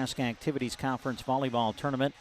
Mid-Nebraska Activities Conference Volleyball Tournament.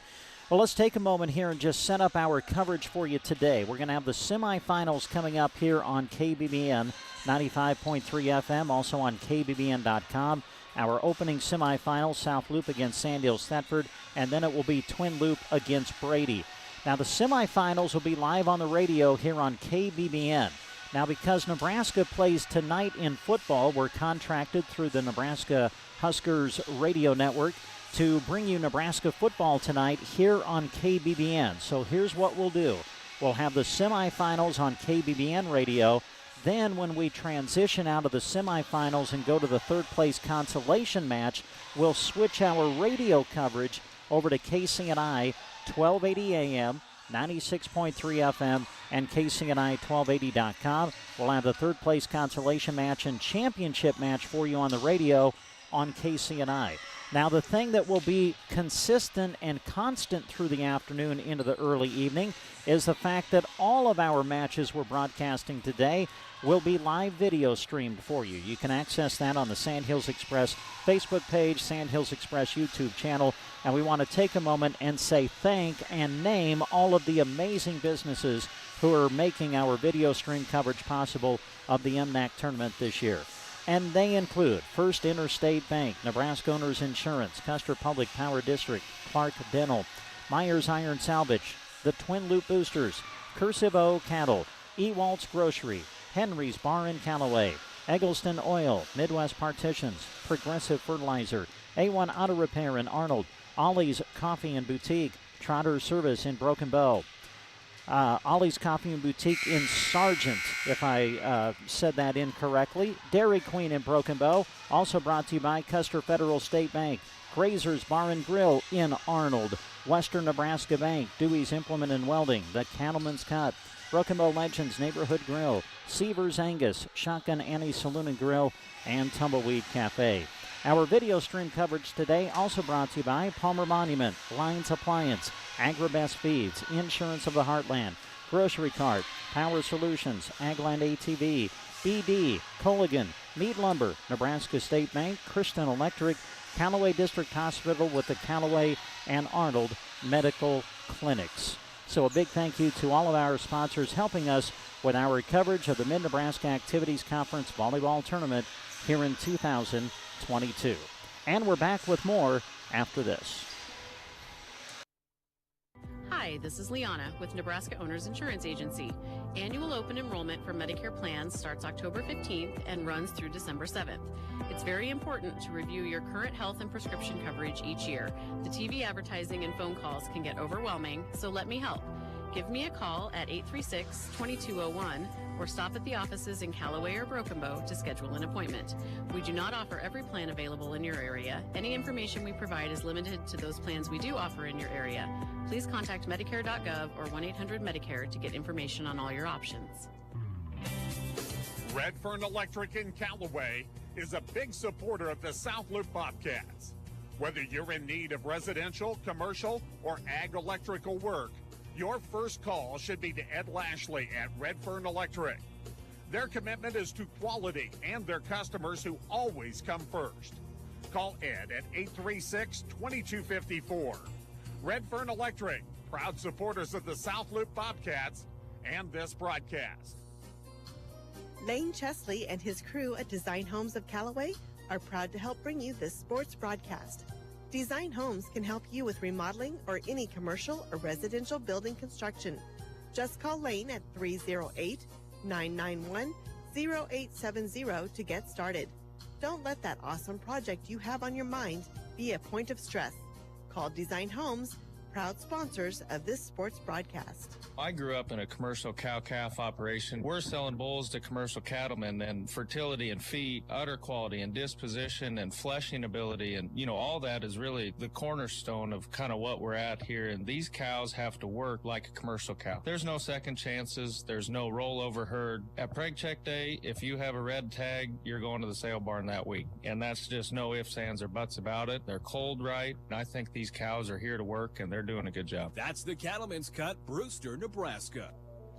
Well, let's take a moment here and just set up our coverage for you today. We're going to have the semifinals coming up here on KBBN 95.3 FM, also on KBBN.com. Our opening semifinals, South Loop against Sandhills Thetford, and then it will be Twin Loop against Brady. Now, the semifinals will be live on the radio here on KBBN. Now, because Nebraska plays tonight in football, we're contracted through the Nebraska Huskers radio network to bring you Nebraska football tonight here on KBBN. So here's what we'll do. We'll have the semifinals on KBBN radio. Then when we transition out of the semifinals and go to the third-place consolation match, we'll switch our radio coverage over to KCNI 1280 AM, 96.3 FM, and KCNI1280.com. We'll have the third-place consolation match and championship match for you on the radio on KCNI. Now, the thing that will be consistent and constant through the afternoon into the early evening is the fact that all of our matches we're broadcasting today will be live video streamed for you. You can access that on the Sandhills Express Facebook page, Sandhills Express YouTube channel, and we want to take a moment and say thank and name all of the amazing businesses who are making our video stream coverage possible of the MNAC tournament this year. And they include First Interstate Bank, Nebraska Owners Insurance, Custer Public Power District, Clark Dental, Myers Iron Salvage, the Twin Loop Boosters, Cursive O Cattle, Ewalt's Grocery, Henry's Bar in Callaway, Eggleston Oil, Midwest Partitions, Progressive Fertilizer, A1 Auto Repair in Arnold, Ollie's Coffee and Boutique, Trotter Service in Broken Bow, Ollie's Coffee and Boutique in Sargent, if I said that incorrectly. Dairy Queen in Broken Bow, also brought to you by Custer Federal State Bank. Grazer's Bar and Grill in Arnold. Western Nebraska Bank, Dewey's Implement and Welding, the Cattleman's Cut, Broken Bow Legends Neighborhood Grill, Seavers Angus, Shotgun Annie's Saloon and Grill, and Tumbleweed Cafe. Our video stream coverage today also brought to you by Palmer Monument, Lyons Appliance, Agribest Feeds, Insurance of the Heartland, Grocery Cart, Power Solutions, Agland ATV, BD, Colligan, Mead Lumber, Nebraska State Bank, Christian Electric, Callaway District Hospital with the Callaway and Arnold Medical Clinics. So a big thank you to all of our sponsors helping us with our coverage of the Mid-Nebraska Activities Conference Volleyball Tournament here in 2022. And we're back with more after this. Hi, this is Liana with Nebraska Owners Insurance Agency. Annual open enrollment for Medicare plans starts October 15th and runs through December 7th. It's very important to review your current health and prescription coverage each year. The TV advertising and phone calls can get overwhelming, so let me help. Give me a call at 836-2201 or stop at the offices in Callaway or Broken Bow to schedule an appointment. We do not offer every plan available in your area. Any information we provide is limited to those plans we do offer in your area. Please contact Medicare.gov or 1-800-MEDICARE to get information on all your options. Redfern Electric in Callaway is a big supporter of the South Loop Bobcats. Whether you're in need of residential, commercial, or ag electrical work, your first call should be to Ed Lashley at Redfern Electric. Their commitment is to quality and their customers who always come first. Call Ed at 836-2254. Redfern Electric, proud supporters of the South Loop Bobcats and this broadcast. Lane Chesley and his crew at Design Homes of Callaway are proud to help bring you this sports broadcast. Design Homes can help you with remodeling or any commercial or residential building construction. Just call Lane at 308-991-0870 to get started. Don't let that awesome project you have on your mind be a point of stress. Call Design Homes, proud sponsors of this sports broadcast. I grew up in a commercial cow-calf operation. We're selling bulls to commercial cattlemen, and fertility and feed, udder quality and disposition and fleshing ability, and all that is really the cornerstone of kind of what we're at here. And these cows have to work like a commercial cow. There's no second chances. There's no rollover herd. At Preg Check Day, if you have a red tag, you're going to the sale barn that week. And that's just no ifs, ands, or buts about it. They're cold right. And I think these cows are here to work, and they're doing a good job. That's the Cattleman's Cut, Brewster, Nebraska.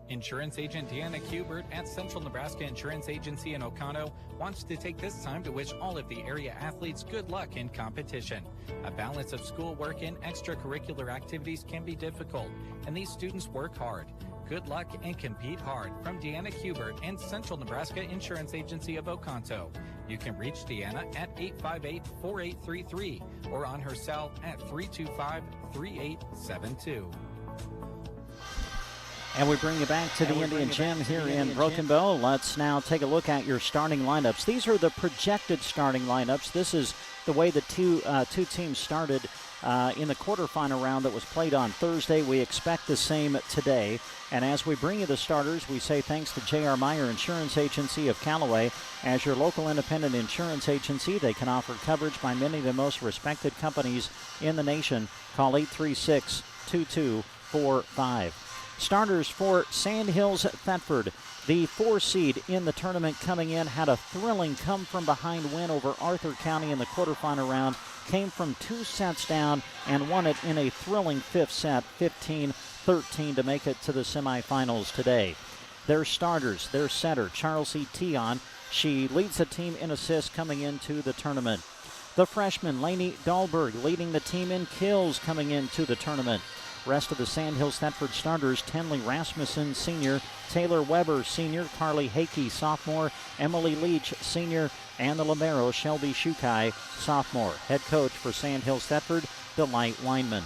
Insurance agent Deanna Kubert at Central Nebraska Insurance Agency in Oconto wants to take this time to wish all of the area athletes good luck in competition. A balance of schoolwork and extracurricular activities can be difficult, and these students work hard. Good luck and compete hard from Deanna Kubert and Central Nebraska Insurance Agency of Oconto. You can reach Deanna at 858-4833 or on her cell at 325-3872. And we bring you back to the Indian Gym here in Broken Bow. Let's now take a look at your starting lineups. These are the projected starting lineups. This is the way the two teams started in the quarterfinal round that was played on Thursday. We expect the same today. And as we bring you the starters, we say thanks to J.R. Meyer Insurance Agency of Callaway. As your local independent insurance agency, they can offer coverage by many of the most respected companies in the nation. Call 836-2245. Starters for Sandhills Thetford. The 4 seed in the tournament coming in had a thrilling come-from-behind win over Arthur County in the quarterfinal round. Came from 2 sets down and won it in a thrilling 5th set, 15-13 to make it to the semifinals today. Their starters, their setter, Charles E. Tion. She leads the team in assists coming into the tournament. The freshman, Lainey Dahlberg, leading the team in kills coming into the tournament. Rest of the Sandhills Thetford starters, Tenley Rasmussen, senior, Taylor Weber, senior, Carly Hakey, sophomore, Emily Leach, senior, and the libero, Shelby Shukai, sophomore. Head coach for Sandhills Thetford, Delight Weinman.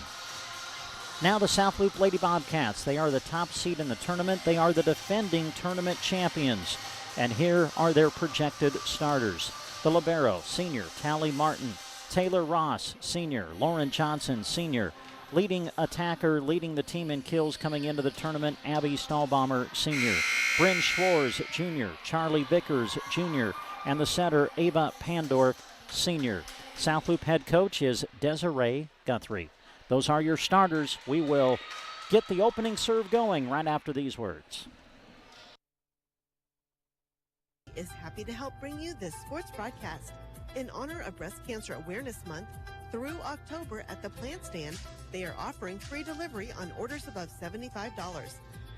Now the South Loop Lady Bobcats. They are the top seed in the tournament. They are the defending tournament champions. And here are their projected starters. The libero, senior, Tally Martin, Taylor Ross, senior, Lauren Johnson, senior, leading attacker, leading the team in kills coming into the tournament, Abby Stahlbaumer, senior. Bryn Schwartz, junior. Charlie Vickers, junior. And the setter, Ava Pandorf, senior. South Loop head coach is Desiree Guthrie. Those are your starters. We will get the opening serve going right after these words. Is happy to help bring you this sports broadcast. In honor of Breast Cancer Awareness Month, through October at the plant stand, they are offering free delivery on orders above $75,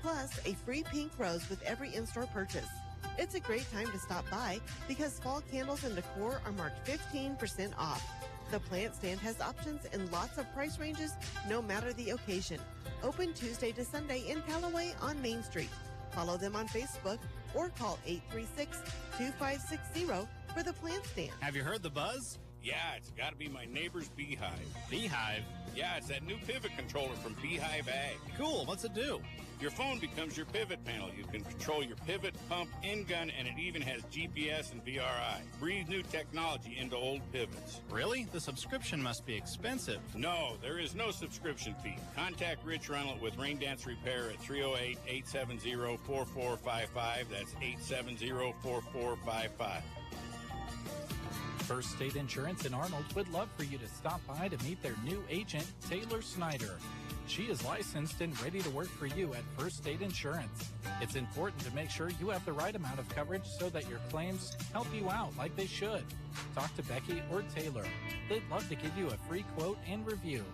plus a free pink rose with every in-store purchase. It's a great time to stop by because fall candles and decor are marked 15% off. The plant stand has options in lots of price ranges, no matter the occasion. Open Tuesday to Sunday in Callaway on Main Street. Follow them on Facebook or call 836-2560 for the plant stand. Have you heard the buzz? Yeah, it's got to be my neighbor's beehive. Beehive? Yeah, it's that new pivot controller from Beehive Ag. Cool, what's it do? Your phone becomes your pivot panel. You can control your pivot, pump, in-gun, and it even has GPS and VRI. Breathe new technology into old pivots. Really? The subscription must be expensive. No, there is no subscription fee. Contact Rich Reynolds with Rain Dance Repair at 308-870-4455. That's 870-4455. First State Insurance in Arnold would love for you to stop by to meet their new agent, Taylor Snyder. She is licensed and ready to work for you at First State Insurance. It's important to make sure you have the right amount of coverage so that your claims help you out like they should. Talk to Becky or Taylor. They'd love to give you a free quote and review.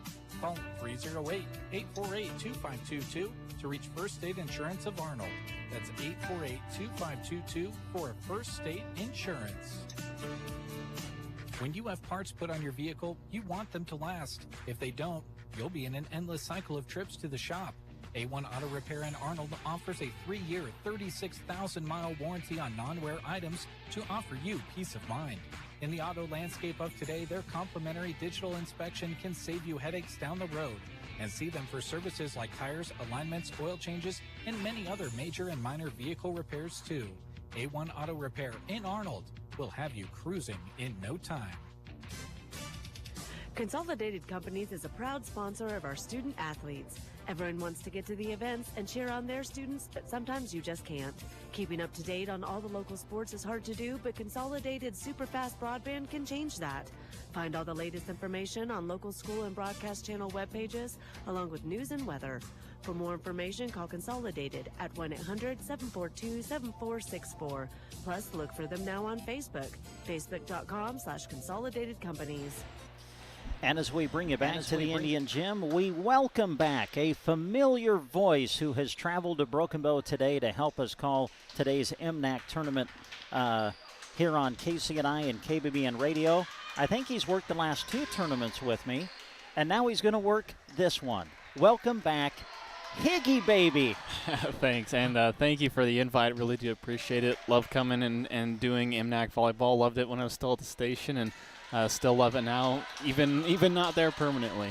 Call 308-848-2522 to reach First State Insurance of Arnold. That's 848-2522 for First State Insurance. When you have parts put on your vehicle, you want them to last. If they don't, you'll be in an endless cycle of trips to the shop. A1 Auto Repair in Arnold offers a 3-year, 36,000-mile warranty on non-wear items to offer you peace of mind. In the auto landscape of today, their complimentary digital inspection can save you headaches down the road. And see them for services like tires, alignments, oil changes, and many other major and minor vehicle repairs too. A1 Auto Repair in Arnold will have you cruising in no time. Consolidated Companies is a proud sponsor of our student athletes. Everyone wants to get to the events and cheer on their students, but sometimes you just can't. Keeping up to date on all the local sports is hard to do, but Consolidated Superfast Broadband can change that. Find all the latest information on local school and broadcast channel web pages, along with news and weather. For more information, call Consolidated at 1-800-742-7464. Plus, look for them now on Facebook, facebook.com/Consolidated Companies. And as we bring you back to the Indian Gym, we welcome back a familiar voice who has traveled to Broken Bow today to help us call today's MNAC tournament here on KCNI and KBBN Radio. I think he's worked the last 2 tournaments with me, and now he's going to work this one. Welcome back, Higgy Baby. Thanks, and thank you for the invite. Really do appreciate it. Love coming and doing MNAC volleyball. Loved it when I was still at the station, and still love it now, even not there permanently.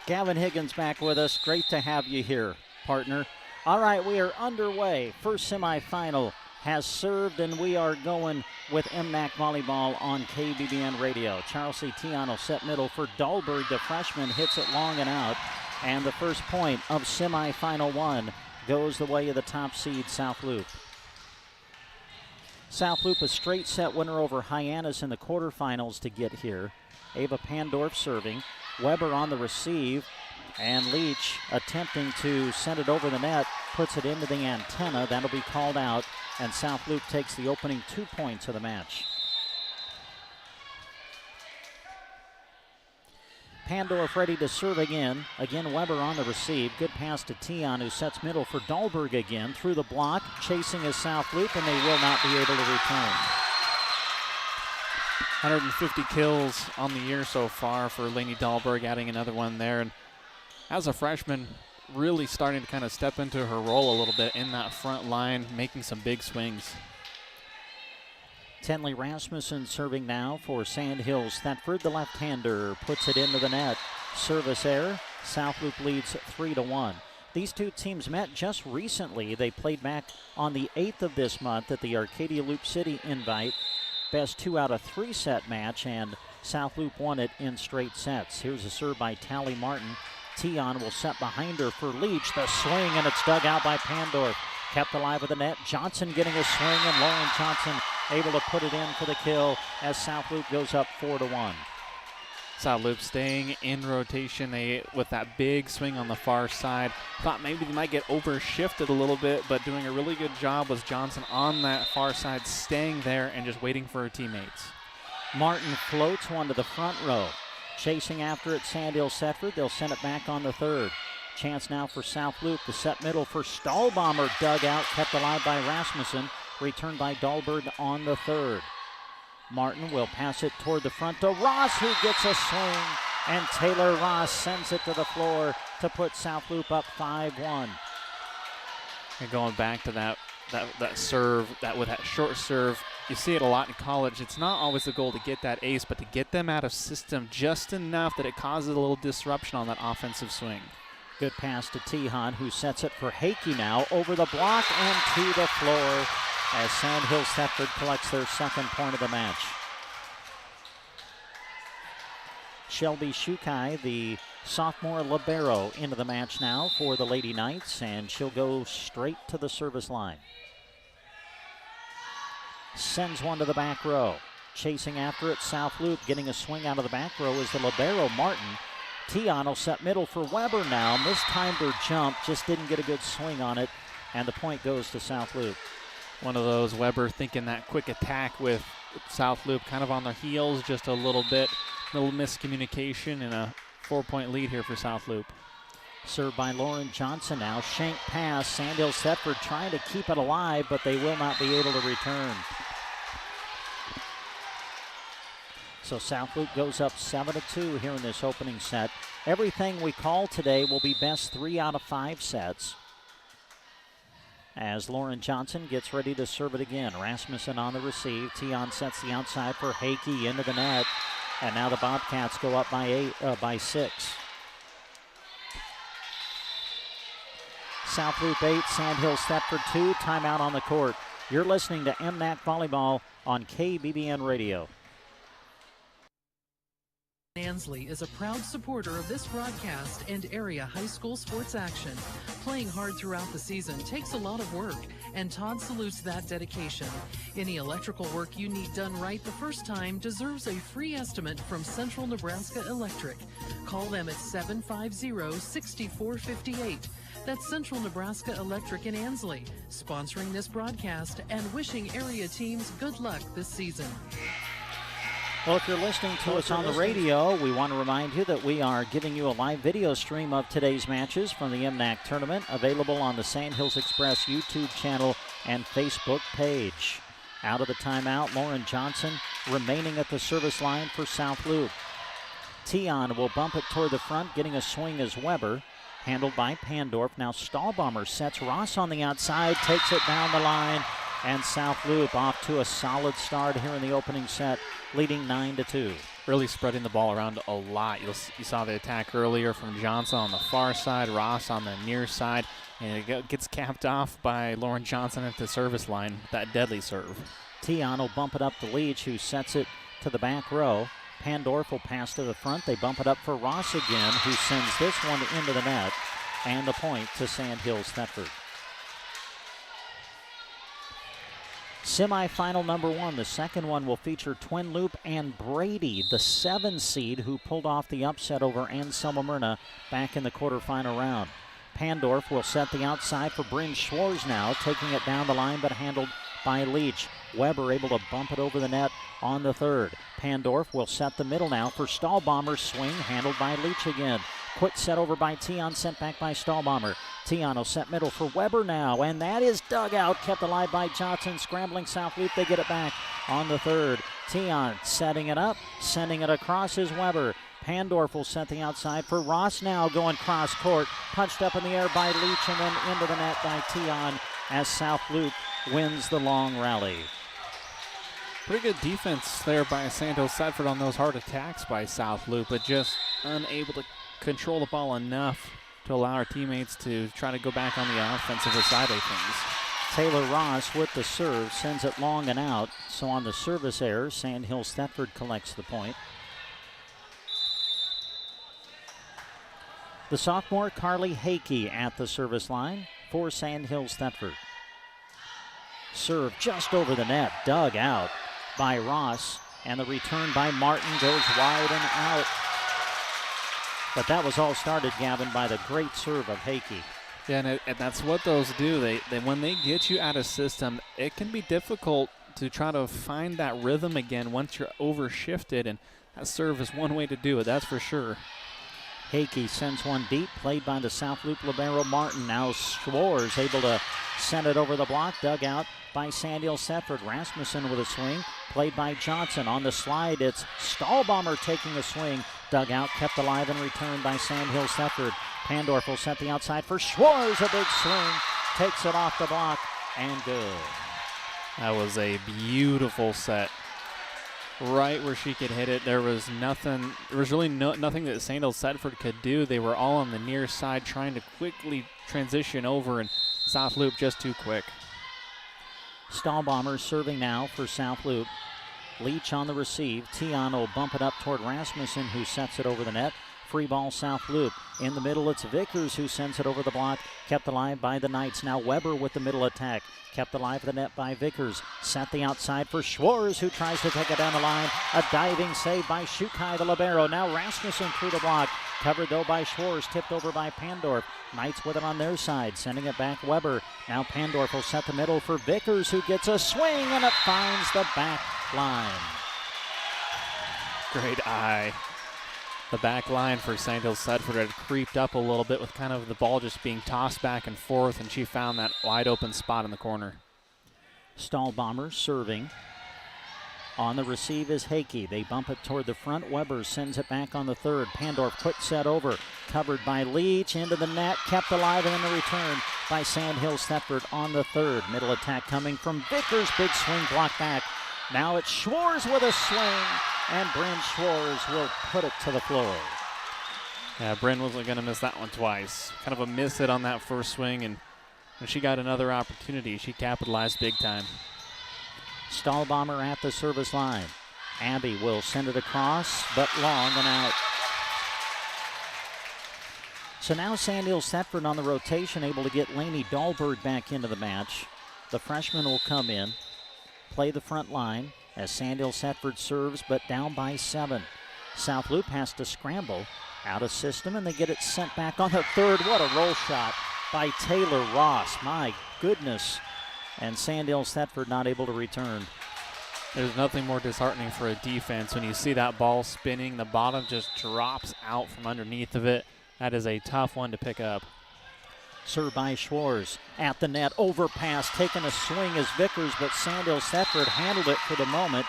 Gavin Higgins back with us. Great to have you here, partner. All right, we are underway. First semifinal has served, and we are going with MNAC volleyball on KBBN Radio. Charles C. Tion will set middle for Dahlberg. The freshman hits it long and out, and the first point of semifinal 1 goes the way of the top seed, South Loop. South Loop a straight set winner over Hyannis in the quarterfinals to get here. Ava Pandorf serving. Weber on the receive. And Leach attempting to send it over the net. Puts it into the antenna. That'll be called out. And South Loop takes the opening 2 points of the match. Pandorf ready to serve again. Again, Weber on the receive. Good pass to Tion, who sets middle for Dahlberg again. Through the block, chasing his South Loop, and they will not be able to return. 150 kills on the year so far for Lainey Dahlberg, adding another one there. And as a freshman, really starting to kind of step into her role a little bit in that front line, making some big swings. Tenley Rasmussen serving now for Sandhills Thetford. The left-hander puts it into the net. Service error. South Loop leads 3-1. These two teams met just recently. They played back on the 8th of this month at the Arcadia Loop City Invite. Best 2 out of 3 set match, and South Loop won it in straight sets. Here's a serve by Tally Martin. Tion will set behind her for Leach. The swing, and it's dug out by Pandorf. Kept alive with the net. Johnson getting a swing, and Lauren Johnson able to put it in for the kill as South Loop goes up 4-1. South Loop staying in rotation with that big swing on the far side. Thought maybe they might get overshifted a little bit, but doing a really good job was Johnson on that far side, staying there and just waiting for her teammates. Martin floats one to the front row. Chasing after it, Sandhill Setford. They'll send it back on the third. Chance now for South Loop. The set middle for Stahlbomber. Dug out, kept alive by Rasmussen. Returned by Dahlberg on the third. Martin will pass it toward the front to Ross, who gets a swing. And Taylor Ross sends it to the floor to put South Loop up 5-1. And going back to that serve, with that short serve, you see it a lot in college. It's not always the goal to get that ace, but to get them out of system just enough that it causes a little disruption on that offensive swing. Good pass to Tihan, who sets it for Hakey now. Over the block and to the floor as Sandhill Thetford collects their second point of the match. Shelby Shukai, the sophomore libero, into the match now for the Lady Knights, and she'll go straight to the service line. Sends one to the back row. Chasing after it, South Loop getting a swing out of the back row is the libero, Martin. Tion will set middle for Weber now. Mistimed her jump, just didn't get a good swing on it, and the point goes to South Loop. One of those, Weber thinking that quick attack with South Loop kind of on their heels just a little bit. Little miscommunication and a 4-point lead here for South Loop. Served by Lauren Johnson now. Shank pass. Sandhill Thetford trying to keep it alive, but they will not be able to return. So South Loop goes up 7-2 here in this opening set. Everything we call today will be best 3 out of 5 sets. As Lauren Johnson gets ready to serve it again. Rasmussen on the receive. Tion sets the outside for Hakey into the net. And now the Bobcats go up by 6. South Loop 8, Sandhill Thetford 2. Timeout on the court. You're listening to MNAC Volleyball on KBBN Radio. Ansley is a proud supporter of this broadcast and area high school sports action. Playing hard throughout the season takes a lot of work, and Todd salutes that dedication. Any electrical work you need done right the first time deserves a free estimate from Central Nebraska Electric. Call them at 750-6458. That's Central Nebraska Electric in Ansley, sponsoring this broadcast and wishing area teams good luck this season. Well, if you're listening to us on the radio, we want to remind you that we are giving you a live video stream of today's matches from the MNAC tournament, available on the Sandhills Express YouTube channel and Facebook page. Out of the timeout, Lauren Johnson remaining at the service line for South Loop. Tion will bump it toward the front, getting a swing as Weber, handled by Pandorf. Now Stahlbomber sets Ross on the outside, takes it down the line, and South Loop off to a solid start here in the opening set, leading 9-2. Really spreading the ball around a lot. You saw the attack earlier from Johnson on the far side, Ross on the near side, and it gets capped off by Lauren Johnson at the service line, that deadly serve. Tion will bump it up to Leach, who sets it to the back row. Pandorf will pass to the front. They bump it up for Ross again, who sends this one into the net, and the point to Sandhills Thetford. Semifinal number 1, the second one will feature Twin Loop and Brady, the 7 seed who pulled off the upset over Anselma Myrna back in the quarterfinal round. Pandorf will set the outside for Bryn Schwarz now, taking it down the line but handled by Leach. Weber able to bump it over the net on the third. Pandorf will set the middle now for Stahlbomber, swing handled by Leach again. Quick set over by Tion, sent back by Stahlbomber. Tion will set middle for Weber now, and that is dug out, kept alive by Johnson. Scrambling South Loop, they get it back on the third. Tion setting it up, sending it across is Weber. Pandorf will set the outside for Ross now, going cross court. Punched up in the air by Leach and then into the net by Tion as South Loop wins the long rally. Pretty good defense there by Sandhills Thetford on those hard attacks by South Loop, but just unable to control the ball enough to allow our teammates to try to go back on the offensive side of things. Taylor Ross with the serve, sends it long and out. So on the service error, Sandhills Thetford collects the point. The sophomore Carly Hakey at the service line for Sandhills Thetford. Serve just over the net, dug out by Ross, and the return by Martin goes wide and out. But that was all started, Gavin, by the great serve of Hakey. Yeah, and that's what those do. They when they get you out of system, it can be difficult to try to find that rhythm again once you're overshifted, and that serve is one way to do it, that's for sure. Hakey sends one deep, played by the South Loop libero Martin. Now Schwarz able to send it over the block, dug out by Sandhills Thetford. Rasmussen with a swing, played by Johnson. On the slide, it's Stahlbomber taking a swing, dug out, kept alive and returned by Sandhills Thetford. Pandorf will set the outside for Schwarz, a big swing, takes it off the block, and good. That was a beautiful set. Right where she could hit it, there was nothing. There was really nothing that Sandhills Thetford could do. They were all on the near side trying to quickly transition over, and South Loop just too quick. Stahlbomber serving now for South Loop. Leach on the receive. Tion will bump it up toward Rasmussen, who sets it over the net. Free ball South Loop. In the middle, it's Vickers who sends it over the block. Kept alive by the Knights. Now Weber with the middle attack. Kept alive the net by Vickers. Set the outside for Schwarz, who tries to take it down the line. A diving save by Shukai, the libero. Now Rasmussen through the block. Covered, though, by Schwarz. Tipped over by Pandorf. Knights with it on their side. Sending it back Weber. Now Pandorf will set the middle for Vickers, who gets a swing, and it finds the back line. Great eye. The back line for Sandhills Thetford had creeped up a little bit with kind of the ball just being tossed back and forth, and she found that wide open spot in the corner. Stahlbomber serving. On the receive is Hakey. They bump it toward the front. Weber sends it back on the third. Pandorf quick set over. Covered by Leach into the net. Kept alive, and then the return by Sandhills Thetford on the third. Middle attack coming from Vickers. Big swing blocked back. Now it's Schwarz with a swing, and Bryn Schwarz will put it to the floor. Yeah, Bryn wasn't going to miss that one twice. Kind of a miss hit on that first swing, and when she got another opportunity, she capitalized big time. Stahlbomber at the service line. Abby will send it across, but long and out. So now Sandhills Thetford on the rotation, able to get Lainey Dahlberg back into the match. The freshman will come in, play the front line as Sandhills Thetford serves, but down by 7. South Loop has to scramble out of system, and they get it sent back on the third. What a roll shot by Taylor Ross. My goodness. And Sandhills Thetford not able to return. There's nothing more disheartening for a defense when you see that ball spinning, the bottom just drops out from underneath of it. That is a tough one to pick up. Served by Schwartz at the net, overpass, taking a swing as Vickers, but Sandhill Thetford handled it for the moment.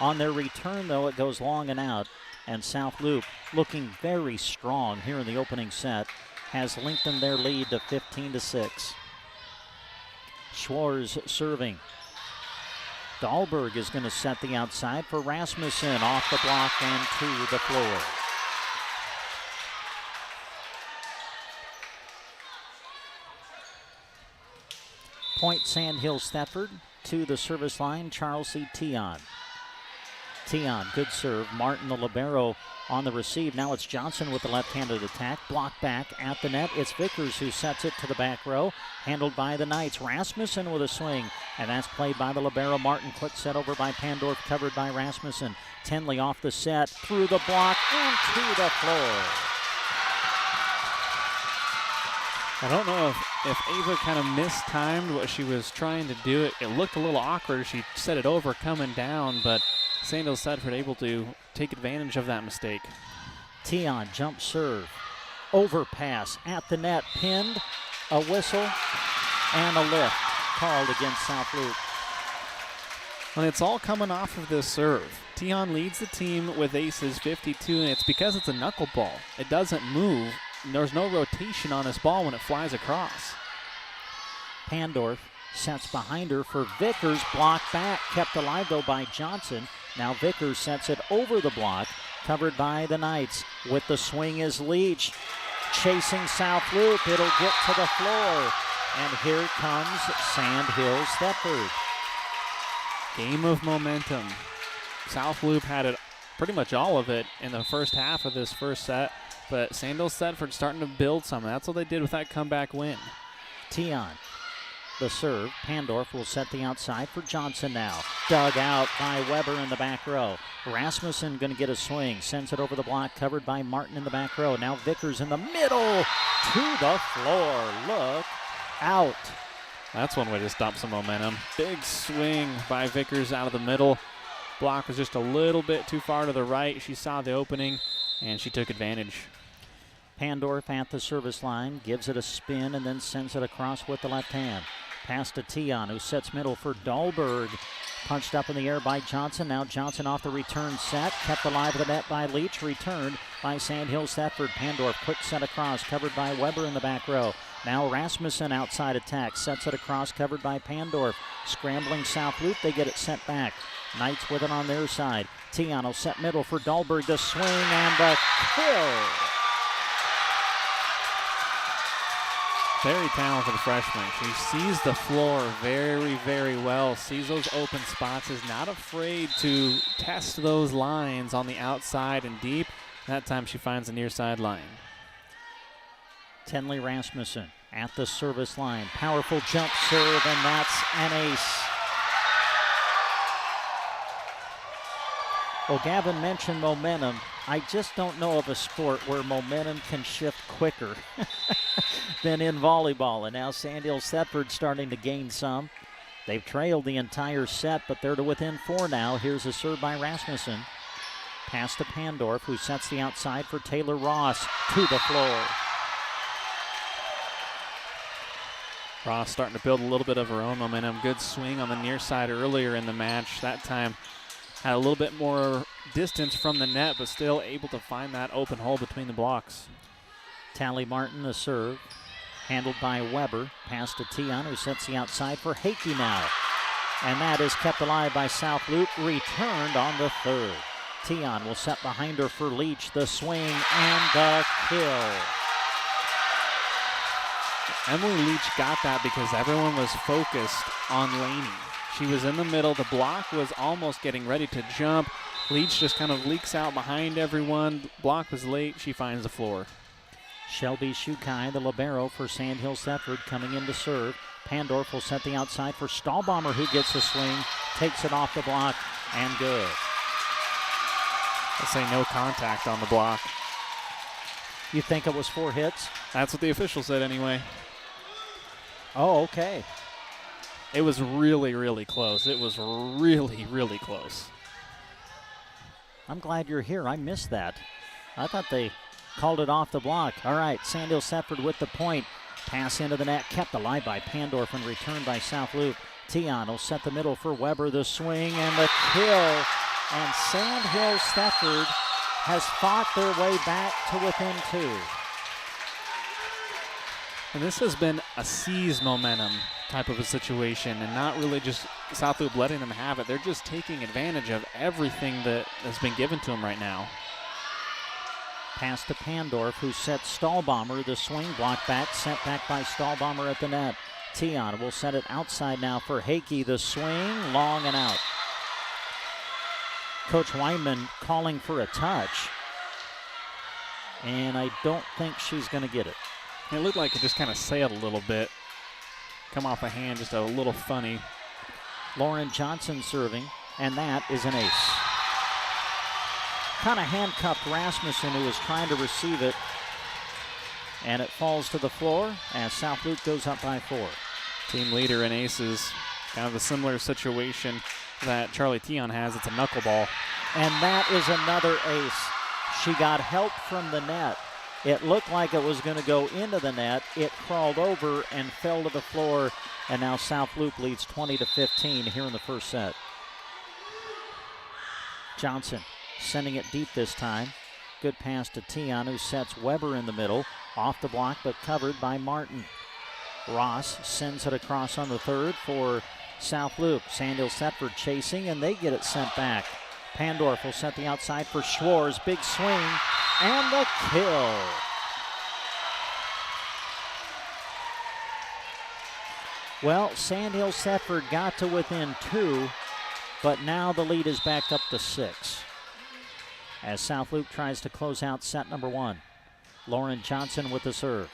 On their return, though, it goes long and out, and South Loop, looking very strong here in the opening set, has lengthened their lead to 15-6. Schwartz serving. Dahlberg is going to set the outside for Rasmussen, off the block and to the floor. Point Sandhills Thetford to the service line, Charles C. Tion. Tion, good serve. Martin, the libero, on the receive. Now it's Johnson with the left-handed attack. Block back at the net. It's Vickers who sets it to the back row. Handled by the Knights. Rasmussen with a swing. And that's played by the libero. Martin, quick set over by Pandorf, covered by Rasmussen. Tenley off the set, through the block, and to the floor. I don't know if Ava kind of mistimed what she was trying to do. It looked a little awkward. She set it over coming down, but Sandhill Thetford able to take advantage of that mistake. Tion, jump serve. Overpass at the net, pinned, a whistle, and a lift called against South Loop. And it's all coming off of this serve. Tion leads the team with aces 52, and it's because it's a knuckleball. It doesn't move. There's no rotation on this ball when it flies across. Pandorf sets behind her for Vickers. Block back, kept alive though by Johnson. Now Vickers sets it over the block, covered by the Knights. With the swing is Leach, chasing South Loop. It'll get to the floor. And here comes Sandhills Thetford. Game of momentum. South Loop had it, pretty much all of it, in the first half of this first set. But Sandhills Thetford starting to build some. That's what they did with that comeback win. Tion, the serve. Pandorf will set the outside for Johnson now. Dug out by Weber in the back row. Rasmussen going to get a swing. Sends it over the block, covered by Martin in the back row. Now Vickers in the middle, to the floor. Look out. That's one way to stop some momentum. Big swing by Vickers out of the middle. Block was just a little bit too far to the right. She saw the opening, and she took advantage. Pandorf at the service line, gives it a spin and then sends it across with the left hand. Pass to Tion, who sets middle for Dahlberg. Punched up in the air by Johnson. Now Johnson off the return set. Kept alive at the net by Leach. Returned by Sandhills Thetford. Pandorf, quick set across, covered by Weber in the back row. Now Rasmussen outside attack. Sets it across, covered by Pandorf. Scrambling South Loop, they get it sent back. Knights with it on their side. Tion will set middle for Dahlberg. The swing and the kill. Very talented freshman. She sees the floor very, very well, sees those open spots, is not afraid to test those lines on the outside and deep. That time she finds the near side line. Tenley Rasmussen at the service line. Powerful jump serve, and that's an ace. Well, Gavin mentioned momentum. I just don't know of a sport where momentum can shift quicker than in volleyball. And now Sandhills Thetford starting to gain some. They've trailed the entire set, but they're to within 4 now. Here's a serve by Rasmussen. Pass to Pandorf, who sets the outside for Taylor Ross, to the floor. Ross starting to build a little bit of her own momentum. Good swing on the near side earlier in the match. That time had a little bit more distance from the net, but still able to find that open hole between the blocks. Tally Martin, the serve. Handled by Weber. Pass to Tion, who sets the outside for Hakey now. And that is kept alive by South Loop. Returned on the third. Tion will set behind her for Leach. The swing and the kill. Emily Leach got that because everyone was focused on Laney. She was in the middle. The block was almost getting ready to jump. Leach just kind of leaks out behind everyone. Block was late. She finds the floor. Shelby Shukai, the libero for Sandhills Thetford, coming in to serve. Pandorf will set the outside for Stahlbomber, who gets a swing, takes it off the block, and good. Let's say no contact on the block. You think it was 4 hits? That's what the official said anyway. Oh, okay. It was really, really close. It was really, really close. I'm glad you're here. I missed that. I thought they called it off the block. All right, Sandhill Thetford with the point. Pass into the net, kept alive by Pandorf and returned by South Loop. Tion will set the middle for Weber, the swing and the kill. And Sandhill Thetford has fought their way back to within 2. And this has been a seize momentum type of a situation and not really just South Loop letting them have it. They're just taking advantage of everything that has been given to them right now. Pass to Pandorf, who sets Stahlbomber. The swing blocked back, sent back by Stahlbomber at the net. Tion will set it outside now for Hakey. The swing, long and out. Coach Weinman calling for a touch. And I don't think she's going to get it. It looked like it just kind of sailed a little bit. Come off the hand, just a little funny. Lauren Johnson serving, and that is an ace. Kind of handcuffed Rasmussen, who was trying to receive it. And it falls to the floor as South Loop goes up by 4. Team leader in aces. Kind of a similar situation that Charlie Tion has. It's a knuckleball. And that is another ace. She got help from the net. It looked like it was going to go into the net. It crawled over and fell to the floor. And now South Loop leads 20-15 here in the first set. Johnson sending it deep this time. Good pass to Tion, who sets Weber in the middle. Off the block, but covered by Martin. Ross sends it across on the third for South Loop. Sandhill Thetford chasing, and they get it sent back. Pandorf will set the outside for Schwartz. Big swing, and the kill. Well, Sandhill Thetford got to within 2, but now the lead is back up to 6. As South Loop tries to close out set number 1. Lauren Johnson with the serve.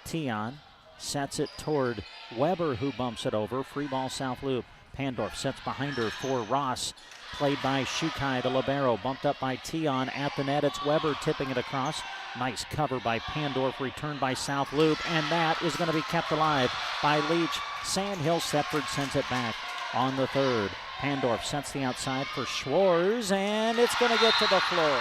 Tion sets it toward Weber, who bumps it over. Free ball, South Loop. Pandorf sets behind her for Ross. Played by Shukai, the libero. Bumped up by Tion at the net. It's Weber tipping it across. Nice cover by Pandorf, returned by South Loop, and that is going to be kept alive by Leach. Sandhill Thetford sends it back on the third. Pandorf sets the outside for Schwartz, and it's going to get to the floor.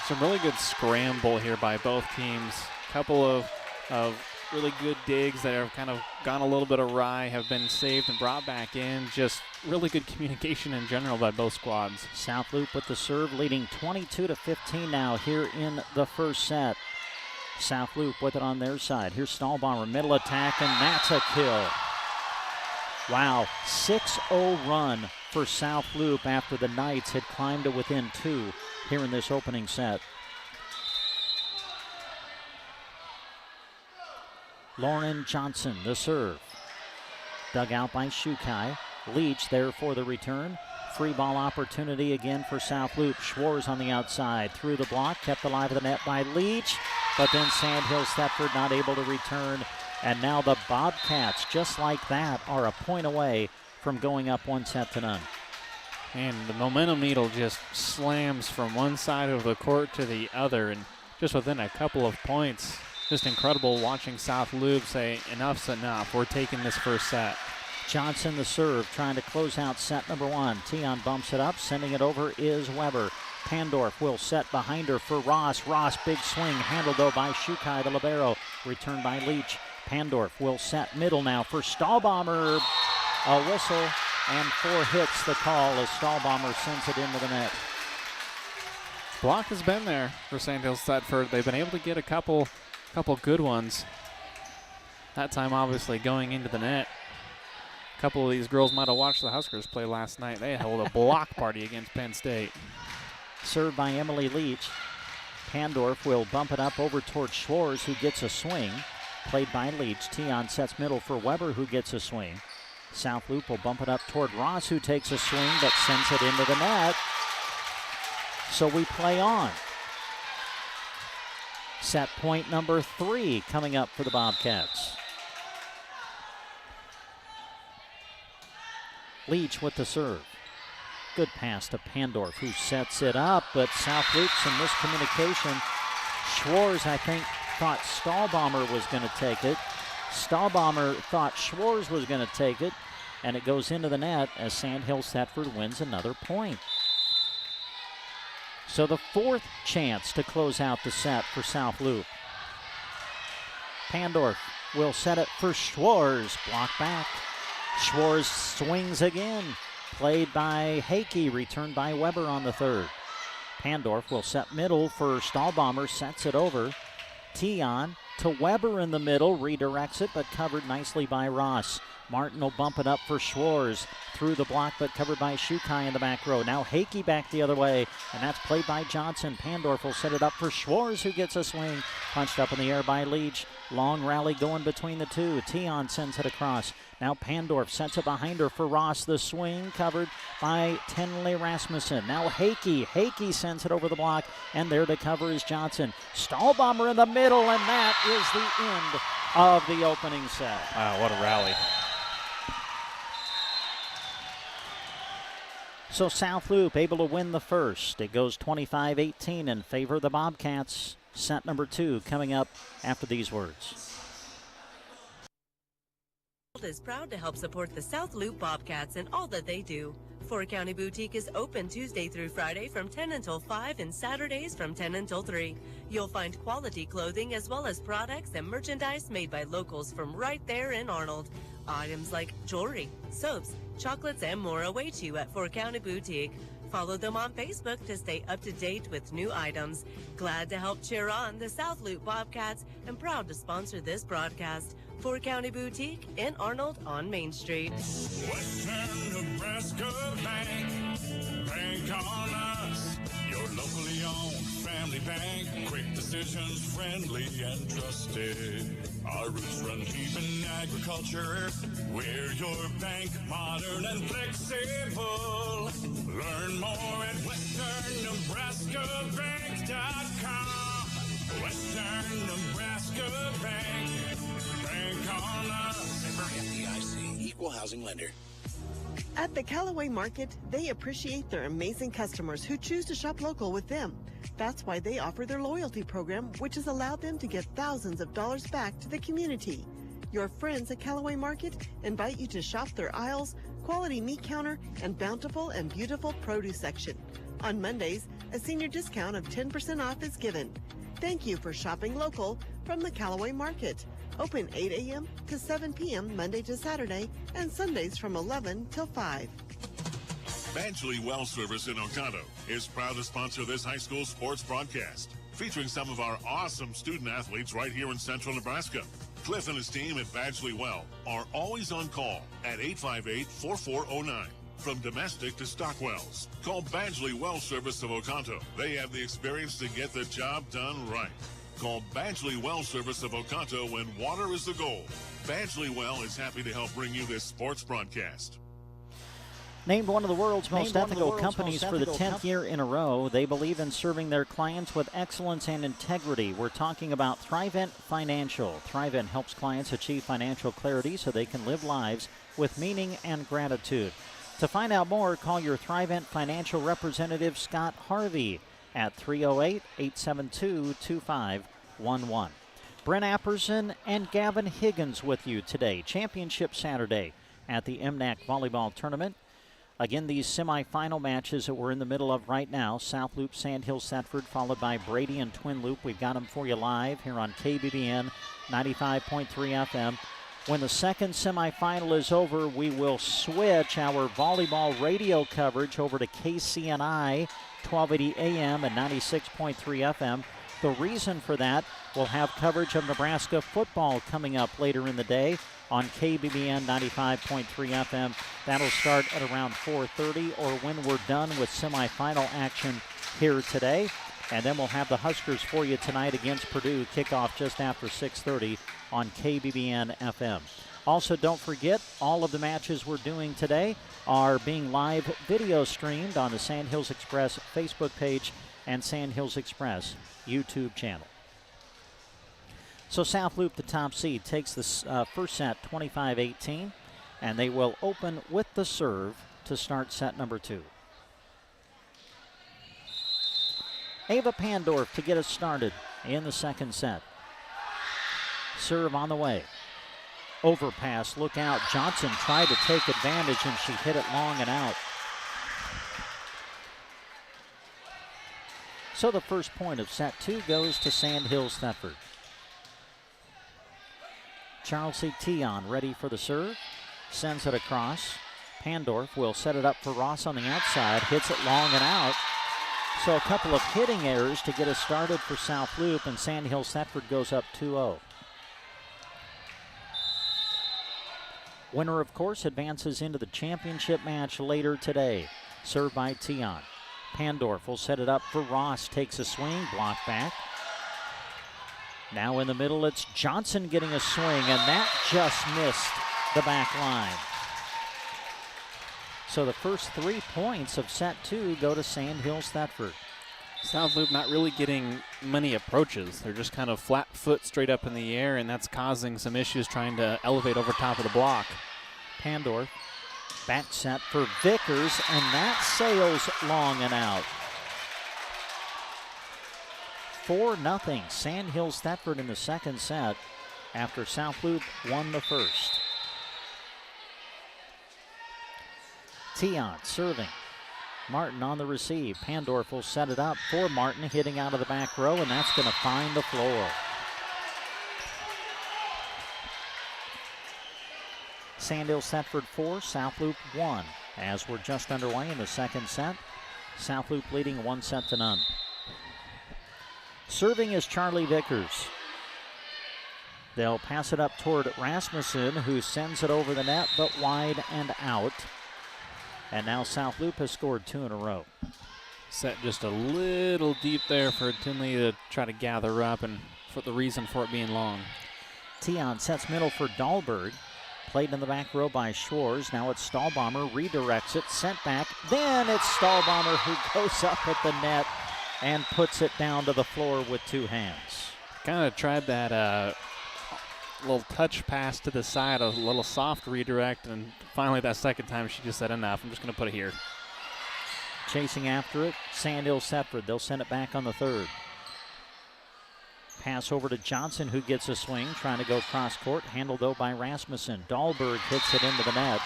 Some really good scramble here by both teams. Couple of really good digs that have kind of gone a little bit awry, have been saved and brought back in. Just really good communication in general by both squads. South Loop with the serve, leading 22-15 now here in the first set. South Loop with it on their side. Here's Stahlbomber, middle attack, and that's a kill. Wow, 6-0 run for South Loop after the Knights had climbed to within 2 here in this opening set. Lauren Johnson, the serve. Dug out by Shukai. Leach there for the return. Free ball opportunity again for South Loop. Schwartz on the outside. Through the block, kept alive at the net by Leach. But then Sandhill Thetford not able to return. And now the Bobcats, just like that, are a point away from going up 1-0. And the momentum needle just slams from one side of the court to the other, and just within a couple of points. Just incredible watching South Loop say, enough's enough, we're taking this first set. Johnson the serve, trying to close out set number 1. Tion bumps it up, sending it over is Weber. Pandorf will set behind her for Ross. Ross, big swing, handled though by Shukai, the libero. Returned by Leach. Pandorf will set middle now for Stahlbomber. A whistle and 4 hits the call as Stahlbomber sends it into the net. Block has been there for Sandhill Thetford. They've been able to get a couple good ones. That time obviously going into the net. A couple of these girls might have watched the Huskers play last night. They held a block party against Penn State. Served by Emily Leach. Pandorf will bump it up over towards Schwartz, who gets a swing. Played by Leach. Tion sets middle for Weber, who gets a swing. South Loop will bump it up toward Ross, who takes a swing but sends it into the net. So we play on. Set point number 3 coming up for the Bobcats. Leach with the serve. Good pass to Pandorf, who sets it up, but South Loop, some miscommunication. Schwartz, I think, thought Stahlbomber was going to take it. Stahlbomber thought Schwarz was going to take it, and it goes into the net as Sandhill Thetford wins another point. So the fourth chance to close out the set for South Loop. Pandorf will set it for Schwarz. Block back. Schwarz swings again. Played by Hakey, returned by Weber on the third. Pandorf will set middle for Stahlbomber, sets it over. Tion to Weber in the middle, redirects it, but covered nicely by Ross. Martin will bump it up for Schwarz. Through the block, but covered by Shukai in the back row. Now Hakey back the other way, and that's played by Johnson. Pandorf will set it up for Schwarz, who gets a swing. Punched up in the air by Leach. Long rally going between the two. Tion sends it across. Now Pandorf sets it behind her for Ross. The swing covered by Tenley Rasmussen. Now Hakey. Hakey sends it over the block, and there to cover is Johnson. Stahlbomber in the middle, and that is the end of the opening set. Wow, what a rally. So South Loop able to win the first. It goes 25-18 in favor of the Bobcats. Set number 2 coming up after these words. Is proud to help support the South Loop Bobcats and all that they do. Fort County Boutique is open Tuesday through Friday from 10 until 5 and Saturdays from 10 until 3. You'll find quality clothing as well as products and merchandise made by locals from right there in Arnold. Items like jewelry, soaps, chocolates, and more await you at Fort County Boutique. Follow them on Facebook to stay up to date with new items. Glad to help cheer on the South Loop Bobcats and proud to sponsor this broadcast. Fort County Boutique in Arnold on Main Street. Western Nebraska Bank, bank on us. Your locally owned family bank. Quick decisions, friendly and trusted. Our roots run deep in agriculture. We're your bank, modern and flexible. Learn more at westernnebraskabank.com. Western Nebraska Bank, bank on us. Member FDIC, equal housing lender. At the Callaway Market, they appreciate their amazing customers who choose to shop local with them. That's why they offer their loyalty program, which has allowed them to give thousands of dollars back to the community. Your friends at Callaway Market invite you to shop their aisles, quality meat counter, and bountiful and beautiful produce section. On Mondays, a senior discount of 10% off is given. Thank you for shopping local from the Callaway Market. Open 8 a.m. to 7 p.m. Monday to Saturday and Sundays from 11 till 5. Badgley Well Service in Oconto is proud to sponsor this high school sports broadcast, featuring some of our awesome student athletes right here in central Nebraska. Cliff and his team at Badgley Well are always on call at 858-4409. From domestic to stock wells, call Badgley Well Service of Oconto. They have the experience to get the job done right. Call Badgley Well Service of Oconto when water is the goal. Badgley Well is happy to help bring you this sports broadcast. Named one of the world's most ethical companies for the 10th year in a row, they believe in serving their clients with excellence and integrity. We're talking about Thrivent Financial. Thrivent helps clients achieve financial clarity so they can live lives with meaning and gratitude. To find out more, call your Thrivent Financial representative, Scott Harvey, at 308-872-2511. Brent Apperson and Gavin Higgins with you today. Championship Saturday at the MNAC Volleyball Tournament. Again, these semifinal matches that we're in the middle of right now, South Loop, Sandhills, Thetford, followed by Brady and Twin Loop. We've got them for you live here on KBBN 95.3 FM. When the second semifinal is over, we will switch our volleyball radio coverage over to KCNI 1280 AM and 96.3 FM. The reason for that, we'll have coverage of Nebraska football coming up later in the day on KBBN 95.3 FM. That'll start at around 4:30 or when we're done with semifinal action here today. And then we'll have the Huskers for you tonight against Purdue. Kickoff just after 6:30 on KBBN FM. Also, don't forget, all of the matches we're doing today are being live video streamed on the Sandhills Express Facebook page and Sandhills Express YouTube channel. So South Loop, the top seed, takes this first set 25-18, and they will open with the serve to start set number 2. Ava Pandorf to get us started in the second set. Serve on the way. Overpass, look out. Johnson tried to take advantage, and she hit it long and out. So the first point of set 2 goes to Sandhills Thetford. Charlesy Tion ready for the serve. Sends it across. Pandorf will set it up for Ross on the outside. Hits it long and out. So a couple of hitting errors to get us started for South Loop, and Sandhills Thetford goes up 2-0. Winner, of course, advances into the championship match later today. Served by Tion. Pandorf will set it up for Ross. Takes a swing, block back. Now in the middle, it's Johnson getting a swing, and that just missed the back line. So the first 3 points of set 2 go to Sandhills Thetford. South Loop not really getting many approaches. They're just kind of flat foot straight up in the air, and that's causing some issues trying to elevate over top of the block. Pandorf, back set for Vickers, and that sails long and out. 4-0 Sandhills Thetford in the second set after South Loop won the first. Tion serving. Martin on the receive. Pandorf will set it up for Martin, hitting out of the back row, and that's going to find the floor. Sandhills Thetford 4, South Loop 1. As we're just underway in the second set, South Loop leading 1-0. Serving is Charlie Vickers. They'll pass it up toward Rasmussen, who sends it over the net, but wide and out. And now South Loop has scored 2 in a row. Set just a little deep there for Tinley to try to gather up, and for the reason for it being long. Tion sets middle for Dahlberg. Played in the back row by Schwarz. Now it's Stahlbomber, redirects it, sent back. Then it's Stahlbomber who goes up at the net and puts it down to the floor with 2 hands. Kind of tried that little touch pass to the side, a little soft redirect, and finally that second time she just said enough. I'm just going to put it here. Chasing after it, Sandhills Thetford. They'll send it back on the third. Pass over to Johnson, who gets a swing, trying to go cross court. Handled, though, by Rasmussen. Dahlberg hits it into the net.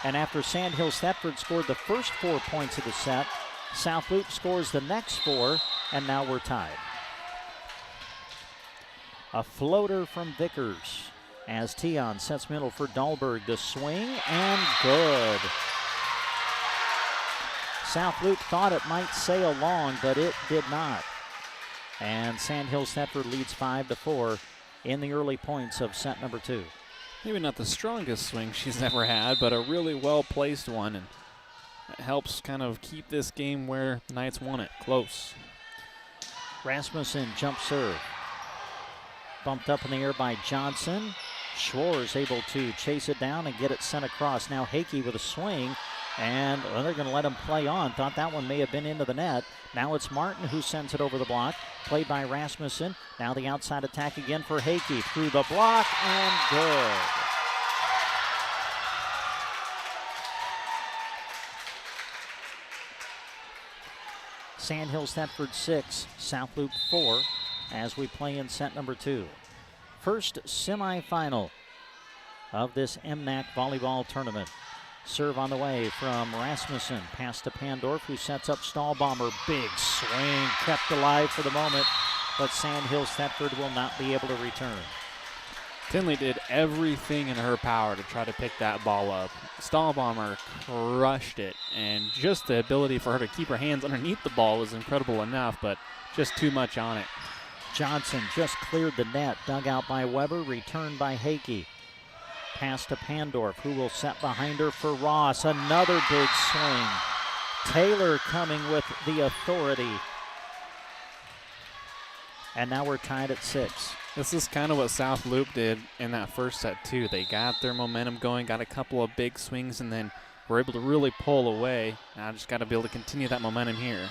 And after Sandhills Thetford scored the first 4 points of the set, South Loop scores the next 4, and now we're tied. A floater from Vickers as Tion sets middle for Dahlberg. The swing, and good. South Loop thought it might sail long, but it did not. And Sandhills Thetford leads 5-4 in the early points of set number 2. Maybe not the strongest swing she's ever had, but a really well-placed one, and it helps kind of keep this game where the Knights won it, close. Rasmussen jump serve. Bumped up in the air by Johnson. Schwarz able to chase it down and get it sent across. Now Hakey with a swing, and they're going to let him play on. Thought that one may have been into the net. Now it's Martin who sends it over the block. Played by Rasmussen. Now the outside attack again for Hakey. Through the block, and good. Sandhills Thetford 6, South Loop 4, as we play in set number 2. First semifinal of this MNAC volleyball tournament. Serve on the way from Rasmussen. Pass to Pandorf, who sets up Stahlbomber. Big swing, kept alive for the moment, but Sandhills Thetford will not be able to return. Tinley did everything in her power to try to pick that ball up. Stahlbomber crushed it, and just the ability for her to keep her hands underneath the ball was incredible enough, but just too much on it. Johnson just cleared the net, dug out by Weber, returned by Hakey. Pass to Pandorf, who will set behind her for Ross. Another big swing. Taylor coming with the authority. And now we're tied at 6. This is kind of what South Loop did in that first set, too. They got their momentum going, got a couple of big swings, and then were able to really pull away. Now just got to be able to continue that momentum here.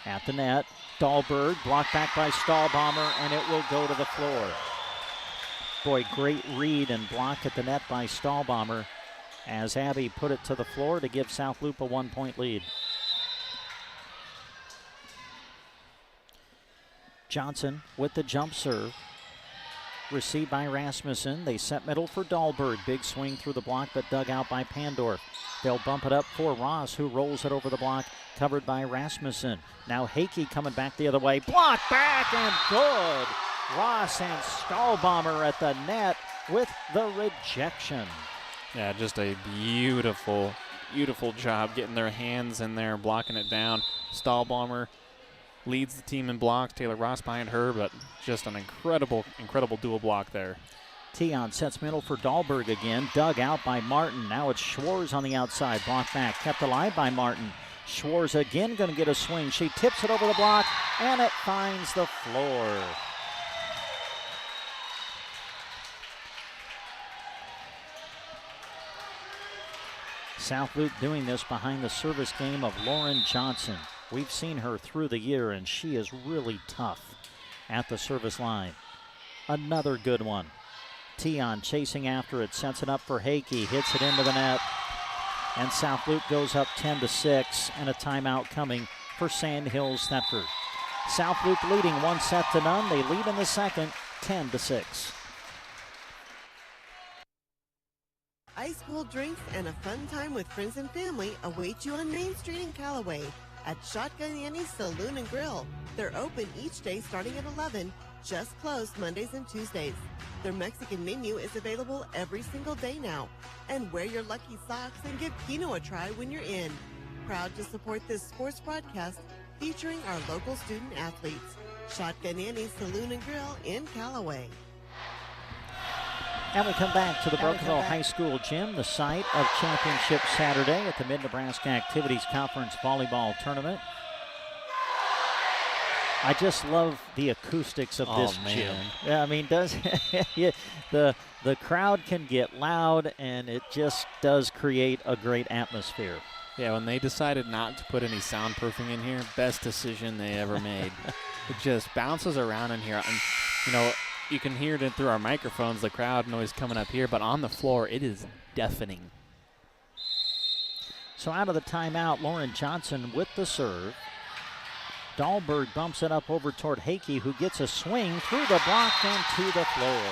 At the net, Dahlberg blocked back by Stahlbomber, and it will go to the floor. Boy, great read and block at the net by Stahlbomber as Abby put it to the floor to give South Loop a 1-point lead. Johnson with the jump serve. Received by Rasmussen. They set middle for Dahlberg. Big swing through the block, but dug out by Pandorf. They'll bump it up for Ross, who rolls it over the block, covered by Rasmussen. Now Hakey coming back the other way. Block back and good. Ross and Stahlbomber at the net with the rejection. Yeah, just a beautiful, beautiful job getting their hands in there, blocking it down. Stahlbomber leads the team in blocks. Taylor Ross behind her, but just an incredible, incredible dual block there. Tion sets middle for Dahlberg again. Dug out by Martin. Now it's Schwarz on the outside. Blocked back. Kept alive by Martin. Schwarz again going to get a swing. She tips it over the block, and it finds the floor. South Loop doing this behind the service game of Lauren Johnson. We've seen her through the year, and she is really tough at the service line. Another good one. Tion chasing after it, sets it up for Hakey, hits it into the net, and South Loop goes up 10-6, and a timeout coming for Sand Hills Thetford. South Loop leading 1-0. They lead in the second, 10-6. Ice cold drinks and a fun time with friends and family await you on Main Street in Callaway at Shotgun Annie's Saloon and Grill. They're open each day starting at 11, just closed Mondays and Tuesdays. Their Mexican menu is available every single day now. And wear your lucky socks and give Keno a try when you're in. Proud to support this sports broadcast featuring our local student athletes. Shotgun Annie's Saloon and Grill in Callaway. And we come back to the Brokenville High School gym, the site of Championship Saturday at the Mid-Nebraska Activities Conference Volleyball Tournament. I just love the acoustics of this gym. Yeah, I mean, the crowd can get loud, and it just does create a great atmosphere. Yeah, when they decided not to put any soundproofing in here, best decision they ever made. It just bounces around in here. And, you know, you can hear it through our microphones, the crowd noise coming up here, but on the floor, it is deafening. So out of the timeout, Lauren Johnson with the serve. Dahlberg bumps it up over toward Hakey, who gets a swing through the block and to the floor.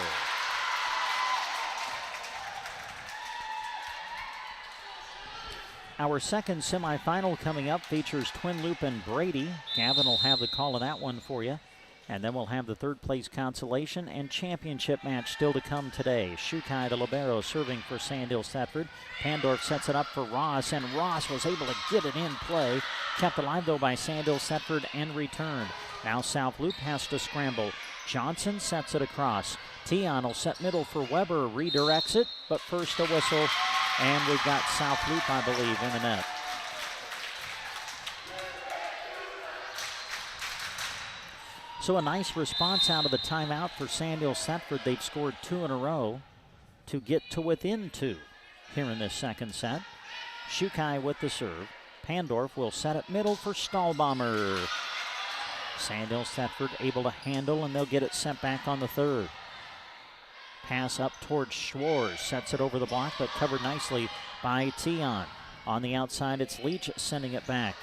Our second semifinal coming up features Twin Loop and Brady. Gavin will have the call of that one for you. And then we'll have the third place consolation and championship match still to come today. Shukai, the libero, serving for Sand Hills Thetford. Pandorf sets it up for Ross, and Ross was able to get it in play. Kept alive, though, by Sand Hills Thetford and returned. Now South Loop has to scramble. Johnson sets it across. Tion will set middle for Weber, redirects it, but first a whistle, and we've got South Loop, I believe, in the net. So a nice response out of the timeout for Sand Hills Thetford. They've scored 2 in a row to get to within 2 here in this second set. Shukai with the serve. Pandorf will set it middle for Stahlbomber. Sand Hills Thetford able to handle, and they'll get it sent back on the third. Pass up towards Schwarz. Sets it over the block, but covered nicely by Tion. On the outside, it's Leach sending it back.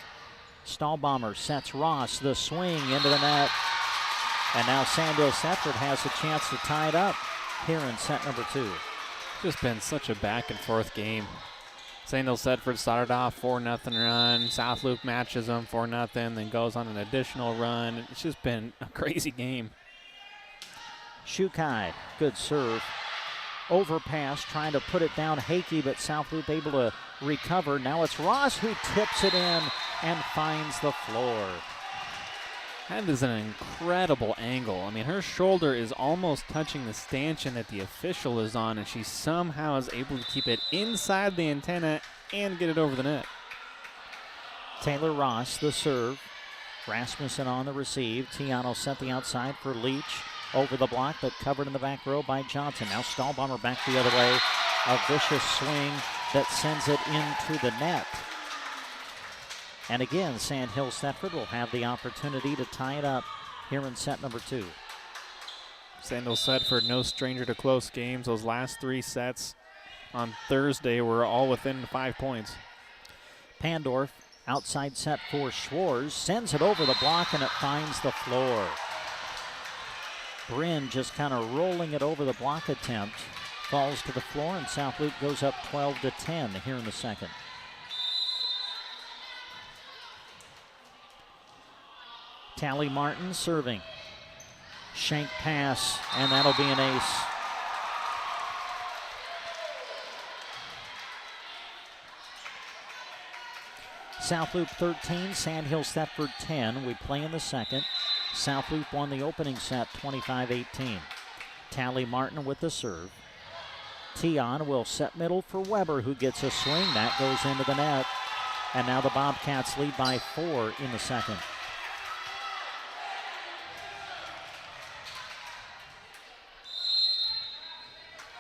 Stahlbomber sets Ross. The swing into the net. And now Sand Hills Thetford has a chance to tie it up here in set number 2. Just been such a back and forth game. Sand Hills Thetford started off 4-0 run. South Loop matches them 4-0, then goes on an additional run. It's just been a crazy game. Shukai, good serve. Overpass, trying to put it down Hakey, but South Loop able to recover. Now it's Ross who tips it in and finds the floor. That is an incredible angle. I mean, her shoulder is almost touching the stanchion that the official is on, and she somehow is able to keep it inside the antenna and get it over the net. Taylor Ross, the serve. Rasmussen on the receive. Tiano set the outside for Leach. Over the block, but covered in the back row by Johnson. Now Stahlbomber back the other way. A vicious swing that sends it into the net. And again, Sand Hills Thetford will have the opportunity to tie it up here in set number 2. Sand Hills Thetford, no stranger to close games. Those last 3 sets on Thursday were all within 5 points. Pandorf, outside set for Schwarz, sends it over the block, and it finds the floor. Bryn just kind of rolling it over the block attempt. Falls to the floor, and South Loop goes up 12-10 here in the second. Tally Martin serving. Shank pass, and that'll be an ace. South Loop 13, Sandhill Thetford 10. We play in the second. South Loop won the opening set 25-18. Tally Martin with the serve. Tion will set middle for Weber, who gets a swing. That goes into the net. And now the Bobcats lead by 4 in the second.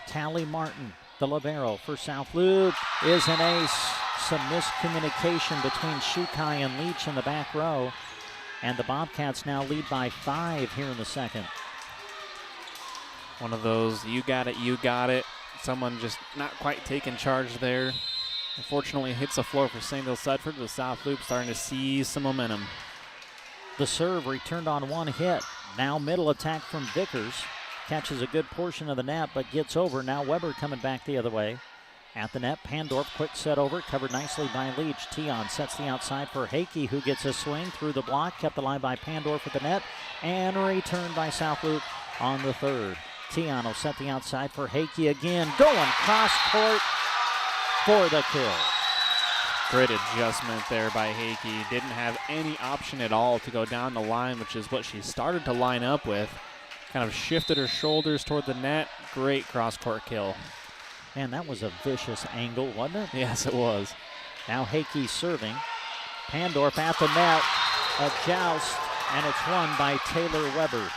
Tally Martin, the libero for South Loop, is an ace. Some miscommunication between Shukai and Leach in the back row. And the Bobcats now lead by 5 here in the second. One of those, you got it. Someone just not quite taking charge there. Unfortunately, hits the floor for Sandhill Thetford, with South Loop starting to seize some momentum. The serve returned on one hit. Now middle attack from Vickers. Catches a good portion of the net, but gets over. Now Weber coming back the other way. At the net, Pandorf, quick set over, covered nicely by Leach. Tion sets the outside for Hakey, who gets a swing through the block, kept alive by Pandorf at the net, and returned by South Loop on the third. Tion will set the outside for Hakey again, going cross court for the kill. Great adjustment there by Hakey. Didn't have any option at all to go down the line, which is what she started to line up with. Kind of shifted her shoulders toward the net. Great cross-court kill. Man, that was a vicious angle, wasn't it? Yes, it was. Now Hakey serving. Pandorf at the net. A joust, and it's won by Taylor Weber.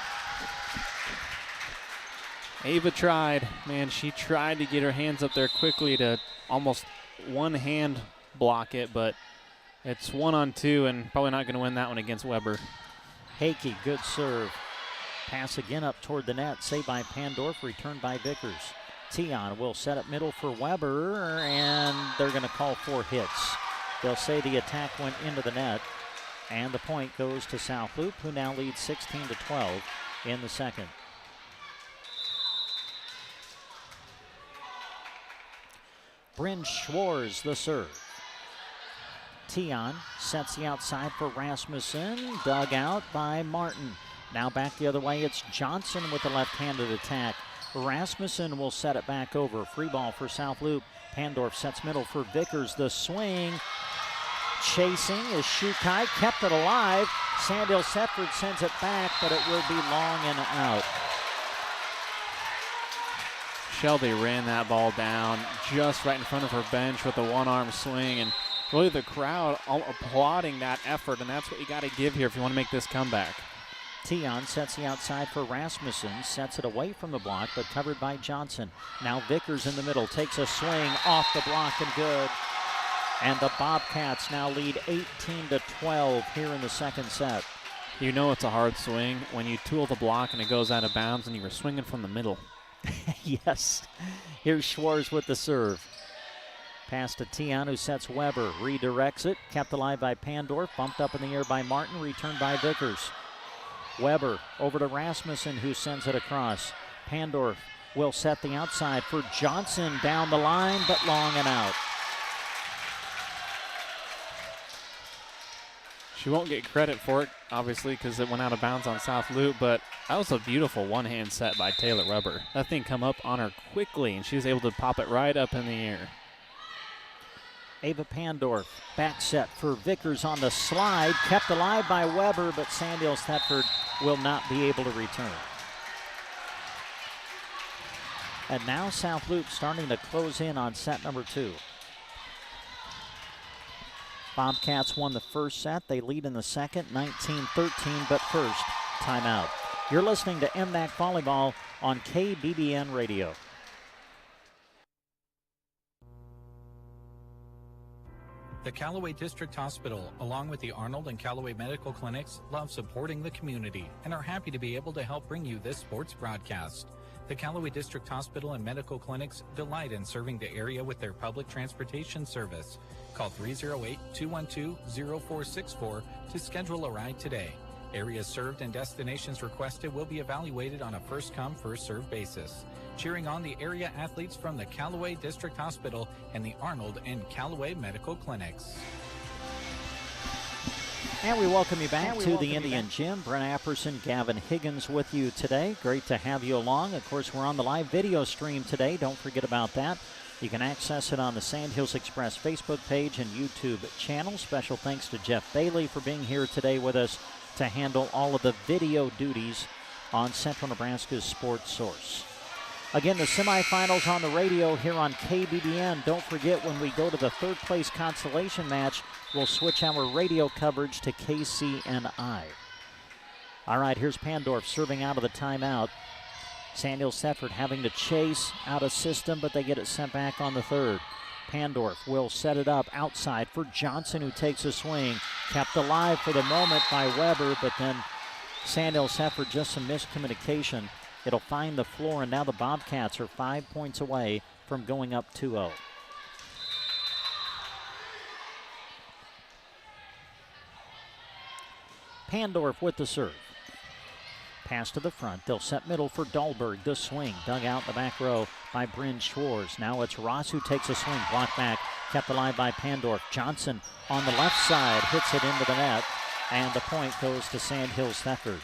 Ava tried. Man, she tried to get her hands up there quickly to almost one-hand block it, but it's 1-on-2 and probably not going to win that one against Weber. Hakey, good serve. Pass again up toward the net, saved by Pandorf, returned by Vickers. Tion will set up middle for Weber, and they're going to call 4 hits. They'll say the attack went into the net, and the point goes to South Loop, who now leads 16-12 in the second. Bryn Schwarz, the serve. Tion sets the outside for Rasmussen, dug out by Martin. Now back the other way, it's Johnson with the left-handed attack. Rasmussen will set it back over. Free ball for South Loop. Pandorf sets middle for Vickers. The swing. Chasing is Shukai. Kept it alive. Sandhill Thetford sends it back, but it will be long and out. Shelby ran that ball down just right in front of her bench with a one-arm swing, and really the crowd all applauding that effort, and that's what you got to give here if you want to make this comeback. Tion sets the outside for Rasmussen, sets it away from the block, but covered by Johnson. Now Vickers in the middle, takes a swing off the block and good. And the Bobcats now lead 18-12 here in the second set. You know it's a hard swing when you tool the block and it goes out of bounds and you were swinging from the middle. Yes. Here's Schwarz with the serve. Pass to Tion, who sets Weber, redirects it, kept alive by Pandorf, bumped up in the air by Martin, returned by Vickers. Weber over to Rasmussen, who sends it across. Pandorf will set the outside for Johnson down the line, but long and out. She won't get credit for it, obviously, because it went out of bounds on South Loop, but that was a beautiful one-hand set by Taylor Weber. That thing come up on her quickly, and she was able to pop it right up in the air. Ava Pandorf, back set for Vickers on the slide, kept alive by Weber, but Sandhill Thetford will not be able to return. And now South Loop starting to close in on set number 2. Bobcats won the first set. They lead in the second, 19-13, but first, timeout. You're listening to MNAC Volleyball on KBBN Radio. The Callaway District Hospital, along with the Arnold and Callaway Medical Clinics, love supporting the community and are happy to be able to help bring you this sports broadcast. The Callaway District Hospital and Medical Clinics delight in serving the area with their public transportation service. Call 308-212-0464 to schedule a ride today. Areas served and destinations requested will be evaluated on a first-come, first-served basis. Cheering on the area athletes from the Callaway District Hospital and the Arnold and Callaway Medical Clinics. And we welcome you back to the Indian Gym. Brent Apperson, Gavin Higgins with you today. Great to have you along. Of course, we're on the live video stream today. Don't forget about that. You can access it on the Sandhills Express Facebook page and YouTube channel. Special thanks to Jeff Bailey for being here today with us to handle all of the video duties on Central Nebraska's Sports Source. Again, the semifinals on the radio here on KBBN. Don't forget, when we go to the third place consolation match, we'll switch our radio coverage to KCNI. All right, here's Pandorf serving out of the timeout. Sandhills Thetford having to chase out of system, but they get it sent back on the third. Pandorf will set it up outside for Johnson, who takes a swing. Kept alive for the moment by Weber, but then Sandhills Thetford, just some miscommunication. It'll find the floor, and now the Bobcats are 5 points away from going up 2-0. Pandorf with the serve. Pass to the front. They'll set middle for Dahlberg. The swing dug out the back row by Bryn Schwarz. Now it's Ross who takes a swing. Blocked back. Kept alive by Pandorf. Johnson on the left side hits it into the net. And the point goes to Sandhills Thetford.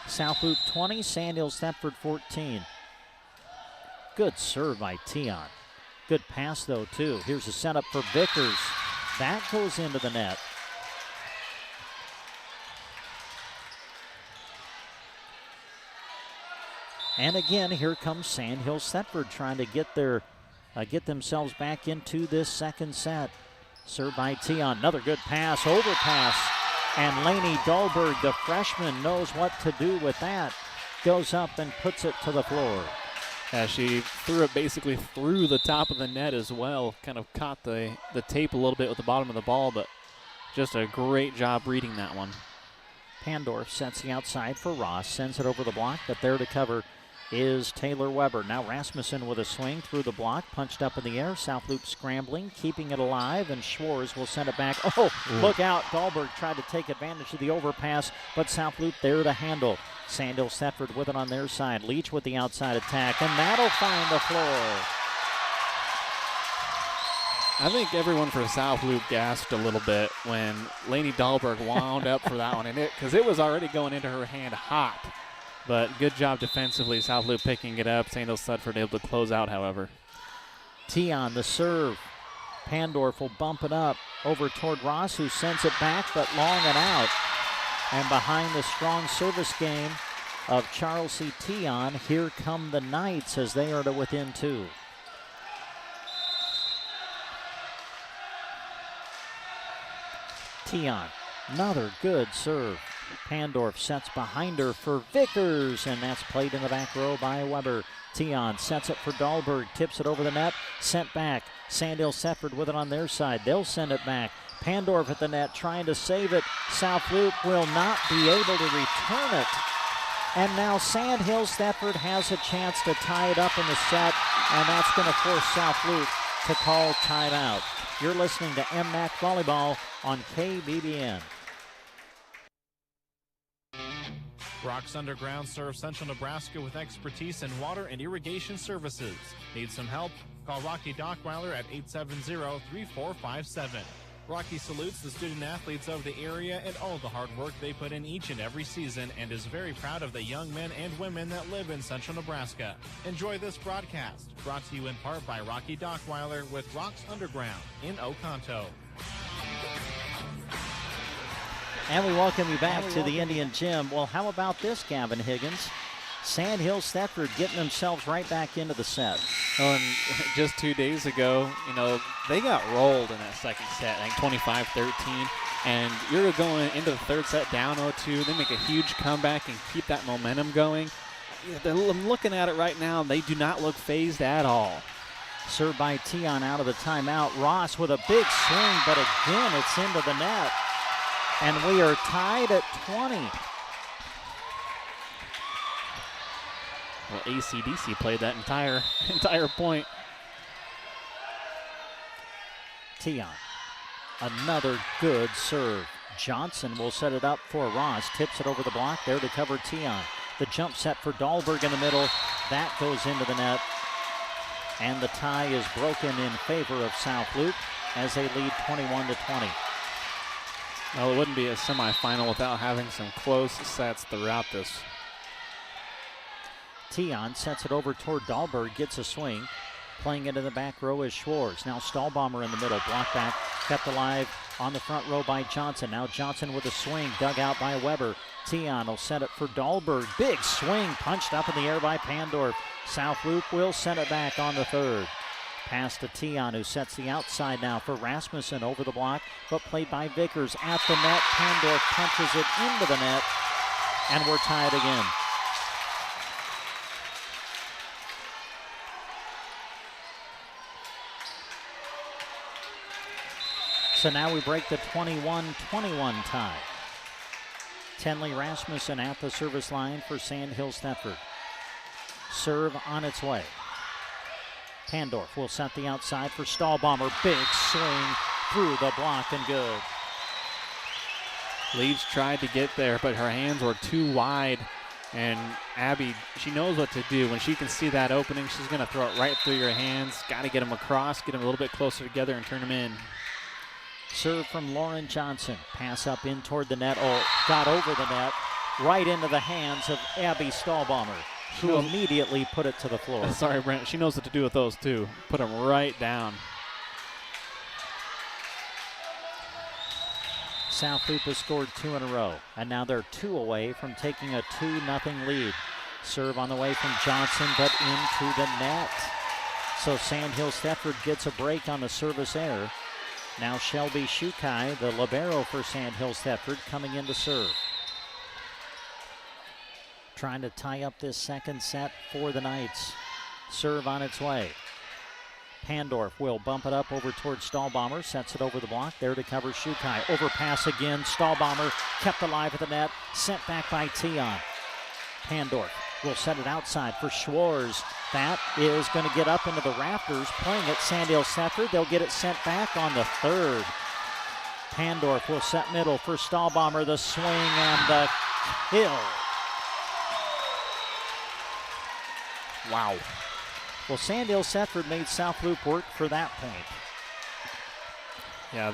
South Loop 20, Sandhills Thetford 14. Good serve by Tion. Good pass, though, too. Here's a setup for Vickers. That goes into the net. And again, here comes Sandhills Thetford trying to get themselves back into this second set. Served by Tion. Another good pass, overpass. And Lainey Dahlberg, the freshman, knows what to do with that. Goes up and puts it to the floor. Yeah, she threw it basically through the top of the net as well. Kind of caught the tape a little bit with the bottom of the ball, but just a great job reading that one. Pandorf sets the outside for Ross. Sends it over the block, but there to cover is Taylor Weber. Now Rasmussen with a swing through the block, punched up in the air. South Loop scrambling, keeping it alive, and Schwarz will send it back. Oh, look out. Dahlberg tried to take advantage of the overpass, but South Loop there to handle. Sandhills Thetford with it on their side. Leach with the outside attack, and that'll find the floor. I think everyone for South Loop gasped a little bit when Lainey Dahlberg wound up for that one, and because it was already going into her hand hot. But good job defensively, South Loop picking it up. Sandhills Thetford able to close out, however. Tion, the serve. Pandorf will bump it up over toward Ross, who sends it back, but long and out. And behind the strong service game of Charles C. Tion, here come the Knights as they are to within 2. Tion, another good serve. Pandorf sets behind her for Vickers, and that's played in the back row by Weber. Tion sets it for Dahlberg, tips it over the net, sent back. Sandhills Thetford with it on their side. They'll send it back. Pandorf at the net trying to save it. South Loop will not be able to return it. And now Sandhills Thetford has a chance to tie it up in the set, and that's going to force South Loop to call timeout. You're listening to MNAC Volleyball on KBBN. Rocks Underground serves Central Nebraska with expertise in water and irrigation services. Need some help? Call Rocky Dockweiler at 870-3457. Rocky salutes the student athletes of the area and all the hard work they put in each and every season, and is very proud of the young men and women that live in Central Nebraska. Enjoy this broadcast, brought to you in part by Rocky Dockweiler with Rocks Underground in Oconto. And we welcome you back to the Indian Gym. Well, how about this, Gavin Higgins? Sandhills Thetford getting themselves right back into the set. Oh, and just 2 days ago, they got rolled in that second set, I think 25-13. And you're going into the third set down 0-2. They make a huge comeback and keep that momentum going. I'm looking at it right now. They do not look phased at all. Served by Tion out of the timeout. Ross with a big swing, but again, it's into the net. And we are tied at 20. Well, AC/DC played that entire point. Tion Another good serve. Johnson will set it up for Ross. Tips it over the block. There to cover Tion. The jump set for Dahlberg in the middle. That goes into the net. And the tie is broken in favor of South Loop as they lead 21-20. Well, it wouldn't be a semifinal without having some close sets throughout this. Tion sets it over toward Dahlberg, gets a swing. Playing it in the back row is Schwartz. Now Stahlbomber in the middle. Block back, kept alive on the front row by Johnson. Now Johnson with a swing, dug out by Weber. Tion will set it for Dahlberg. Big swing, punched up in the air by Pandorf. South Loop will send it back on the third. Pass to Tion, who sets the outside now for Rasmussen over the block, but played by Vickers at the net. Pandorf punches it into the net, and we're tied again. So now we break the 21-21 tie. Tenley Rasmussen at the service line for Sandhills Thetford. Serve on its way. Pandorf will set the outside for Stahlbomber. Big swing through the block and good. Leeds tried to get there, but her hands were too wide. And Abby, she knows what to do. When she can see that opening, she's going to throw it right through your hands. Got to get them across, get them a little bit closer together and turn them in. Serve from Lauren Johnson. Pass up in toward the net. Oh, got over the net. Right into the hands of Abby Stahlbomber, who immediately put it to the floor. Sorry, Brent. She knows what to do with those, too. Put them right down. South Loop has scored 2 in a row, and now they're 2 away from taking a 2-0 lead. Serve on the way from Johnson, but into the net. So Sandhills Thetford gets a break on the service error. Now Shelby Shukai, the libero for Sandhills Thetford, coming in to serve. Trying to tie up this second set for the Knights. Serve on its way. Pandorf will bump it up over towards Stahlbomber, sets it over the block, there to cover Shukai. Overpass again, Stahlbomber kept alive at the net, sent back by Tion. Pandorf will set it outside for Schwartz. That is going to get up into the rafters, playing at Sandhills Thetford. They'll get it sent back on the third. Pandorf will set middle for Stahlbomber, the swing and the kill. Wow. Well, Sandhills Thetford made South Loop work for that point. Yeah,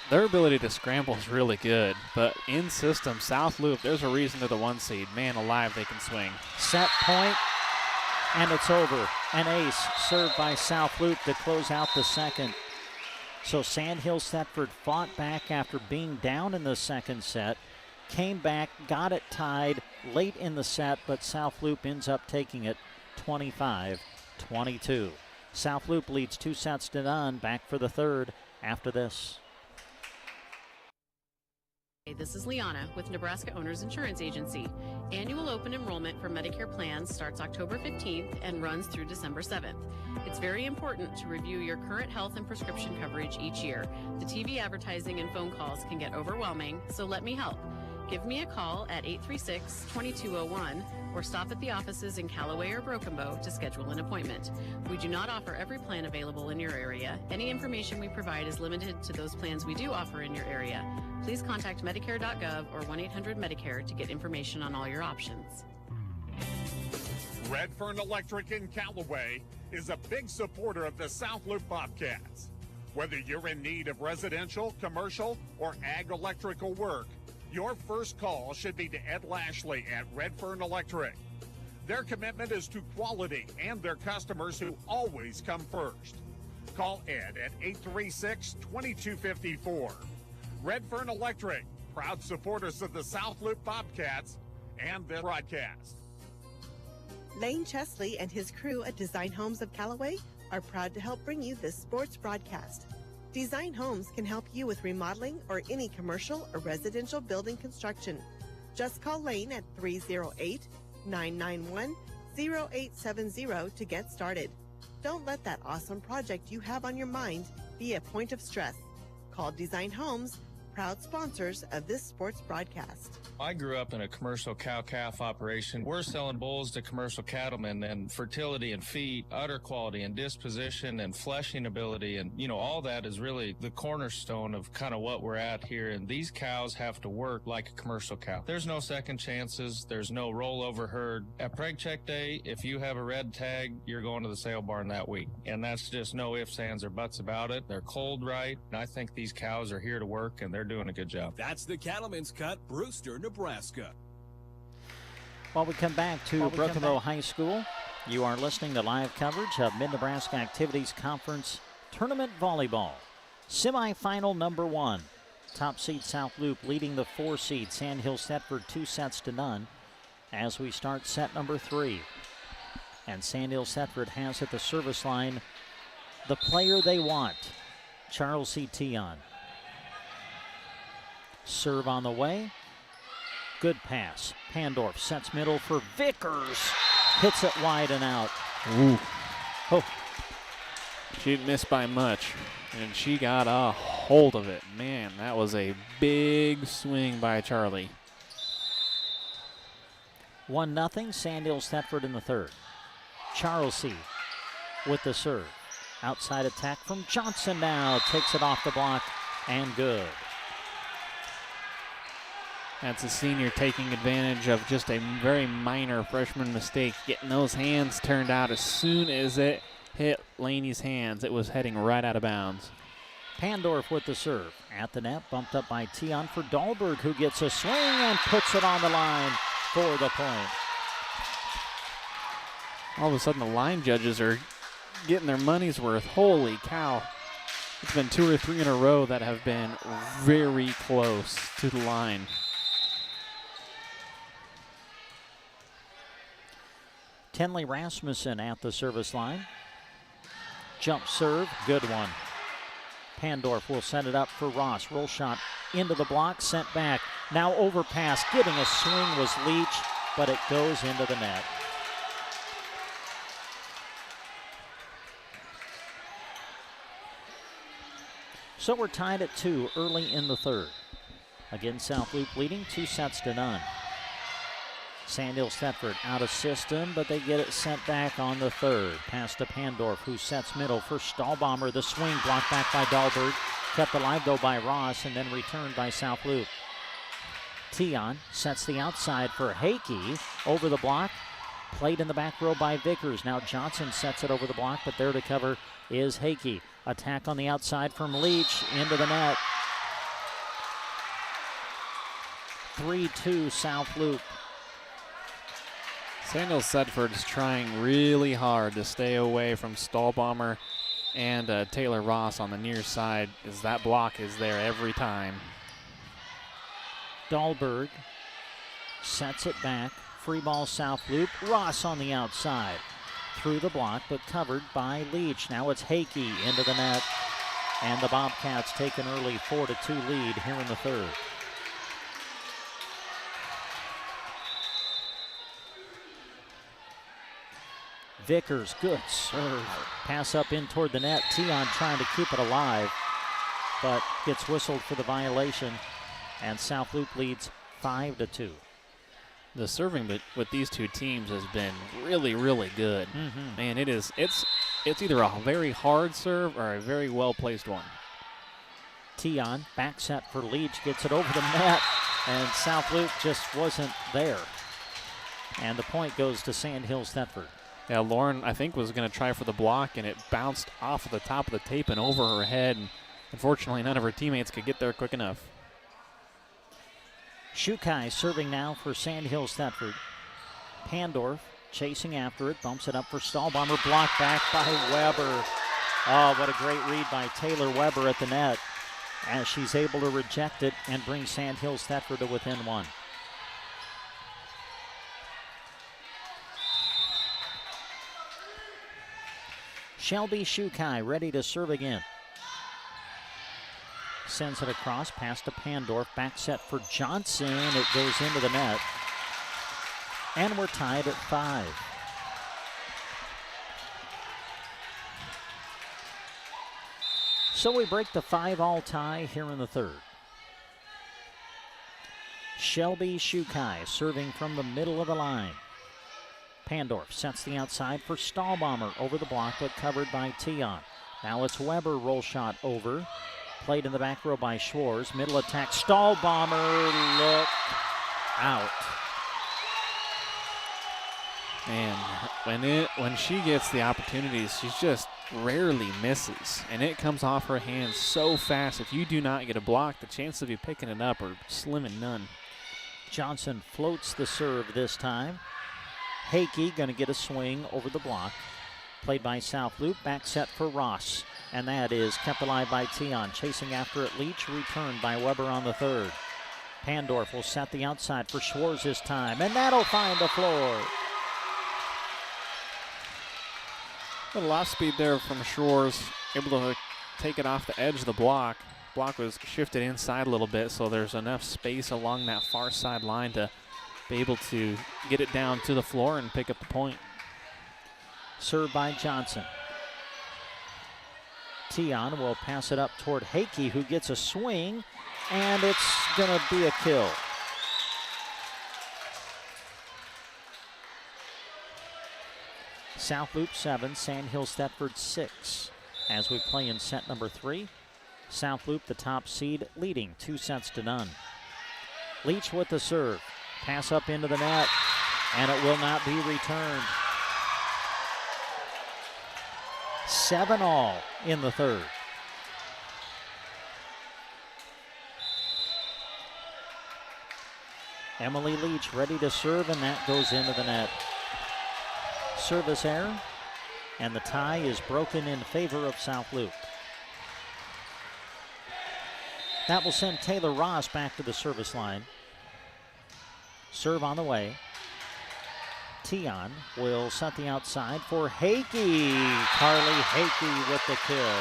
their ability to scramble is really good, but in system, South Loop, there's a reason they're the 1 seed. Man alive, they can swing. Set point, and it's over. An ace served by South Loop to close out the second. So Sandhills Thetford fought back after being down in the second set, came back, got it tied late in the set, but South Loop ends up taking it 25-22. South Loop leads 2-0. Back for the third after this. Hey, this is Liana with Nebraska Owners Insurance Agency. Annual open enrollment for Medicare plans starts October 15th and runs through December 7th. It's very important to review your current health and prescription coverage each year. The TV advertising and phone calls can get overwhelming, so let me help. Give me a call at 836-2201 or stop at the offices in Callaway or Broken Bow to schedule an appointment. We do not offer every plan available in your area. Any information we provide is limited to those plans we do offer in your area. Please contact Medicare.gov or 1-800-MEDICARE to get information on all your options. Redfern Electric in Callaway is a big supporter of the South Loop Bobcats. Whether you're in need of residential, commercial, or ag electrical work, your first call should be to Ed Lashley at Redfern Electric. Their commitment is to quality and their customers who always come first. Call Ed at 836-2254. Redfern Electric, proud supporters of the South Loop Bobcats and their broadcast. Lane Chesley and his crew at Design Homes of Callaway are proud to help bring you this sports broadcast. Design Homes can help you with remodeling or any commercial or residential building construction. Just call Lane at 308-991-0870 to get started. Don't let that awesome project you have on your mind be a point of stress. Call Design Homes proud sponsors of this sports broadcast. I grew up in a commercial cow-calf operation. We're selling bulls to commercial cattlemen, and fertility and feet, udder quality and disposition and fleshing ability, and all that is really the cornerstone of kind of what we're at here. And these cows have to work like a commercial cow. There's no second chances. There's no rollover herd. At preg check day, if you have a red tag, you're going to the sale barn that week. And that's just no ifs, ands, or buts about it. They're cold right, and I think these cows are here to work, and they're doing a good job. That's the Cattleman's Cut, Brewster, Nebraska. While we come back to Brookville High School, you are listening to live coverage of Mid-Nebraska Activities Conference Tournament Volleyball. Semifinal number 1. Top seed South Loop leading the 4 seed Sandhills Thetford 2-0 as we start set number 3. And Sandhills Thetford has at the service line the player they want, Charles C. Tion. Serve on the way. Good pass. Pandorf sets middle for Vickers. Hits it wide and out. Ooh. Oh. She didn't miss by much, and she got a hold of it. Man, that was a big swing by Charlie. 1-0, Sandhills Thetford in the third. Charles C. with the serve. Outside attack from Johnson now. Takes it off the block and good. That's a senior taking advantage of just a very minor freshman mistake, getting those hands turned out as soon as it hit Laney's hands. It was heading right out of bounds. Pandorf with the serve. At the net, bumped up by Tion for Dahlberg, who gets a swing and puts it on the line for the point. All of a sudden, the line judges are getting their money's worth. Holy cow. It's been 2 or 3 in a row that have been very close to the line. Tenley Rasmussen at the service line. Jump serve, good one. Pandorf will set it up for Ross. Roll shot into the block, sent back. Now overpass, getting a swing was Leach, but it goes into the net. So we're tied at 2 early in the third. Again, South Loop leading 2-0. Sandhills Thetford out of system, but they get it sent back on the third. Pass to Pandorf, who sets middle for Stahlbomber. The swing blocked back by Dahlberg. Kept alive, though, by Ross, and then returned by South Loop. Tion sets the outside for Hakey. Over the block. Played in the back row by Vickers. Now Johnson sets it over the block, but there to cover is Hakey. Attack on the outside from Leach into the net. 3-2 South Loop. Sandhills Thetford is trying really hard to stay away from Stahlbomber and Taylor Ross on the near side, as that block is there every time. Dahlberg sets it back. Free ball South Loop. Ross on the outside. Through the block, but covered by Leach. Now it's Hakey into the net. And the Bobcats take an early 4-2 lead here in the third. Vickers, good serve. Pass up in toward the net. Tion trying to keep it alive, but gets whistled for the violation. And South Loop leads 5-2. The serving with these two teams has been really, really good. Man, it's either a very hard serve or a very well-placed one. Tion, back set for Leach, gets it over the net, and South Loop just wasn't there. And the point goes to Sandhills Thetford. Yeah, Lauren, I think, was going to try for the block, and it bounced off of the top of the tape and over her head. And unfortunately, none of her teammates could get there quick enough. Shukai serving now for Sandhills Thetford. Pandorf chasing after it, bumps it up for Stahlbomber, blocked back by Weber. Oh, what a great read by Taylor Weber at the net, as she's able to reject it and bring Sandhills Thetford to within 1. Shelby Shukai ready to serve again. Sends it across, pass to Pandorf, back set for Johnson. It goes into the net. And we're tied at 5. So we break the 5-all tie here in the third. Shelby Shukai serving from the middle of the line. Pandorf sets the outside for Stahlbomber over the block, but covered by Tion. Now it's Weber, roll shot over. Played in the back row by Schwartz. Middle attack, Stahlbomber, look out. And when she gets the opportunities, she just rarely misses. And it comes off her hands so fast. If you do not get a block, the chances of you picking it up are slim and none. Johnson floats the serve this time. Hakey going to get a swing over the block. Played by South Loop, back set for Ross. And that is kept alive by Tion. Chasing after it, Leach, returned by Weber on the third. Pandorf will set the outside for Schwartz this time, and that'll find the floor. A lot of speed there from Schwartz, able to take it off the edge of the block. Block was shifted inside a little bit, so there's enough space along that far side line to be able to get it down to the floor and pick up the point. Served by Johnson. Tion will pass it up toward Hakey, who gets a swing, and it's going to be a kill. South Loop 7, Sandhills Thetford 6. As we play in set number 3, South Loop, the top seed, leading 2-0. Leach with the serve. Pass up into the net, and it will not be returned. 7-all in the third. Emily Leach ready to serve, and that goes into the net. Service error, and the tie is broken in favor of South Loop. That will send Taylor Ross back to the service line. Serve on the way. Tion will set the outside for Hakey. Carly Hakey with the kill.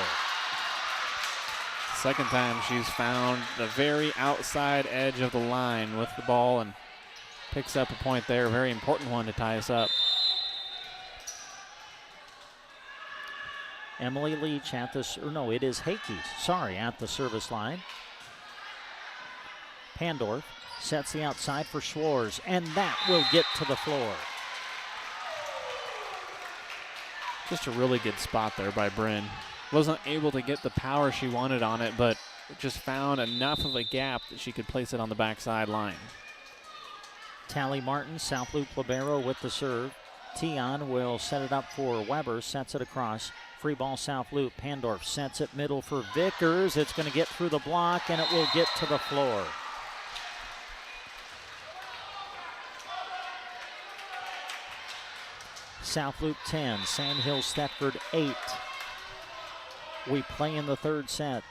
Second time she's found the very outside edge of the line with the ball and picks up a point there. A very important one to tie us up. Emily Leach at the, or no, it is Hakey, sorry, at the service line. Pandorf sets the outside for Schwartz, and that will get to the floor. Just a really good spot there by Bryn. Wasn't able to get the power she wanted on it, but just found enough of a gap that she could place it on the backside line. Tally Martin, South Loop libero with the serve. Tion will set it up for Weber, sets it across. Free ball South Loop. Pandorf sets it middle for Vickers. It's going to get through the block, and it will get to the floor. South Loop 10, Sandhills Thetford 8. We play in the third set.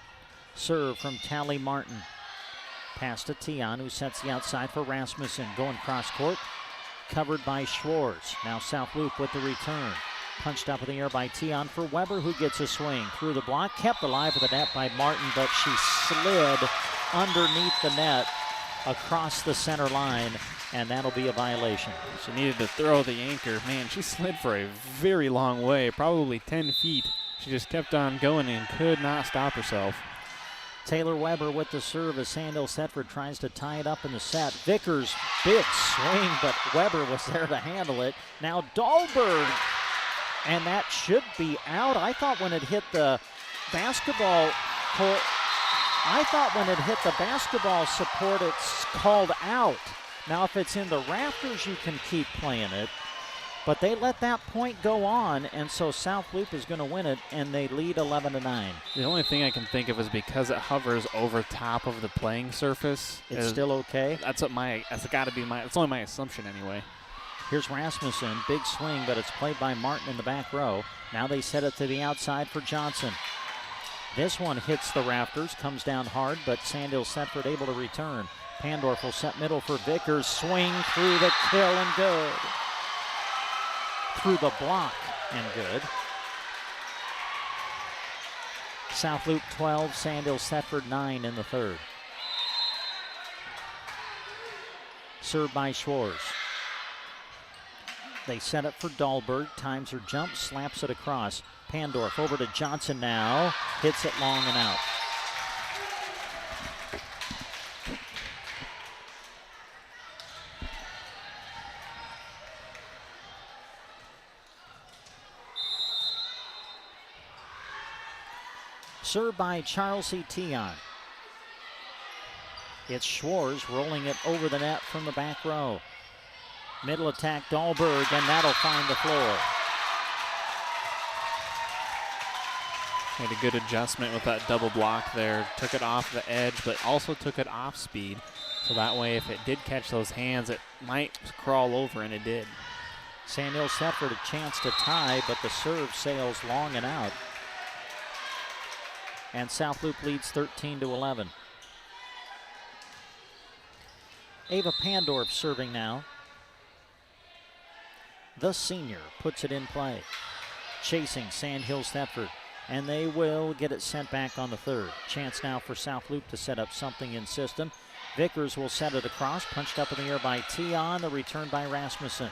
Serve from Tally Martin. Pass to Tion, who sets the outside for Rasmussen. Going cross court. Covered by Schwartz. Now South Loop with the return. Punched up in the air by Tion for Weber, who gets a swing through the block. Kept alive with the net by Martin, but she slid underneath the net across the center line, and that'll be a violation. She needed to throw the anchor. Man, she slid for a very long way, probably 10 feet. She just kept on going and could not stop herself. Taylor Weber with the serve as Sandhills Thetford tries to tie it up in the set. Vickers, big swing, but Weber was there to handle it. Now Dahlberg, and that should be out. I thought when it hit the basketball court, support, it's called out. Now, if it's in the rafters, you can keep playing it. But they let that point go on, and so South Loop is going to win it, and they lead 11-9. The only thing I can think of is because it hovers over top of the playing surface. It's still okay? That's only my assumption anyway. Here's Rasmussen, big swing, but it's played by Martin in the back row. Now they set it to the outside for Johnson. This one hits the rafters, comes down hard, but Sandhills Thetford able to return. Pandorf will set middle for Vickers, swing through the kill and good. Through the block and good. South Loop 12, Sandhills Thetford 9 in the third. Served by Schwartz. They set it for Dahlberg, times her jump, slaps it across. Pandorf over to Johnson now, hits it long and out. Served by Charles C. Tion. It's Schwartz rolling it over the net from the back row. Middle attack, Dahlberg, and that'll find the floor. Made a good adjustment with that double block there. Took it off the edge, but also took it off speed. So that way, if it did catch those hands, it might crawl over, and it did. Sandhills Thetford a chance to tie, but the serve sails long and out. And South Loop leads 13-11. Ava Pandorf serving now. The senior puts it in play. Chasing Sandhills Thetford, and they will get it sent back on the third. Chance now for South Loop to set up something in system. Vickers will set it across, punched up in the air by Tion, the return by Rasmussen.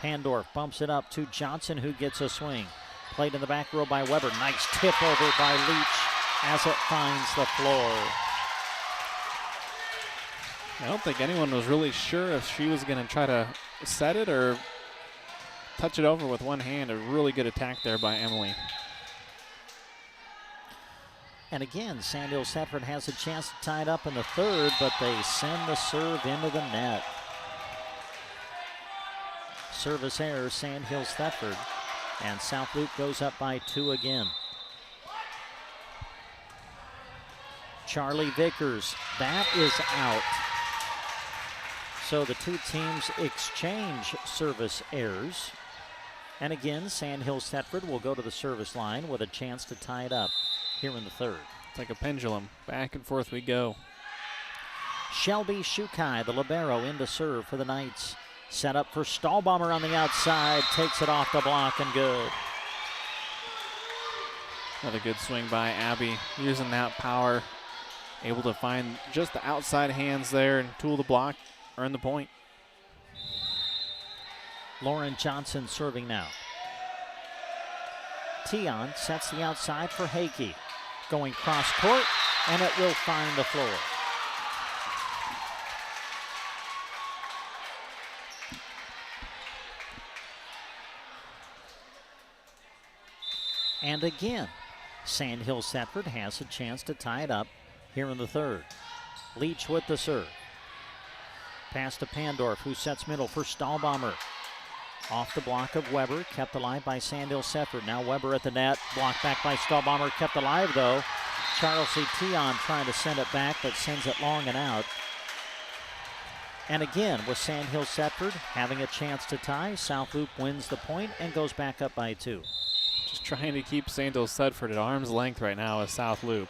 Pandorf bumps it up to Johnson, who gets a swing. Played in the back row by Weber. Nice tip over by Leach as it finds the floor. I don't think anyone was really sure if she was going to try to set it or touch it over with one hand. A really good attack there by Emily. And again, Sandhills Thetford has a chance to tie it up in the third, but they send the serve into the net. Service error, Sandhills Thetford, and South Loop goes up by 2 again. Charlie Vickers, that is out. So the two teams exchange service errors. And again, Sandhills Thetford will go to the service line with a chance to tie it up here in the third. It's like a pendulum. Back and forth we go. Shelby Shukai, the libero, in to serve for the Knights. Set up for Stahlbomber on the outside. Takes it off the block and good. Another good swing by Abby. Using that power. Able to find just the outside hands there and tool the block. Earn the point. Lauren Johnson serving now. Tion sets the outside for Hakey. Going cross court, and it will find the floor. And again, Sandhills Thetford has a chance to tie it up here in the third. Leach with the serve. Pass to Pandorf, who sets middle for Stahlbomber. Off the block of Weber, kept alive by Sandhills Thetford. Now Weber at the net, blocked back by Stahlbomber, kept alive though. Charles C. Tion trying to send it back, but sends it long and out. And again, with Sandhills Thetford having a chance to tie, South Loop wins the point and goes back up by 2. Just trying to keep Sandhills Thetford at arm's length right now as South Loop.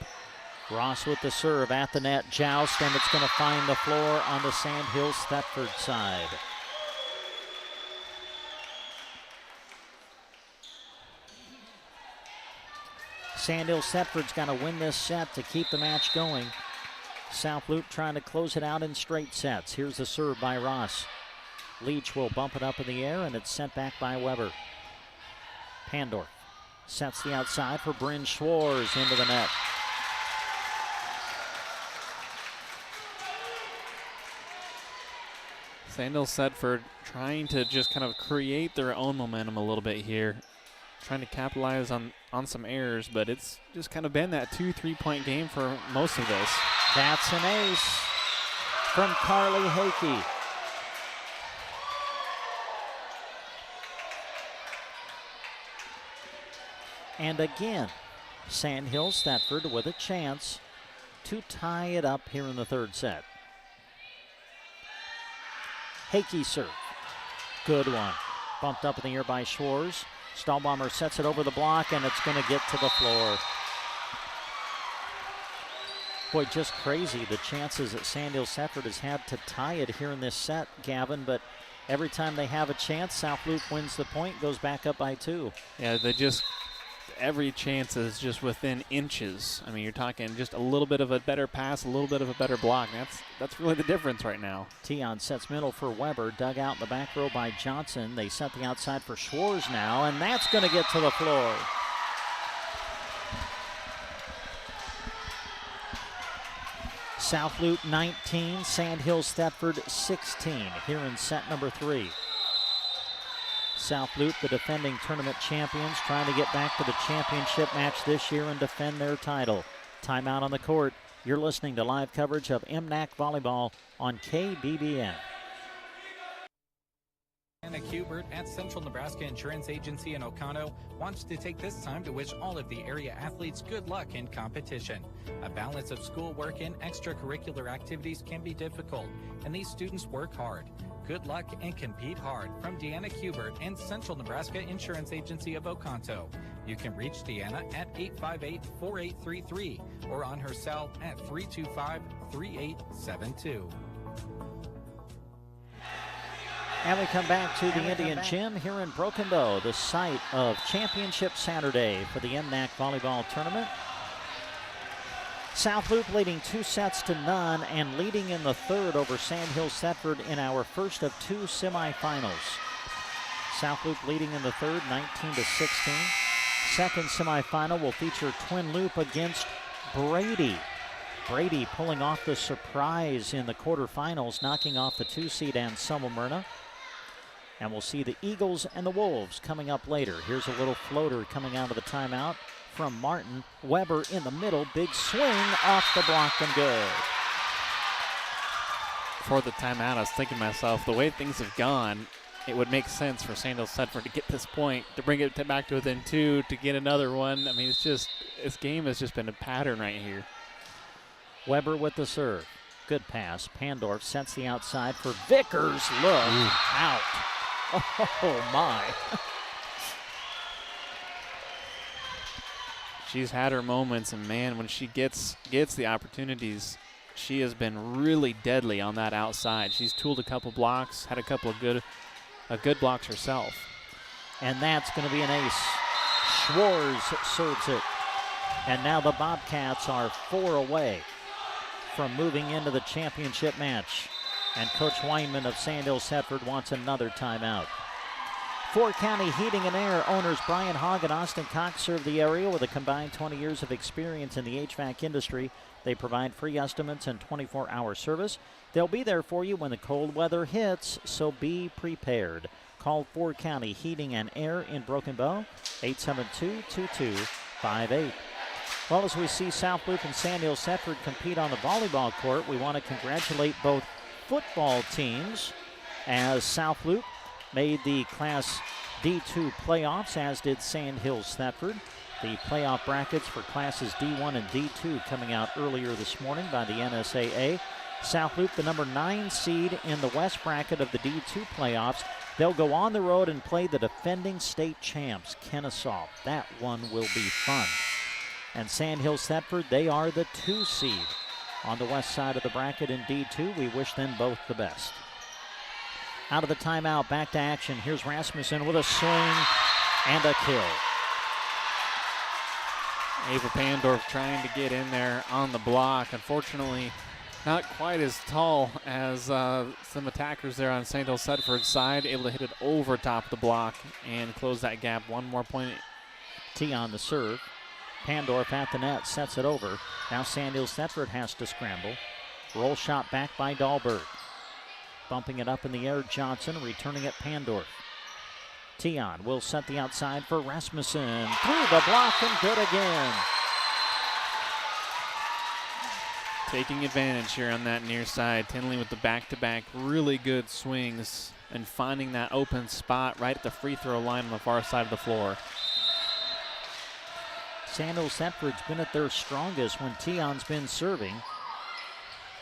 Ross with the serve at the net, joust, and it's going to find the floor on the Sandhills Thetford side. Sandhills Thetford's got to win this set to keep the match going. South Loop trying to close it out in straight sets. Here's the serve by Ross. Leach will bump it up in the air, and it's sent back by Weber. Pandorf sets the outside for Bryn Schwartz into the net. Sandhills Thetford trying to just kind of create their own momentum a little bit here. Trying to capitalize on some errors, but it's just kind of been that 2-3 point game for most of this. That's an ace from Carly Hakey. And again, Sandhills Thetford with a chance to tie it up here in the third set. Hakey serve. Good one. Bumped up in the air by Schwartz. Stahlbomber sets it over the block, and it's going to get to the floor. Boy, just crazy the chances that Sandhills Thetford has had to tie it here in this set, Gavin, but every time they have a chance, South Loop wins the point, goes back up by 2. Yeah, every chance is just within inches. I mean, you're talking just a little bit of a better pass, a little bit of a better block. That's really the difference right now. Tion sets middle for Weber, dug out in the back row by Johnson. They set the outside for Schwartz now, and that's going to get to the floor. South Loop 19, Sandhills Thetford 16 here in set number 3. South Loop, the defending tournament champions, trying to get back to the championship match this year and defend their title. Timeout on the court. You're listening to live coverage of MNAC volleyball on KBBN. Anna Hubert at Central Nebraska Insurance Agency in Oconto wants to take this time to wish all of the area athletes good luck in competition. A balance of schoolwork and extracurricular activities can be difficult, and these students work hard. Good luck and compete hard from Deanna Hubert and Central Nebraska Insurance Agency of Oconto. You can reach Deanna at 858-4833 or on her cell at 325-3872. And we come back to the Indian Gym here in Broken Bow, the site of Championship Saturday for the MNAC volleyball tournament. South Loop leading 2-0 and leading in the third over Sandhills Thetford in our first of two semifinals. South Loop leading in the third, 19-16. Second semifinal will feature Twin Loop against Brady. Brady pulling off the surprise in the quarterfinals, knocking off the 2-seed Anselmo Myrna. And we'll see the Eagles and the Wolves coming up later. Here's a little floater coming out of the timeout from Martin. Weber in the middle, big swing off the block and good. For the timeout, I was thinking to myself, the way things have gone, it would make sense for Sandhills Thetford to get this point, to bring it back to within two, to get another one. I mean, it's just, this game has just been a pattern right here. Weber with the serve. Good pass. Pandorf sets the outside for Vickers. Look out. Oh, my. She's had her moments, and, man, when she gets the opportunities, she has been really deadly on that outside. She's tooled a couple blocks, had a couple of good blocks herself. And that's going to be an ace. Schwarz serves it. And now the Bobcats are 4 away from moving into the championship match. And Coach Weinman of Sandhills Thetford wants another timeout. Fort County Heating and Air owners Brian Hogg and Austin Cox serve the area with a combined 20 years of experience in the HVAC industry. They provide free estimates and 24-hour service. They'll be there for you when the cold weather hits, so be prepared. Call Fort County Heating and Air in Broken Bow, 872-2258. Well, as we see South Loop and Sandhills Thetford compete on the volleyball court, we want to congratulate both football teams as South Loop made the Class D2 playoffs, as did Sandhills Thetford. The playoff brackets for Classes D1 and D2 coming out earlier this morning by the NSAA. South Loop, the number 9 seed in the West bracket of the D2 playoffs. They'll go on the road and play the defending state champs, Kennesaw. That one will be fun. And Sandhills Thetford, they are the 2 seed on the west side of the bracket in D2. We wish them both the best. Out of the timeout, back to action. Here's Rasmussen with a swing and a kill. Ava Pandorf trying to get in there on the block. Unfortunately, not quite as tall as some attackers there on Sandhills Thetford's side. Able to hit it over top the block and close that gap. One more point. T on the serve. Pandorf at the net, sets it over. Now Sandhills Thetford has to scramble. Roll shot back by Dahlberg. Bumping it up in the air, Johnson, returning it Pandorf. Tion will set the outside for Rasmussen. Through the block and good again. Taking advantage here on that near side. Tinley with the back-to-back really good swings and finding that open spot right at the free throw line on the far side of the floor. Sandhills Thetford's been at their strongest when Tion's been serving.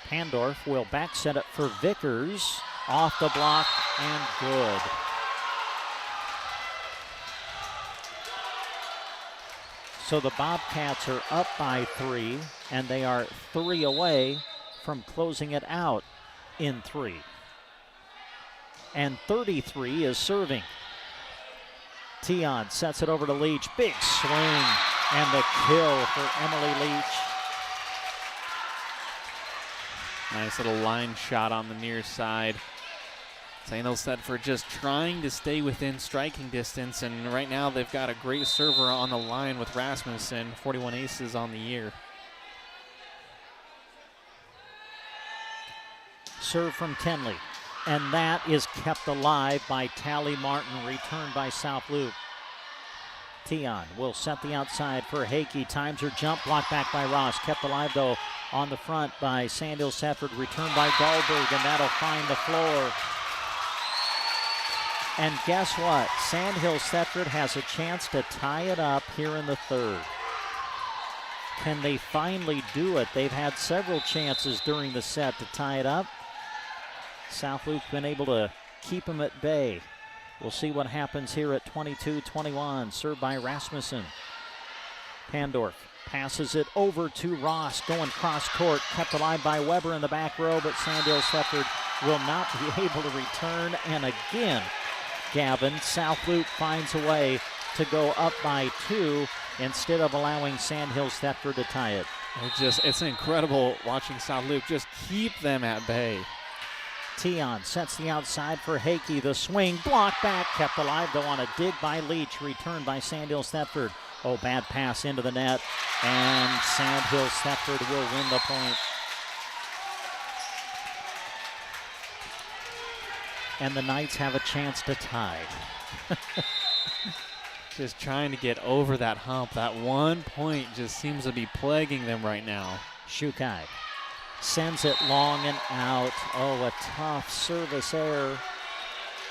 Pandorf will back set it for Vickers. Off the block and good. So the Bobcats are up by 3, and they are 3 away from closing it out in 3. And 33 is serving. Tion sets it over to Leach. Big swing and the kill for Emily Leach. Nice little line shot on the near side. Sandhills Thetford just trying to stay within striking distance, and right now they've got a great server on the line with Rasmussen, 41 aces on the year. Serve from Tenley. And that is kept alive by Tally Martin, returned by South Loop. Tion will set the outside for Hakey. Times her jump, blocked back by Ross. Kept alive, though, on the front by Sandhill Thetford. Returned by Dahlberg, and that'll find the floor. And guess what? Sandhill Thetford has a chance to tie it up here in the third. Can they finally do it? They've had several chances during the set to tie it up. South Loop's been able to keep them at bay. We'll see what happens here at 22-21. Served by Rasmussen. Pandorf passes it over to Ross, going cross court. Kept alive by Weber in the back row, but Sandhill Thetford will not be able to return. And again, Gavin, South Loop finds a way to go up by 2 instead of allowing Sandhills Thetford to tie it. It's incredible watching South Loop just keep them at bay. Tion sets the outside for Hakey. The swing, blocked back, kept alive though on a dig by Leach, returned by Sandhills Thetford. Oh, bad pass into the net, and Sandhills Thetford will win the point. And the Knights have a chance to tie. Just trying to get over that hump. That 1 point just seems to be plaguing them right now. Shukai sends it long and out. Oh, a tough service error.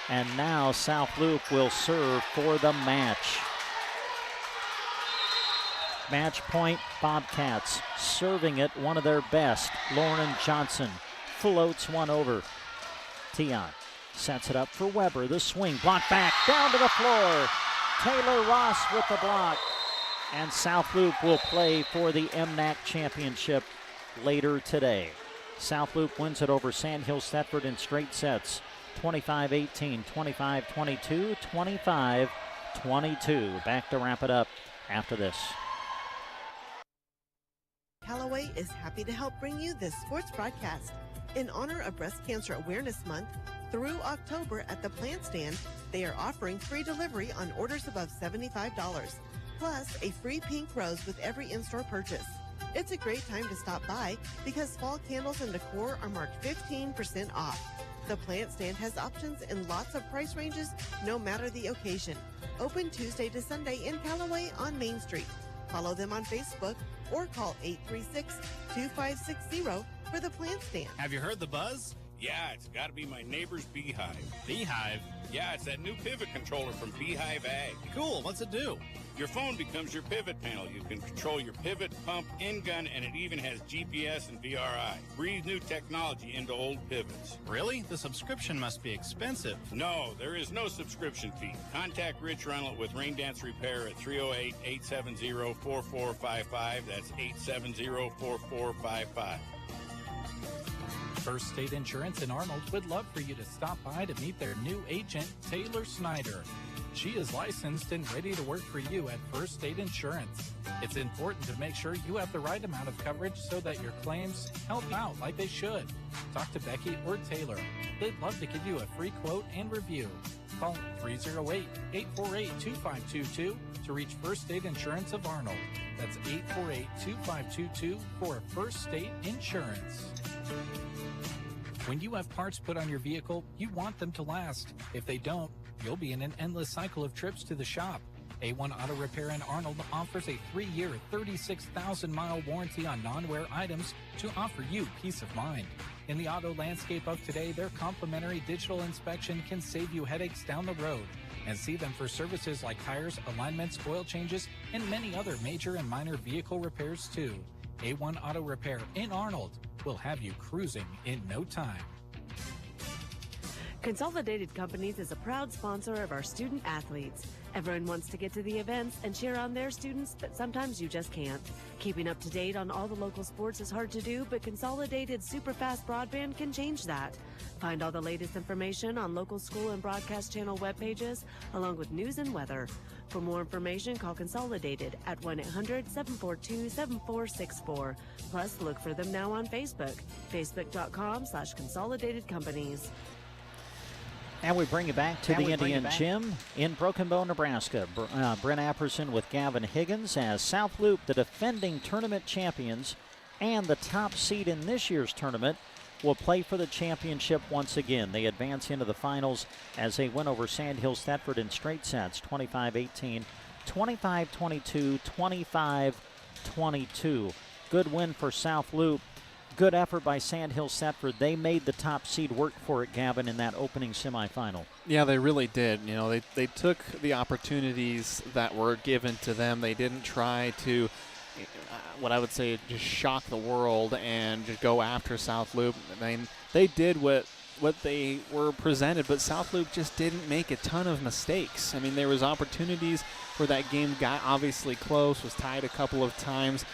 And now South Loop will serve for the match. Match point, Bobcats. Serving it, one of their best. Lauren Johnson floats one over. Tion sets it up for Weber. The swing, blocked back, down to the floor. Taylor Ross with the block. And South Loop will play for the MNAC championship later today. South Loop wins it over Sandhills Thetford in straight sets. 25-18, 25-22, 25-22. Back to wrap it up after this. Callaway is happy to help bring you this sports broadcast. In honor of Breast Cancer Awareness Month, through October at the plant stand, they are offering free delivery on orders above $75, plus a free pink rose with every in-store purchase. It's a great time to stop by because fall candles and decor are marked 15% off. The plant stand has options in lots of price ranges, no matter the occasion. Open Tuesday to Sunday in Callaway on Main Street. Follow them on Facebook or call 836-2560 for the plant stand. Have you heard the buzz? Yeah, it's got to be my neighbor's Beehive. Beehive? Yeah, it's that new pivot controller from Beehive Ag. Cool, what's it do? Your phone becomes your pivot panel. You can control your pivot, pump, end gun, and it even has GPS and VRI. Breathe new technology into old pivots. Really? The subscription must be expensive. No, there is no subscription fee. Contact Rich Reynolds with Rain Dance Repair at 308-870-4455. That's 870-4455. First State Insurance in Arnold would love for you to stop by to meet their new agent, Taylor Snyder. She is licensed and ready to work for you at First State Insurance. It's important to make sure you have the right amount of coverage so that your claims help out like they should. Talk to Becky or Taylor. They'd love to give you a free quote and review. Call 308-848-2522 to reach First State Insurance of Arnold. That's 848-2522 for First State Insurance. When you have parts put on your vehicle, you want them to last. If they don't, you'll be in an endless cycle of trips to the shop. A1 Auto Repair in Arnold offers a 3-year, 36,000-mile warranty on non-wear items to offer you peace of mind. In the auto landscape of today, their complimentary digital inspection can save you headaches down the road. And see them for services like tires, alignments, oil changes, and many other major and minor vehicle repairs too. A1 Auto Repair in Arnold will have you cruising in no time. Consolidated Companies is a proud sponsor of our student athletes. Everyone wants to get to the events and cheer on their students, but sometimes you just can't. Keeping up to date on all the local sports is hard to do, but Consolidated Superfast Broadband can change that. Find all the latest information on local school and broadcast channel web pages, along with news and weather. For more information, call Consolidated at 1-800-742-7464. Plus, look for them now on Facebook, facebook.com/Consolidated Companies. And we bring you back to the Indian Gym in Broken Bow, Nebraska. Brent Apperson with Gavin Higgins as South Loop, the defending tournament champions and the top seed in this year's tournament, will play for the championship once again. They advance into the finals as they win over Sandhills Thetford in straight sets, 25-18, 25-22, 25-22. Good win for South Loop. Good effort by Sandhills Thetford. They made the top seed work for it, Gavin, in that opening semifinal. Yeah, they really did. You know, they took the opportunities that were given to them. They didn't try to, what I would say, just shock the world and just go after South Loop. I mean, they did what they were presented, but South Loop just didn't make a ton of mistakes. I mean, there was opportunities where that game got obviously close, was tied a couple of times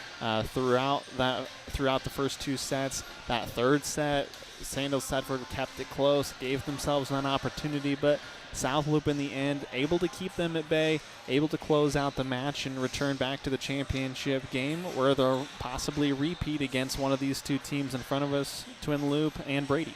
throughout the first two sets. That third set, Sandhills Thetford kept it close, gave themselves an opportunity, but South Loop in the end able to keep them at bay, able to close out the match and return back to the championship game where they'll possibly repeat against one of these two teams in front of us, Twin Loop and Brady.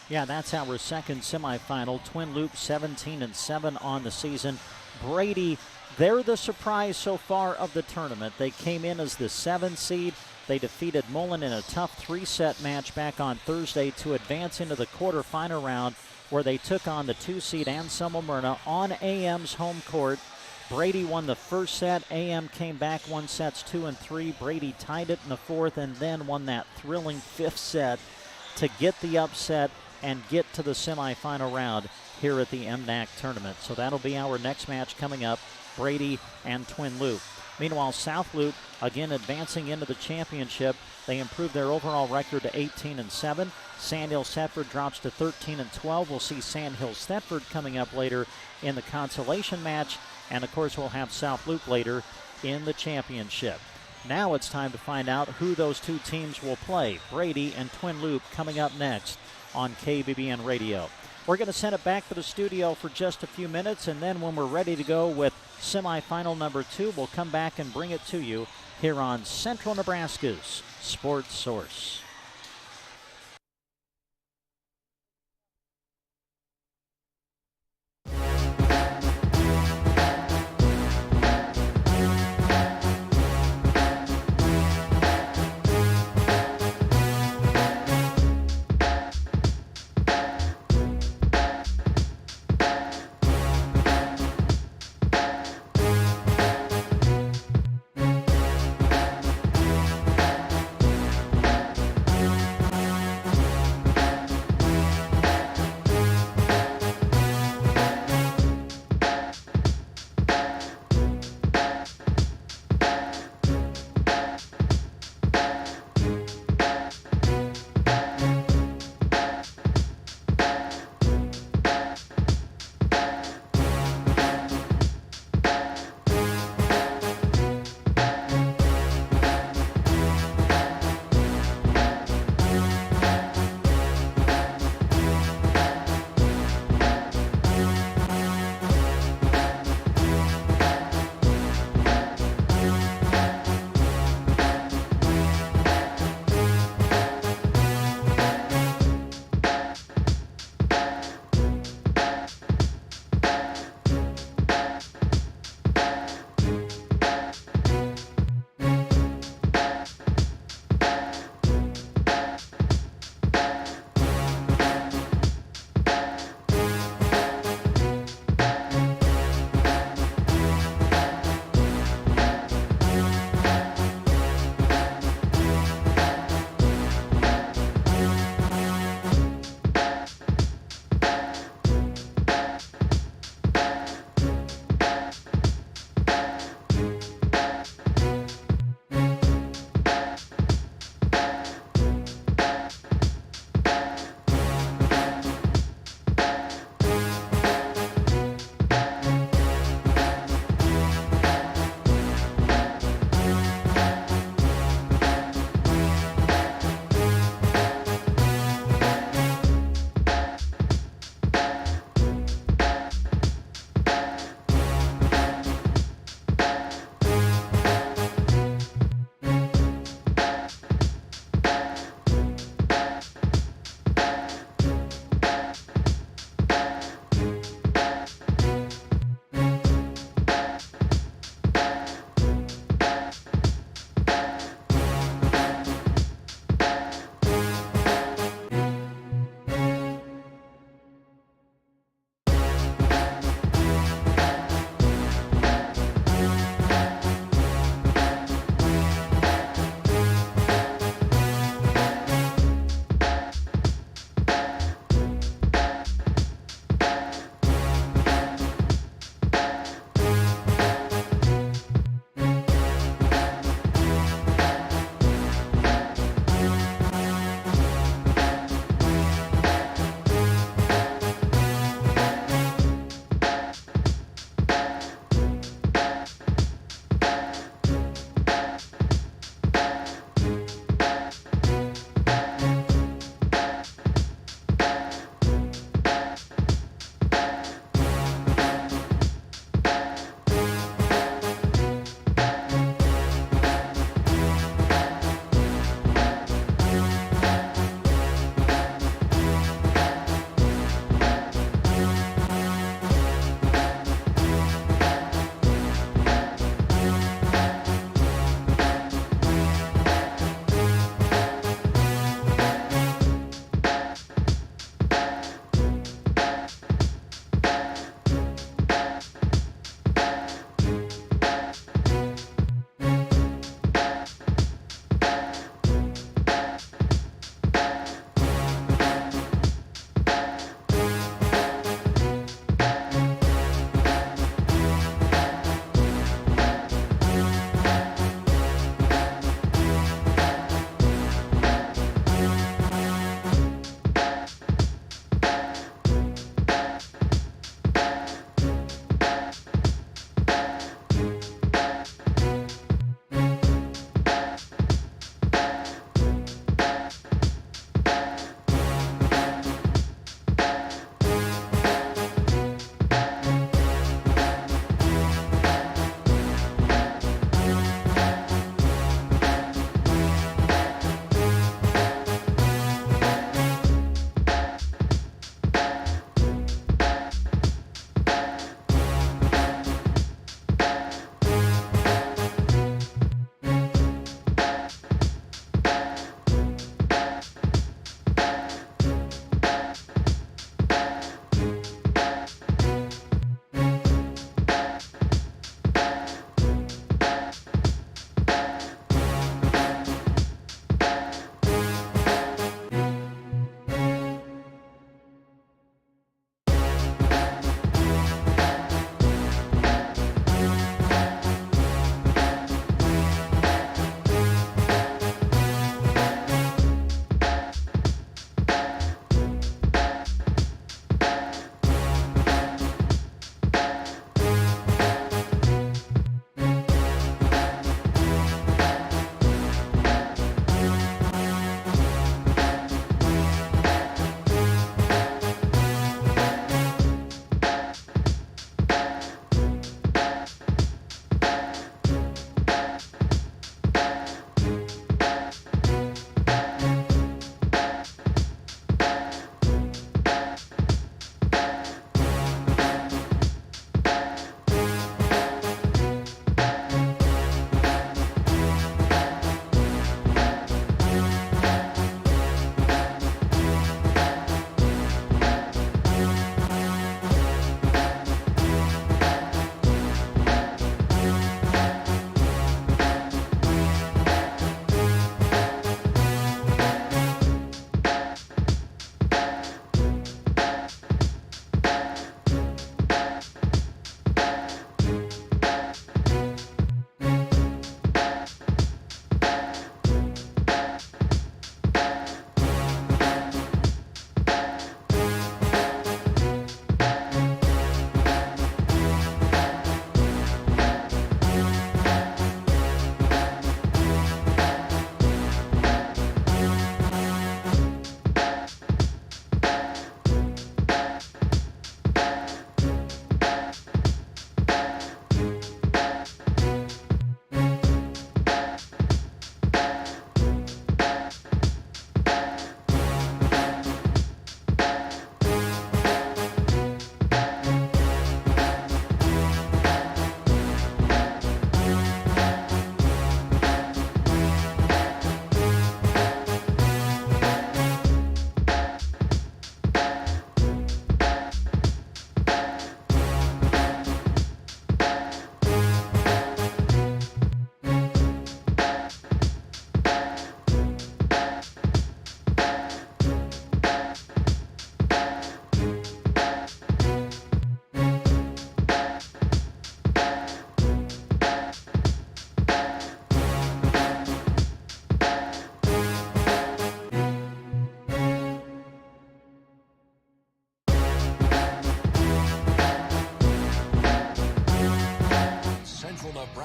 Yeah, that's our second semifinal. Twin Loop 17-7 on the season. Brady, they're the surprise so far of the tournament. They came in as the 7 seed. They defeated Mullen in a tough 3-set match back on Thursday to advance into the quarterfinal round where they took on the 2 seed Anselmo Myrna on AM's home court. Brady won the first set. AM came back, won sets 2 and 3. Brady tied it in the fourth and then won that thrilling 5th set to get the upset and get to the semifinal round here at the MNAC tournament. So that'll be our next match coming up, Brady and Twin Loop. Meanwhile, South Loop, again advancing into the championship. They improved their overall record to 18-7. Sandhills Thetford drops to 13-12. We'll see Sandhills Thetford coming up later in the consolation match. And, of course, we'll have South Loop later in the championship. Now it's time to find out who those two teams will play. Brady and Twin Loop coming up next on KBBN Radio. We're going to send it back to the studio for just a few minutes, and then when we're ready to go with semifinal number 2, we'll come back and bring it to you here on Central Nebraska's Sports Source.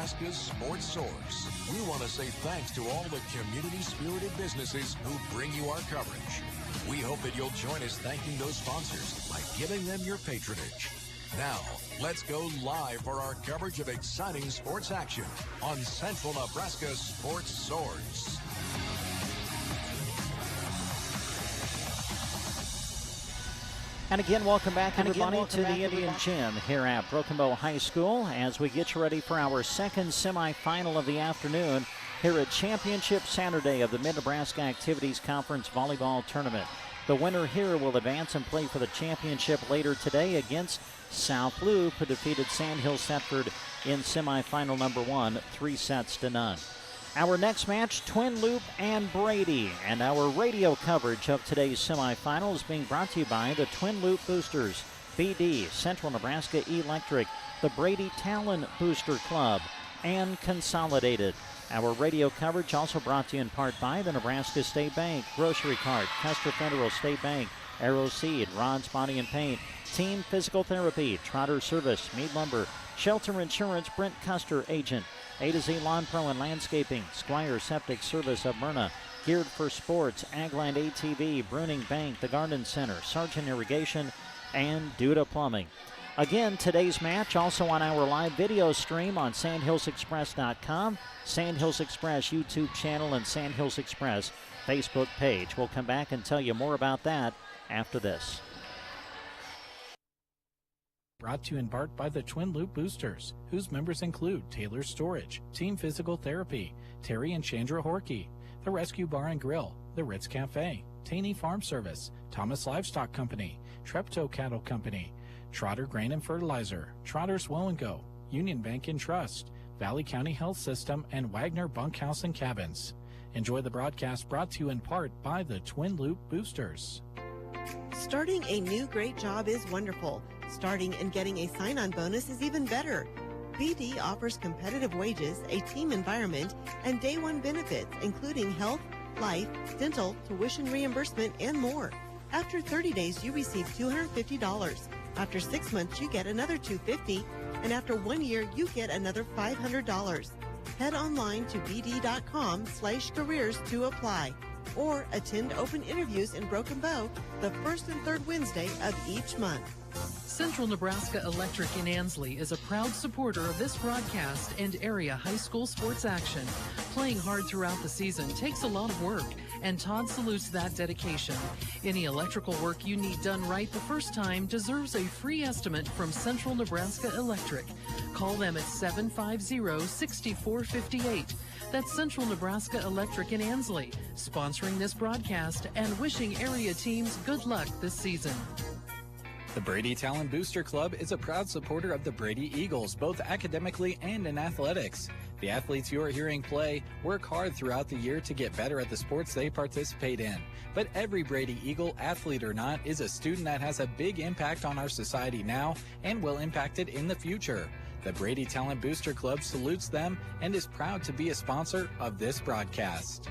Nebraska's sports source. We want to say thanks to all the community-spirited businesses who bring you our coverage. We hope that you'll join us thanking those sponsors by giving them your patronage. Now, let's go live for our coverage of exciting sports action on Central Nebraska Sports Source. And again, welcome back, everybody, to the Indian Gym here at Broken Bow High School as we get you ready for our second semifinal of the afternoon here at Championship Saturday of the Mid-Nebraska Activities Conference Volleyball Tournament. The winner here will advance and play for the championship later today against South Loop, who defeated Sandhill Thetford in semifinal number 1, 3-0. Our next match, Twin Loop and Brady. And our radio coverage of today's semifinal is being brought to you by the Twin Loop Boosters, BD, Central Nebraska Electric, the Brady Talon Booster Club, and Consolidated. Our radio coverage also brought to you in part by the Nebraska State Bank, Grocery Cart, Custer Federal State Bank, Arrow Seed, Rod's Body and Paint, Team Physical Therapy, Trotter Service, Mead Lumber, Shelter Insurance, Brent Custer Agent, A to Z Lawn Pro and Landscaping, Squire Septic Service of Myrna, Geared for Sports, Agland ATV, Bruning Bank, The Garden Center, Sargent Irrigation, and Duda Plumbing. Again, today's match also on our live video stream on SandhillsExpress.com, Sandhills Express YouTube channel, and Sandhills Express Facebook page. We'll come back and tell you more about that after this. Brought to you in part by the Twin Loop Boosters, whose members include Taylor Storage, Team Physical Therapy, Terry and Chandra Horkey, the Rescue Bar and Grill, the Ritz Cafe, Taney Farm Service, Thomas Livestock Company, Treptow Cattle Company, Trotter Grain and Fertilizer, Trotter's Woe and Go, Union Bank and Trust, Valley County Health System, and Wagner Bunkhouse and Cabins. Enjoy the broadcast brought to you in part by the Twin Loop Boosters. Starting a new great job is wonderful. Starting and getting a sign-on bonus is even better. BD offers competitive wages, a team environment, and day one benefits, including health, life, dental, tuition reimbursement, and more. After 30 days, you receive $250. After 6 months, you get another $250, and after 1 year, you get another $500. Head online to bd.com/careers to apply, or attend open interviews in Broken Bow the first and third Wednesday of each month. Central Nebraska Electric in Ansley is a proud supporter of this broadcast and area high school sports action. Playing hard throughout the season takes a lot of work, and Todd salutes that dedication. Any electrical work you need done right the first time deserves a free estimate from Central Nebraska Electric. Call them at 750-6458. That's Central Nebraska Electric in Ansley, sponsoring this broadcast and wishing area teams good luck this season. The Brady Talent Booster Club is a proud supporter of the Brady Eagles, both academically and in athletics. The athletes you are hearing play work hard throughout the year to get better at the sports they participate in. But every Brady Eagle, athlete or not, is a student that has a big impact on our society now and will impact it in the future. The Brady Talent Booster Club salutes them and is proud to be a sponsor of this broadcast.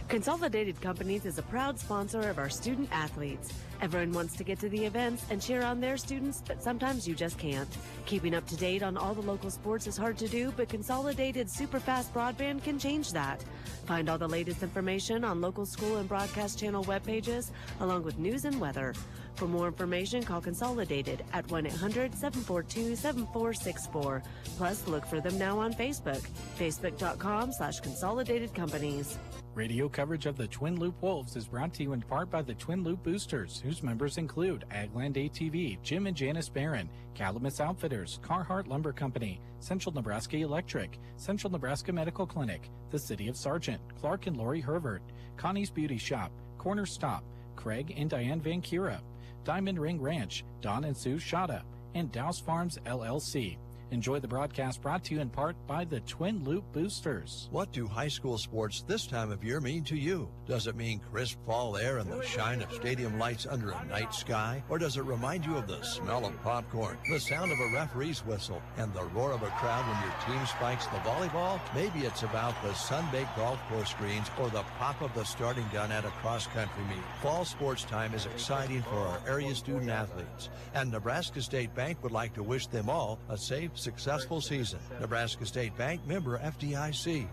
Consolidated Companies is a proud sponsor of our student athletes. Everyone wants to get to the events and cheer on their students, but sometimes you just can't. Keeping up to date on all the local sports is hard to do, but Consolidated super-fast broadband can change that. Find all the latest information on local school and broadcast channel web pages, along with news and weather. For more information, call Consolidated at 1-800-742-7464. Plus, look for them now on Facebook, facebook.com/Consolidated Companies. Radio coverage of the Twin Loop Wolves is brought to you in part by the Twin Loop Boosters, whose members include Agland ATV, Jim and Janice Barron, Calumet Outfitters, Carhartt Lumber Company, Central Nebraska Electric, Central Nebraska Medical Clinic, the City of Sargent, Clark and Lori Hervert, Connie's Beauty Shop, Corner Stop, Craig and Diane Van Kira, Diamond Ring Ranch, Don and Sue Shada, and Douse Farms LLC. Enjoy the broadcast brought to you in part by the Twin Loop Boosters. What do high school sports this time of year mean to you? Does it mean crisp fall air and the shine of stadium lights under a night sky? Or does it remind you of the smell of popcorn, the sound of a referee's whistle, and the roar of a crowd when your team spikes the volleyball? Maybe it's about the sun-baked golf course greens or the pop of the starting gun at a cross-country meet. Fall sports time is exciting for our area student athletes, and Nebraska State Bank would like to wish them all a safe, successful season. Nebraska State Bank, member FDIC.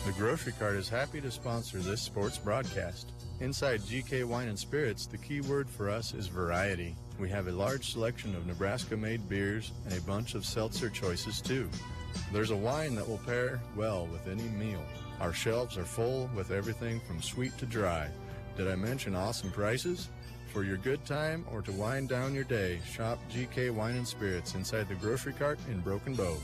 The Grocery Cart is happy to sponsor this sports broadcast. Inside GK Wine and Spirits, the key word for us is variety. We have a large selection of Nebraska-made beers and a bunch of seltzer choices too. There's a wine that will pair well with any meal. Our shelves are full with everything from sweet to dry. Did I mention awesome prices? For your good time or to wind down your day, shop GK Wine and Spirits inside the Grocery Cart in Broken Bow.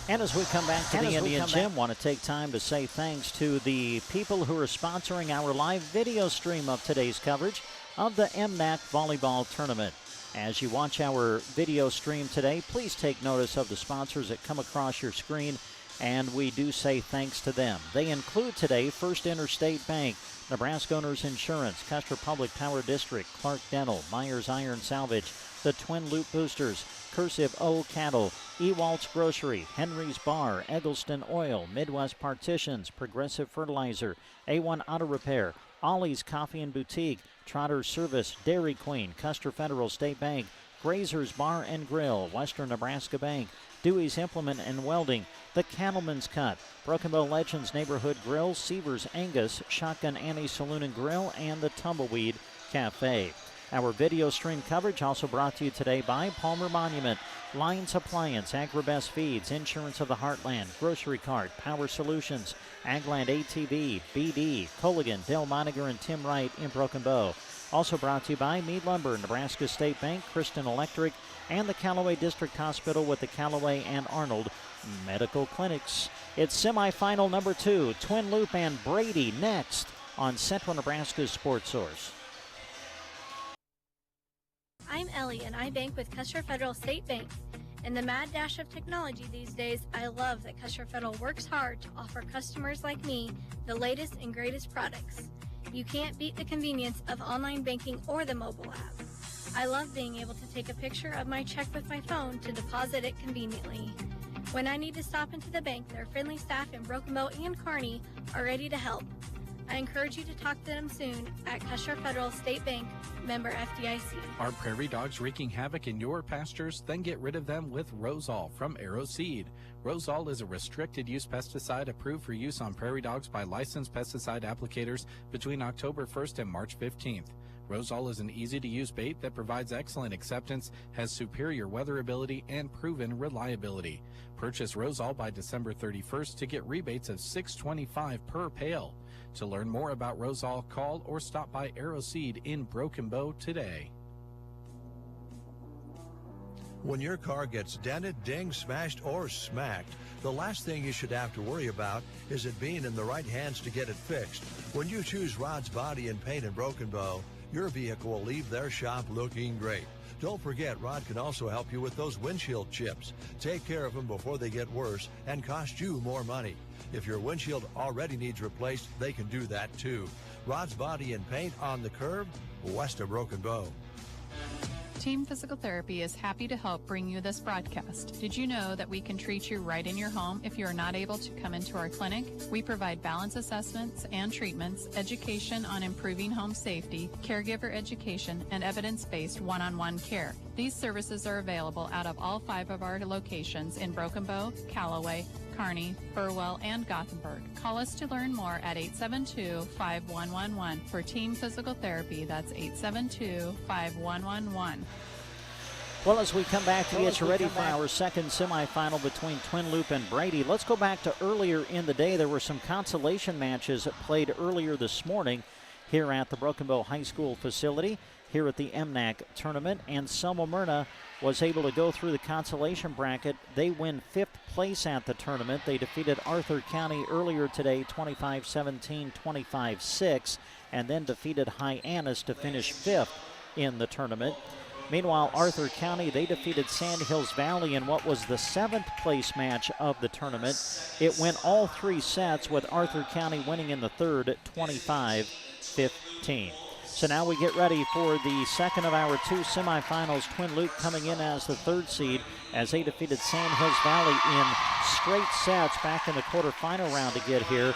And as we come back to the Indian Gym, want to take time to say thanks to the people who are sponsoring our live video stream of today's coverage of the MNAC Volleyball Tournament. As you watch our video stream today, please take notice of the sponsors that come across your screen, and we do say thanks to them. They include today First Interstate Bank, Nebraska Owners Insurance, Custer Public Power District, Clark Dental, Myers Iron Salvage, the Twin Loop Boosters, Cursive O Cattle, Ewalt's Grocery, Henry's Bar, Eggleston Oil, Midwest Partitions, Progressive Fertilizer, A1 Auto Repair, Ollie's Coffee and Boutique, Trotter Service, Dairy Queen, Custer Federal State Bank, Grazer's Bar and Grill, Western Nebraska Bank, Dewey's Implement and Welding, the Cattleman's Cut, Broken Bow Legends Neighborhood Grill, Seavers Angus, Shotgun Annie's Saloon and Grill, and the Tumbleweed Cafe. Our video stream coverage also brought to you today by Palmer Monument, Lions Appliance, Agribest Feeds, Insurance of the Heartland, Grocery Cart, Power Solutions, Agland ATV, BD, Colligan, Del Moniger, and Tim Wright in Broken Bow. Also brought to you by Meade Lumber, Nebraska State Bank, Kristen Electric, and the Callaway District Hospital with the Callaway and Arnold Medical Clinics. It's semifinal number 2, Twin Loop and Brady next on Central Nebraska's Sports Source. I'm Ellie, and I bank with Custer Federal State Bank. In the mad dash of technology these days, I love that Custer Federal works hard to offer customers like me the latest and greatest products. You can't beat the convenience of online banking or the mobile app. I love being able to take a picture of my check with my phone to deposit it conveniently. When I need to stop into the bank, their friendly staff in Broken Bow and Kearney are ready to help. I encourage you to talk to them soon at Custer Federal State Bank, member FDIC. Are prairie dogs wreaking havoc in your pastures? Then get rid of them with Rosol from Arrow Seed. Rosol is a restricted use pesticide approved for use on prairie dogs by licensed pesticide applicators between October 1st and March 15th. Rosol is an easy-to-use bait that provides excellent acceptance, has superior weatherability, and proven reliability. Purchase Rosol by December 31st to get rebates of $6.25 per pail. To learn more about Rosol, call or stop by Arrow Seed in Broken Bow today. When your car gets dented, dinged, smashed, or smacked, the last thing you should have to worry about is it being in the right hands to get it fixed. When you choose Rod's Body and Paint in Broken Bow, your vehicle will leave their shop looking great. Don't forget, Rod can also help you with those windshield chips. Take care of them before they get worse and cost you more money. If your windshield already needs replaced, they can do that too. Rod's Body and Paint on the curb, west of Broken Bow. Team Physical Therapy is happy to help bring you this broadcast. Did you know that we can treat you right in your home if you are not able to come into our clinic? We provide balance assessments and treatments, education on improving home safety, caregiver education, and evidence-based one-on-one care. These services are available out of all 5 of our locations in Broken Bow, Callaway, Kearney, Burwell, and Gothenburg. Call us to learn more at 872-5111 for Team Physical Therapy. That's 872-5111. Well, as we come back to get you ready for our second semifinal between Twin Loop and Brady, let's go back to earlier in the day. There were some consolation matches that played earlier this morning here at the Broken Bow High School facility, here at the MNAC tournament, and Selma Myrna was able to go through the consolation bracket. They win 5th place at the tournament. They defeated Arthur County earlier today, 25-17, 25-6, and then defeated Hyannis to finish 5th in the tournament. Meanwhile, Arthur County, they defeated Sand Hills Valley in what was the 7th place match of the tournament. It went all 3 sets, with Arthur County winning in the third at 25-15. So now we get ready for the second of our 2 semifinals. Twin Loup coming in as the 3rd seed as they defeated Sand Hills Valley in straight sets back in the quarterfinal round to get here.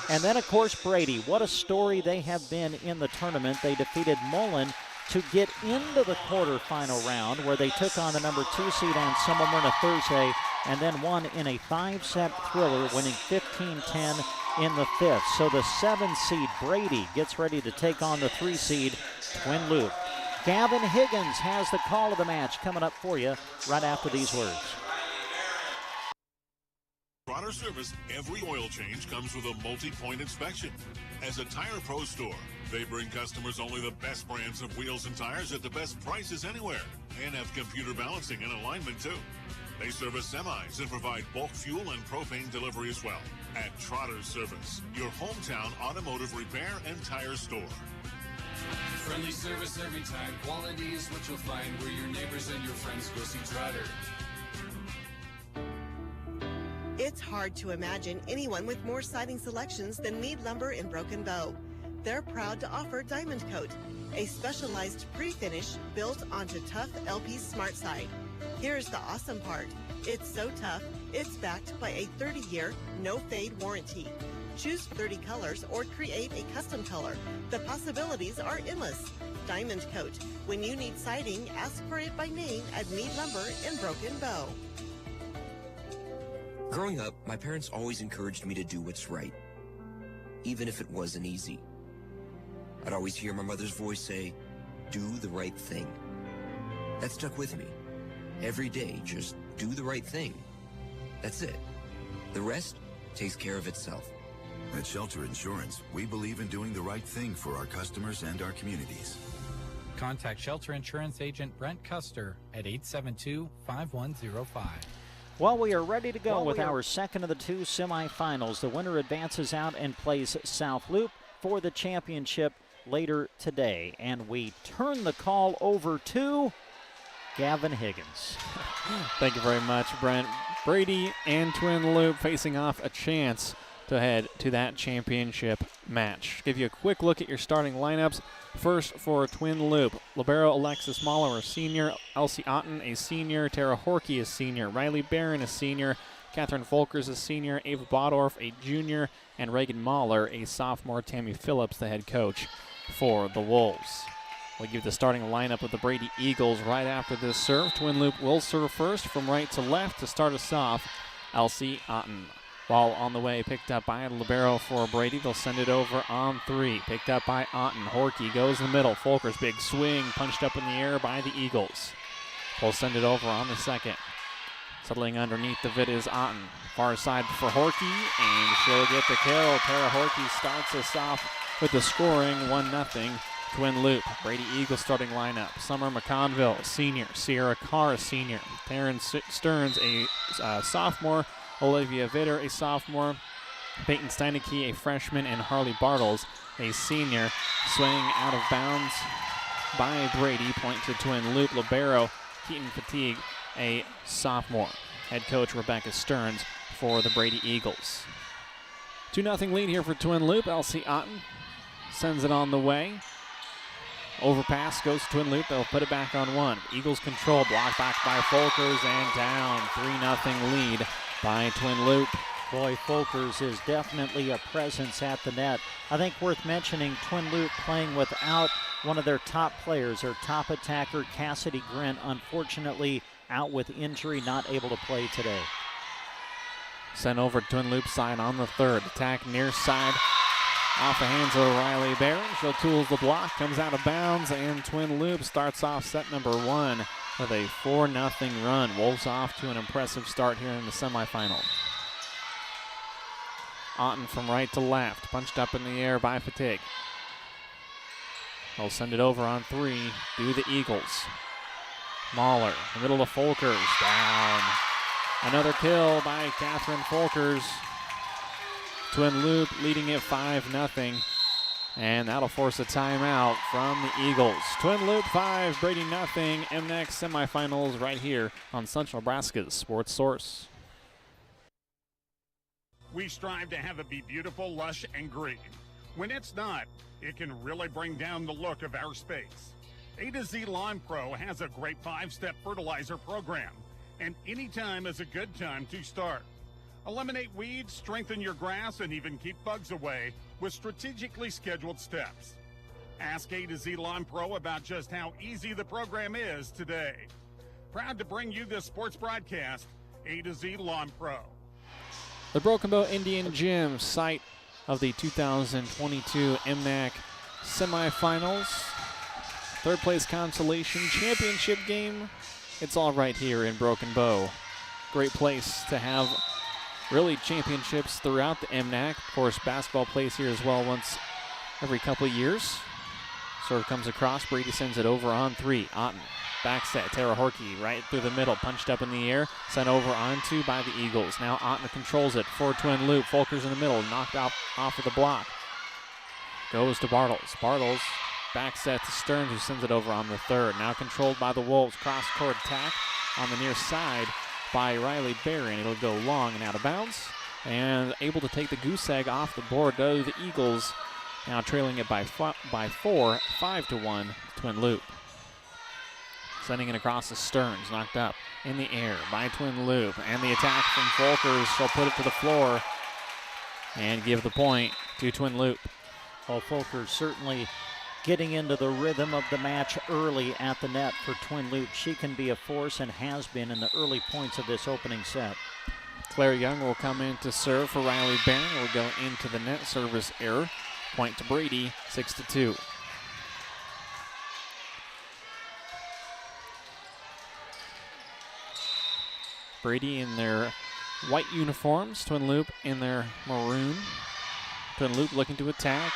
And then, of course, Brady. What a story they have been in the tournament. They defeated Mullen to get into the quarterfinal round, where they took on the number 2 seed on Semmelmyrna Thursday and then won in a 5-set thriller, winning 15-10 in the 5th. So the 7 seed Brady gets ready to take on the 3 seed Twin Loup. Gavin Higgins has the call of the match coming up for you right after these words. Trotter Service, every oil change comes with a multi-point inspection. As a Tire Pro store, they bring customers only the best brands of wheels and tires at the best prices anywhere, and have computer balancing and alignment too. They service semis and provide bulk fuel and propane delivery as well. At Trotter Service, your hometown automotive repair and tire store. Friendly service every time. Quality is what you'll find where your neighbors and your friends go see Trotter. It's hard to imagine anyone with more siding selections than Mead Lumber in Broken Bow. They're proud to offer Diamond Coat, a specialized pre-finish built onto tough LP Smart Side. Here's the awesome part. It's so tough, it's backed by a 30-year, no-fade warranty. Choose 30 colors or create a custom color. The possibilities are endless. Diamond Coat. When you need siding, ask for it by name at Mead Lumber in Broken Bow. Growing up, my parents always encouraged me to do what's right, even if it wasn't easy. I'd always hear my mother's voice say, "Do the right thing." That stuck with me. Every day, just do the right thing. That's it. The rest takes care of itself. At Shelter Insurance, we believe in doing the right thing for our customers and our communities. Contact Shelter Insurance Agent Brent Custer at 872-5105. Well, we are ready to go with our second of the 2 semifinals. The winner advances out and plays South Loup for the championship later today. And we turn the call over to Gavin Higgins. Thank you very much, Brent. Brady and Twin Loup facing off, a chance to head to that championship match. Give you a quick look at your starting lineups. First for Twin Loup, libero Alexis Mahler, a senior, Elsie Otten, a senior, Tara Horkey, a senior, Riley Barron, a senior, Catherine Folkers, a senior, Ava Pandorf, a junior, and Reagan Mahler, a sophomore. Tammy Phillips, the head coach for the Wolves. We'll give the starting lineup of the Brady Eagles right after this serve. Twin Loup will serve first from right to left to start us off. Elsie Otten. Ball on the way, picked up by libero for Brady. They'll send it over on 3. Picked up by Otten. Horkey goes in the middle. Folkers, big swing, punched up in the air by the Eagles. We'll send it over on the second. Settling underneath the vid is Otten. Far side for Horkey, and she'll get the kill. Tara Horkey starts us off with the scoring, 1-0. Twin Loup. Brady Eagles starting lineup. Summer McConville, senior. Sierra Carr, senior. Taryn Stearns, a sophomore. Olivia Vitter, a sophomore. Peyton Steineke, a freshman. And Harley Bartles, a senior. Swinging out of bounds by Brady. Point to Twin Loup. Libero, Keaton Fatigue, a sophomore. Head coach Rebecca Stearns for the Brady Eagles. 2-0 lead here for Twin Loup. Elsie Otten sends it on the way. Overpass goes to Twin Loup. They'll put it back on 1. Eagles control. Blocked back by Folkers and down. 3-0 lead by Twin Loup. Boy, Folkers is definitely a presence at the net. I think worth mentioning, Twin Loup playing without one of their top players, their top attacker, Cassidy Grint, unfortunately out with injury, not able to play today. Sent over to Twin Loup side on the 3rd. Attack near side. Off the hands of Riley Barron. She'll tools the block, comes out of bounds, and Twin Loup starts off set number 1 with a 4-0 run. Wolves off to an impressive start here in the semifinal. Otten from right to left, punched up in the air by Fatigue. They'll send it over on 3, do the Eagles. Mahler, the middle of Folkers, down. Another kill by Catherine Folkers. Twin Loup leading it 5-0. And that'll force a timeout from the Eagles. Twin Loop 5, Brady nothing. MNAC semifinals right here on Central Nebraska's Sports Source. We strive to have it be beautiful, lush, and green. When it's not, it can really bring down the look of our space. A to Z Lawn Pro has a great 5-step fertilizer program, and any time is a good time to start. Eliminate weeds, strengthen your grass, and even keep bugs away with strategically scheduled steps. Ask A to Z Lawn Pro about just how easy the program is today. Proud to bring you this sports broadcast, A to Z Lawn Pro. The Broken Bow Indian Gym, site of the 2022 MNAC semifinals. Third place consolation championship game. It's all right here in Broken Bow. Great place to have really championships throughout the MNAC. Of course, basketball plays here as well once every couple of years. Serve comes across. Brady sends it over on 3. Otten. Back set. Tara Horkey right through the middle. Punched up in the air. Sent over on 2 by the Eagles. Now Otten controls it for Twin Loop. Folkers in the middle. Knocked out off of the block. Goes to Bartles. Bartles back set to Stearns, who sends it over on the 3rd. Now controlled by the Wolves. Cross-court attack on the near side by Riley Barron. It'll go long and out of bounds. And able to take the goose egg off the board go the Eagles. Now trailing it by 4, 5-1, Twin Loop. Sending it across to Stearns, knocked up in the air by Twin Loop. And the attack from Folkers shall put it to the floor and give the point to Twin Loop. Well, Folkers certainly getting into the rhythm of the match early at the net for Twin Loop. She can be a force and has been in the early points of this opening set. Claire Young will come in to serve for Riley Barron. Will go into the net, service error. Point to Brady, 6-2. Brady in their white uniforms, Twin Loop in their maroon. Twin Loop looking to attack.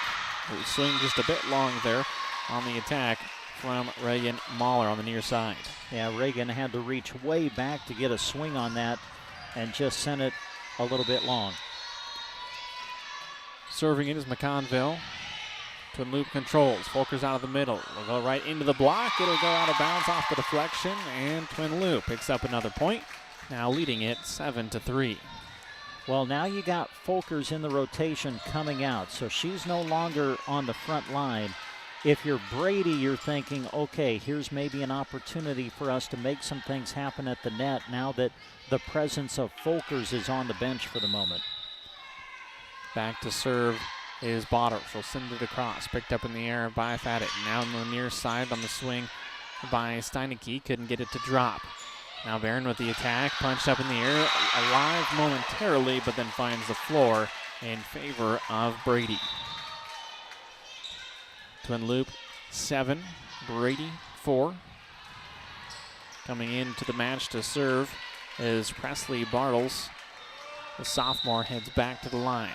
Swing just a bit long there on the attack from Reagan Mahler on the near side. Yeah, Reagan had to reach way back to get a swing on that and just sent it a little bit long. Serving it is McConville. Twin Loop controls. Folkers out of the middle. Will go right into the block. It'll go out of bounds off the deflection, and Twin Loop picks up another point. Now leading it 7-3. Well, now you got Folkers in the rotation coming out, so she's no longer on the front line. If you're Brady, you're thinking, okay, here's maybe an opportunity for us to make some things happen at the net now that the presence of Folkers is on the bench for the moment. Back to serve is Botter. She'll send it across. Picked up in the air by Faddick. Now on the near side on the swing by Steineke. Couldn't get it to drop. Now Barron with the attack. Punched up in the air. Alive momentarily, but then finds the floor in favor of Brady. Twin Loop 7. Brady 4. Coming into the match to serve is Presley Bartles. The sophomore heads back to the line.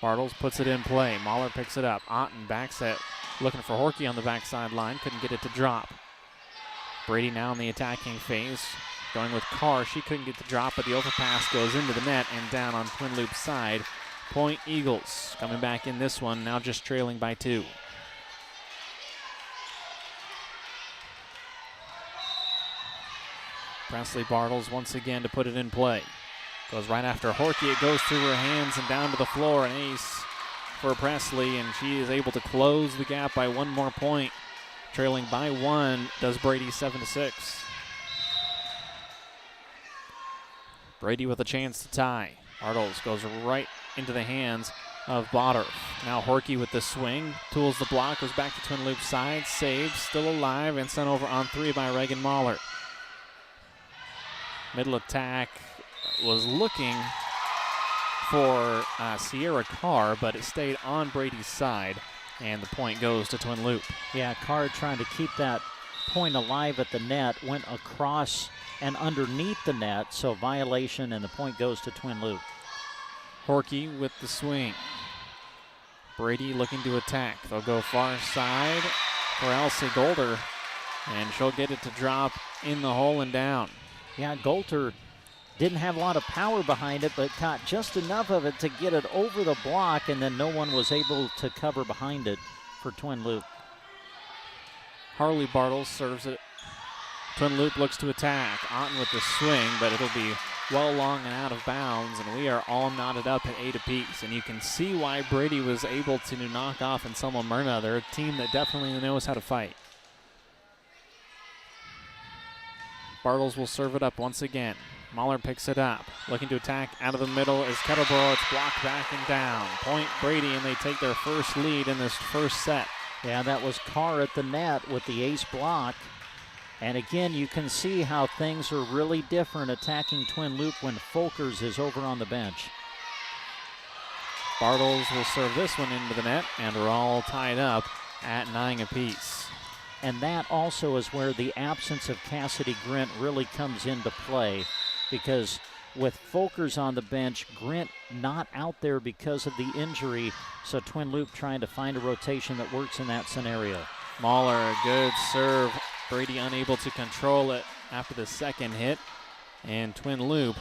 Bartles puts it in play. Mahler picks it up. Otten back set, looking for Horkey on the backside line. Couldn't get it to drop. Brady now in the attacking phase. Going with Carr. She couldn't get the drop, but the overpass goes into the net and down on Twin Loop's side. Point Eagles coming back in this one, now just trailing by 2. Presley Bartles once again to put it in play. Goes right after Horkey. It goes through her hands and down to the floor. An ace for Presley, and she is able to close the gap by 1 more point. Trailing by 1 does Brady 7-6. Brady with a chance to tie. Bartles goes right into the hands of Botter. Now Horkey with the swing. Tools the block. Goes back to Twin Loop's side. Saved. Still alive. And sent over on 3 by Reagan Mahler. Middle attack was looking for Sierra Carr, but it stayed on Brady's side, and the point goes to Twin Loop. Yeah, Carr trying to keep that point alive at the net, went across and underneath the net, so violation, and the point goes to Twin Loop. Horkey with the swing. Brady looking to attack. They'll go far side for Elsie Golder, and she'll get it to drop in the hole and down. Yeah, Golter Didn't have a lot of power behind it, but caught just enough of it to get it over the block, and then no one was able to cover behind it for Twin Loop. Harley Bartles serves it. Twin Loop looks to attack. Otten with the swing, but it'll be well long and out of bounds, and we are all knotted up at 8 apiece. And you can see why Brady was able to knock off Anselmo Myrna. They're a team that definitely knows how to fight. Bartles will serve it up once again. Mahler picks it up. Looking to attack out of the middle is Kettleboro. It's blocked back and down. Point Brady, and they take their first lead in this first set. Yeah, that was Carr at the net with the ace block. And again, you can see how things are really different attacking Twin Loop when Folkers is over on the bench. Bartles will serve this one into the net, and we're all tied up at 9 apiece. And that also is where the absence of Cassidy Grint really comes into play, because with Folkers on the bench, Grint not out there because of the injury, so Twin Loop trying to find a rotation that works in that scenario. Mahler, a good serve. Brady unable to control it after the second hit, and Twin Loop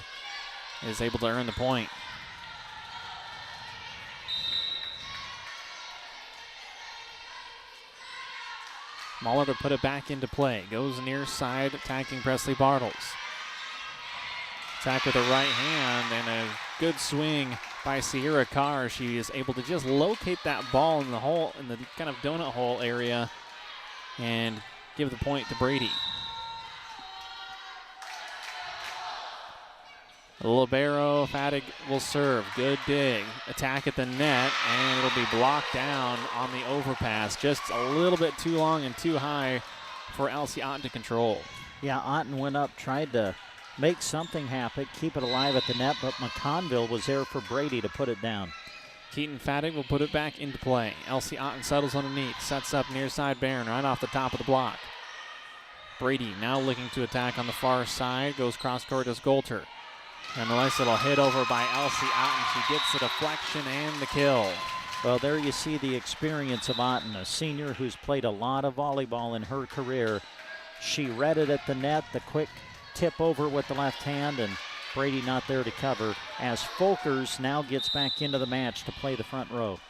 is able to earn the point. Mahler to put it back into play. Goes near side, attacking Presley Bartles. Attack with the right hand, and a good swing by Sierra Carr. She is able to just locate that ball in the hole, in the kind of donut hole area, and give the point to Brady. Libero Fadig will serve. Good dig. Attack at the net, and it'll be blocked down on the overpass. Just a little bit too long and too high for Elsie Otten to control. Yeah, Otten went up, tried to make something happen, keep it alive at the net, but McConville was there for Brady to put it down. Keaton Fadig will put it back into play. Elsie Otten settles underneath, sets up near side Barron right off the top of the block. Brady now looking to attack on the far side, goes cross court as Golter. And a nice little hit over by Elsie Otten. She gets the deflection and the kill. Well, there you see the experience of Otten, a senior who's played a lot of volleyball in her career. She read it at the net, the quick tip over with the left hand, and Brady not there to cover, as Folkers now gets back into the match to play the front row.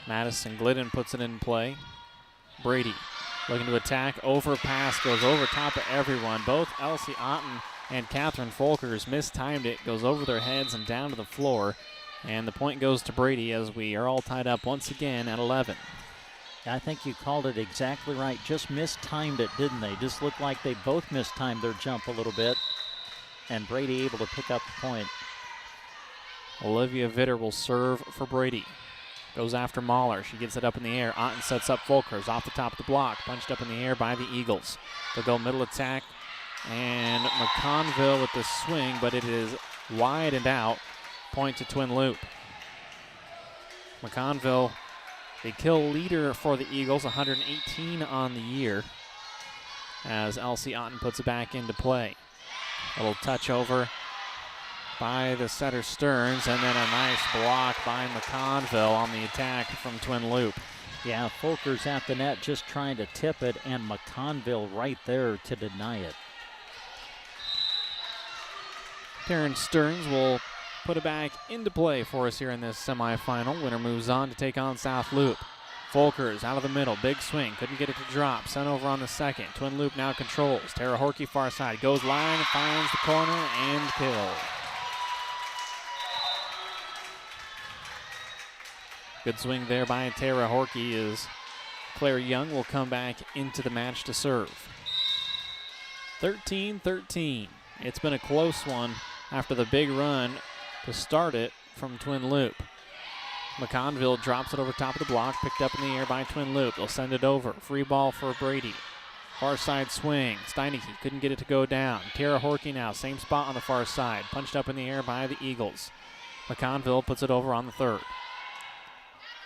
Madison Glidden puts it in play. Brady looking to attack, overpass, goes over top of everyone. Both Elsie Otten and Catherine Folkers mistimed it, goes over their heads and down to the floor. And the point goes to Brady as we are all tied up once again at 11. I think you called it exactly right. Just mistimed it, didn't they? Just looked like they both mistimed their jump a little bit. And Brady able to pick up the point. Olivia Vitter will serve for Brady. Goes after Mahler. She gets it up in the air. Otten sets up Folkers off the top of the block. Punched up in the air by the Eagles. They'll go middle attack. And McConville with the swing, but it is wide and out. Point to Twin Loop. McConville, the kill leader for the Eagles, 118 on the year, as Elsie Otten puts it back into play. A little touch over by the setter Stearns, and then a nice block by McConville on the attack from Twin Loop. Yeah, Folkers at the net just trying to tip it, and McConville right there to deny it. Taryn Stearns will put it back into play for us here in this semifinal. Winner moves on to take on South Loop. Folkers out of the middle, big swing, couldn't get it to drop. Sent over on the second. Twin Loop now controls. Tara Horkey far side, goes line, finds the corner, and kill. Good swing there by Tara Horkey as Claire Young will come back into the match to serve. 13-13. It's been a close one after the big run to start it from Twin Loop. McConville drops it over top of the block, picked up in the air by Twin Loop. They'll send it over. Free ball for Brady. Far side swing. Steineke couldn't get it to go down. Tara Horkey now, same spot on the far side. Punched up in the air by the Eagles. McConville puts it over on the third.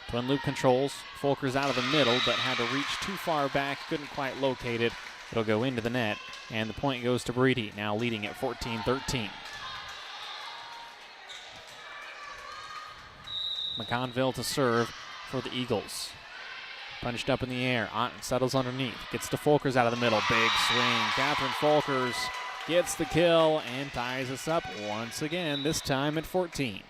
Twin Loop controls. Folkers out of the middle, but had to reach too far back. Couldn't quite locate it. It'll go into the net, and the point goes to Brady, now leading at 14-13. McConville to serve for the Eagles. Punched up in the air. Otten settles underneath. Gets to Folkers out of the middle. Big swing. Catherine Folkers gets the kill and ties us up once again, this time at 14.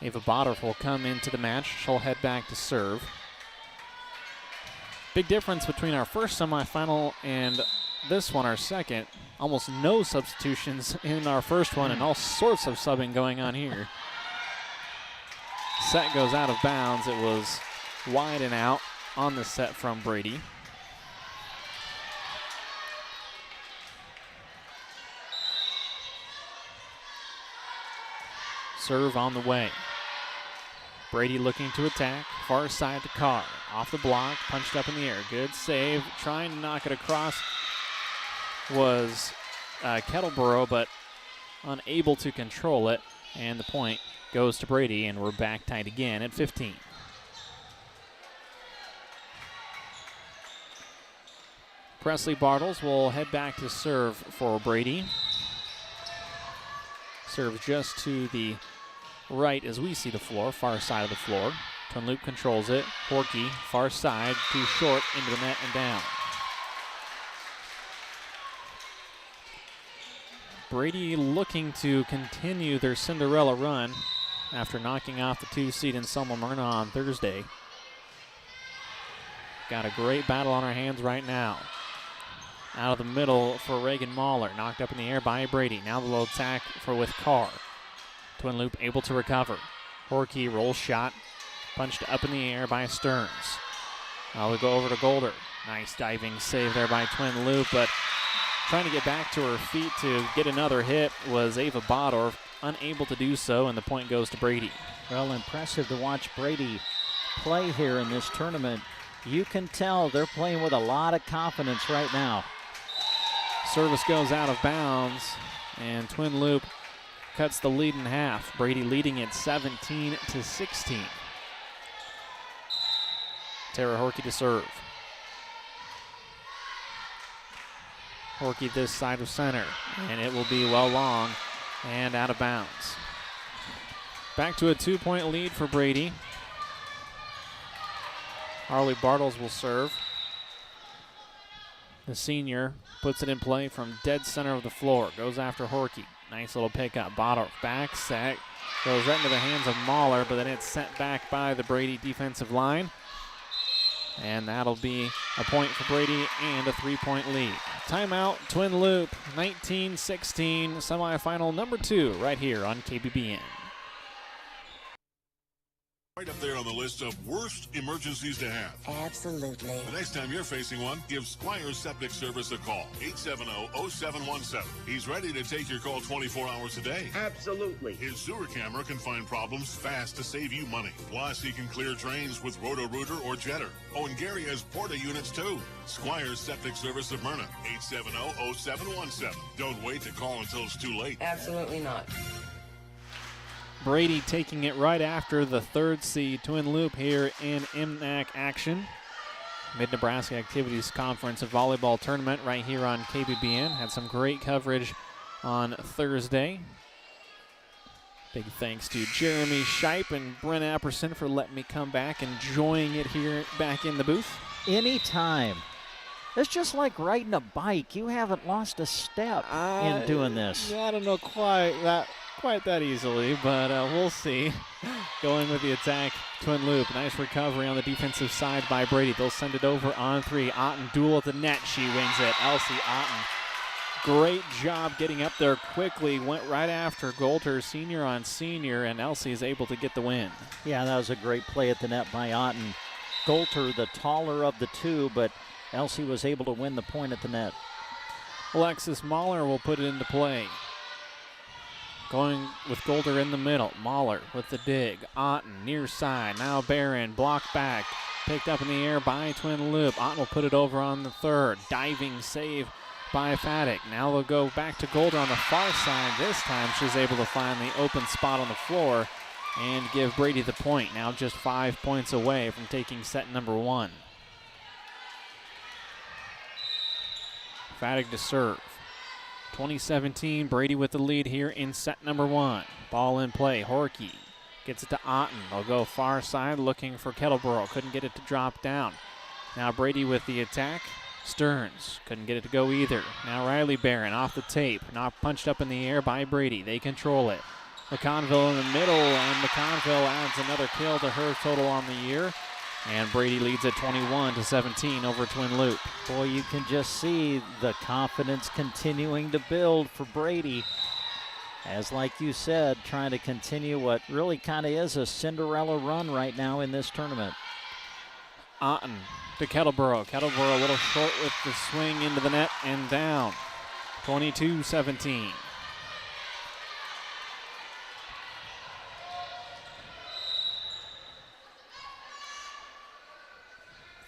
Ava Pandorf will come into the match. She'll head back to serve. Big difference between our first semifinal and this one, our second. Almost no substitutions in our first one and all sorts of subbing going on here. Set goes out of bounds. It was wide and out on the set from Brady. Serve on the way. Brady looking to attack. Far side to Carr. Off the block. Punched up in the air. Good save. Trying to knock it across was Kettleboro, but unable to control it. And the point goes to Brady, and we're back tight again at 15. Presley Bartles will head back to serve for Brady. Serve just to the right as we see the floor, far side of the floor. Twin Loop controls it. Horky, far side, too short, into the net and down. Brady looking to continue their Cinderella run after knocking off the 2 seed in Selma Myrna on Thursday. Got a great battle on our hands right now. Out of the middle for Reagan Mahler. Knocked up in the air by Brady. Now the low attack with Carr. Twin Loop able to recover. Horky roll shot. Punched up in the air by Stearns. Now we go over to Golder. Nice diving save there by Twin Loop, but trying to get back to her feet to get another hit was Ava Pandorf. Unable to do so, and the point goes to Brady. Well, impressive to watch Brady play here in this tournament. You can tell they're playing with a lot of confidence right now. Service goes out of bounds, and Twin Loop cuts the lead in half. Brady leading at 17-16. Tara Horky to serve. Horky this side of center, and it will be well long and out of bounds. Back to a 2-point lead for Brady. Harley Bartles will serve. The senior puts it in play from dead center of the floor. Goes after Horky. Nice little pickup. Bottle back set. Goes right into the hands of Mahler, but then it's sent back by the Brady defensive line. And that'll be a point for Brady and a 3-point lead. Timeout, Twin Loop, 19-16, semifinal number 2 right here on KBBN. Right up there on the list of worst emergencies to have. Absolutely. The next time you're facing one, give Squires Septic Service a call. 870-0717. He's ready to take your call 24 hours a day. Absolutely. His sewer camera can find problems fast to save you money. Plus, he can clear drains with Roto-Rooter or Jetter. Oh, and Gary has Porta units too. Squires Septic Service of Myrna. 870-0717. Don't wait to call until it's too late. Absolutely not. Brady taking it right after the 3rd seed Twin Loop here in MNAC action. Mid-Nebraska Activities Conference and Volleyball Tournament right here on KBBN. Had some great coverage on Thursday. Big thanks to Jeremy Shipe and Brent Apperson for letting me come back, enjoying it here back in the booth. Anytime. It's just like riding a bike. You haven't lost a step in doing this. I don't know quite that easily, but we'll see. Going with the attack, Twin Loop. Nice recovery on the defensive side by Brady. They'll send it over on 3. Otten duel at the net. She wings it. Elsie Otten. Great job getting up there quickly. Went right after Golter, senior on senior, and Elsie is able to get the win. Yeah, that was a great play at the net by Otten. Golter, the taller of the two, but Elsie was able to win the point at the net. Alexis Mahler will put it into play. Going with Golder in the middle. Mahler with the dig. Otten near side. Now Barron. Block back. Picked up in the air by Twin Loop. Otten will put it over on the 3rd. Diving save by Faddick. Now they'll go back to Golder on the far side. This time she's able to find the open spot on the floor and give Brady the point. Now just 5 points away from taking set number 1. Faddick to serve. 2017, Brady with the lead here in set number 1. Ball in play. Horky Gets it to Otten. They'll go far side looking for Kettleboro. Couldn't get it to drop down. Now Brady with the attack. Stearns couldn't get it to go either. Now Riley Barron off the tape. Not punched up in the air by Brady. They control it. McConville in the middle, and McConville adds another kill to her total on the year. And Brady leads at 21-17 over Twin Loop. Boy, you can just see the confidence continuing to build for Brady. As like you said, trying to continue what really kind of is a Cinderella run right now in this tournament. Otten to Kettleboro. Kettleboro a little short with the swing into the net and down. 22-17.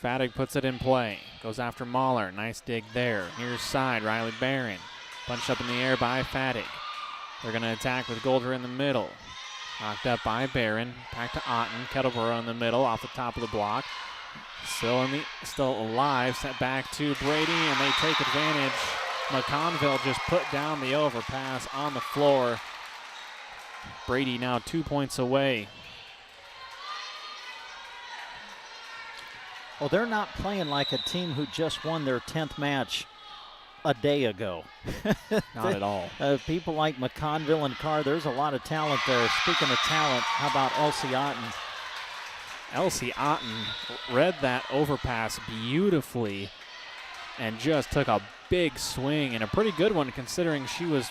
Fattig puts it in play. Goes after Mahler. Nice dig there. Near side, Riley Barron. Punched up in the air by Fattig. They're going to attack with Golder in the middle. Knocked up by Barron. Back to Otten. Kettleboro in the middle, off the top of the block. Still alive. Set back to Brady, and they take advantage. McConville just put down the overpass on the floor. Brady now 2 points away. Well, they're not playing like a team who just won their 10th match a day ago. Not at all. People like McConville and Carr, there's a lot of talent there. Speaking of talent, how about Elsie Otten? Elsie Otten read that overpass beautifully and just took a big swing, and a pretty good one considering she was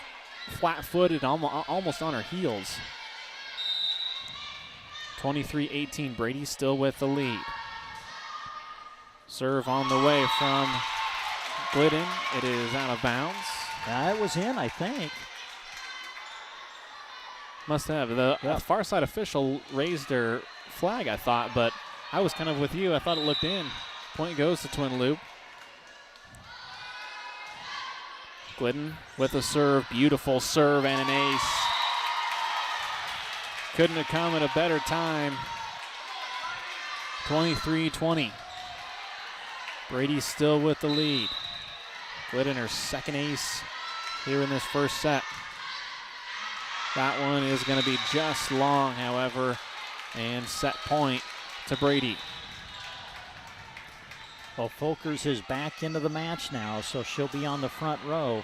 flat-footed, almost on her heels. 23-18, Brady still with the lead. Serve on the way from Glidden. It is out of bounds. It was in, I think. Must have. The far side official raised her flag, I thought, but I was kind of with you. I thought it looked in. Point goes to Twin Loop. Glidden with a serve. Beautiful serve and an ace. Couldn't have come at a better time. 23-20. Brady still with the lead. Glidden her second ace here in this first set. That one is going to be just long, however, and set point to Brady. Well, Folkers is back into the match now, so she'll be on the front row.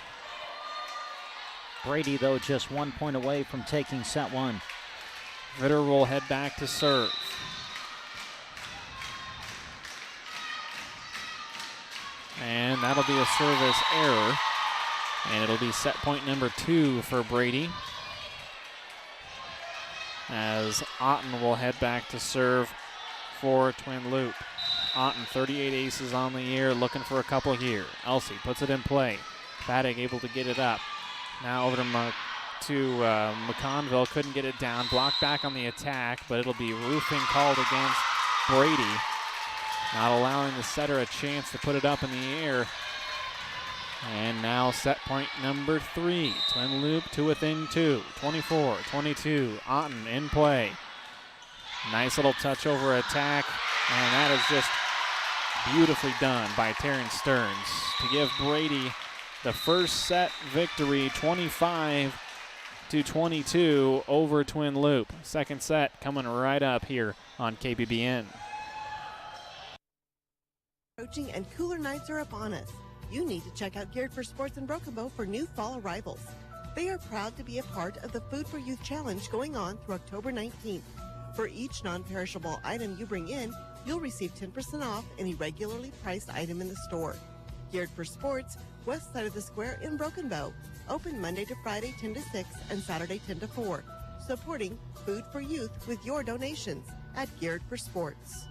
Brady, though, just 1 point away from taking set one. Vitter will head back to serve. And that'll be a service error. And it'll be set point number 2 for Brady, as Otten will head back to serve for Twin Loop. Otten, 38 aces on the year, looking for a couple here. Elsie puts it in play. Fattig able to get it up. Now over to McConville, couldn't get it down. Blocked back on the attack, but it'll be roofing called against Brady. Not allowing the setter a chance to put it up in the air. And now set point number 3. Twin Loop to within 2. 24-22. Otten in play. Nice little touch over attack. And that is just beautifully done by Terrence Stearns to give Brady the first set victory, 25-22 over Twin Loop. Second set coming right up here on KBBN. Approaching and cooler nights are upon us. You need to check out Geared for Sports in Broken Bow for new fall arrivals. They are proud to be a part of the Food for Youth Challenge going on through October 19th. For each non-perishable item you bring in, you'll receive 10% off any regularly priced item in the store. Geared for Sports, west side of the square in Broken Bow. Open Monday to Friday 10 to 6 and Saturday 10 to 4. Supporting Food for Youth with your donations at Geared for Sports.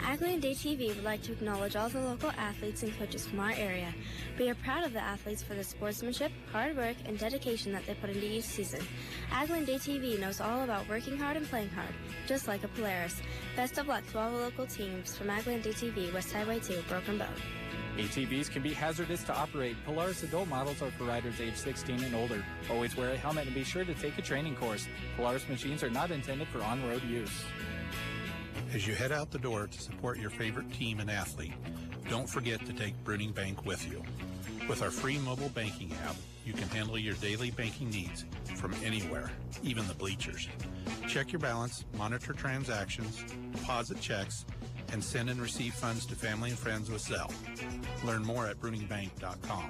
Aggieland Day TV would like to acknowledge all the local athletes and coaches from our area. We are proud of the athletes for the sportsmanship, hard work, and dedication that they put into each season. Aggieland Day TV knows all about working hard and playing hard, just like a Polaris. Best of luck to all the local teams from Aggieland Day TV, West Highway 2, Broken Bow. ATVs can be hazardous to operate. Polaris adult models are for riders age 16 and older. Always wear a helmet and be sure to take a training course. Polaris machines are not intended for on-road use. As you head out the door to support your favorite team and athlete, don't forget to take Bruning Bank with you. With our free mobile banking app, you can handle your daily banking needs from anywhere, even the bleachers. Check your balance, monitor transactions, deposit checks, and send and receive funds to family and friends with Zelle. Learn more at BruningBank.com.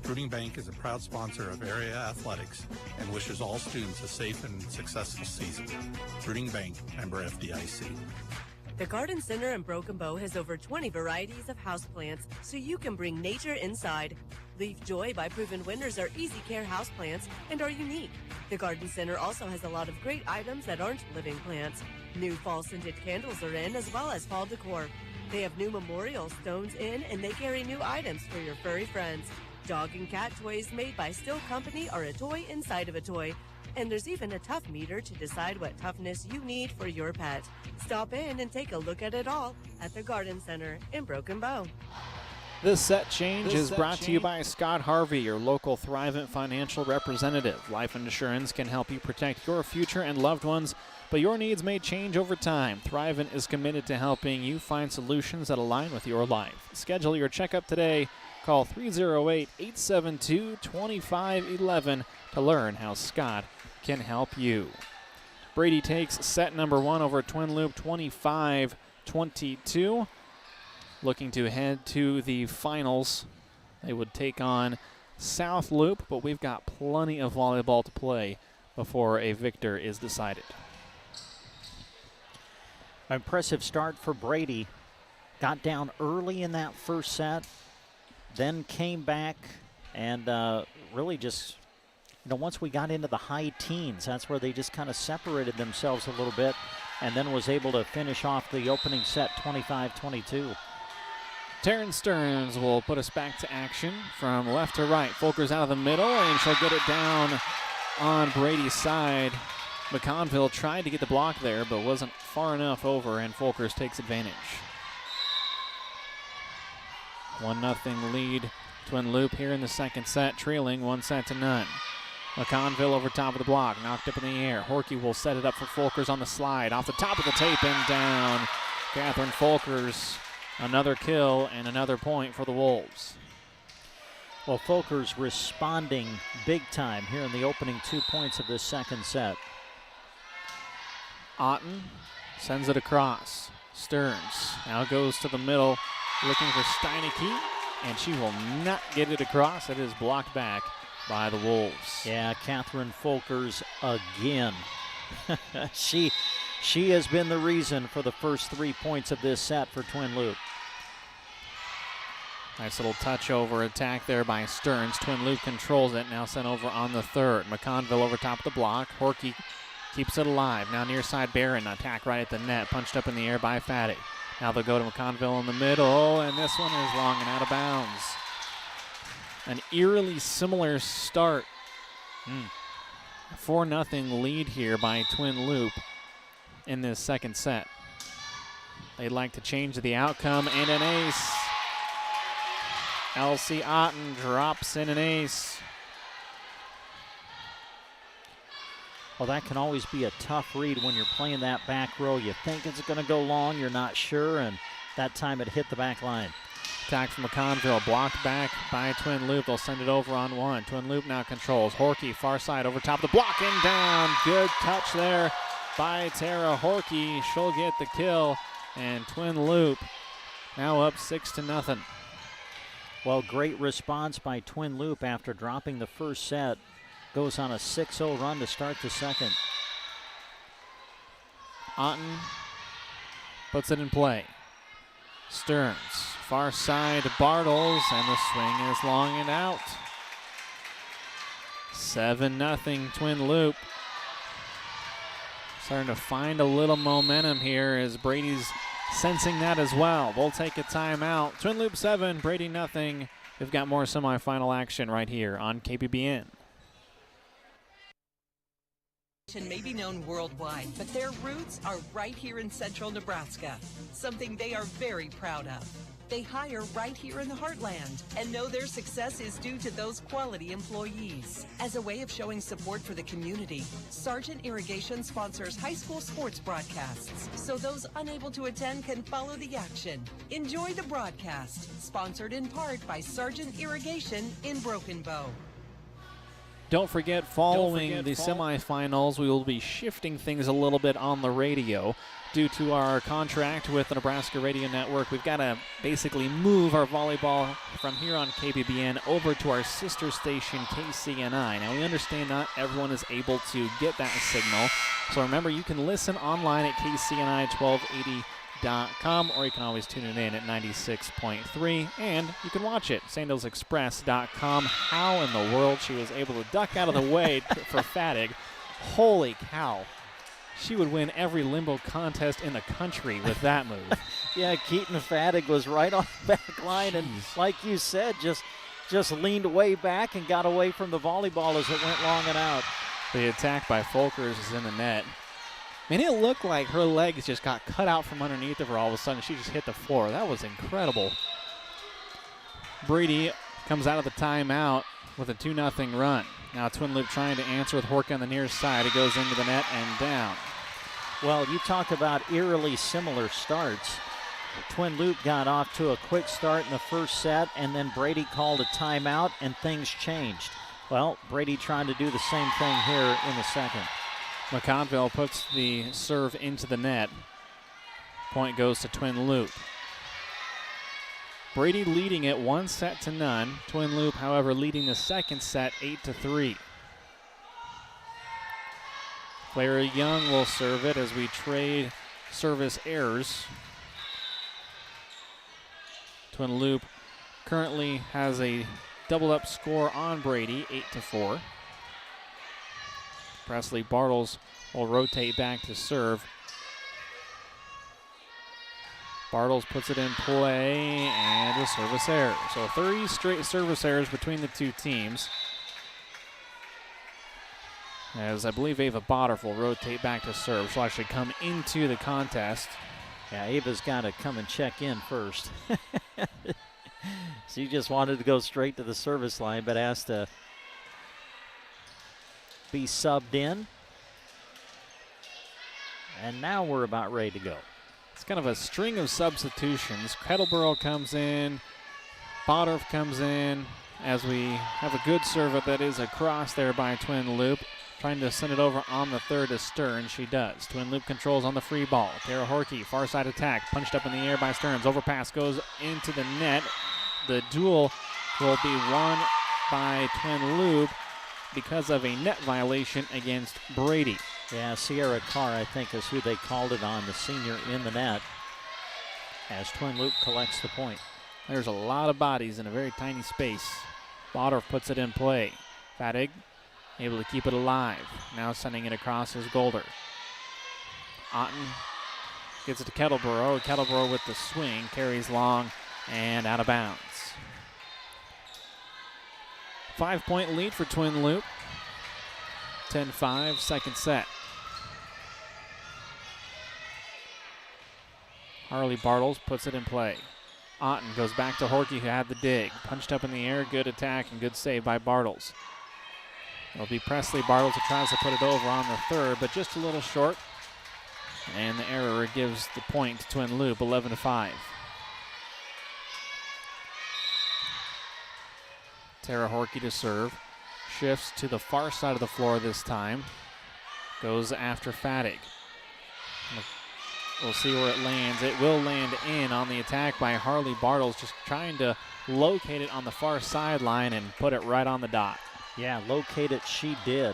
Bruning Bank is a proud sponsor of area athletics and wishes all students a safe and successful season. Bruning Bank, member FDIC. The Garden Center in Broken Bow has over 20 varieties of houseplants, so you can bring nature inside. Leaf Joy by Proven Winners are easy care houseplants and are unique. The Garden Center also has a lot of great items that aren't living plants. New fall scented candles are in, as well as fall decor. They have new memorial stones in, and they carry new items for your furry friends. Dog and cat toys made by Still Company are a toy inside of a toy. And there's even a tough meter to decide what toughness you need for your pet. Stop in and take a look at it all at the Garden Center in Broken Bow. This set change is brought to you by Scott Harvey, your local Thrivent financial representative. Life insurance can help you protect your future and loved ones, but your needs may change over time. Thrivent is committed to helping you find solutions that align with your life. Schedule your checkup today. Call 308-872-2511 to learn how Scott can help you. Brady takes set number one over Twin Loop 25-22. Looking to head to the finals. They would take on South Loop, but we've got plenty of volleyball to play before a victor is decided. Impressive start for Brady. Got down early in that first set, then came back and really just, once we got into the high teens, that's where they just kind of separated themselves a little bit and then was able to finish off the opening set 25-22. Taryn Stearns will put us back to action from left to right. Folkers out of the middle, and she'll get it down on Brady's side. McConville tried to get the block there, but wasn't far enough over, and Folkers takes advantage. 1-0 lead. Twin Loop here in the second set, trailing 1-0. McConville over top of the block, knocked up in the air. Horkey will set it up for Folkers on the slide. Off the top of the tape and down. Catherine Folkers, another kill and another point for the Wolves. Well, Folkers responding big time here in the opening 2 points of this second set. Otten sends it across. Stearns now goes to the middle, looking for Steineke, and she will not get it across. It is blocked back by the Wolves. Yeah, Catherine Folkers again. She has been the reason for the first 3 points of this set for Twin Loop. Nice little touch over attack there by Stearns. Twin Loop controls it, now sent over on the third. McConville over top of the block. Horkey keeps it alive. Now near side Barron, attack right at the net, punched up in the air by Fatty. Now they'll go to McConville in the middle, and this one is long and out of bounds. An eerily similar start. 4-0 lead here by Twin Loop in this second set. They'd like to change the outcome, and an ace. Elsie Otten drops in an ace. Well, that can always be a tough read when you're playing that back row. You think it's going to go long, you're not sure, and that time it hit the back line. Attack from McConville, blocked back by Twin Loop. They'll send it over on one. Twin Loop now controls. Horkey, far side, over top of the block and down. Good touch there by Tara Horkey. She'll get the kill, and Twin Loop now up 6-0. Well, great response by Twin Loop after dropping the first set. Goes on a 6-0 run to start the second. Otten puts it in play. Stearns, far side Bartles, and the swing is long and out. 7-0 Twin Loop. Starting to find a little momentum here as Brady's sensing that as well. We'll take a timeout. Twin Loop 7, Brady 0. We've got more semifinal action right here on KBBN. May be known worldwide, but their roots are right here in central Nebraska, something they are very proud of. They hire right here in the heartland and know their success is due to those quality employees. As a way of showing support for the community, Sargent Irrigation sponsors high school sports broadcasts, so those unable to attend can follow the action. Enjoy the broadcast, sponsored in part by Sargent Irrigation in Broken Bow. Don't forget, following the semifinals, we will be shifting things a little bit on the radio. Due to our contract with the Nebraska Radio Network, we've got to basically move our volleyball from here on KBBN over to our sister station, KCNI. Now, we understand not everyone is able to get that signal. So remember, you can listen online at KCNI1280.com, or you can always tune it in at 96.3, and you can watch it, sandalsexpress.com. How in the world she was able to duck out of the way for Fadig. Holy cow. She would win every limbo contest in the country with that move. Yeah, Keaton Fadig was right on the back line, and like you said, just leaned way back and got away from the volleyball as it went long and out. The attack by Folkers is in the net. I mean, it looked like her legs just got cut out from underneath of her all of a sudden. She just hit the floor. That was incredible. Brady comes out of the timeout with a 2-0 run. Now Twin Loop trying to answer with Horka on the near side. It goes into the net and down. Well, you talk about eerily similar starts. Twin Loop got off to a quick start in the first set, and then Brady called a timeout, and things changed. Well, Brady trying to do the same thing here in the second. McConville puts the serve into the net. Point goes to Twin Loop. Brady leading it 1-0. Twin Loop, however, leading the second set 8-3. Clara Young will serve it as we trade service errors. Twin Loop currently has a double-up score on Brady, 8-4. Presley Bartles will rotate back to serve. Bartles puts it in play and a service error. So 30 straight service errors between the two teams. As I believe Ava Pandorf will rotate back to serve. She'll actually come into the contest. Yeah, Ava's got to come and check in first. She just wanted to go straight to the service line, but has to be subbed in. And now we're about ready to go. It's kind of a string of substitutions. Kettleborough comes in. Pandorf comes in as we have a good serve that is across there by Twin Loop. Trying to send it over on the third to Stern. She does. Twin Loop controls on the free ball. Tara Horkey, far side attack. Punched up in the air by Stearns. Overpass goes into the net. The duel will be won by Twin Loop because of a net violation against Brady. Yeah, Sierra Carr, I think, is who they called it on, the senior in the net, as Twin Loop collects the point. There's a lot of bodies in a very tiny space. Pandorf puts it in play. Fadig able to keep it alive. Now sending it across is Golder. Otten gets it to Kettleborough. Kettleborough with the swing, carries long and out of bounds. 5-point lead for Twin Loop. 10-5, second set. Harley Bartles puts it in play. Otten goes back to Horkey, who had the dig. Punched up in the air, good attack and good save by Bartles. It'll be Presley Bartles who tries to put it over on the third, but just a little short. And the error gives the point to Twin Loop, 11-5. Tara Horkey to serve. Shifts to the far side of the floor this time. Goes after Fadig. We'll see where it lands. It will land in on the attack by Harley Bartles, just trying to locate it on the far sideline and put it right on the dot. Yeah, locate it she did.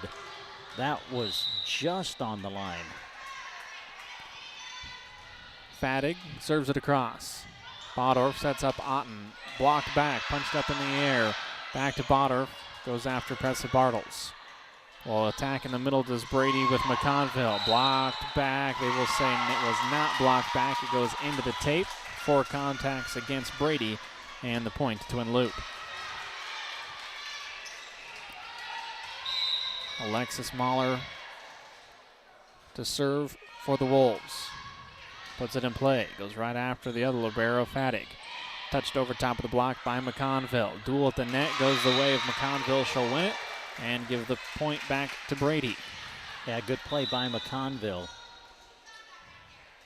That was just on the line. Fadig serves it across. Pandorf sets up Otten. Blocked back, punched up in the air. Back to Pandorf. Goes after Presley Bartles. Well, attack in the middle does Brady with McConville. Blocked back. They will say it was not blocked back. It goes into the tape. 4 contacts against Brady, and the point to Twin Loop. Alexis Mahler to serve for the Wolves. Puts it in play. Goes right after the other libero, Fadig. Touched over top of the block by McConville. Duel at the net goes the way of McConville. She'll win it and give the point back to Brady. Yeah, good play by McConville.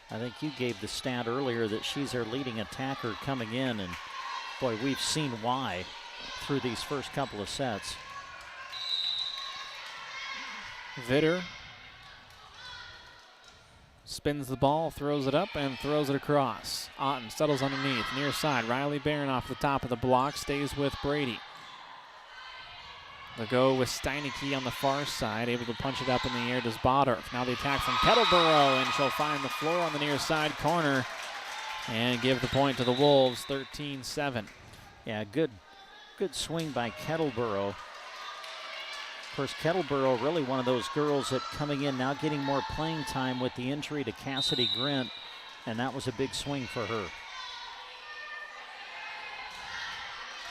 I think you gave the stat earlier that she's our leading attacker coming in, and boy, we've seen why through these first couple of sets. Vitter spins the ball, throws it up, and throws it across. Otten settles underneath, near side. Riley Barron off the top of the block, stays with Brady. The go with Steineke on the far side, able to punch it up in the air does Bodorf. Now the attack from Kettleboro, and she'll find the floor on the near side corner and give the point to the Wolves, 13-7. Yeah, good swing by Kettleboro. Of course, Kettleboro really one of those girls that coming in now getting more playing time with the injury to Cassidy Grint, and that was a big swing for her.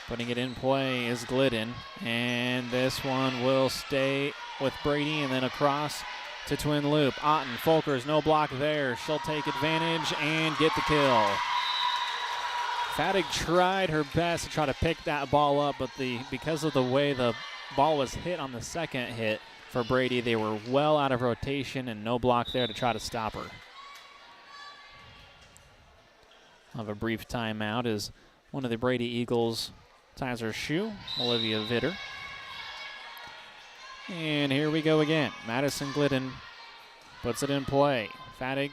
Putting it in play is Glidden, and this one will stay with Brady and then across to Twin Loop. Otten, Folkers, no block there. She'll take advantage and get the kill. Fattig tried her best to try to pick that ball up, but because of the way the ball was hit on the second hit for Brady, they were well out of rotation and no block there to try to stop her. I'll have a brief timeout as one of the Brady Eagles ties her shoe, Olivia Vitter. And here we go again. Madison Glidden puts it in play. Fattig.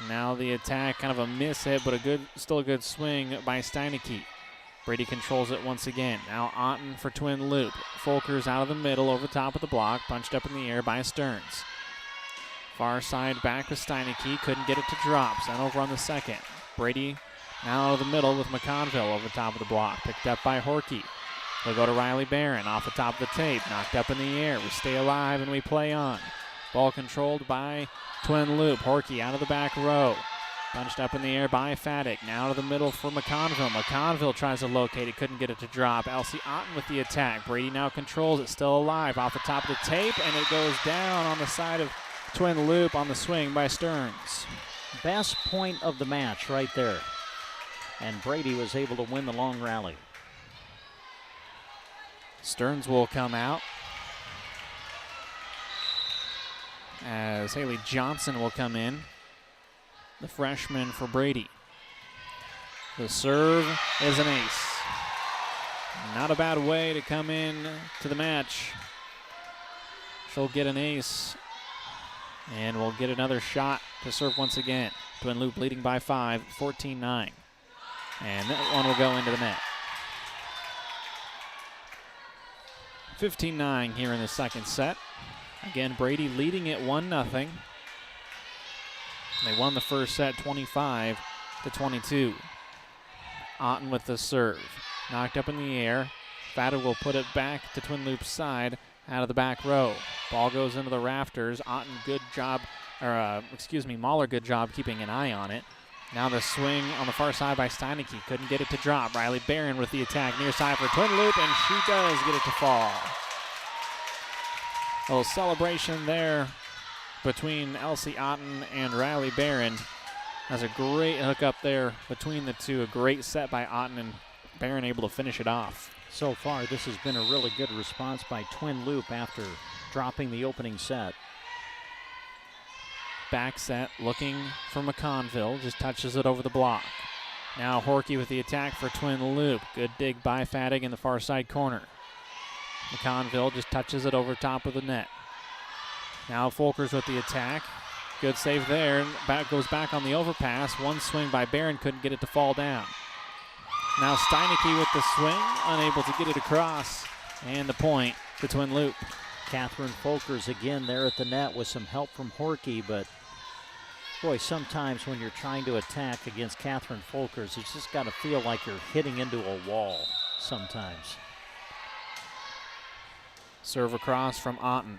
Now the attack, kind of a miss hit, but still a good swing by Steineke. Brady controls it once again. Now Otten for Twin Loop. Folkers out of the middle over top of the block, punched up in the air by Stearns. Far side back with Steineke, couldn't get it to drop. Sent over on the second. Brady now out of the middle with McConville over top of the block, picked up by Horkey. They'll go to Riley Barron off the top of the tape, knocked up in the air. We stay alive and we play on. Ball controlled by Twin Loop. Horkey out of the back row. Punched up in the air by Fattig. Now to the middle for McConville. McConville tries to locate it, couldn't get it to drop. Elsie Otten with the attack. Brady now controls it, still alive off the top of the tape, and it goes down on the side of Twin Loop on the swing by Stearns. Best point of the match right there. And Brady was able to win the long rally. Stearns will come out as Haley Johnson will come in, the freshman for Brady. The serve is an ace. Not a bad way to come in to the match. She'll get an ace, and we'll get another shot to serve once again. Twin Loop leading by 5, 14-9. And that one will go into the net. 15-9 here in the second set. Again, Brady leading it 1-0. They won the first set 25-22. Otten with the serve. Knocked up in the air. Fattig will put it back to Twin Loop's side out of the back row. Ball goes into the rafters. Otten, Mahler, good job keeping an eye on it. Now the swing on the far side by Steineke. Couldn't get it to drop. Riley Barron with the attack near side for Twin Loop, and she does get it to fall. A little celebration there between Elsie Otten and Riley Barron. That's a great hook up there between the two. A great set by Otten, and Barron able to finish it off. So far, this has been a really good response by Twin Loop after dropping the opening set. Back set, looking for McConville, just touches it over the block. Now Horkey with the attack for Twin Loop. Good dig by Fattig in the far side corner. McConville just touches it over top of the net. Now Folkers with the attack. Good save there. Goes back on the overpass. One swing by Barron, couldn't get it to fall down. Now Steineke with the swing, unable to get it across. And the point to Twin Loop. Catherine Folkers again there at the net with some help from Horkey, but boy, sometimes when you're trying to attack against Catherine Folkers, it's just got to feel like you're hitting into a wall sometimes. Serve across from Otten.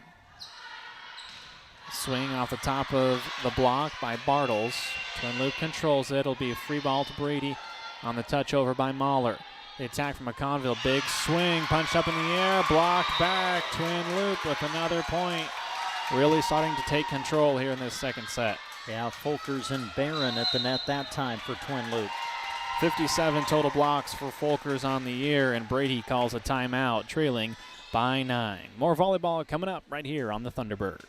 Swing off the top of the block by Bartles. Twin Loop controls it. It'll be a free ball to Brady on the touch over by Mahler. The attack from McConville. Big swing, punched up in the air, blocked back. Twin Loop with another point. Really starting to take control here in this second set. Yeah, Folkers and Barron at the net that time for Twin Loop. 57 total blocks for Folkers on the year, and Brady calls a timeout, trailing by 9. More volleyball coming up right here on the Thunderbird.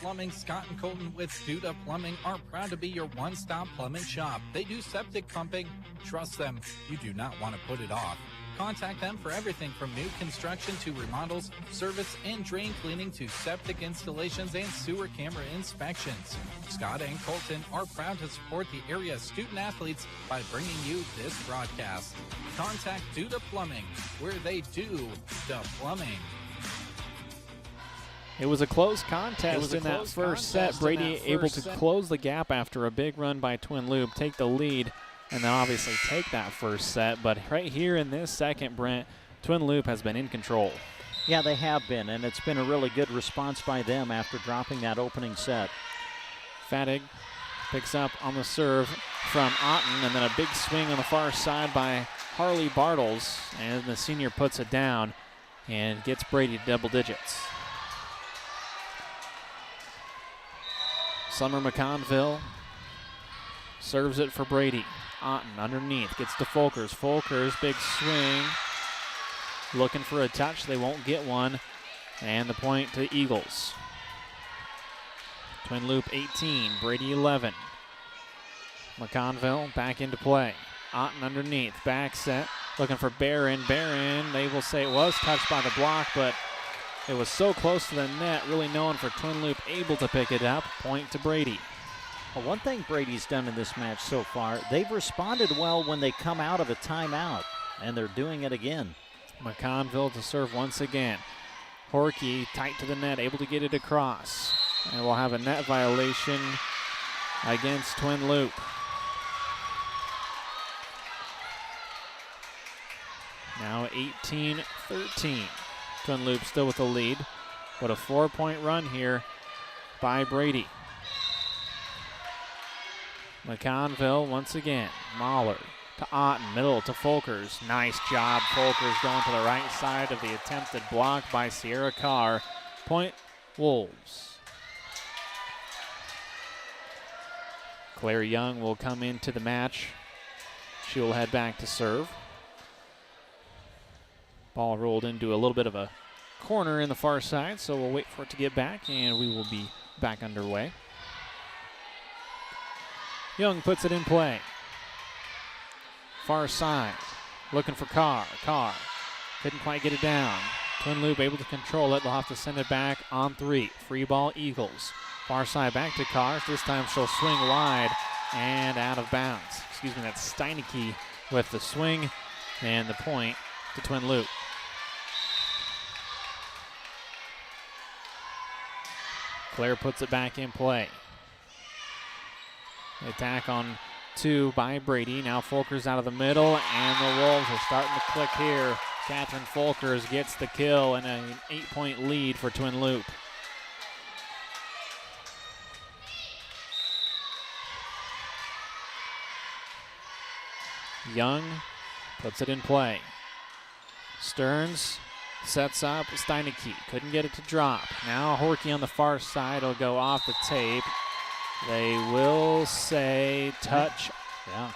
Plumbing, Scott and Colton with Studa Plumbing are proud to be your one-stop plumbing shop. They do septic pumping. Trust them, you do not want to put it off. Contact them for everything from new construction to remodels, service and drain cleaning to septic installations and sewer camera inspections. Scott and Colton are proud to support the area's student athletes by bringing you this broadcast. Contact Do the Plumbing, where they do the plumbing. It was a close contest in that first set. Brady able to close the gap after a big run by Twin Loop, take the lead, and then obviously take that first set. But right here in this second, Brent, Twin Loop has been in control. Yeah, they have been, and it's been a really good response by them after dropping that opening set. Fattig picks up on the serve from Otten, and then a big swing on the far side by Harley Bartles, and the senior puts it down and gets Brady to double digits. Summer McConville serves it for Brady. Otten underneath, gets to Folkers. Folkers, big swing. Looking for a touch, they won't get one. And the point to Eagles. Twin Loop 18, Brady 11. McConville back into play. Otten underneath, back set, looking for Barron. Barron, they will say it was touched by the block, but it was so close to the net, really known for Twin Loop able to pick it up. Point to Brady. Well, one thing Brady's done in this match so far, they've responded well when they come out of a timeout, and they're doing it again. McConville to serve once again. Horkey tight to the net, able to get it across. And we'll have a net violation against Twin Loop. Now 18-13. Twin Loop still with the lead, but a 4-point run here by Brady. McConville once again. Mahler to Otten, middle to Folkers. Nice job, Folkers going to the right side of the attempted block by Sierra Carr. Point Wolves. Claire Young will come into the match. She will head back to serve. Ball rolled into a little bit of a corner in the far side, so we'll wait for it to get back, and we will be back underway. Young puts it in play. Far side, looking for Carr. Carr couldn't quite get it down. Twin Loop able to control it. They'll have to send it back on 3. Free ball, Eagles. Far side back to Carr. This time she'll swing wide and out of bounds. Excuse me, that's Steineke with the swing and the point to Twin Loop. Claire puts it back in play. The attack on 2 by Brady. Now Folkers out of the middle, and the Wolves are starting to click here. Catherine Folkers gets the kill and an 8-point lead for Twin Loop. Young puts it in play. Stearns sets up Steineke. Couldn't get it to drop. Now Horkey on the far side will go off the tape. They will say touch. Yeah.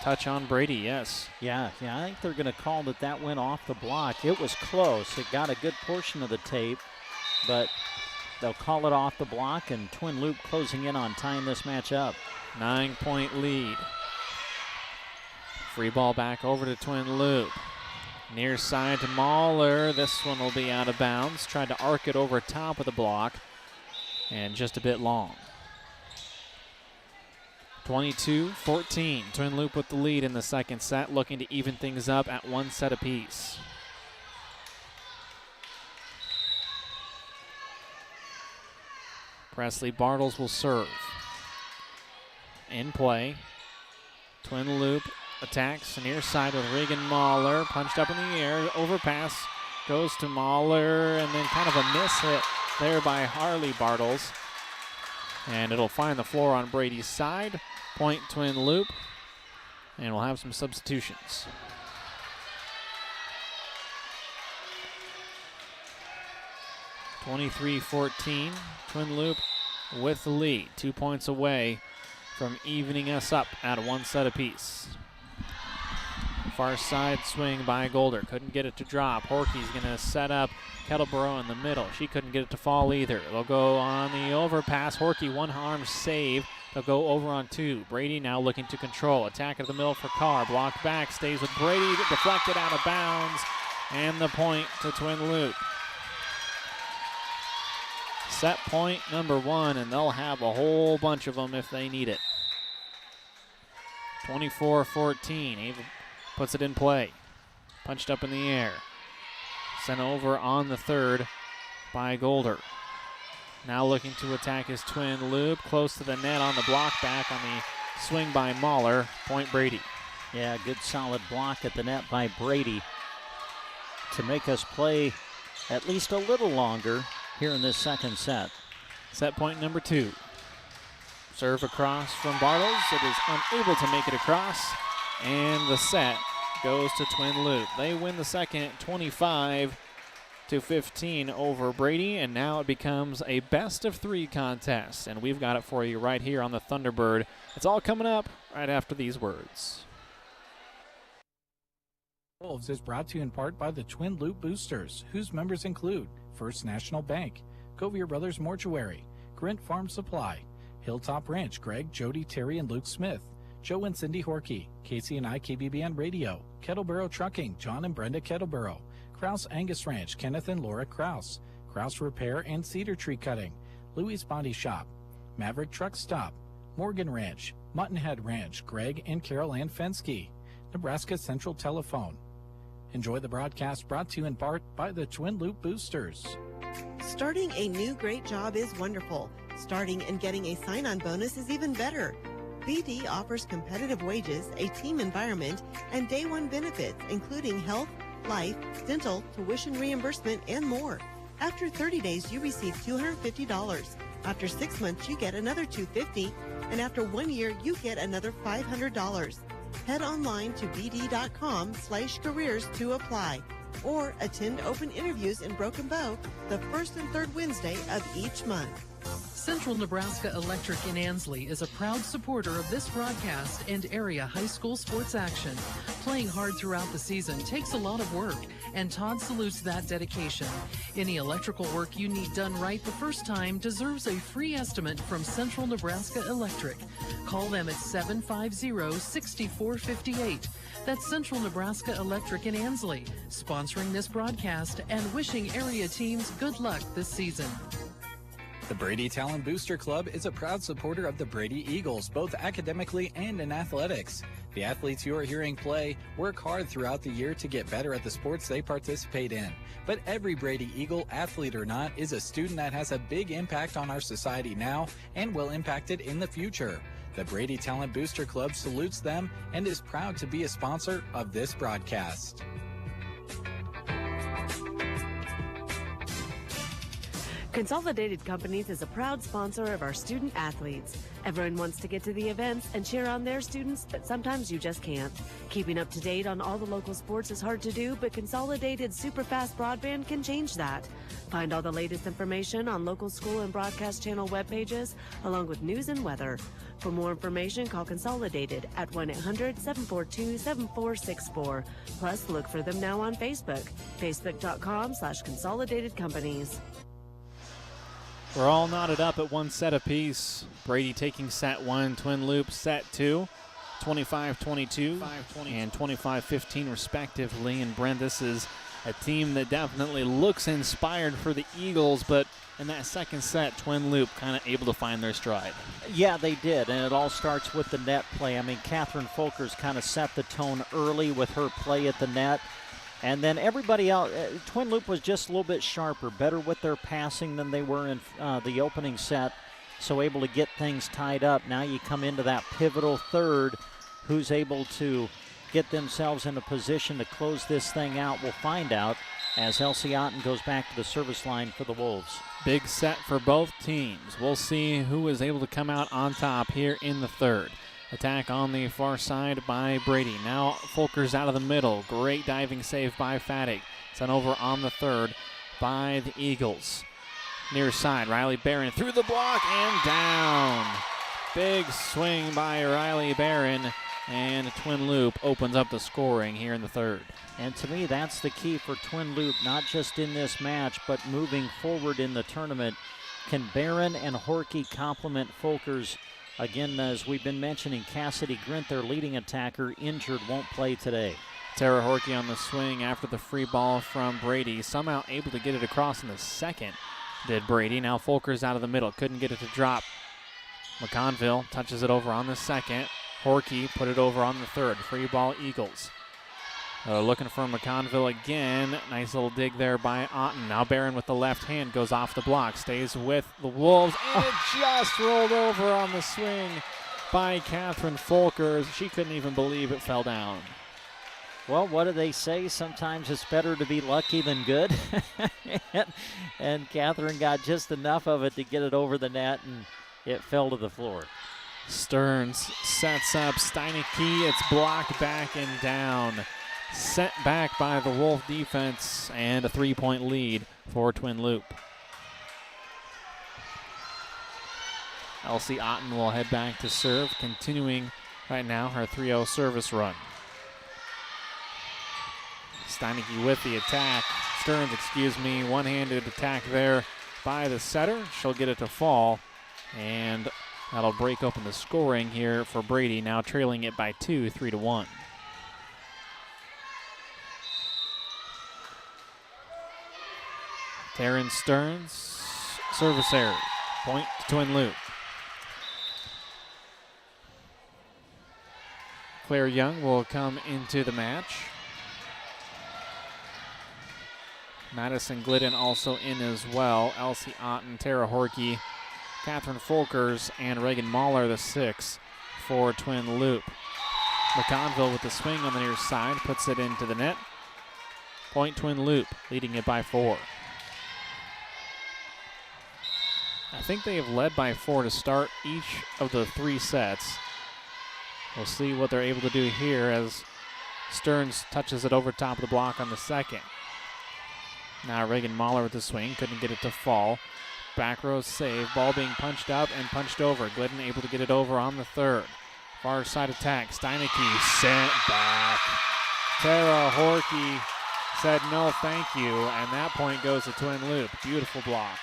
Touch on Brady, yes. Yeah, I think they're going to call that went off the block. It was close. It got a good portion of the tape, but they'll call it off the block, and Twin Loop closing in on tying this match up. 9-point lead. Free ball back over to Twin Loop. Near side to Mahler. This one will be out of bounds. Tried to arc it over top of the block, and just a bit long. 22-14. Twin Loop with the lead in the second set, looking to even things up at 1 set apiece. Presley Bartles will serve. In play. Twin Loop attacks near side with Reagan Mahler. Punched up in the air. Overpass goes to Mahler, and then kind of a miss hit there by Harley Bartles. And it'll find the floor on Brady's side. Point Twin Loop. And we'll have some substitutions. (23-14). Twin Loop with the lead. 2 points away from evening us up at 1 set apiece. Far side swing by Golder. Couldn't get it to drop. Horkey's going to set up Kettleboro in the middle. She couldn't get it to fall either. They'll go on the overpass. Horkey, one-arm save. They'll go over on two. Brady now looking to control. Attack at the middle for Carr. Blocked back. Stays with Brady. Deflected out of bounds. And the point to Twin Loop. Set point number 1, and they'll have a whole bunch of them if they need it. 24-14. Ava puts it in play. Punched up in the air. Sent over on the third by Golder. Now looking to attack his Twin Loop. Close to the net on the block back on the swing by Mahler. Point Brady. Yeah, good solid block at the net by Brady to make us play at least a little longer here in this second set. Set point number 2. Serve across from Bartles. It is unable to make it across. And the set goes to Twin Loop. They win the second 25-15 over Brady. And now it becomes a best of 3 contest. And we've got it for you right here on the Thunderbird. It's all coming up right after these words. Wolves is brought to you in part by the Twin Loop Boosters, whose members include First National Bank, Govier Brothers Mortuary, Grint Farm Supply, Hilltop Ranch, Greg, Jody, Terry, and Luke Smith, Joe and Cindy Horkey, KCNI KBBN Radio, Kettleboro Trucking, John and Brenda Kettleboro, Krause Angus Ranch, Kenneth and Laura Krause, Krause Repair and Cedar Tree Cutting, Louis Body Shop, Maverick Truck Stop, Morgan Ranch, Muttonhead Ranch, Greg and Carol Ann Fensky, Nebraska Central Telephone. Enjoy the broadcast brought to you in part by the Twin Loop Boosters. Starting a new great job is wonderful. Starting and getting a sign-on bonus is even better. BD offers competitive wages, a team environment, and day one benefits, including health, life, dental, tuition reimbursement, and more. After 30 days, you receive $250. After 6 months, you get another $250, and after 1 year, you get another $500. Head online to bd.com/careers to apply, or attend open interviews in Broken Bow the first and third Wednesday of each month. Central Nebraska Electric in Ansley is a proud supporter of this broadcast and area high school sports action. Playing hard throughout the season takes a lot of work, and Todd salutes that dedication. Any electrical work you need done right the first time deserves a free estimate from Central Nebraska Electric. Call them at 750-6458. That's Central Nebraska Electric in Ansley, sponsoring this broadcast and wishing area teams good luck this season. The Brady Talent Booster Club is a proud supporter of the Brady Eagles, both academically and in athletics. The athletes you are hearing play work hard throughout the year to get better at the sports they participate in. But every Brady Eagle, athlete or not, is a student that has a big impact on our society now and will impact it in the future. The Brady Talent Booster Club salutes them and is proud to be a sponsor of this broadcast. Consolidated Companies is a proud sponsor of our student athletes. Everyone wants to get to the events and cheer on their students, but sometimes you just can't. Keeping up to date on all the local sports is hard to do, but Consolidated Superfast Broadband can change that. Find all the latest information on local school and broadcast channel web pages, along with news and weather. For more information, call Consolidated at 1-800-742-7464. Plus, look for them now on Facebook, facebook.com/Consolidated Companies. We're all knotted up at 1 set apiece. Brady taking set 1, Twin Loop set 2, 25-22 and 25-15 respectively. And Brent, this is a team that definitely looks inspired for the Eagles, but in that second set, Twin Loop kind of able to find their stride. Yeah, they did, and it all starts with the net play. I mean, Catherine Folkers kind of set the tone early with her play at the net. And then everybody else, Twin Loop was just a little bit sharper, better with their passing than they were in the opening set, so able to get things tied up. Now you come into that pivotal third, who's able to get themselves in a position to close this thing out. We'll find out as Elsie Otten goes back to the service line for the Wolves. Big set for both teams. We'll see who is able to come out on top here in the third. Attack on the far side by Brady. Now Folkers out of the middle. Great diving save by Fattig. Sent over on the third by the Eagles. Near side, Riley Barron through the block and down. Big swing by Riley Barron. And Twin Loop opens up the scoring here in the third. And to me, that's the key for Twin Loop, not just in this match, but moving forward in the tournament. Can Barron and Horkey complement Folkers? Again, as we've been mentioning, Cassidy Grint, their leading attacker, injured, won't play today. Tara Horkey on the swing after the free ball from Brady. Somehow able to get it across in the second, did Brady. Now Folkers out of the middle, couldn't get it to drop. McConville touches it over on the second. Horkey put it over on the third. Free ball, Eagles. Looking for McConville again. Nice little dig there by Otten. Now Barron with the left hand goes off the block. Stays with the Wolves. And it just rolled over on the swing by Catherine Folkers. She couldn't even believe it fell down. Well, what do they say? Sometimes it's better to be lucky than good. and Catherine got just enough of it to get it over the net, and it fell to the floor. Stearns sets up Steineke. It's blocked back and down. Sent back by the Wolf defense, and a 3-point lead for Twin Loop. Elsie Otten will head back to serve, continuing right now her 3-0 service run. Steineke with the attack. Stearns, one-handed attack there by the setter. She'll get it to fall, and that'll break open the scoring here for Brady, now trailing it by 2, 3-1. Taryn Stearns, service error. Point to Twin Loop. Claire Young will come into the match. Madison Glidden also in as well. Elsie Otten, Tara Horkey, Catherine Folkers, and Reagan Mahler, the 6 for Twin Loop. McConville with the swing on the near side, puts it into the net. Point Twin Loop, leading it by 4. I think they have led by 4 to start each of the 3 sets. We'll see what they're able to do here as Stearns touches it over top of the block on the second. Now Reagan Mahler with the swing, couldn't get it to fall. Back row save, ball being punched up and punched over. Glidden able to get it over on the third. Far side attack, Steineke sent back. Tara Horkey said no thank you, and that point goes to Twin Loop. Beautiful block.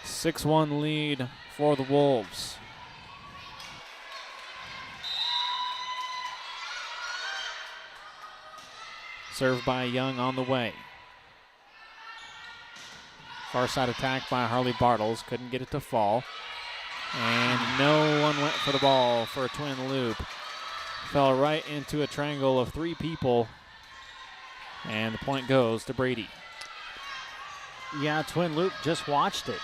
6-1 lead for the Wolves. Served by Young on the way. Far side attack by Harley Bartles. Couldn't get it to fall. And no one went for the ball for Twin Loop. Fell right into a triangle of 3 people. And the point goes to Brady. Yeah, Twin Loop just watched it.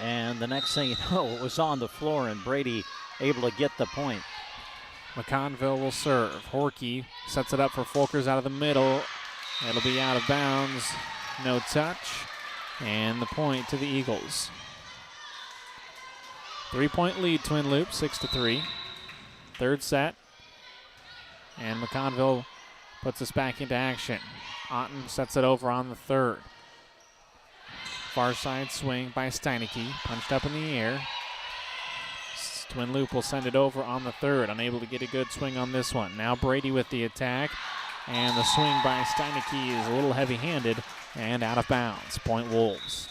And the next thing you know, it was on the floor, and Brady able to get the point. McConville will serve. Horkey sets it up for Folkers out of the middle. It'll be out of bounds. No touch. And the point to the Eagles. 3-point lead, Twin Loop, 6-3. Third set. And McConville puts us back into action. Otten sets it over on the third. Far side swing by Steineke, punched up in the air. Twin Loop will send it over on the third, unable to get a good swing on this one. Now Brady with the attack, and the swing by Steineke is a little heavy-handed and out of bounds. Point Wolves.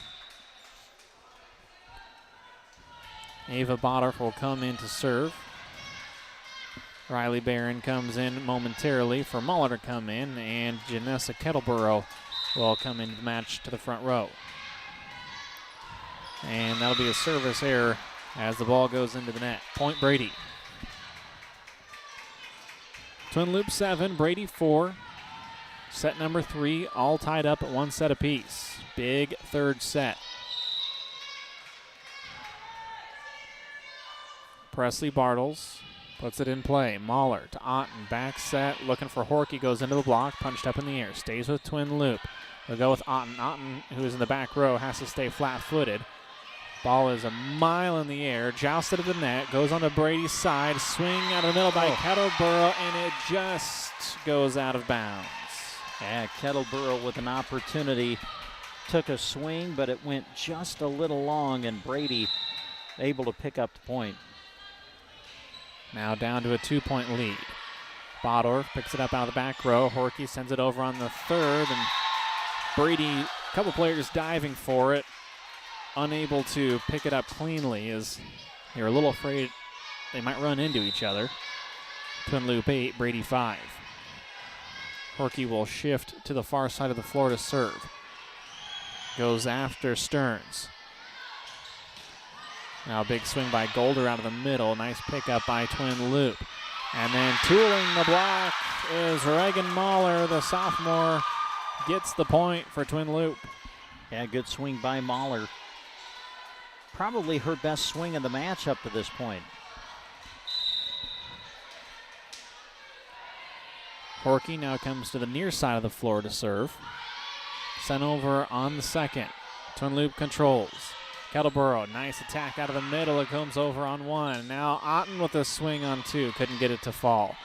Ava Pandorf will come in to serve. Riley Barron comes in momentarily for Muller to come in, and Janessa Kettleborough will come into the match to the front row. And that'll be a service error as the ball goes into the net. Point Brady. Twin Loop 7, Brady 4. Set number 3, all tied up at 1 set apiece. Big third set. Presley Bartles puts it in play. Mahler to Otten, back set, looking for Horkey, goes into the block, punched up in the air, stays with Twin Loop. They'll go with Otten. Otten, who is in the back row, has to stay flat-footed. Ball is a mile in the air, jousted to the net, goes on to Brady's side, swing out of the middle by Kettleborough, and it just goes out of bounds. Yeah, Kettleborough with an opportunity, took a swing, but it went just a little long, and Brady able to pick up the point. Now down to a 2-point lead. Pandorf picks it up out of the back row. Horky sends it over on the third, and Brady, a couple players diving for it, unable to pick it up cleanly as they were a little afraid they might run into each other. Twin Loop 8, Brady 5. Horky will shift to the far side of the floor to serve. Goes after Stearns. Now a big swing by Golder out of the middle. Nice pickup by Twin Loop. And then tooling the block is Reagan Mahler, the sophomore, gets the point for Twin Loop. Yeah, good swing by Mahler. Probably her best swing in the match up to this point. Horky now comes to the near side of the floor to serve. Sent over on the second. Twin Loop controls. Kettleboro, nice attack out of the middle. It comes over on one. Now Otten with a swing on two. Couldn't get it to fall.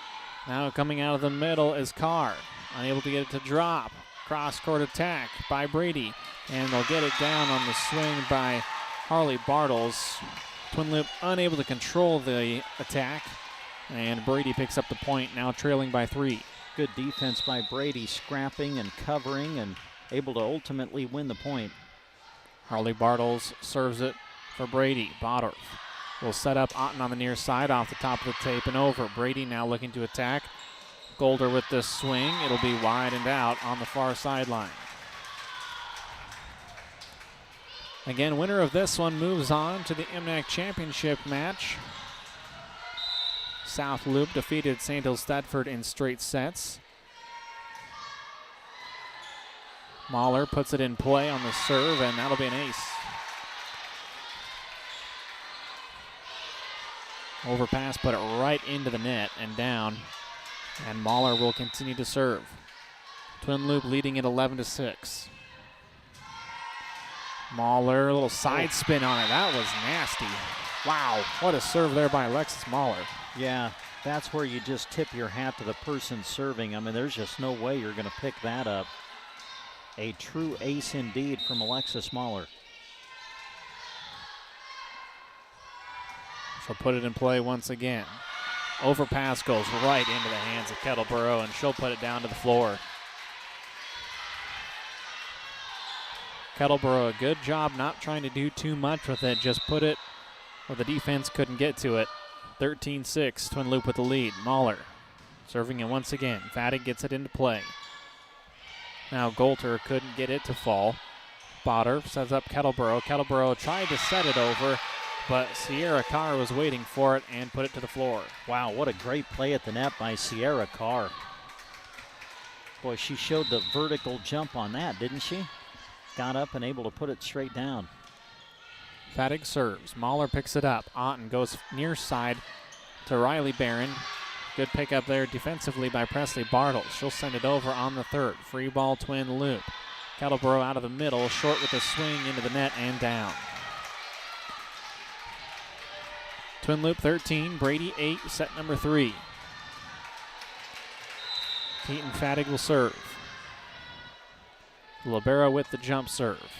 Now coming out of the middle is Carr. Unable to get it to drop. Cross-court attack by Brady. And they'll get it down on the swing by Harley Bartles. Twin Loop unable to control the attack. And Brady picks up the point, now trailing by 3. Good defense by Brady, scrapping and covering and able to ultimately win the point. Harley Bartles serves it for Brady. Pandorf will set up Otten on the near side off the top of the tape and over. Brady now looking to attack. Golder with this swing. It'll be wide and out on the far sideline. Again, winner of this one moves on to the MNAC championship match. South Loop defeated St. Hills Thetford in straight sets. Mahler puts it in play on the serve, and that'll be an ace. Overpass, put it right into the net and down. And Mahler will continue to serve. Twin Loop leading at 11-6. Mahler, a little side spin on it. That was nasty. Wow, what a serve there by Alexis Mahler. Yeah, that's where you just tip your hat to the person serving. I mean, there's just no way you're going to pick that up. A true ace indeed from Alexis Mahler. She'll put it in play once again. Overpass goes right into the hands of Kettleboro, and she'll put it down to the floor. Kettleboro, a good job not trying to do too much with it. Just put it where the defense couldn't get to it. 13-6, Twin Loop with the lead. Mahler serving it once again. Fattig gets it into play. Now Golter couldn't get it to fall. Pandorf sets up Kettleboro. Kettleboro tried to set it over, but Sierra Carr was waiting for it and put it to the floor. Wow, what a great play at the net by Sierra Carr. Boy, she showed the vertical jump on that, didn't she? Got up and able to put it straight down. Fattig serves. Mahler picks it up. Otten goes near side to Riley Barron. Good pickup there defensively by Presley Bartles. She'll send it over on the third. Free ball, Twin Loop. Kettleboro out of the middle, short with a swing into the net and down. Twin Loop 13, Brady 8, set number 3. Keaton Fattig will serve. Libero with the jump serve.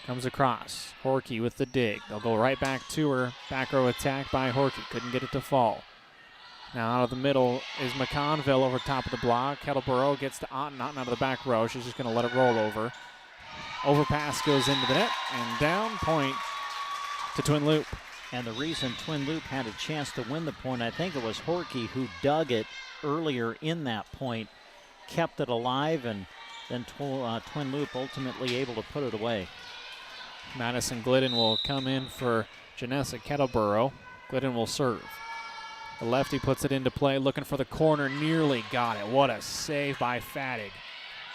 Comes across. Horky with the dig. They'll go right back to her. Back row attack by Horky. Couldn't get it to fall. Now out of the middle is McConville over top of the block. Kettleboro gets to Otten. Otten out of the back row. She's just going to let it roll over. Overpass goes into the net and down. Point to Twin Loop. And the reason Twin Loop had a chance to win the point, I think it was Horky who dug it earlier in that point, kept it alive, and then Twin Loop ultimately able to put it away. Madison Glidden will come in for Janessa Kettleboro. Glidden will serve. The lefty puts it into play, looking for the corner, nearly got it. What a save by Fattig.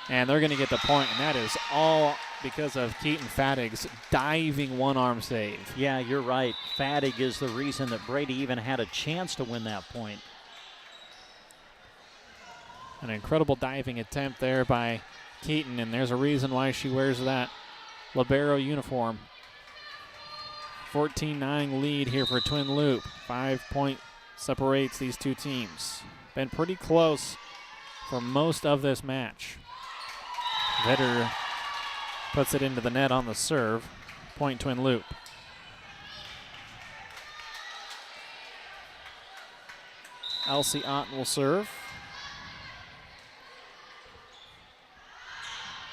And they're going to get the point, and that is all because of Keaton Fattig's diving one-arm save. Yeah, you're right. Fattig is the reason that Brady even had a chance to win that point. An incredible diving attempt there by Keaton, and there's a reason why she wears that libero uniform. 14-9 lead here for Twin Loop. 5 point separates these two teams. Been pretty close for most of this match. Vetter puts it into the net on the serve. Point Twin Loop. Elsie Otten will serve.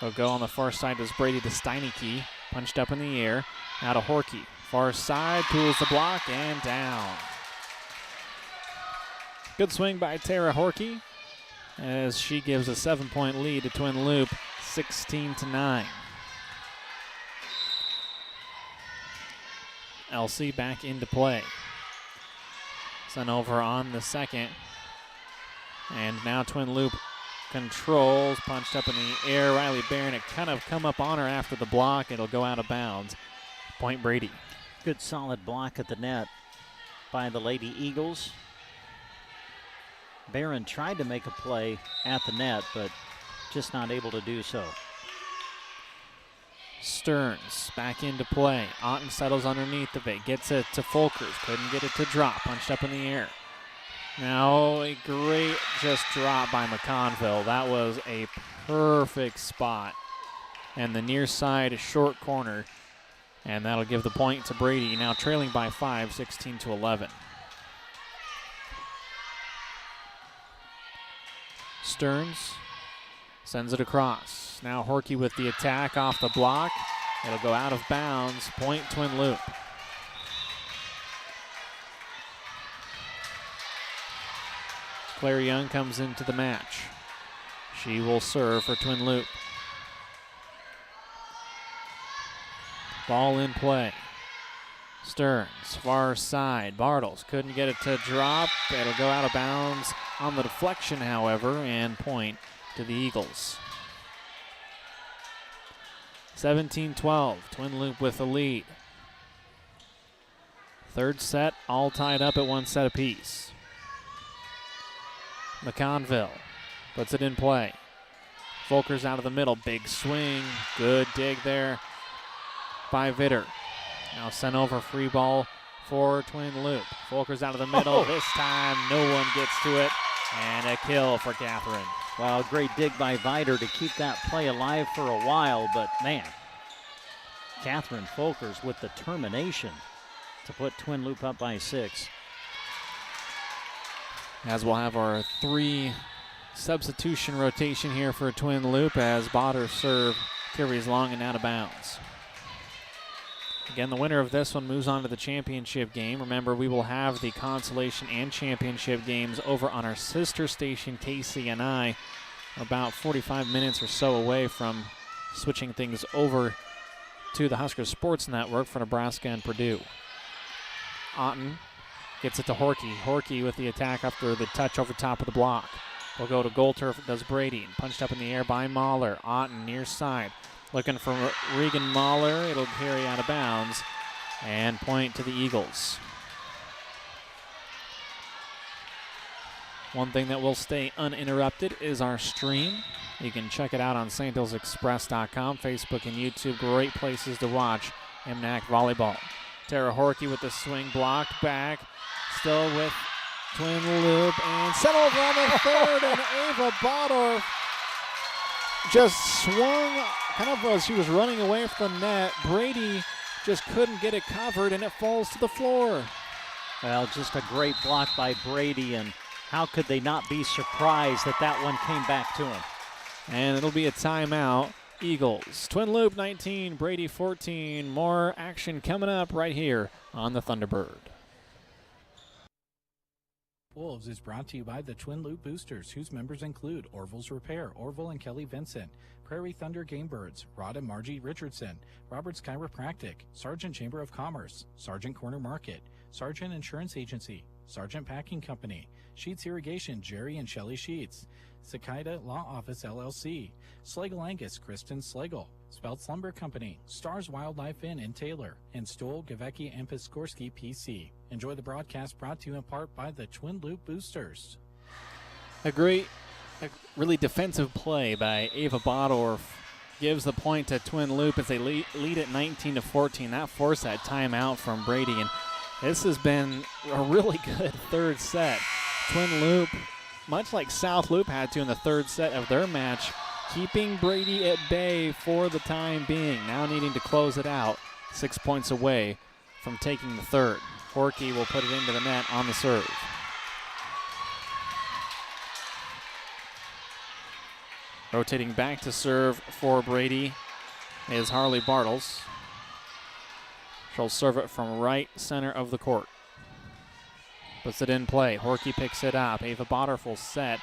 They'll go on the far side as Brady to Steineke. Punched up in the air. Now to Horkey. Far side, pulls the block, and down. Good swing by Tara Horkey as she gives a 7-point lead to Twin Loop, 16-9. Elsie back into play. Sent over on the second. And now Twin Loop controls, punched up in the air. Riley Barron, it kind of come up on her after the block. It'll go out of bounds. Point Brady. Good solid block at the net by the Lady Eagles. Barron tried to make a play at the net, but just not able to do so. Stearns back into play. Otten settles underneath of it. Gets it to Folkers. Couldn't get it to drop. Punched up in the air. Now a great just drop by McConville. That was a perfect spot. And the near side short corner. And that'll give the point to Brady. Now trailing by 5, 16-11. Stearns sends it across. Now Horkey with the attack off the block. It'll go out of bounds. Point Twin Loop. Claire Young comes into the match. She will serve for Twin Loop. Ball in play. Stearns, far side. Bartles couldn't get it to drop. It'll go out of bounds on the deflection, however, and point to the Eagles. 17-12, Twin Loop with the lead. Third set, all tied up at 1 set apiece. McConville puts it in play. Folkers out of the middle, big swing, good dig there by Vitter. Now sent over, free ball for Twin Loop. Folkers out of the middle. This time no one gets to it. And a kill for Catherine. Well, great dig by Vider to keep that play alive for a while, but man, Catherine Folkers with the termination to put Twin Loop up by 6. As we'll have our 3 substitution rotation here for Twin Loop as Bodder's serve carries long and out of bounds. Again, the winner of this one moves on to the championship game. Remember, we will have the consolation and championship games over on our sister station, KCNI. About 45 minutes or so away from switching things over to the Husker Sports Network for Nebraska and Purdue. Otten gets it to Horkey. Horkey with the attack after the touch over top of the block. We'll go to Goldturf, does Brady. Punched up in the air by Mahler. Otten near side. Looking for Regan Mahler. It'll carry out of bounds and point to the Eagles. One thing that will stay uninterrupted is our stream. You can check it out on StHillsExpress.com, Facebook and YouTube. Great places to watch MNAC volleyball. Tara Horkey with the swing, blocked back. Still with Twin Loop and sent over on the third, and Ava Pandorf just swung kind of as she was running away from the net. Brady just couldn't get it covered, and it falls to the floor. Well, just a great block by Brady, and how could they not be surprised that that one came back to him? And it'll be a timeout. Eagles. Twin Loop 19, Brady 14. More action coming up right here on the Thunderbird. Wolves is brought to you by the Twin Loop Boosters, whose members include Orville's Repair, Orville and Kelly Vincent, Prairie Thunder Game Birds, Rod and Margie Richardson, Roberts Chiropractic, Sargent Chamber of Commerce, Sargent Corner Market, Sargent Insurance Agency, Sargent Packing Company, Sheets Irrigation, Jerry and Shelley Sheets, Cicada Law Office LLC, Schlegel Angus, Kristen Schlegel, Speltz Lumber Company, Stars Wildlife Inn in Taylor, and Stoll, Gavecki, and Piskorski PC. Enjoy the broadcast brought to you in part by the Twin Loop Boosters. A really defensive play by Ava Pandorf gives the point to Twin Loop as they lead at 19-14. That forced that timeout from Brady, and this has been a really good third set. Twin Loop, much like South Loop had to in the third set of their match, keeping Brady at bay for the time being. Now needing to close it out, 6 points away from taking the third. Horkey will put it into the net on the serve. Rotating back to serve for Brady is Harley Bartles. She'll serve it from right center of the court. Puts it in play. Horky picks it up. Ava Pandorf will set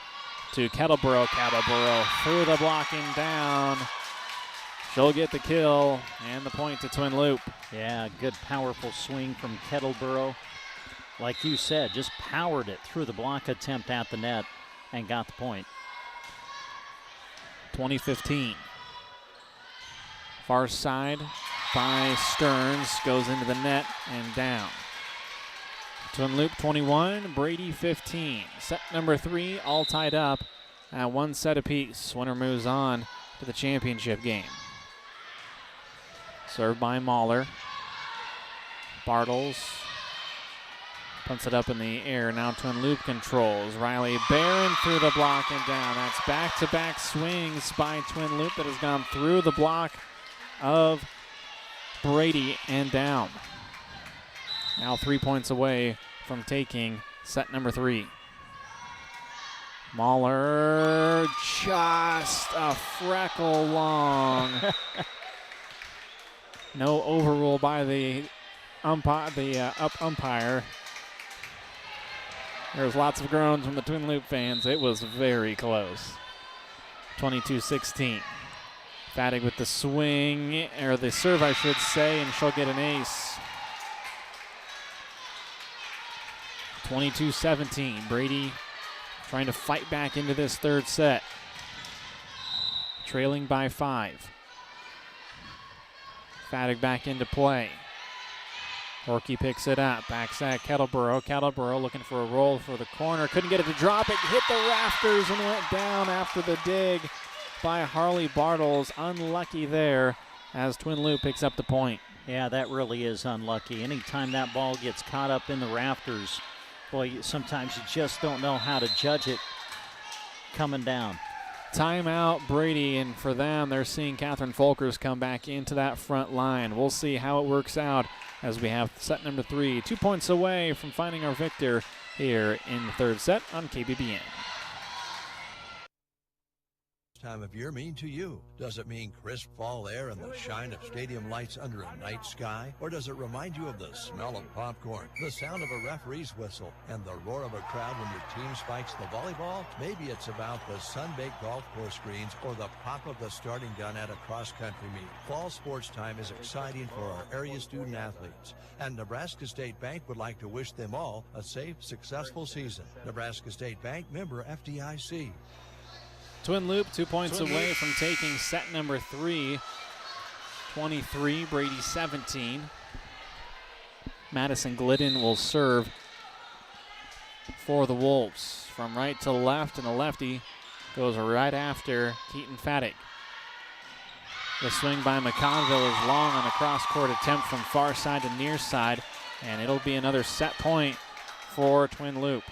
to Kettleboro. Kettleboro through the blocking down. She'll get the kill and the point to Twin Loop. Yeah, good powerful swing from Kettleboro. Like you said, just powered it through the block attempt at the net and got the point. 20-15. Far side by Stearns goes into the net and down. Twin Loop 21, Brady 15. Set number 3, all tied up at 1 set apiece. Winner moves on to the championship game. Served by Mahler. Bartles punts it up in the air. Now Twin Loop controls. Riley Barron through the block and down. That's back-to-back swings by Twin Loop that has gone through the block of Brady and down. Now 3 points away from taking set number 3. Mahler just a freckle long. No overrule by the umpire. There's lots of groans from the Twin Loop fans. It was very close. 22-16. Fattig with the swing, or the serve I should say, and she'll get an ace. 22-17. Brady trying to fight back into this third set. Trailing by 5. Fattig back into play. Horky picks it up. Backs at Kettleboro. Kettleboro looking for a roll for the corner. Couldn't get it to drop. It hit the rafters and went down after the dig by Harley Bartles. Unlucky there as Twin Loop picks up the point. Yeah, that really is unlucky. Anytime that ball gets caught up in the rafters, boy, sometimes you just don't know how to judge it coming down. Timeout Brady, and for them, they're seeing Catherine Folkers come back into that front line. We'll see how it works out as we have set number 3, 2 points away from finding our victor here in the third set on KBBN. Time of year mean to you? Does it mean crisp fall air and the shine of stadium lights under a night sky? Or does it remind you of the smell of popcorn, the sound of a referee's whistle, and the roar of a crowd when your team spikes the volleyball? Maybe it's about the sun-baked golf course greens or the pop of the starting gun at a cross-country meet. Fall sports time is exciting for our area student athletes, and Nebraska State Bank would like to wish them all a safe, successful season. Nebraska State Bank, member FDIC. Twin Loop 2 points away from taking set number 3. 23, Brady 17. Madison Glidden will serve for the Wolves. From right to left, and the lefty goes right after Keaton Fattig. The swing by McConville is long on the cross-court attempt from far side to near side, and it'll be another set point for Twin Loop.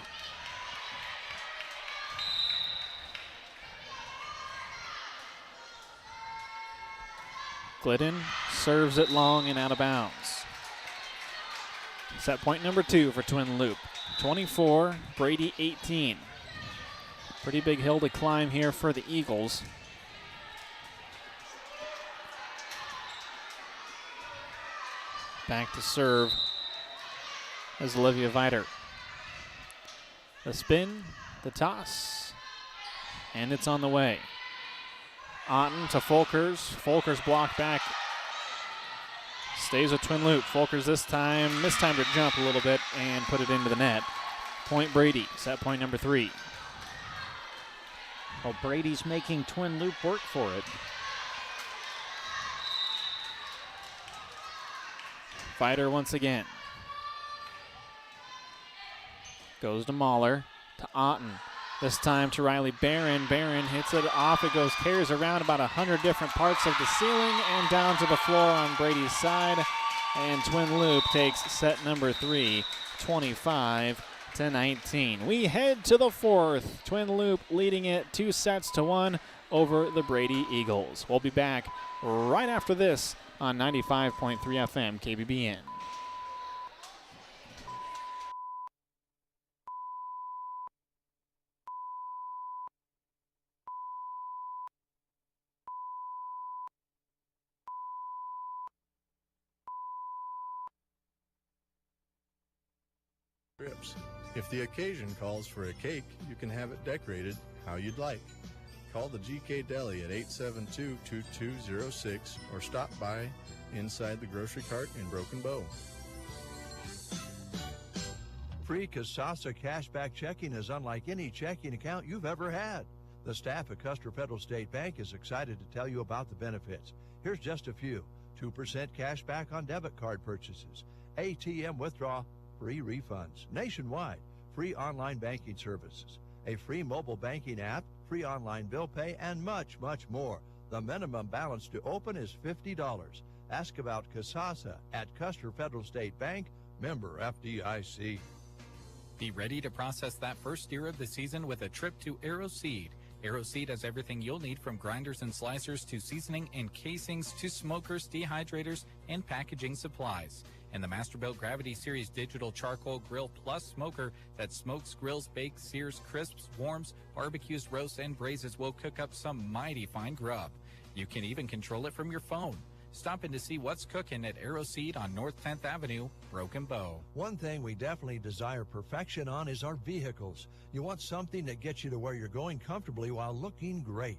Glidden serves it long and out of bounds. Set point number 2 for Twin Loop. 24, Brady 18. Pretty big hill to climb here for the Eagles. Back to serve as Olivia Viter. The spin, the toss, and it's on the way. Otten to Folkers. Folkers blocked back. Stays with Twin Loop. Folkers this time mistimed her jump a little bit and put it into the net. Point Brady. Set point number 3. Well, Brady's making Twin Loop work for it. Fighter once again. Goes to Mahler. To Otten. This time to Riley Barron. Barron hits it off. It goes, carries around about 100 different parts of the ceiling and down to the floor on Brady's side. And Twin Loop takes set number 3, 25-19. We head to the fourth. Twin Loop leading it 2-1 over the Brady Eagles. We'll be back right after this on 95.3 FM KBBN. strips. If the occasion calls for a cake, you can have it decorated how you'd like. Call the GK Deli at 872-2206 or stop by inside the grocery cart in Broken Bow. Free Casasa cashback checking is unlike any checking account you've ever had. The staff at Custer Federal State Bank is excited to tell you about the benefits. Here's just a few. 2% cash back on debit card purchases. ATM withdrawal, free refunds. Nationwide, free online banking services. A free mobile banking app, free online bill pay, and much, much more. The minimum balance to open is $50. Ask about Casasa at Custer Federal State Bank, member FDIC. Be ready to process that first steer of the season with a trip to Arrow Seed. Arrow Seed has everything you'll need from grinders and slicers to seasoning and casings to smokers, dehydrators, and packaging supplies. And the Masterbuilt Gravity Series Digital Charcoal Grill Plus Smoker that smokes, grills, bakes, sears, crisps, warms, barbecues, roasts, and braises will cook up some mighty fine grub. You can even control it from your phone. Stop in to see what's cooking at Arrow Seed on North 10th Avenue, Broken Bow. One thing we definitely desire perfection on is our vehicles. You want something that gets you to where you're going comfortably while looking great.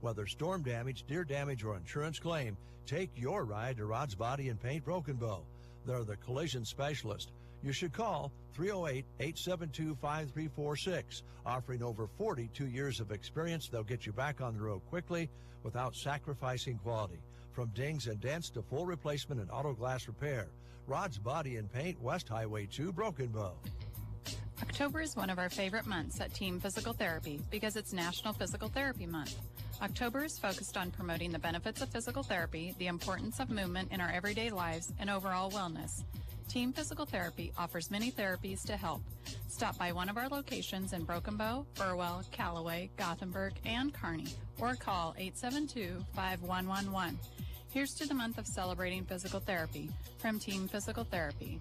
Whether storm damage, deer damage, or insurance claim, take your ride to Rod's Body and Paint Broken Bow. They're the collision specialist. You should call 308-872-5346. Offering over 42 years of experience, they'll get you back on the road quickly without sacrificing quality. From dings and dents to full replacement and auto glass repair. Rod's Body and Paint, West Highway 2, Broken Bow. October is one of our favorite months at Team Physical Therapy because it's National Physical Therapy Month. October is focused on promoting the benefits of physical therapy, the importance of movement in our everyday lives, and overall wellness. Team Physical Therapy offers many therapies to help. Stop by one of our locations in Broken Bow, Burwell, Callaway, Gothenburg, and Kearney, or call 872-5111. Here's to the month of celebrating physical therapy from Team Physical Therapy.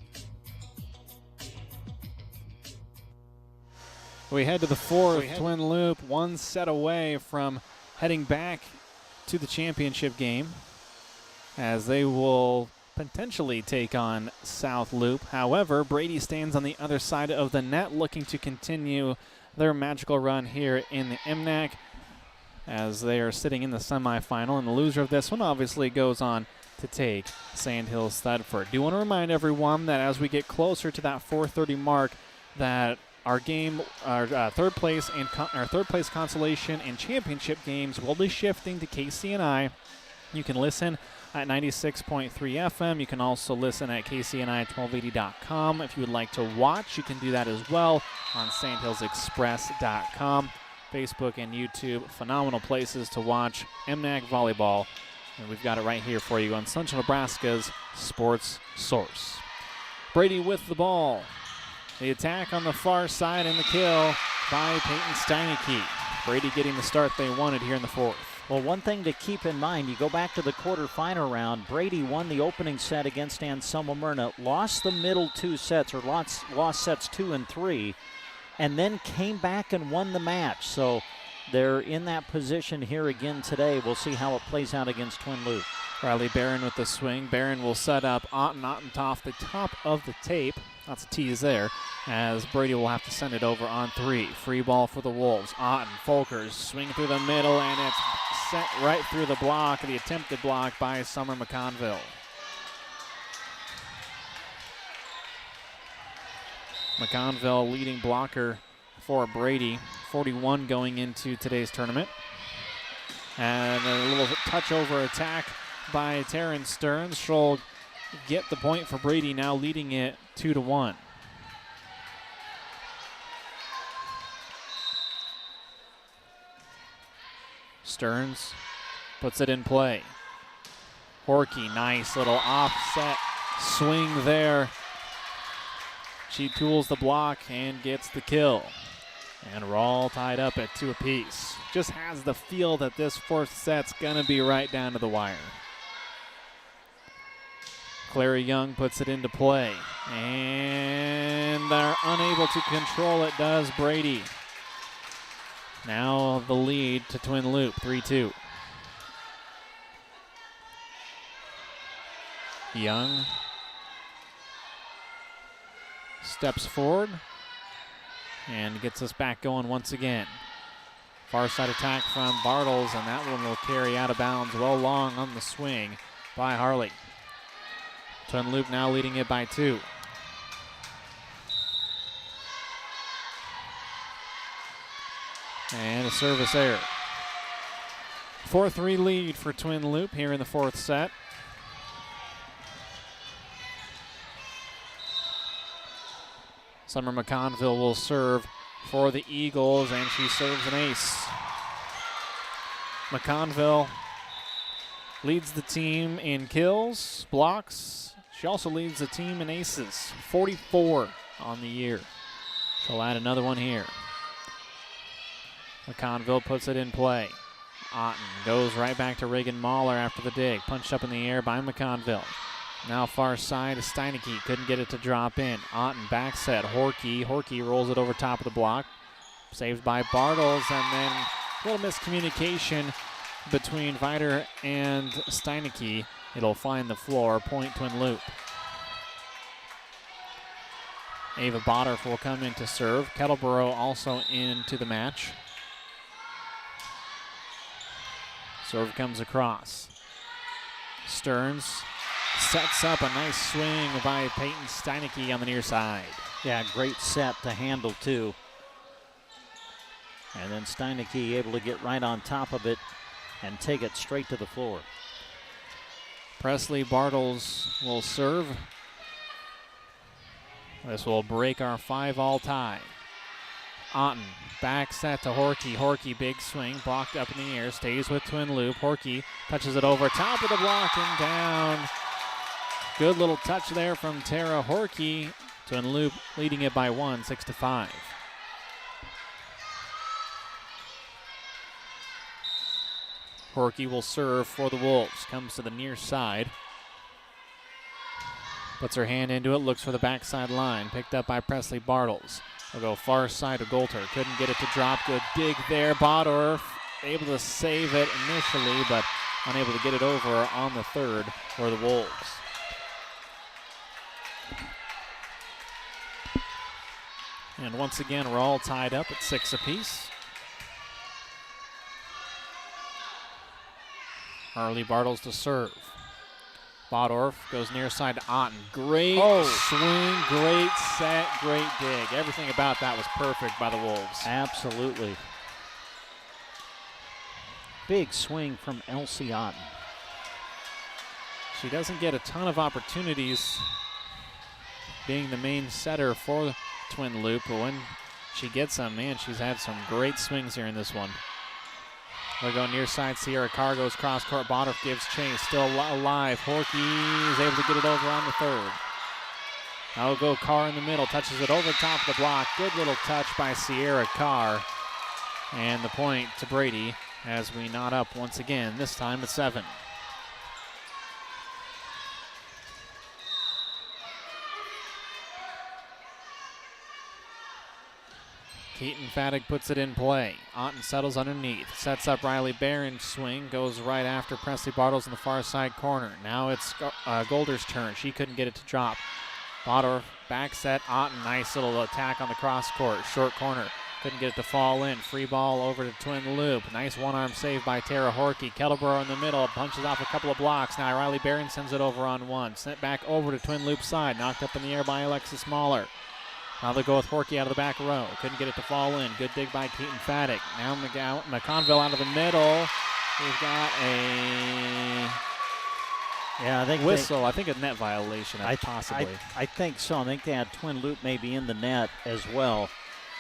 We head to the fourth. Twin Loop, one set away from heading back to the championship game as they will potentially take on South Loop. However, Brady stands on the other side of the net looking to continue their magical run here in the MNAC as they are sitting in the semifinal, and the loser of this one obviously goes on to take Sandhills Thunderbird. Do want to remind everyone that as we get closer to that 4:30 mark, that our third place consolation and championship games will be shifting to KCNI. You can listen at 96.3 FM. You can also listen at KCNI1280 if you would like to watch. You can do that as well on sandhillsexpress.com. Facebook and YouTube, phenomenal places to watch MNAC volleyball. And we've got it right here for you on Central Nebraska's Sports Source. Brady with the ball. The attack on the far side and the kill by Peyton Steineke. Brady getting the start they wanted here in the fourth. Well, one thing to keep in mind, you go back to the quarterfinal round, Brady won the opening set against Anselmo Myrna, lost the middle two sets, or lost sets 2 and 3, and then came back and won the match. So they're in that position here again today. We'll see how it plays out against Twin Loop. Riley Barron with the swing. Barron will set up Otten off the top of the tape. Lots of tease there, as Brady will have to send it over on 3. Free ball for the Wolves. Otten, Folkers, swing through the middle, and it's sent right through the block, the attempted block by Summer McConville. McConville leading blocker for Brady, 41 going into today's tournament. And a little touch-over attack by Taryn Stearns. She'll get the point for Brady, now leading it 2-1. Stearns puts it in play. Horkey, nice little offset swing there. She tools the block and gets the kill. And we're all tied up at 2 apiece. Just has the feel that this fourth set's gonna be right down to the wire. Clary Young puts it into play. And they're unable to control it, does Brady. Now the lead to Twin Loop, 3-2. Young steps forward and gets us back going once again. Far side attack from Bartles, and that one will carry out of bounds well long on the swing by Harley. Twin Loop now leading it by 2. And a service error. 4-3 lead for Twin Loop here in the 4th set. Summer McConville will serve for the Eagles, and she serves an ace. McConville leads the team in kills, blocks. She also leads the team in aces, 44 on the year. She'll add another one here. McConville puts it in play. Otten goes right back to Reagan Mahler after the dig. Punched up in the air by McConville. Now far side to Steineke. Couldn't get it to drop in. Otten back set. Horkey rolls it over top of the block. Saved by Bartles, and then a little miscommunication between Vider and Steineke. It'll find the floor. Point Twin Loop. Ava Pandorf will come in to serve. Kettleboro also into the match. Serve comes across. Stearns sets up a nice swing by Peyton Steineke on the near side. Yeah, great set to handle too. And then Steineke able to get right on top of it and take it straight to the floor. Presley Bartles will serve. This will break our 5-all tie. Otten back set to Horkey. Horkey big swing, blocked up in the air, stays with Twin Loop. Horkey touches it over top of the block and down. Good little touch there from Tara Horkey. Twin Loop leading it by 1, 6-5. Horkey will serve for the Wolves. Comes to the near side. Puts her hand into it, looks for the backside line. Picked up by Presley Bartles. Will go far side to Golter. Couldn't get it to drop. Good dig there. Pandorf able to save it initially, but unable to get it over on the third for the Wolves. And once again, we're all tied up at 6 apiece. Harley Bartles to serve. Pandorf goes near side to Otten. Great swing, great set, great dig. Everything about that was perfect by the Wolves. Absolutely. Big swing from Elsie Otten. She doesn't get a ton of opportunities being the main setter for Twin Loop, but when she gets them, man, she's had some great swings here in this one. We'll go near side. Sierra Carr goes cross court. Pandorf gives chase. Still alive. Horkey is able to get it over on the third. Now we'll go Carr in the middle. Touches it over top of the block. Good little touch by Sierra Carr. And the point to Brady as we knot up once again, this time at 7. Keaton Fattig puts it in play. Otten settles underneath. Sets up Riley Barron. Swing goes right after Presley Bartles in the far side corner. Now it's Golder's turn. She couldn't get it to drop. Pandorf back set. Otten, nice little attack on the cross court. Short corner. Couldn't get it to fall in. Free ball over to Twin Loop. Nice one-arm save by Tara Horkey. Kettleboro in the middle. Punches off a couple of blocks. Now Riley Barron sends it over on one. Sent back over to Twin Loop side. Knocked up in the air by Alexis Mahler. Now they go with Horkey out of the back row. Couldn't get it to fall in. Good dig by Keaton Fattig. Now McConville out of the middle. We've got a whistle. I think a net violation, possibly. I think so. I think they had Twin Loop maybe in the net as well.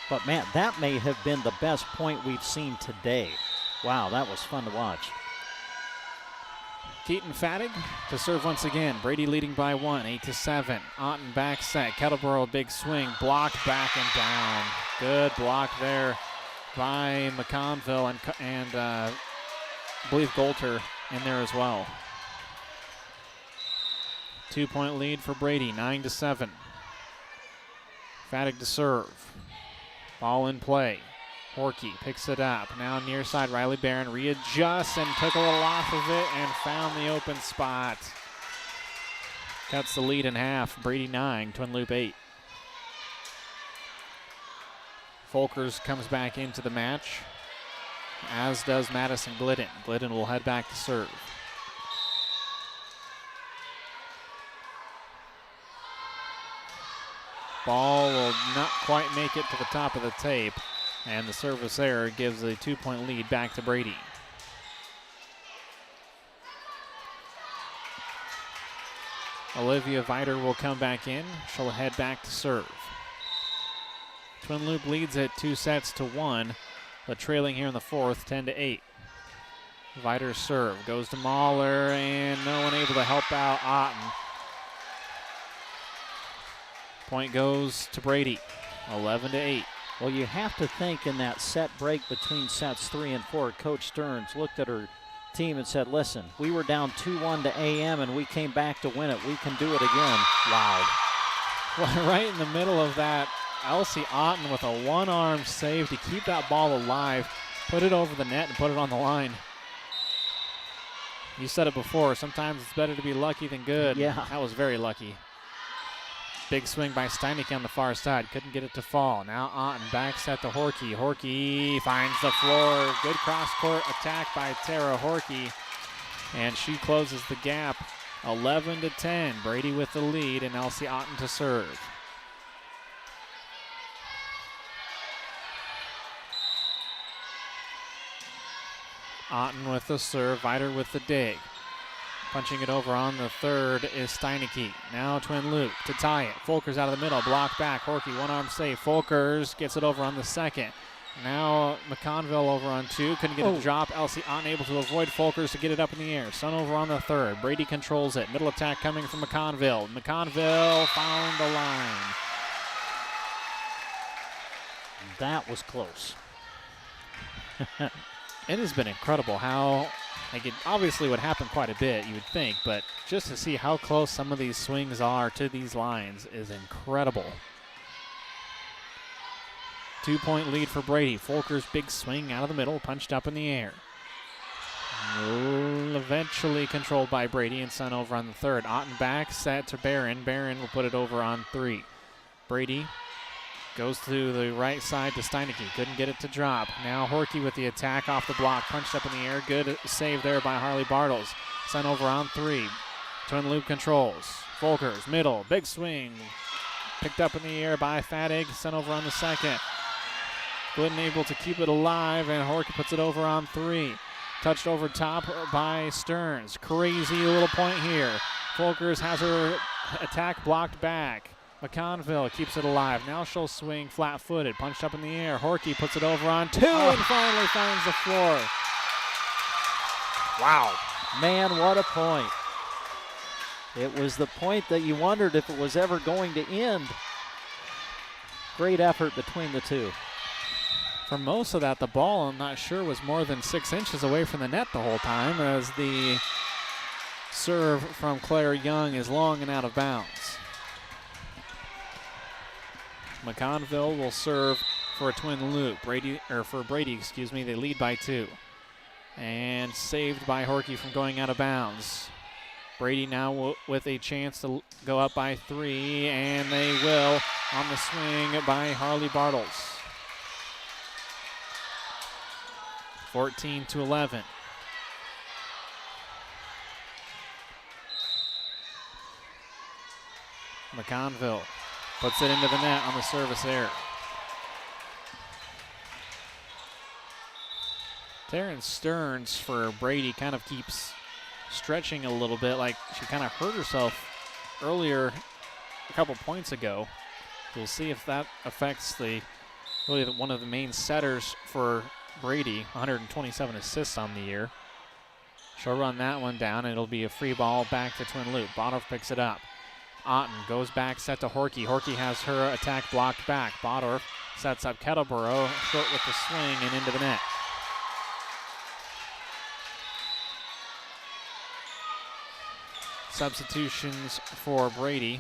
But, man, that may have been the best point we've seen today. Wow, that was fun to watch. Keaton Fattig to serve once again. Brady leading by 1, 8-7. Otten back set. Kettleboro big swing. Blocked back and down. Good block there by McConville and I believe Golter in there as well. 2-point lead for Brady, 9-7. Fattig to serve. Ball in play. Horkey picks it up. Now near side, Riley Barron readjusts and took a little off of it and found the open spot. Cuts the lead in half. Brady 9, Twin Loop 8. Folkers comes back into the match, as does Madison Glidden. Glidden will head back to serve. Ball will not quite make it to the top of the tape, and the service error gives a 2-point lead back to Brady. Olivia Viter will come back in. She'll head back to serve. Twin Loop leads it 2-1, but trailing here in the fourth, 10-8. Viter's serve goes to Mahler, and no one able to help out Otten. Point goes to Brady, 11-8. Well, you have to think in that set break between sets 3 and 4, Coach Stearns looked at her team and said, listen, we were down 2-1 to AM and we came back to win it. We can do it again. Wow. Well, right in the middle of that, Elsie Otten with a one-arm save to keep that ball alive, put it over the net and put it on the line. You said it before, sometimes it's better to be lucky than good. Yeah. That was very lucky. Big swing by Steinecke on the far side. Couldn't get it to fall. Now Otten back set to Horkey. Horkey finds the floor. Good cross-court attack by Tara Horkey. And she closes the gap. 11-10. Brady with the lead and Elsie Otten to serve. Otten with the serve. Viter with the dig. Punching it over on the third is Steinecke. Now Twin Loop to tie it. Folkers out of the middle, blocked back. Horkey, one-arm save. Folkers gets it over on the second. Now McConville over on two. Couldn't get a drop. Elsie unable to avoid Folkers to get it up in the air. Sun over on the third. Brady controls it. Middle attack coming from McConville. McConville found the line. That was close. It has been incredible how... it obviously would happen quite a bit, you would think, but just to see how close some of these swings are to these lines is incredible. 2-point lead for Brady. Folkers big swing out of the middle, punched up in the air. Eventually controlled by Brady and Sun over on the third. Otten back, set to Barron. Barron will put it over on three. Brady goes to the right side to Steinecke. Couldn't get it to drop. Now Horkey with the attack off the block. Punched up in the air. Good save there by Harley Bartles. Sun over on three. Twin Loop controls. Folkers, middle. Big swing. Picked up in the air by Fadig. Sun over on the second. Glidden able to keep it alive, and Horkey puts it over on three. Touched over top by Stearns. Crazy little point here. Folkers has her attack blocked back. McConville keeps it alive. Now she'll swing flat-footed. Punched up in the air. Horkey puts it over on two and finally finds the floor. Wow. Man, what a point. It was the point that you wondered if it was ever going to end. Great effort between the two. For most of that, the ball, I'm not sure, was more than 6 inches away from the net the whole time, as the serve from Claire Young is long and out of bounds. McConville will serve for a Twin Loop. Brady, they lead by two. And saved by Horkey from going out of bounds. Brady now with a chance to go up by three, and they will on the swing by Harley Bartles. 14-11. McConville puts it into the net on the service error. Taryn Stearns for Brady kind of keeps stretching a little bit, like she kind of hurt herself earlier a couple points ago. We'll see if that affects really one of the main setters for Brady, 127 assists on the year. She'll run that one down, and it'll be a free ball back to Twin Loop. Bodorf picks it up. Otten goes back, set to Horkey. Horkey has her attack blocked back. Bodorf sets up Kettleborough, short with the swing and into the net. Substitutions for Brady.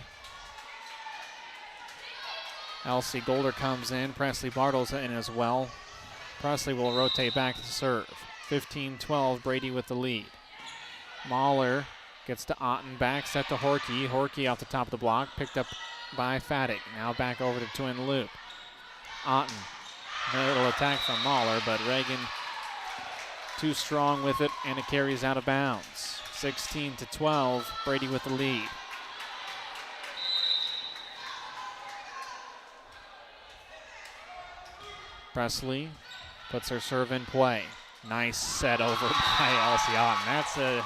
Elsie Golder comes in. Presley Bartles in as well. Presley will rotate back to serve. 15-12, Brady with the lead. Mahler gets to Otten, back set to Horkey. Horkey off the top of the block, picked up by Fadig. Now back over to Twin Loop. Otten Little attack from Mahler, but Reagan too strong with it, and it carries out of bounds. 16-12, Brady with the lead. Presley puts her serve in play. Nice set over by Elsie Otten.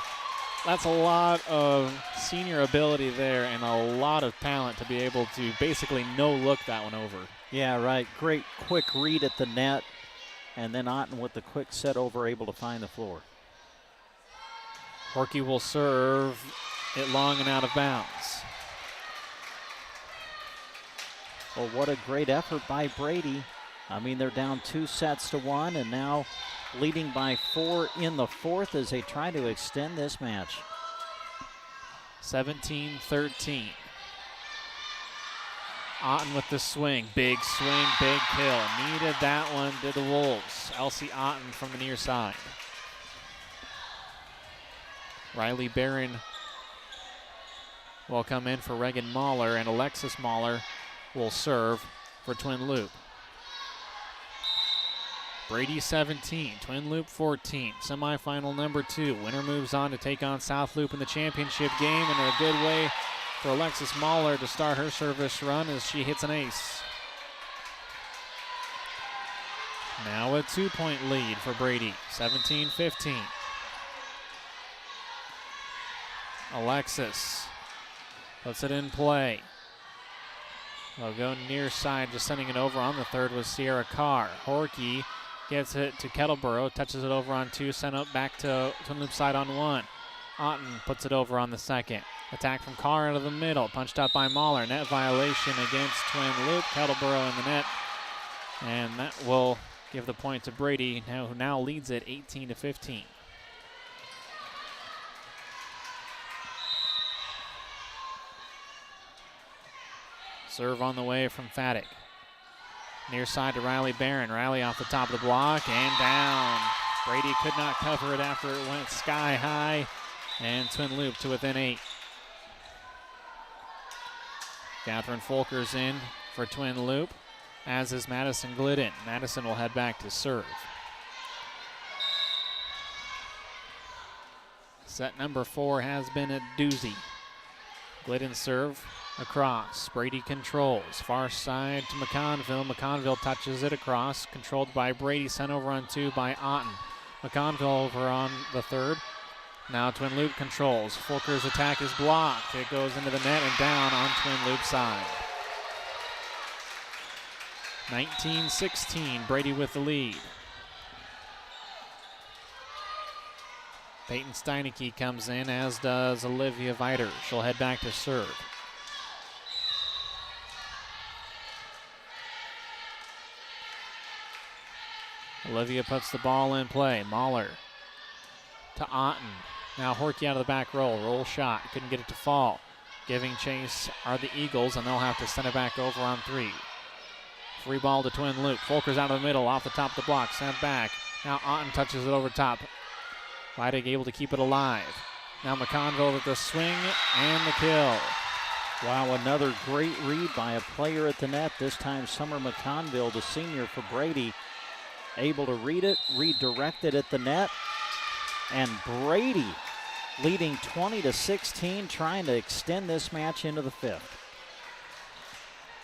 That's a lot of senior ability there and a lot of talent to be able to basically no-look that one over. Yeah, right. Great quick read at the net, and then Otten with the quick set over, able to find the floor. Horky will serve it long and out of bounds. Well, what a great effort by Brady. I mean, they're down 2-1, and now leading by 4 in the fourth as they try to extend this match. 17-13. Otten with the swing. Big swing, big kill. Needed that one, did the Wolves. Elsie Otten from the near side. Riley Barron will come in for Reagan Mahler, and Alexis Mahler will serve for Twin Loop. Brady 17, Twin Loop 14, semifinal number 2. Winner moves on to take on South Loop in the championship game, and a good way for Alexis Mahler to start her service run as she hits an ace. Now a 2-point lead for Brady, 17-15. Alexis puts it in play. They'll go near side, just sending it over on the third was Sierra Carr. Horky gets it to Kettleboro, touches it over on 2, sent up back to Twin Loop side on 1. Otten puts it over on the second. Attack from Carr into the middle, punched up by Mahler. Net violation against Twin Loop. Kettleboro in the net, and that will give the point to Brady, who now leads it 18-15. Serve on the way from Faddick. Near side to Riley Barron. Riley off the top of the block and down. Brady could not cover it after it went sky high, and Twin Loop to within 8. Catherine Folkers in for Twin Loop, as is Madison Glidden. Madison will head back to serve. Set number 4 has been a doozy. Glidden serve across. Brady controls. Far side to McConville. McConville touches it across. Controlled by Brady. Sent over on 2 by Otten. McConville over on the third. Now Twin Loop controls. Fulker's attack is blocked. It goes into the net and down on Twin Loop side. 19-16. Brady with the lead. Peyton Steineke comes in, as does Olivia Viter. She'll head back to serve. Olivia puts the ball in play. Mahler to Otten. Now Horky out of the back row. Roll shot. Couldn't get it to fall. Giving chase are the Eagles, and they'll have to send it back over on 3. Free ball to Twin Loop. Folkers out of the middle, off the top of the block. Sent back. Now Otten touches it over top. Leidig able to keep it alive. Now McConville with the swing and the kill. Wow, another great read by a player at the net. This time Summer McConville, the senior for Brady, able to read it, redirect it at the net. And Brady leading 20-16, trying to extend this match into the 5th.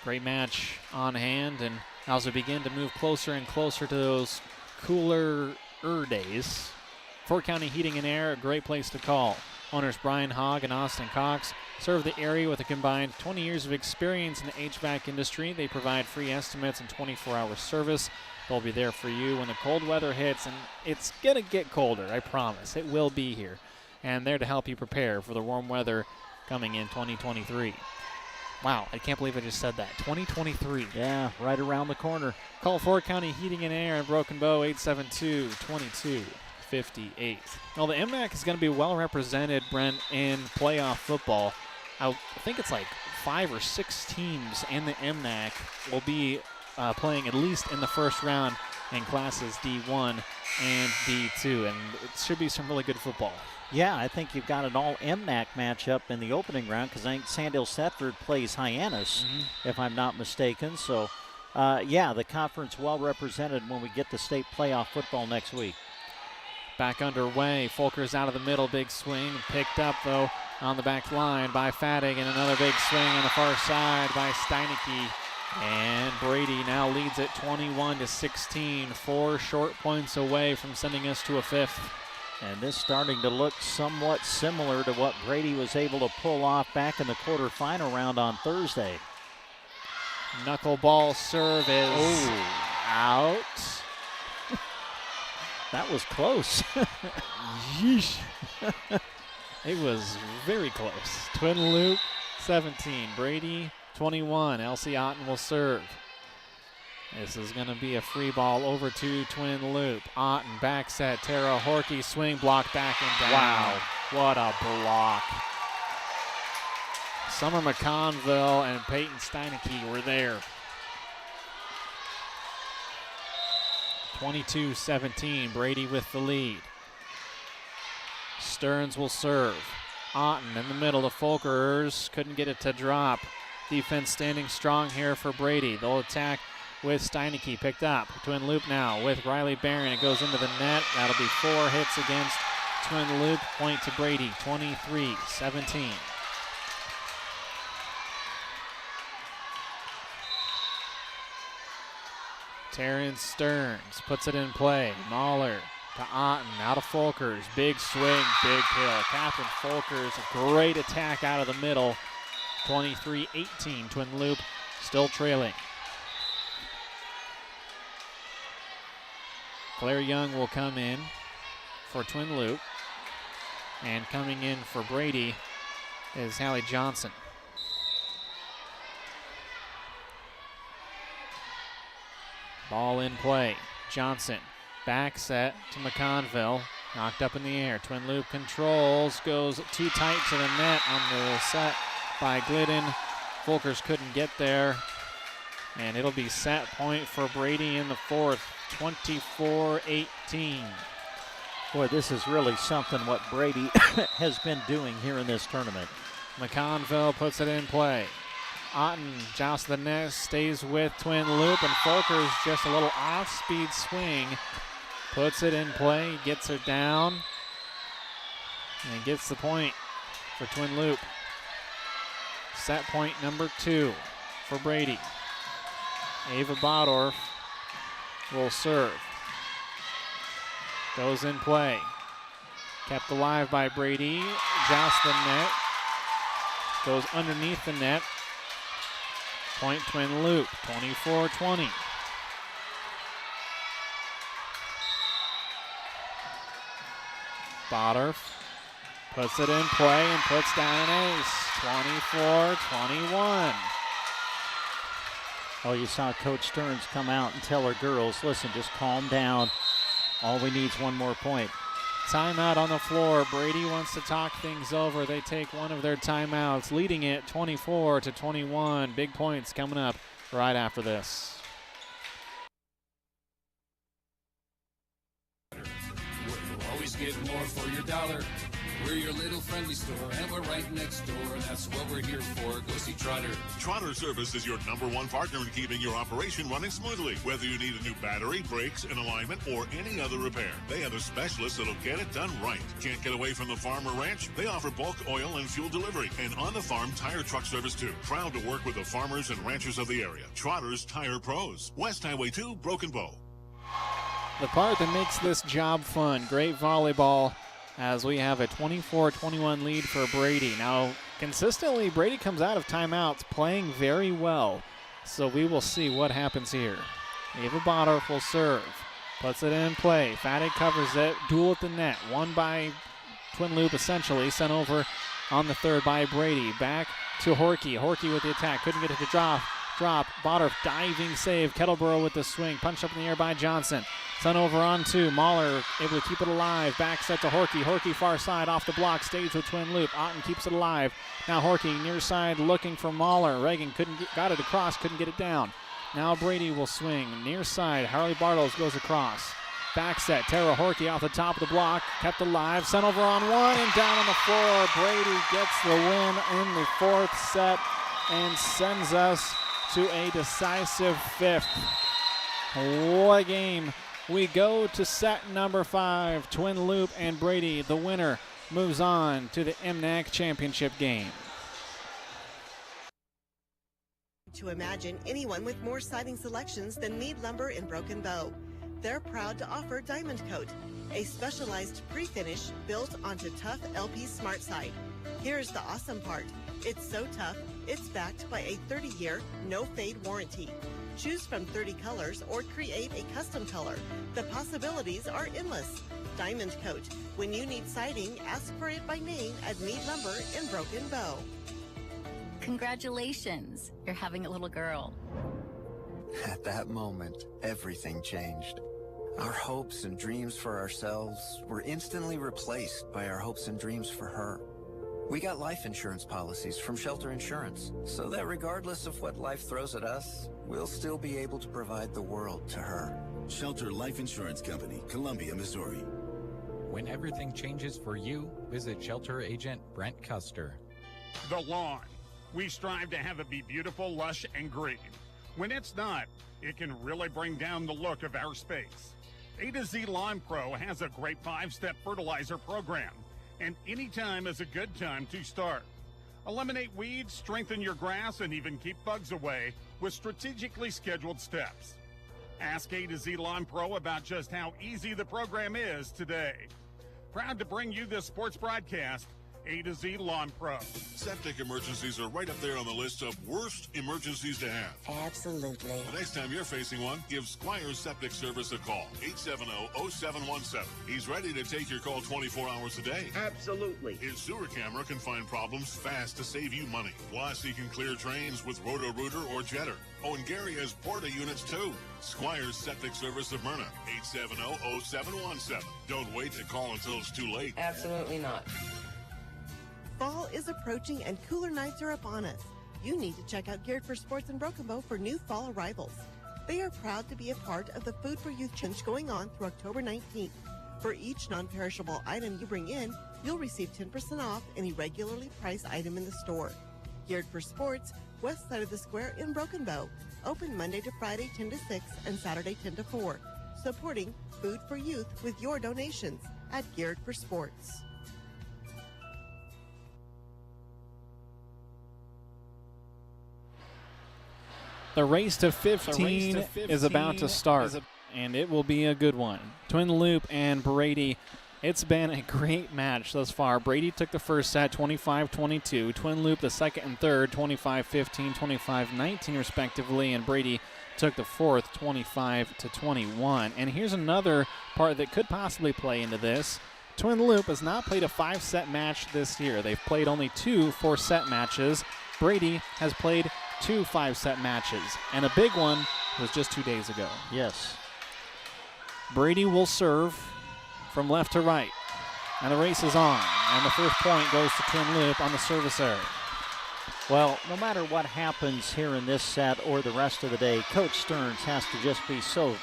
Great match on hand, and as we begin to move closer and closer to those cooler days, Fort County Heating and Air, a great place to call. Owners Brian Hogg and Austin Cox serve the area with a combined 20 years of experience in the HVAC industry. They provide free estimates and 24-hour service. They'll be there for you when the cold weather hits, and it's going to get colder, I promise. It will be here. And there to help you prepare for the warm weather coming in 2023. Wow, I can't believe I just said that. 2023. Yeah, right around the corner. Call Fort County Heating and Air in Broken Bow, 872-2258. Well, the MNAC is going to be well represented, Brent, in playoff football. I think it's like 5 or 6 teams in the MNAC will be playing at least in the first round in classes D1 and D2, and it should be some really good football. Yeah, I think you've got an all MNAC matchup in the opening round, because I think Sandhill Thetford plays Hyannis, if I'm not mistaken. So the conference well represented when we get to state playoff football next week. Back underway. Fulker's out of the middle. Big swing. Picked up, though, on the back line by Fattig. And another big swing on the far side by Steineke. And Brady now leads it 21-16. 4 short points away from sending us to a 5th. And this starting to look somewhat similar to what Brady was able to pull off back in the quarterfinal round on Thursday. Knuckleball serve is out. That was close. Yeesh. It was very close. Twin loop, 17. Brady, 21. Elsie Otten will serve. This is going to be a free ball over to Twin loop. Otten back set. Tara Horkey swing block back and down. Wow. What a block. Summer McConville and Peyton Steineke were there. 22-17, Brady with the lead. Stearns will serve. Otten in the middle to Folkers. Couldn't get it to drop. Defense standing strong here for Brady. They'll attack with Steineke. Picked up. Twin loop now with Riley Barron. It goes into the net. That'll be 4 hits against Twin loop. Point to Brady, 23-17. Terrence Stearns puts it in play. Mahler to Otten, out of Folkers. Big swing, big kill. Captain Folkers, a great attack out of the middle. 23-18, Twin loop still trailing. Claire Young will come in for Twin loop. And coming in for Brady is Hallie Johnson. Ball in play. Johnson back set to McConville. Knocked up in the air. Twin loop controls. Goes too tight to the net on the set by Glidden. Folkers couldn't get there. And it'll be set point for Brady in the 4th. 24-18. Boy, this is really something what Brady has been doing here in this tournament. McConville puts it in play. Otten jousts the net, stays with Twin loop, and Folkers just a little off-speed swing. Puts it in play, gets her down, and gets the point for Twin loop. Set point number 2 for Brady. Ava Pandorf will serve. Goes in play. Kept alive by Brady. Jousts the net. Goes underneath the net. Point Twin loop, 24-20. Pandorf puts it in play and puts down an ace, 24-21. Oh, you saw Coach Stearns come out and tell her girls, listen, just calm down. All we need is one more point. Timeout on the floor. Brady wants to talk things over. They take one of their timeouts, leading it 24-21. Big points coming up right after this. We'll always get more for your dollar. We're your little friendly store, and we're right next door, and that's what we're here for. Go see Trotter. Trotter Service is your #1 partner in keeping your operation running smoothly. Whether you need a new battery, brakes, an alignment, or any other repair, they are the specialists that'll get it done right. Can't get away from the farm or ranch? They offer bulk oil and fuel delivery, and on-the-farm tire truck service too. Proud to work with the farmers and ranchers of the area. Trotter's Tire Pros. West Highway 2, Broken Bow. The part that makes this job fun, great volleyball, as we have a 24-21 lead for Brady. Now, consistently, Brady comes out of timeouts playing very well. So we will see what happens here. Ava Pandorf will serve. Puts it in play. Fattig covers it. Duel at the net. Won by Twin loop, essentially. Sent over on the 3rd by Brady. Back to Horkey. Horkey with the attack. Couldn't get it to drop. Pandorf diving save. Kettleborough with the swing. Punched up in the air by Johnson. Sent over on 2. Mahler able to keep it alive. Back set to Horkey. Horkey far side off the block. Stays with Twin loop. Otten keeps it alive. Now Horkey near side looking for Mahler. Reagan got it across. Couldn't get it down. Now Brady will swing. Near side. Harley Bartles goes across. Back set. Tara Horkey off the top of the block. Kept alive. Sent over on 1 and down on the floor. Brady gets the win in the 4th set and sends us to a decisive fifth. What a game. We go to set number 5. Twin Loop and Brady, the winner, moves on to the MNAC championship game. To imagine anyone with more siding selections than Mead Lumber in Broken Bow. They're proud to offer Diamond Coat, a specialized pre-finish built onto tough LP Smart Side. Here's the awesome part. It's so tough, it's backed by a 30-year no-fade warranty. Choose from 30 colors or create a custom color. The possibilities are endless. Diamond Coat. When you need siding, ask for it by name at Mead Lumber in Broken Bow. Congratulations, you're having a little girl. At that moment, everything changed. Our hopes and dreams for ourselves were instantly replaced by our hopes and dreams for her. We got life insurance policies from Shelter Insurance, so that regardless of what life throws at us, we'll still be able to provide the world to her. Shelter Life Insurance Company, Columbia, Missouri. When everything changes for you, visit Shelter Agent Brent Custer. The lawn. We strive to have it be beautiful, lush, and green. When it's not, it can really bring down the look of our space. A to Z Lawn Pro has a great 5-step fertilizer program, and any time is a good time to start. Eliminate weeds, strengthen your grass, and even keep bugs away with strategically scheduled steps. Ask A to Z Lawn Pro about just how easy the program is today. Proud to bring you this sports broadcast, A to Z Lawn Pro. Septic emergencies are right up there on the list of worst emergencies to have. Absolutely. The next time you're facing one, give Squire's Septic Service a call. 870-0717. He's ready to take your call 24 hours a day. Absolutely. His sewer camera can find problems fast to save you money. Plus, he can clear drains with Roto-Rooter or Jetter. Oh, and Gary has Porta units, too. Squire's Septic Service of Myrna. 870-0717. Don't wait to call until it's too late. Absolutely not. Fall is approaching and cooler nights are upon us. You need to check out Geared for Sports in Broken Bow for new fall arrivals. They are proud to be a part of the Food for Youth Challenge going on through October 19th. For each non-perishable item you bring in, you'll receive 10% off any regularly priced item in the store. Geared for Sports, west side of the square in Broken Bow. Open Monday to Friday 10 to 6 and Saturday 10 to 4. Supporting Food for Youth with your donations at Geared for Sports. The race to 15 is about to start, and it will be a good one. Twin Loop and Brady, it's been a great match thus far. Brady took the first set 25-22. Twin Loop the second and third 25-15, 25-19 respectively, and Brady took the fourth 25-21. And here's another part that could possibly play into this. Twin Loop has not played a 5-set match this year. They've played only 2 4-set matches. Brady has played 2 5-set matches, and a big one was just 2 days ago. Yes. Brady will serve from left to right, and the race is on, and the first point goes to Twin Loop on the service error. Well, no matter what happens here in this set or the rest of the day, Coach Stearns has to just be so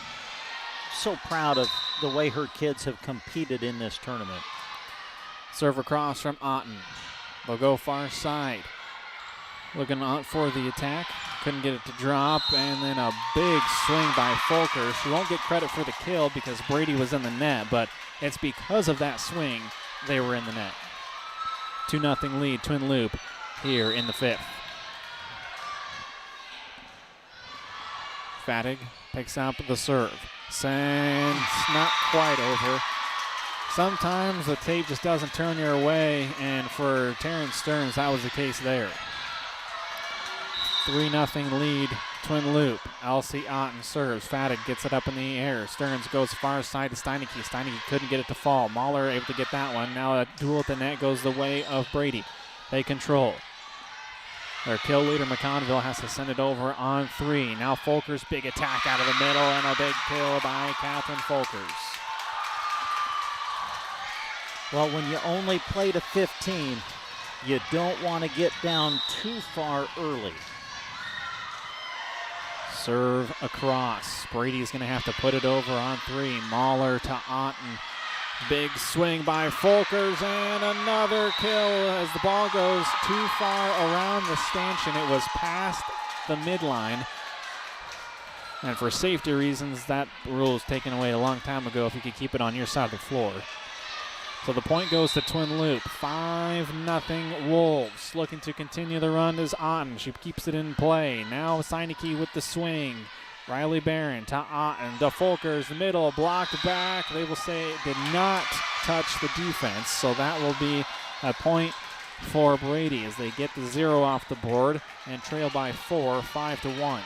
proud of the way her kids have competed in this tournament. Serve across from Otten. They'll go far side. Looking out for the attack. Couldn't get it to drop, and then a big swing by Folker. She won't get credit for the kill because Brady was in the net, but it's because of that swing they were in the net. 2-0 lead, Twin Loop here in the fifth. Fattig picks up the serve. Sends not quite over. Sometimes the tape just doesn't turn your way, and for Terrence Stearns, that was the case there. 3-0 lead, Twin Loop. Elsie Otten serves. Fattig gets it up in the air. Stearns goes far side to Steineke. Steineke couldn't get it to fall. Mahler able to get that one. Now a duel at the net goes the way of Brady. They control. Their kill leader, McConville, has to send it over on 3. Now Folkers, big attack out of the middle, and a big kill by Catherine Folkers. Well, when you only play to 15, you don't want to get down too far early. Serve across. Brady's going to have to put it over on 3. Mahler to Otten. Big swing by Folkers, and another kill as the ball goes too far around the stanchion. It was past the midline. And for safety reasons, that rule was taken away a long time ago if you could keep it on your side of the floor. So the point goes to Twin Loop. 5-0 Wolves. Looking to continue the run is Otten. She keeps it in play. Now Seineke with the swing. Riley Barron to Otten. To Folkers, the middle, blocked back. They will say it did not touch the defense. So that will be a point for Brady as they get the 0 off the board and trail by 4, 5-1.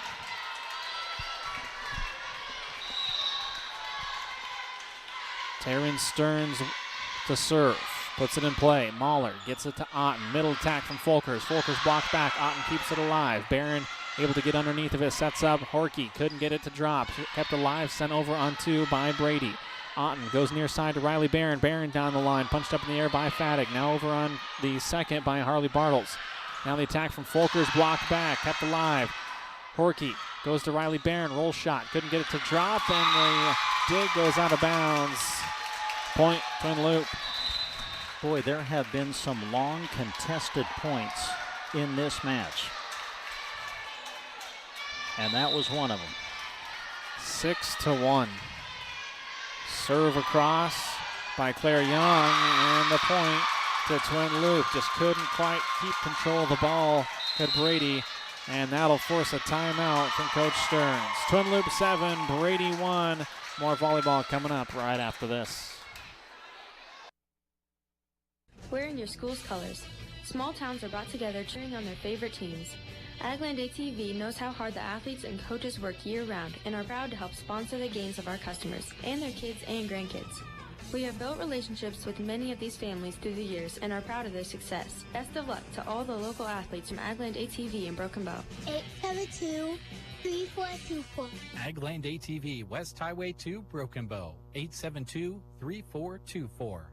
Taryn Stearns to serve. Puts it in play. Mahler gets it to Otten. Middle attack from Folkers. Folkers blocked back. Otten keeps it alive. Barron able to get underneath of it. Sets up. Horkey couldn't get it to drop. Kept alive. Sent over on 2 by Brady. Otten goes near side to Riley Barron. Barron down the line. Punched up in the air by Fattig. Now over on the second by Harley Bartles. Now the attack from Folkers. Blocked back. Kept alive. Horkey goes to Riley Barron. Roll shot. Couldn't get it to drop. And the dig goes out of bounds. Point, Twin Loop. Boy, there have been some long contested points in this match. And that was one of them. 6-1. Serve across by Claire Young, and the point to Twin Loop. Just couldn't quite keep control of the ball, could Brady, and that'll force a timeout from Coach Stearns. Twin Loop 7, Brady 1. More volleyball coming up right after this. Wearing your school's colors. Small towns are brought together cheering on their favorite teams. Agland ATV knows how hard the athletes and coaches work year-round and are proud to help sponsor the games of our customers and their kids and grandkids. We have built relationships with many of these families through the years and are proud of their success. Best of luck to all the local athletes from Agland ATV in Broken Bow. 872-3424. Agland ATV, West Highway 2, Broken Bow. 872-3424.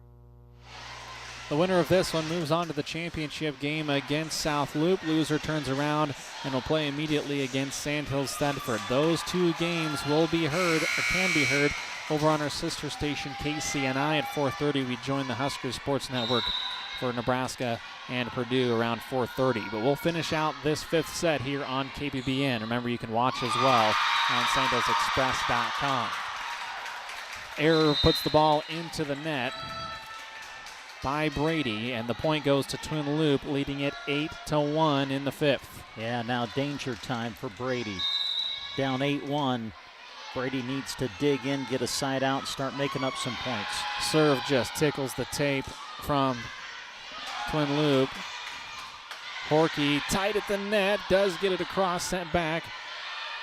The winner of this one moves on to the championship game against South Loop. Loser turns around and will play immediately against Sandhills Thedford. Those 2 games will be heard, or can be heard, over on our sister station KCNI at 4:30. We join the Huskers Sports Network for Nebraska and Purdue around 4:30. But we'll finish out this 5th set here on KBBN. Remember, you can watch as well on sandhillsexpress.com. Error puts the ball into the net by Brady, and the point goes to Twin Loop, leading it 8-1 in the 5th. Yeah, now danger time for Brady. Down 8-1. Brady needs to dig in, get a side out, and start making up some points. Serve just tickles the tape from Twin Loop. Horkey tight at the net, does get it across, sent back.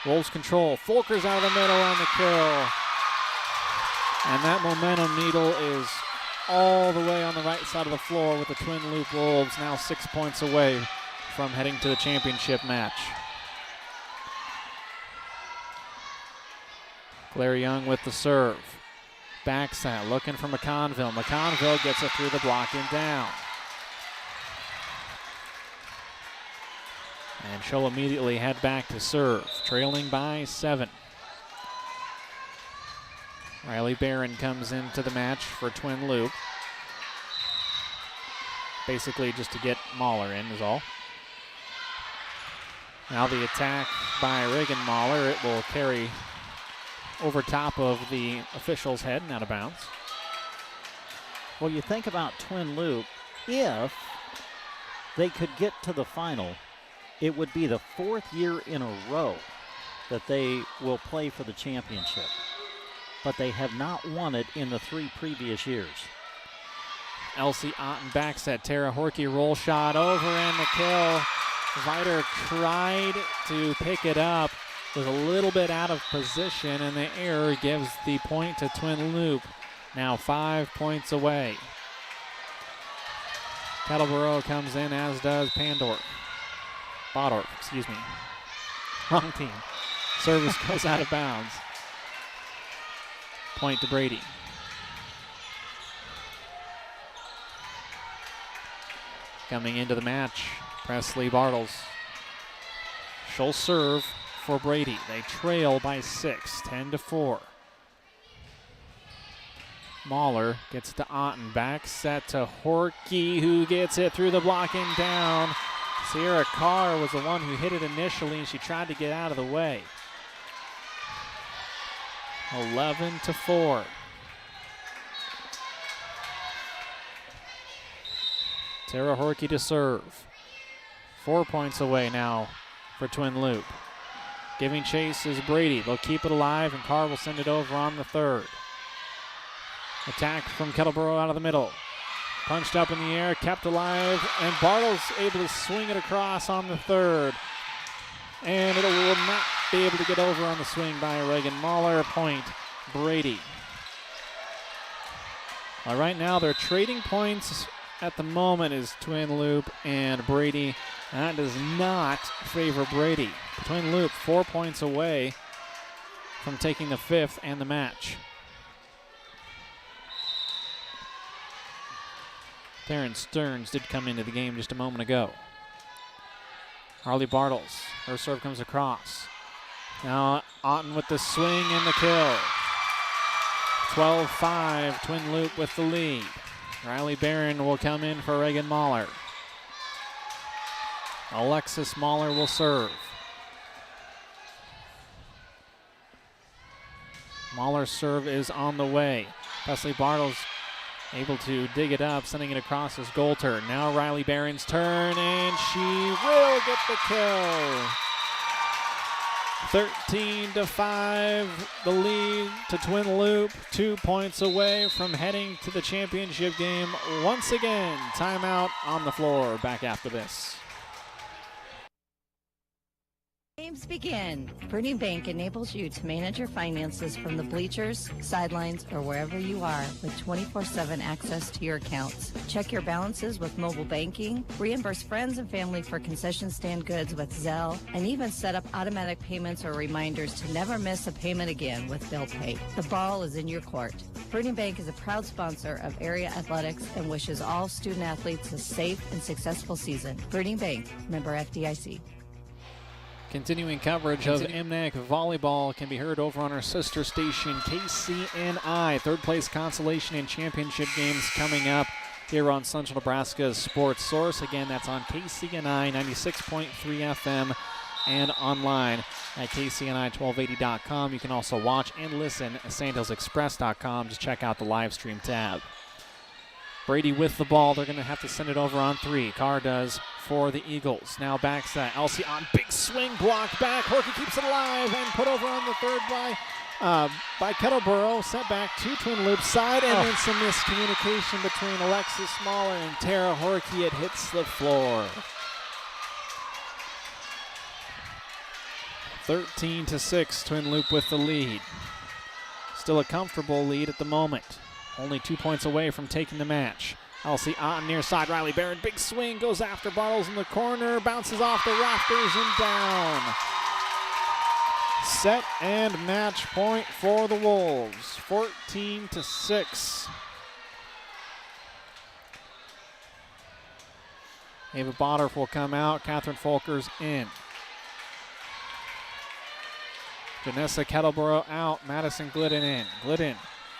Wolves control. Folkers out of the middle on the kill. And that momentum needle is all the way on the right side of the floor with the Twin Loop Wolves now 6 points away from heading to the championship match. Claire Young with the serve. Back set, looking for McConville. McConville gets it through the block and down. And she'll immediately head back to serve, trailing by 7. Riley Barron comes into the match for Twin Loop. Basically just to get Mahler in is all. Now the attack by Reagan Mahler. It will carry over top of the official's head and out of bounds. Well, you think about Twin Loop, if they could get to the final, it would be the 4th year in a row that they will play for the championship. But they have not won it in the 3 previous years. Elsie Otten back set. Tara Horkey roll shot over and the kill. Viter tried to pick it up. Was a little bit out of position, and the error gives the point to Twin Loop. Now 5 points away. Kettleborough comes in, as does Bodorf, excuse me. Wrong team. Service goes out of bounds. Point to Brady. Coming into the match, Presley Bartles. She'll serve for Brady. They trail by 6, 10-4. Mahler gets to Otten. Back set to Horkey, who gets it through the block and down. Sierra Carr was the one who hit it initially, and she tried to get out of the way. 11-4. Tara Horkey to serve. 4 points away now for Twin Loop. Giving chase is Brady. They'll keep it alive, and Carr will send it over on the third. Attack from Kettleboro out of the middle. Punched up in the air, kept alive, and Bartles able to swing it across on the third. And it will not be able to get over on the swing by Reagan Mahler. Point, Brady. Well, right now they're trading points at the moment is Twin Loop and Brady. That does not favor Brady. Twin Loop 4 points away from taking the fifth and the match. Taryn Stearns did come into the game just a moment ago. Harley Bartles, her serve comes across. Now Otten with the swing and the kill. 12-5, Twin Loop with the lead. Riley Barron will come in for Reagan Mahler. Alexis Mahler will serve. Mahler's serve is on the way. Presley Bartles able to dig it up, sending it across his goal turn. Now Riley Barron's turn, and she will get the kill. 13-5, the lead to Twin Loop. 2 points away from heading to the championship game once again. Timeout on the floor. Back after this. Games begin. Brady Bank enables you to manage your finances from the bleachers, sidelines, or wherever you are with 24/7 access to your accounts. Check your balances with mobile banking, reimburse friends and family for concession stand goods with Zelle, and even set up automatic payments or reminders to never miss a payment again with Bill Pay. The ball is in your court. Brady Bank is a proud sponsor of area athletics and wishes all student athletes a safe and successful season. Brady Bank, member FDIC. Continuing coverage of MNAC volleyball can be heard over on our sister station, KCNI. Third place consolation and championship games coming up here on Central Nebraska's Sports Source. Again, that's on KCNI 96.3 FM and online at KCNI1280.com. You can also watch and listen at sandhillsexpress.com. Just check out the live stream tab. Brady with the ball. They're going to have to send it over on three. Carr does for the Eagles. Now backset. Elsie on big swing, blocked back. Horkey keeps it alive and put over on the third by Kettleboro. Set back to Twin Loop side, and then some miscommunication between Alexis Mahler and Tara Horkey. It hits the floor. 13-6, Twin Loop with the lead. Still a comfortable lead at the moment. Only 2 points away from taking the match. Elsie Otten near side. Riley Barron, big swing, goes after Bartles in the corner, bounces off the rafters and down. Set and match point for the Wolves. 14-6. Ava Pandorf will come out. Catherine Folkers in. Janessa Kettleboro out. Madison Glidden in. Glidden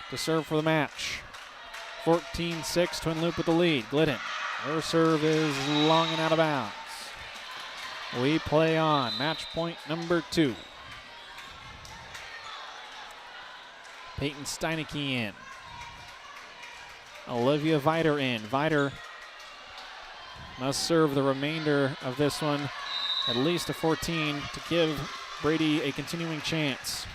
to serve for the match. 14-6, Twin Loop with the lead. Glidden, her serve is long and out of bounds. We play on. Match point number 2. Peyton Steinecke in. Olivia Viter in. Viter must serve the remainder of this one at least a 14 to give Brady a continuing chance.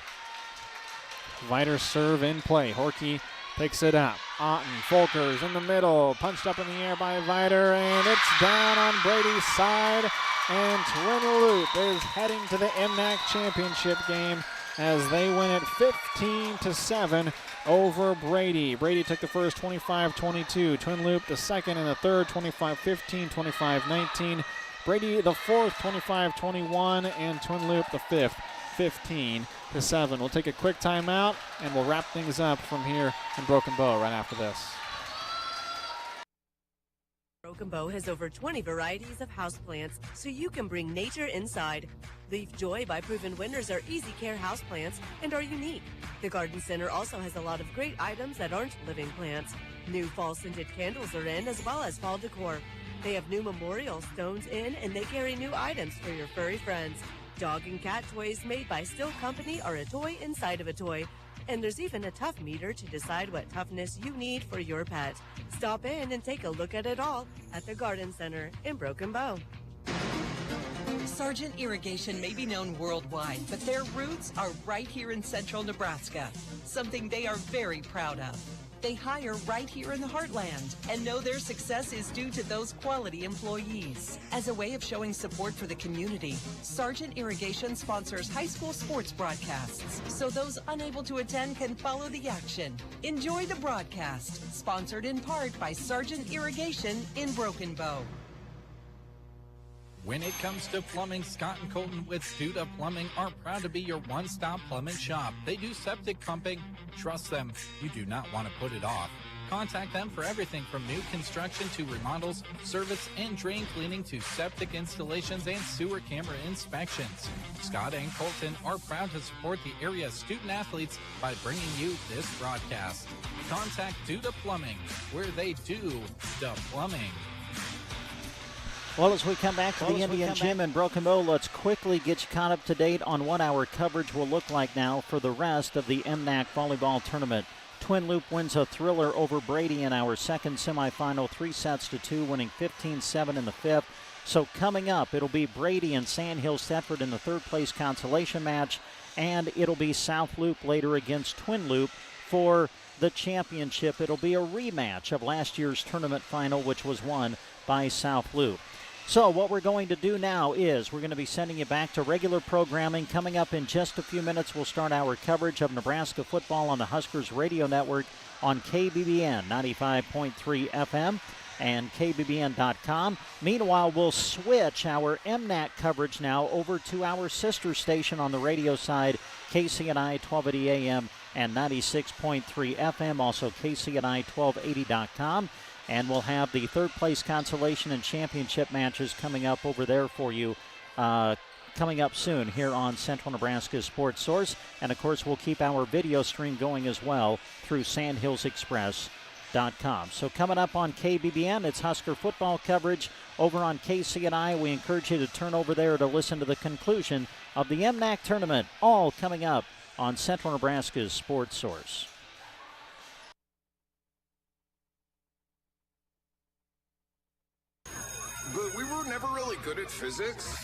Viter's serve in play. Horkey picks it up. Otten, Folkers in the middle. Punched up in the air by Viter, and it's down on Brady's side. And Twin Loop is heading to the MNAC championship game as they win it 15-7 over Brady. Brady took the first 25-22. Twin Loop the second and the third 25-15, 25-19. Brady the fourth 25-21, and Twin Loop the fifth 15-7. We'll take a quick timeout, and we'll wrap things up from here in Broken Bow right after this. Broken Bow has over 20 varieties of houseplants, so you can bring nature inside. Leaf Joy by Proven Winners are easy care houseplants and are unique. The Garden Center also has a lot of great items that aren't living plants. New fall scented candles are in, as well as fall decor. They have new memorial stones in, and they carry new items for your furry friends. Dog and cat toys made by Still Company are a toy inside of a toy. And there's even a tough meter to decide what toughness you need for your pet. Stop in and take a look at it all at the Garden Center in Broken Bow. Sargent Irrigation may be known worldwide, but their roots are right here in central Nebraska, something they are very proud of. They hire right here in the heartland and know their success is due to those quality employees. As a way of showing support for the community, Sargent Irrigation sponsors high school sports broadcasts, so those unable to attend can follow the action. Enjoy the broadcast, sponsored in part by Sargent Irrigation in Broken Bow. When it comes to plumbing, Scott and Colton with Duda Plumbing are proud to be your one-stop plumbing shop. They do septic pumping. Trust them. You do not want to put it off. Contact them for everything from new construction to remodels, service and drain cleaning to septic installations and sewer camera inspections. Scott and Colton are proud to support the area's student athletes by bringing you this broadcast. Contact Duda Plumbing, where they do the plumbing. Well, as we come back to the Indian Gym in Broken Bow, let's quickly get you caught up to date on what our coverage will look like now for the rest of the MNAC volleyball tournament. Twin Loop wins a thriller over Brady in our second semifinal, 3-2, winning 15-7 in the fifth. So coming up, it'll be Brady and Sandhills Thetford in the third-place consolation match, and it'll be South Loop later against Twin Loop for the championship. It'll be a rematch of last year's tournament final, which was won by South Loop. So what we're going to do now is we're going to be sending you back to regular programming. Coming up in just a few minutes, we'll start our coverage of Nebraska football on the Huskers Radio Network on KBBN 95.3 FM and KBBN.com. Meanwhile, we'll switch our MNAC coverage now over to our sister station on the radio side, KCNI1280 AM and 96.3 FM, also KCNI1280.com. And we'll have the third-place consolation and championship matches coming up over there for you coming up soon here on Central Nebraska Sports Source. And, of course, we'll keep our video stream going as well through sandhillsexpress.com. So coming up on KBBN, it's Husker football coverage. Over on KCNI, we encourage you to turn over there to listen to the conclusion of the MNAC tournament, all coming up on Central Nebraska's Sports Source. But we were never really good at physics.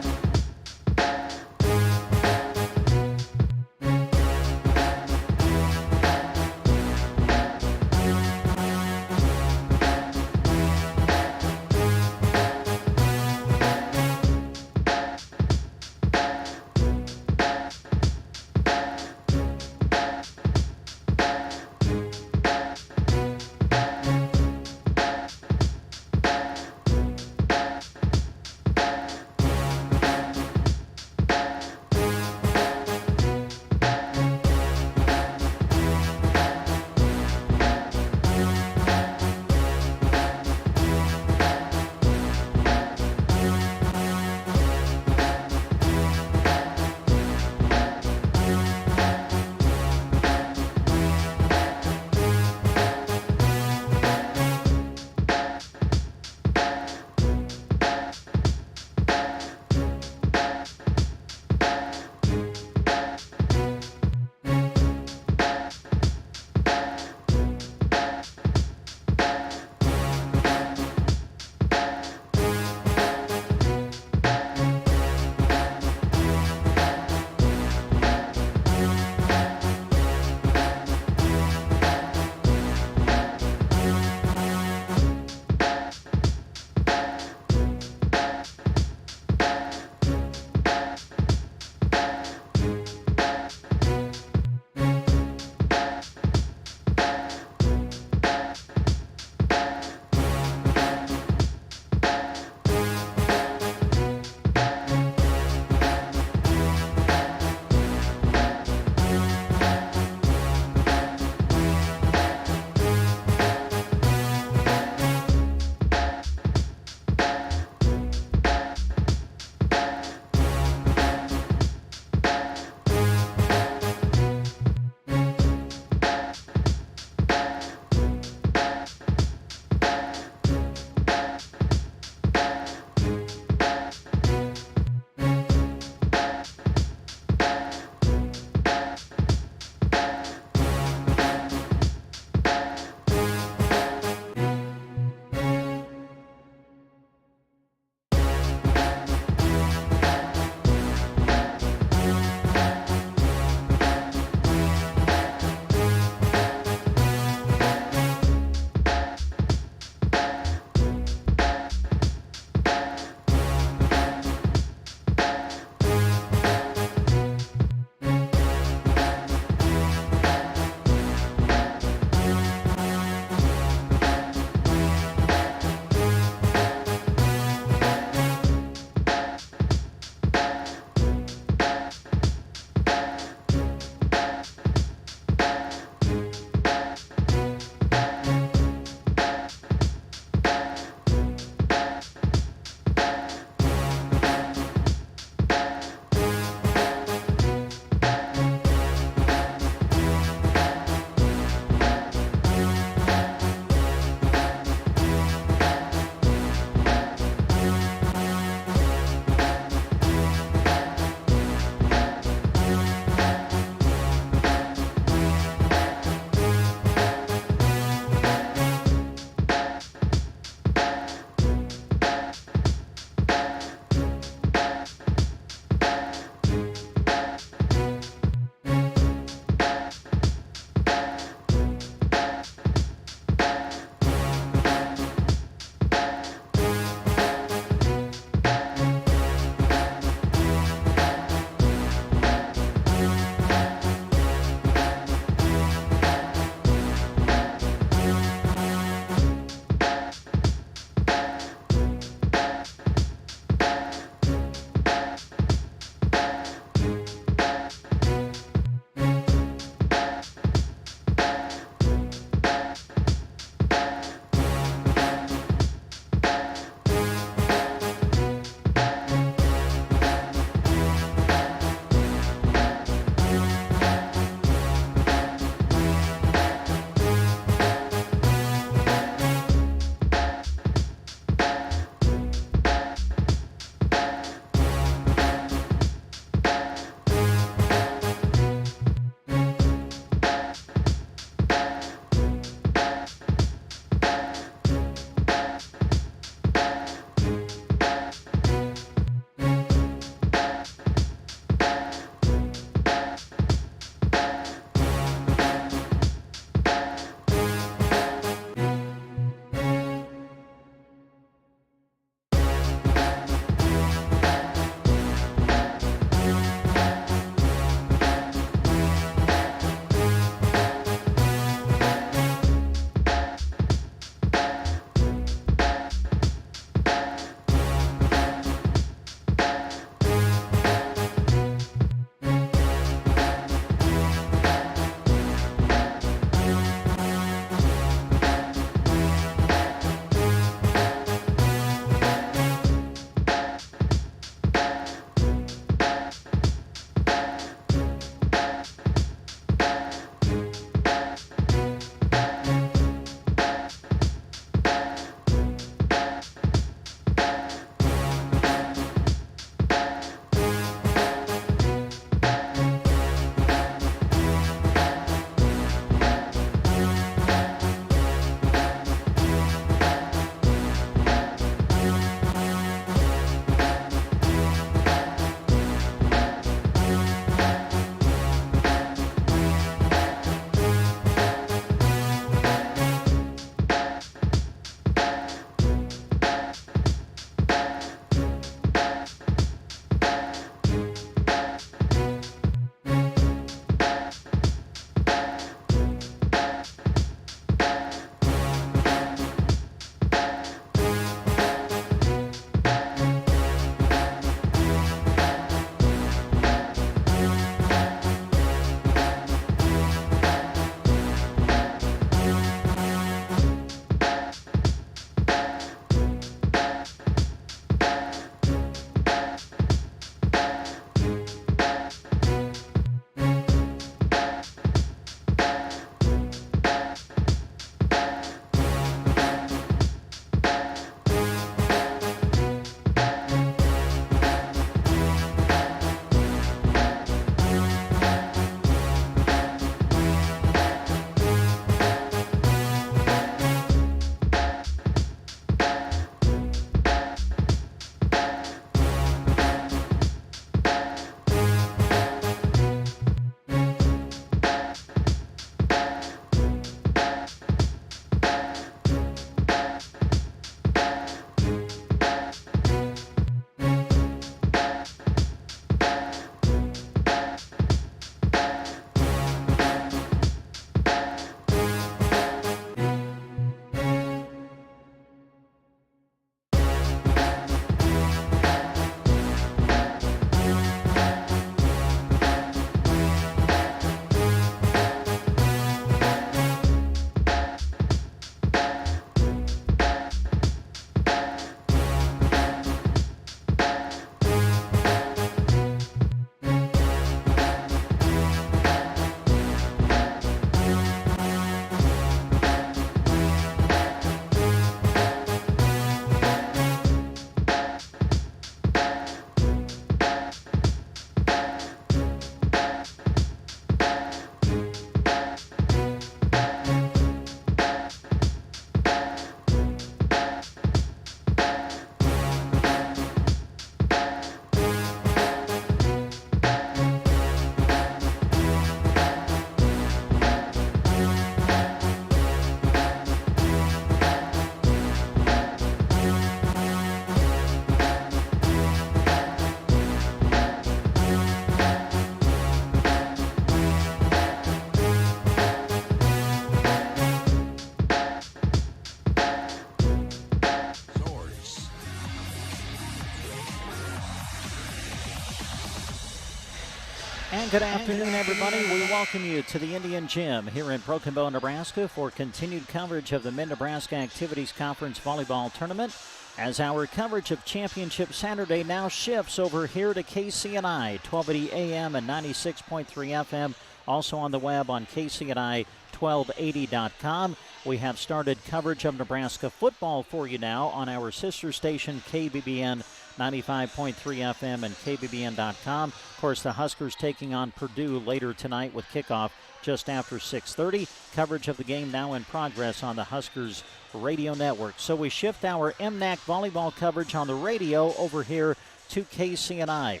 And good afternoon, everybody. We welcome you to the Indian Gym here in Broken Bow, Nebraska for continued coverage of the Mid-Nebraska Activities Conference Volleyball Tournament as our coverage of Championship Saturday now shifts over here to KCNI 1280 AM and 96.3 FM, also on the web on KCNI1280.com. We have started coverage of Nebraska football for you now on our sister station KBBN 95.3 FM and KBBN.com. Of course, the Huskers taking on Purdue later tonight with kickoff just after 6:30. Coverage of the game now in progress on the Huskers radio network. So we shift our MNAC volleyball coverage on the radio over here to KCNI.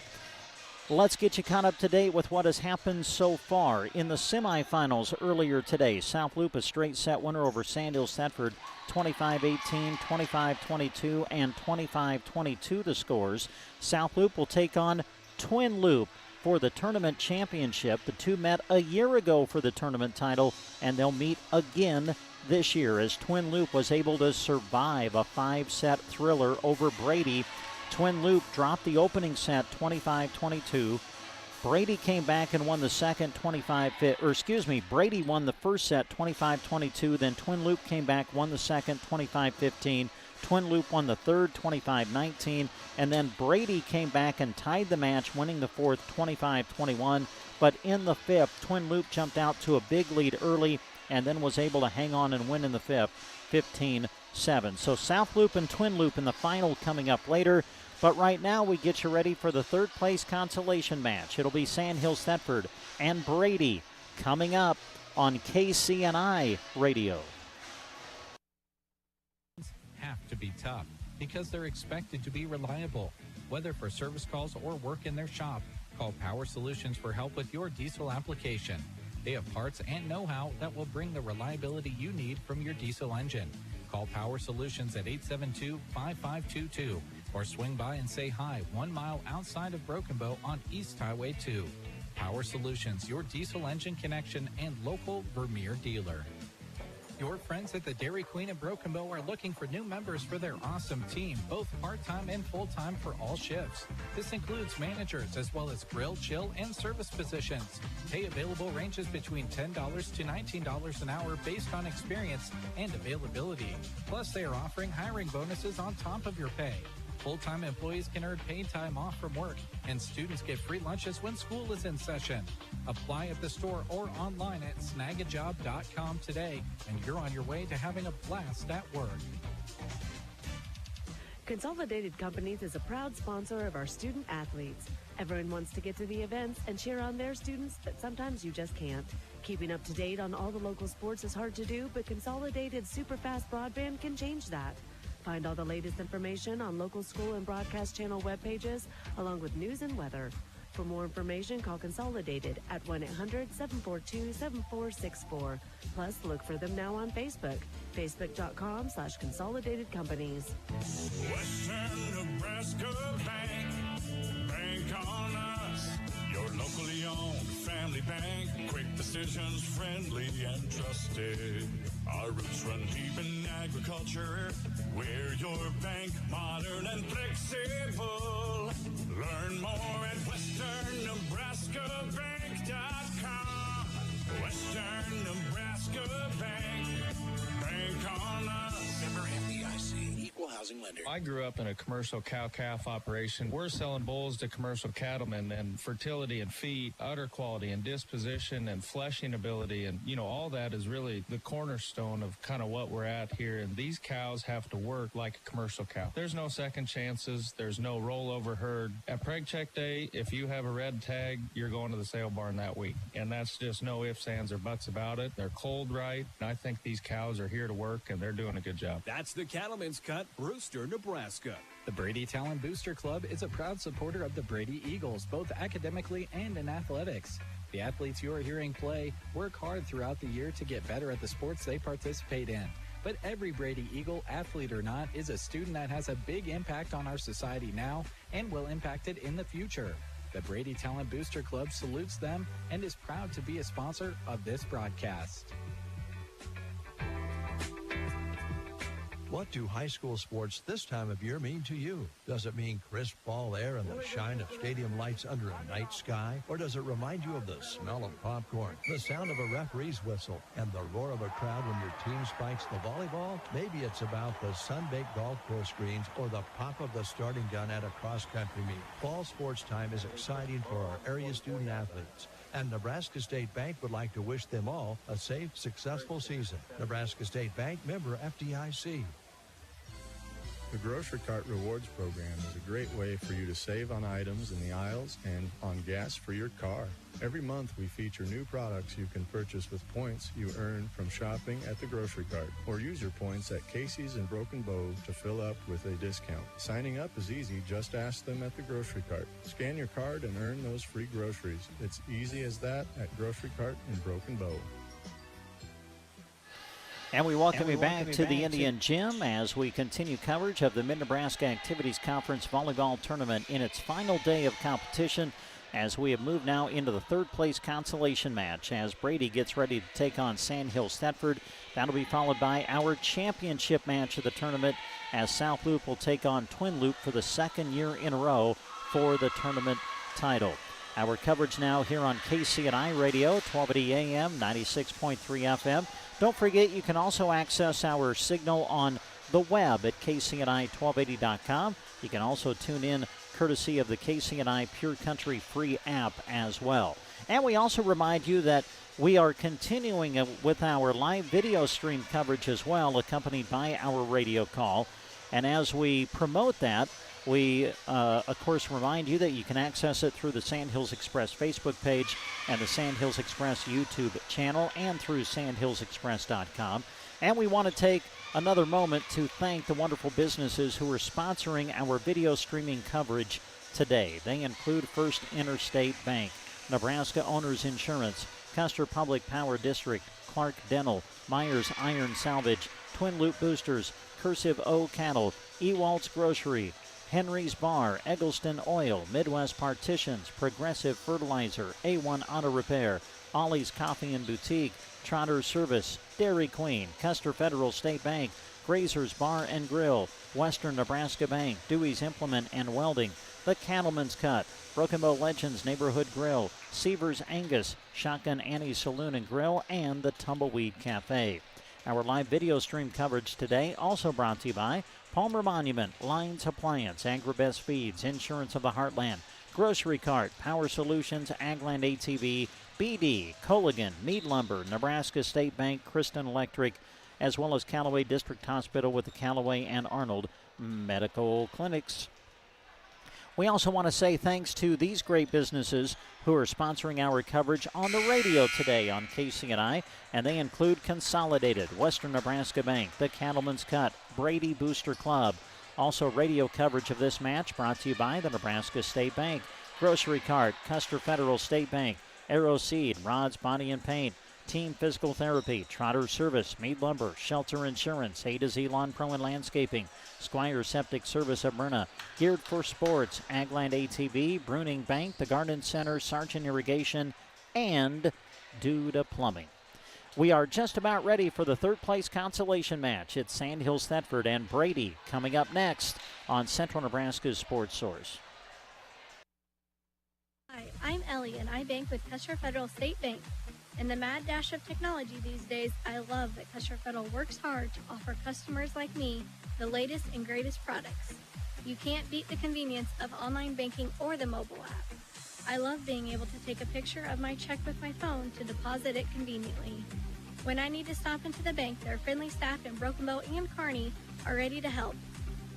Let's get you caught up to date with what has happened so far. In the semifinals earlier today, South Loop a straight set winner over Sandhills Thetford, 25-18, 25-22, and 25-22 the scores. South Loop will take on Twin Loop for the tournament championship. The two met a year ago for the tournament title, and they'll meet again this year as Twin Loop was able to survive a 5-set thriller over Brady. Twin Loop dropped the opening set 25-22. Brady came back and won the second Brady won the first set 25-22. Then Twin Loop came back, won the second 25-15. Twin Loop won the third 25-19. And then Brady came back and tied the match, winning the fourth 25-21. But in the fifth, Twin Loop jumped out to a big lead early and then was able to hang on and win in the fifth 15-7. So South Loop and Twin Loop in the final coming up later. But right now we get you ready for the third place consolation match. It'll be Sandhills Thetford and Brady coming up on KCNI Radio. Have to be tough because they're expected to be reliable. Whether for service calls or work in their shop, call Power Solutions for help with your diesel application. They have parts and know-how that will bring the reliability you need from your diesel engine. Call Power Solutions at 872-5522 or swing by and say hi 1 mile outside of Broken Bow on East Highway 2. Power Solutions, your diesel engine connection and local Vermeer dealer. Your friends at the Dairy Queen in Broken Bow are looking for new members for their awesome team, both part-time and full-time for all shifts. This includes managers as well as grill, chill, and service positions. Pay available ranges between $10 to $19 an hour based on experience and availability. Plus, they are offering hiring bonuses on top of your pay. Full-time employees can earn paid time off from work, and students get free lunches when school is in session. Apply at the store or online at snagajob.com today, and you're on your way to having a blast at work. Consolidated Companies is a proud sponsor of our student athletes. Everyone wants to get to the events and cheer on their students, but sometimes you just can't. Keeping up to date on all the local sports is hard to do, but Consolidated Superfast Broadband can change that. Find all the latest information on local school and broadcast channel web pages, along with news and weather. For more information, call Consolidated at 1-800-742-7464. Plus, look for them now on Facebook, facebook.com/Consolidated Companies. Western Nebraska Bank, bank on us. Your locally owned family bank, quick decisions, friendly and trusted. Our roots run deep in agriculture. We're your bank, modern and flexible. Learn more at westernnebraskabank.com. Western Nebraska Bank, bank on us. Member FDIC, equal housing lender. I grew up in a commercial cow-calf operation. We're selling bulls to commercial cattlemen, and fertility and feed, udder quality and disposition and fleshing ability, and all that is really the cornerstone of kind of what we're at here. And these cows have to work like a commercial cow. There's no second chances. There's no rollover herd. At Preg Check Day, if you have a red tag, you're going to the sale barn that week. And that's just no ifs, ands, or buts about it. They're cold right. And I think these cows are here to work, and they're doing a good job. That's the Cattleman's Cut, Brewster, Nebraska. The Brady Talent Booster Club is a proud supporter of the Brady Eagles, both academically and in athletics. The athletes you are hearing play work hard throughout the year to get better at the sports they participate in. But every Brady Eagle, athlete or not, is a student that has a big impact on our society now and will impact it in the future. The Brady Talent Booster Club salutes them and is proud to be a sponsor of this broadcast. What do high school sports this time of year mean to you? Does it mean crisp fall air and the shine of stadium lights under a night sky? Or does it remind you of the smell of popcorn, the sound of a referee's whistle, and the roar of a crowd when your team spikes the volleyball? Maybe it's about the sun-baked golf course greens or the pop of the starting gun at a cross-country meet. Fall sports time is exciting for our area student athletes, and Nebraska State Bank would like to wish them all a safe, successful season. Nebraska State Bank, member FDIC. The Grocery Cart Rewards Program is a great way for you to save on items in the aisles and on gas for your car. Every month we feature new products you can purchase with points you earn from shopping at the Grocery Cart, or use your points at Casey's and Broken Bow to fill up with a discount. Signing up is easy. Just ask them at the Grocery Cart. Scan your card and earn those free groceries. It's easy as that at Grocery Cart in Broken Bow. And we welcome you back to the Indian Gym as we continue coverage of the Mid-Nebraska Activities Conference Volleyball Tournament in its final day of competition, as we have moved now into the third-place consolation match as Brady gets ready to take on Sandhills Thetford. That'll be followed by our championship match of the tournament as South Loop will take on Twin Loop for the second year in a row for the tournament title. Our coverage now here on KCNI Radio, 1280 AM, 96.3 FM. Don't forget, you can also access our signal on the web at KCNI1280.com. You can also tune in courtesy of the KCNI Pure Country free app as well. And we also remind you that we are continuing with our live video stream coverage as well, accompanied by our radio call. And as we promote that, we, of course, remind you that you can access it through the Sandhills Express Facebook page and the Sandhills Express YouTube channel and through sandhillsexpress.com. And we want to take another moment to thank the wonderful businesses who are sponsoring our video streaming coverage today. They include First Interstate Bank, Nebraska Owners Insurance, Custer Public Power District, Clark Dental, Myers Iron Salvage, Twin Loop Boosters, Cursive O Cattle, Ewalt's Grocery, Henry's Bar, Eggleston Oil, Midwest Partitions, Progressive Fertilizer, A1 Auto Repair, Ollie's Coffee and Boutique, Trotter Service, Dairy Queen, Custer Federal State Bank, Grazer's Bar and Grill, Western Nebraska Bank, Dewey's Implement and Welding, The Cattleman's Cut, Broken Bow Legends Neighborhood Grill, Seavers Angus, Shotgun Annie's Saloon and Grill, and the Tumbleweed Cafe. Our live video stream coverage today also brought to you by Palmer Monument, Lines Appliance, Agribest Feeds, Insurance of the Heartland, Grocery Cart, Power Solutions, Agland ATV, BD, Colligan, Mead Lumber, Nebraska State Bank, Kristen Electric, as well as Callaway District Hospital with the Callaway and Arnold Medical Clinics. We also want to say thanks to these great businesses who are sponsoring our coverage on the radio today on KCNI, and they include Consolidated, Western Nebraska Bank, The Cattleman's Cut, Brady Booster Club. Also radio coverage of this match brought to you by the Nebraska State Bank, Grocery Cart, Custer Federal State Bank, Aero Seed, Rods Body and Paint, Team Physical Therapy, Trotter Service, Mead Lumber, Shelter Insurance, A to Z Lawn Pro and Landscaping, Squire Septic Service of Myrna, Geared for Sports, Agland ATV, Bruning Bank, the Garden Center, Sargent Irrigation, and Duda Plumbing. We are just about ready for the third-place consolation match. It's Sandhills Thetford and Brady coming up next on Central Nebraska's Sports Source. Hi, I'm Ellie, and I bank with Custer Federal State Bank. In the mad dash of technology these days, I love that Custer Federal works hard to offer customers like me the latest and greatest products. You can't beat the convenience of online banking or the mobile app. I love being able to take a picture of my check with my phone to deposit it conveniently. When I need to stop into the bank, their friendly staff in Broken Bow and Kearney are ready to help.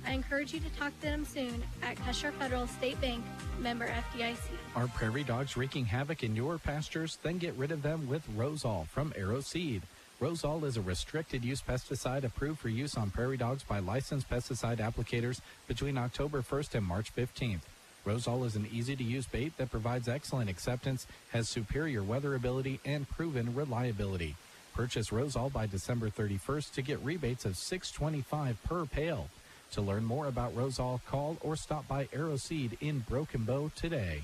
I encourage you to talk to them soon at Custer Federal State Bank, member FDIC. Are prairie dogs wreaking havoc in your pastures? Then get rid of them with Rosol from Aero Seed. Rosol is a restricted-use pesticide approved for use on prairie dogs by licensed pesticide applicators between October 1st and March 15th. Rosol is an easy-to-use bait that provides excellent acceptance, has superior weatherability, and proven reliability. Purchase Rosol by December 31st to get rebates of $6.25 per pail. To learn more about Rosol, call or stop by Aero Seed in Broken Bow today.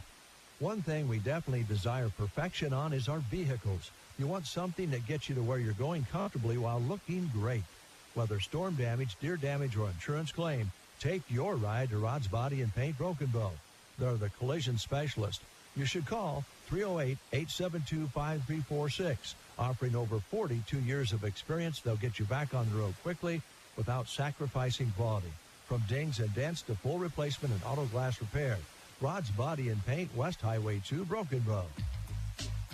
One thing we definitely desire perfection on is our vehicles. You want something that gets you to where you're going comfortably while looking great. Whether storm damage, deer damage, or insurance claim, take your ride to Rod's Body and Paint Broken Bow. They're the collision specialist. You should call 308-872-5346. Offering over 42 years of experience, they'll get you back on the road quickly without sacrificing quality. From dings and dents to full replacement and auto glass repair. Rod's Body and Paint, West Highway 2, Broken Bow.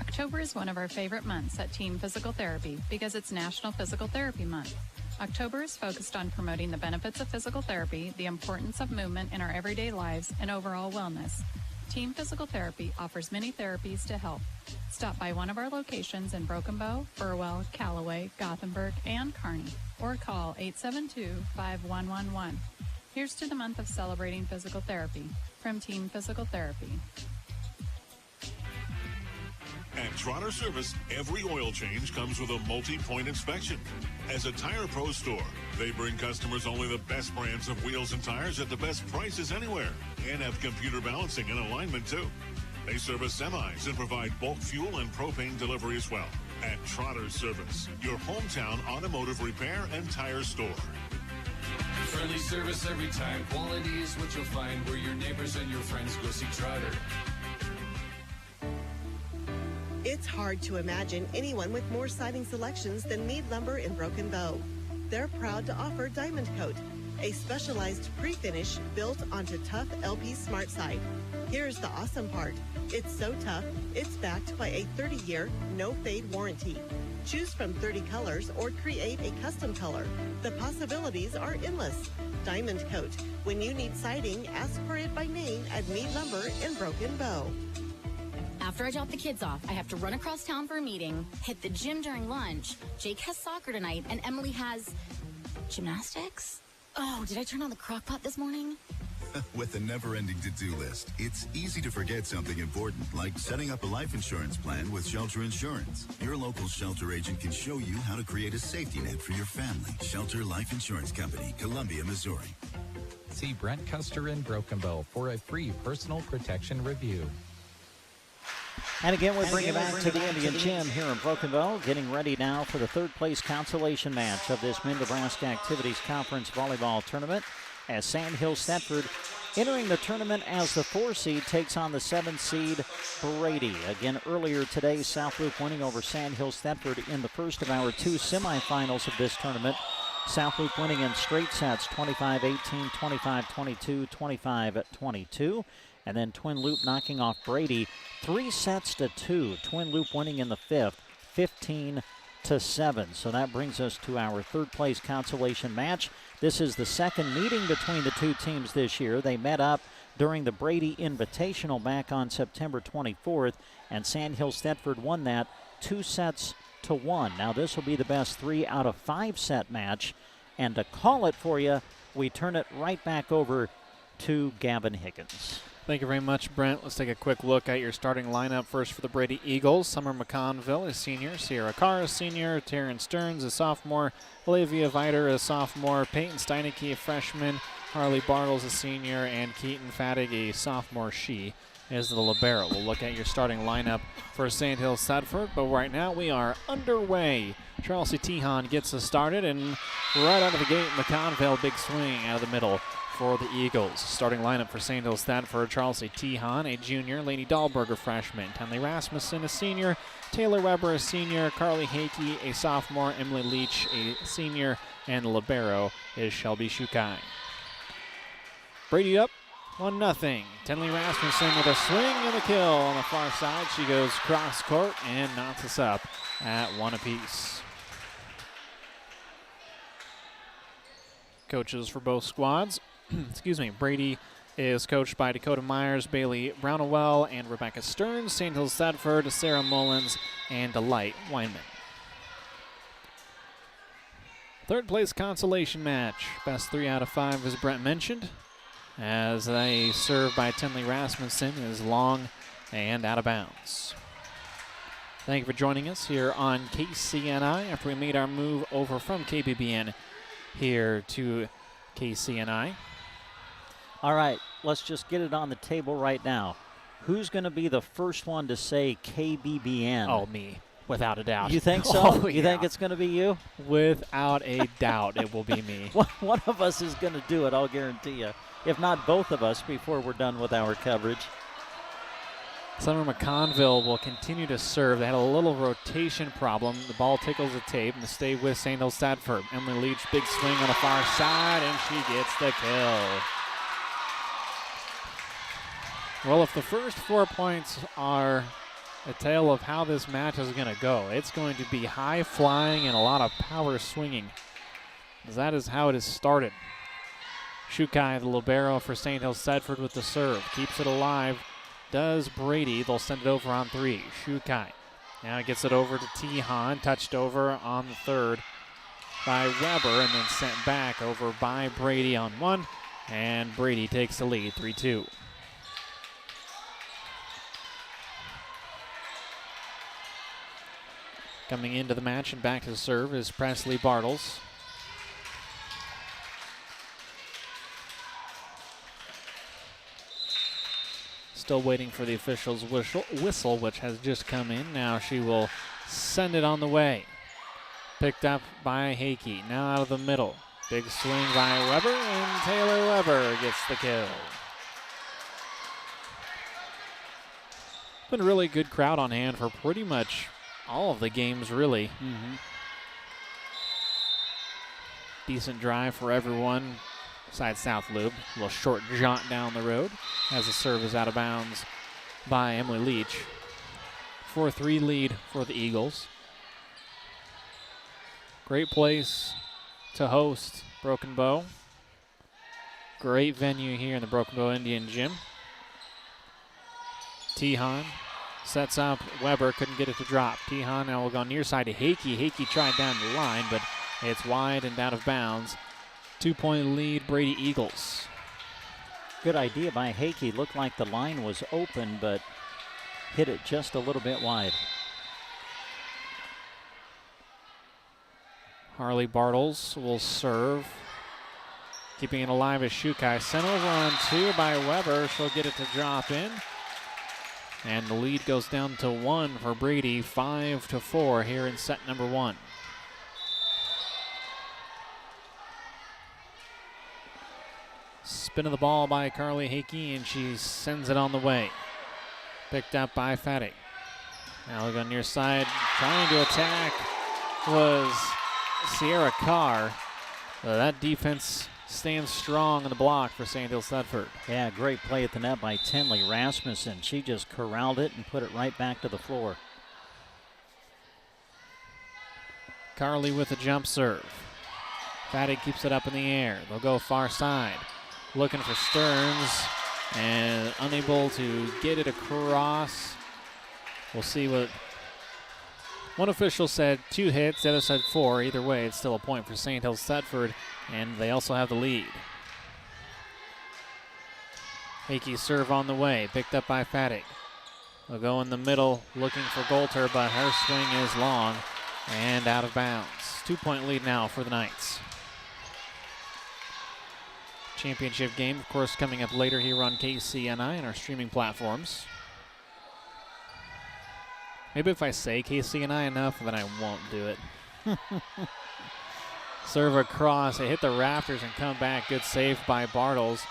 October is one of our favorite months at Team Physical Therapy because it's National Physical Therapy Month. October is focused on promoting the benefits of physical therapy, the importance of movement in our everyday lives, and overall wellness. Team Physical Therapy offers many therapies to help. Stop by one of our locations in Broken Bow, Burwell, Callaway, Gothenburg, and Kearney, or call 872-5111. Here's to the month of celebrating physical therapy from Team Physical Therapy. At Trotter Service, every oil change comes with a multi-point inspection. As a Tire Pro store, they bring customers only the best brands of wheels and tires at the best prices anywhere, and have computer balancing and alignment too. They service semis and provide bulk fuel and propane delivery as well. At Trotter Service, your hometown automotive repair and tire store. Friendly service every time. Quality is what you'll find where your neighbors and your friends go see Trotter. It's hard to imagine anyone with more siding selections than Mead Lumber in Broken Bow. They're proud to offer Diamond Coat, a specialized pre-finish built onto tough LP Smart Side. Here's the awesome part. It's so tough, it's backed by a 30-year, no-fade warranty. Choose from 30 colors or create a custom color. The possibilities are endless. Diamond Coat. When you need siding, ask for it by name at Mead Lumber in Broken Bow. After I drop the kids off, I have to run across town for a meeting, hit the gym during lunch. Jake has soccer tonight, and Emily has gymnastics? Oh, did I turn on the crock pot this morning? With a never-ending to-do list, it's easy to forget something important, like setting up a life insurance plan with Shelter Insurance. Your local Shelter agent can show you how to create a safety net for your family. Shelter Life Insurance Company, Columbia, Missouri. See Brent Custer in Broken Bow for a free personal protection review. And again, we're bringing back to the Indian Gym here in Broken Bow, getting ready now for the third-place consolation match of this Mid-Nebraska Activities Conference Volleyball Tournament, as Sandhills Thetford entering the tournament as the 4 seed takes on the 7 seed Brady. Again, earlier today, South Loop winning over Sandhills Thetford in the first of our 2 semifinals of this tournament. South Loop winning in straight sets, 25-18, 25-22, 25-22. And then Twin Loop knocking off Brady 3-2. Twin Loop winning in the 5th, 15-7. So that brings us to our third-place consolation match. This is the second meeting between the two teams this year. They met up during the Brady Invitational back on September 24th, and Sandhills Thetford won that 2-1. Now this will be the best 3 out of 5 set match. And to call it for you, we turn it right back over to Gavin Higgins. Thank you very much, Brent. Let's take a quick look at your starting lineup. First for the Brady Eagles, Summer McConville is senior, Sierra Carr is senior, Taryn Stearns is sophomore, Olivia Viter is sophomore, Peyton Steineke a freshman, Harley Bartles a senior, and Keaton Fattig a sophomore. She is the libero. We'll look at your starting lineup for Sandhills Thetford, but right now we are underway. Chelsea Tehan gets us started, and right out of the gate, McConville, big swing out of the middle for the Eagles. Starting lineup for Sandhills Thetford, Chelsea Tehan, a junior, Lainey Dahlberger, freshman, Tenley Rasmussen, a senior, Taylor Weber, a senior, Carly Hakey, a sophomore, Emily Leach, a senior, and the libero is Shelby Shukai. Brady up 1-0. Tenley Rasmussen with a swing and a kill on the far side. She goes cross court and knocks us up at 1 apiece. Coaches for both squads. Brady is coached by Dakota Myers, Bailey Brownowell, and Rebecca Stearns. Sandhills Thetford, Sarah Mullins, and Delight Weinman. Third place consolation match. Best 3 out of 5, as Brent mentioned, as they serve by Tenley Rasmussen is long and out of bounds. Thank you for joining us here on KCNI after we made our move over from KBBN here to KCNI. All right, let's just get it on the table right now. Who's going to be the first one to say KBBN? Oh, me. Without a doubt. You think so? Oh, you think it's going to be you? Without a doubt, it will be me. One of us is going to do it, I'll guarantee you. If not both of us before we're done with our coverage. Summer McConville will continue to serve. They had a little rotation problem. The ball tickles the tape and stay with St. Hill Stadford. Emily Leach, big swing on the far side, and she gets the kill. Well, if the first 4 points are a tale of how this match is going to go, it's going to be high flying and a lot of power swinging. That is how it has started. Shukai, the libero for St. Hill Stadford with the serve. Keeps it alive. Does Brady. They'll send it over on 3. Shukai now gets it over to Tihan. Touched over on the third by Weber and then sent back over by Brady on 1. And Brady takes the lead, 3-2. Coming into the match and back to serve is Presley Bartles. Still waiting for the official's whistle, which has just come in. Now she will send it on the way. Picked up by Hakey. Now out of the middle. Big swing by Weber, and Taylor Weber gets the kill. Been a really good crowd on hand for pretty much all of the games, really. Mm-hmm. Decent drive for everyone. Side South Loop. A little short jaunt down the road as the serve is out of bounds by Emily Leach. 4-3 lead for the Eagles. Great place to host Broken Bow. Great venue here in the Broken Bow Indian Gym. Tihan sets up Weber, couldn't get it to drop. Tihan now will go near side to Hakey. Hakey tried down the line, but it's wide and out of bounds. 2-point lead, Brady Eagles. Good idea by Hakey. Looked like the line was open, but hit it just a little bit wide. Harley Bartles will serve. Keeping it alive is Shukai. Sent over on 2 by Weber. She'll get it to drop in. And the lead goes down to 1 for Brady. 5-4 here in set number 1. Spin of the ball by Carly Hakey, and she sends it on the way. Picked up by Fatty. Now we go near side. Trying to attack was Sierra Carr. That defense stands strong in the block for St. Hill Stadford. Yeah, great play at the net by Tinley Rasmussen. She just corralled it and put it right back to the floor. Carly with a jump serve. Fatty keeps it up in the air. They'll go far side. Looking for Stearns and unable to get it across. We'll see what one official said. 2 hits, the other said 4. Either way, it's still a point for St. Hill Stadford, and they also have the lead. Hakey's serve on the way, picked up by Fatty. They'll go in the middle looking for Golter, but her swing is long and out of bounds. 2-point lead now for the Knights. Championship game, of course, coming up later here on KCNI and our streaming platforms. Maybe if I say KCNI enough, then I won't do it. Serve across, it hit the rafters and come back. Good save by Bartles.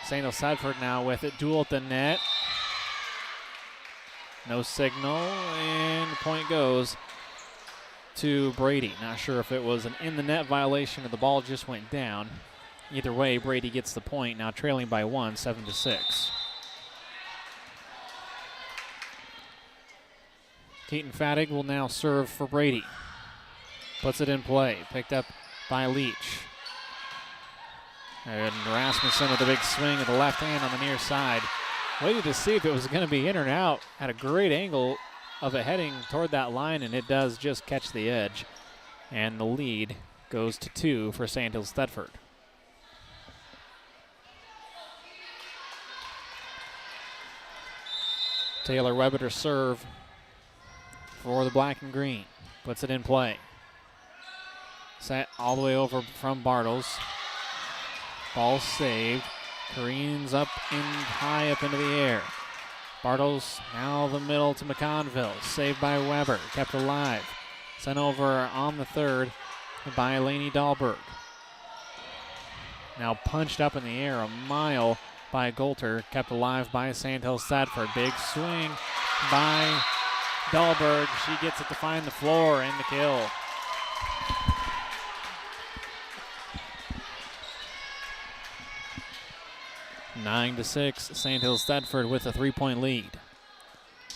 St. Hill Stadford now with it. Duel at the net. No signal, and the point goes to Brady. Not sure if it was an in-the-net violation or the ball just went down. Either way, Brady gets the point, now trailing by 1, 7-6. Keaton Fattig will now serve for Brady. Puts it in play, picked up by Leach. And Rasmussen with a big swing with the left hand on the near side. Waited to see if it was going to be in or out. Had a great angle of it heading toward that line, and it does just catch the edge. And the lead goes to 2 for St. Hill Stadford. Taylor Weber to serve for the black and green. Puts it in play. Set all the way over from Bartles. Ball saved. Careens up and high up into the air. Bartles now the middle to McConville. Saved by Weber. Kept alive. Sent over on the third by Lainey Dahlberg. Now punched up in the air a mile by Golter. Kept alive by Sandhill Thetford. Big swing by Dahlberg. She gets it to find the floor and the kill. Nine to 6, Sandhill Thetford with a 3-point lead.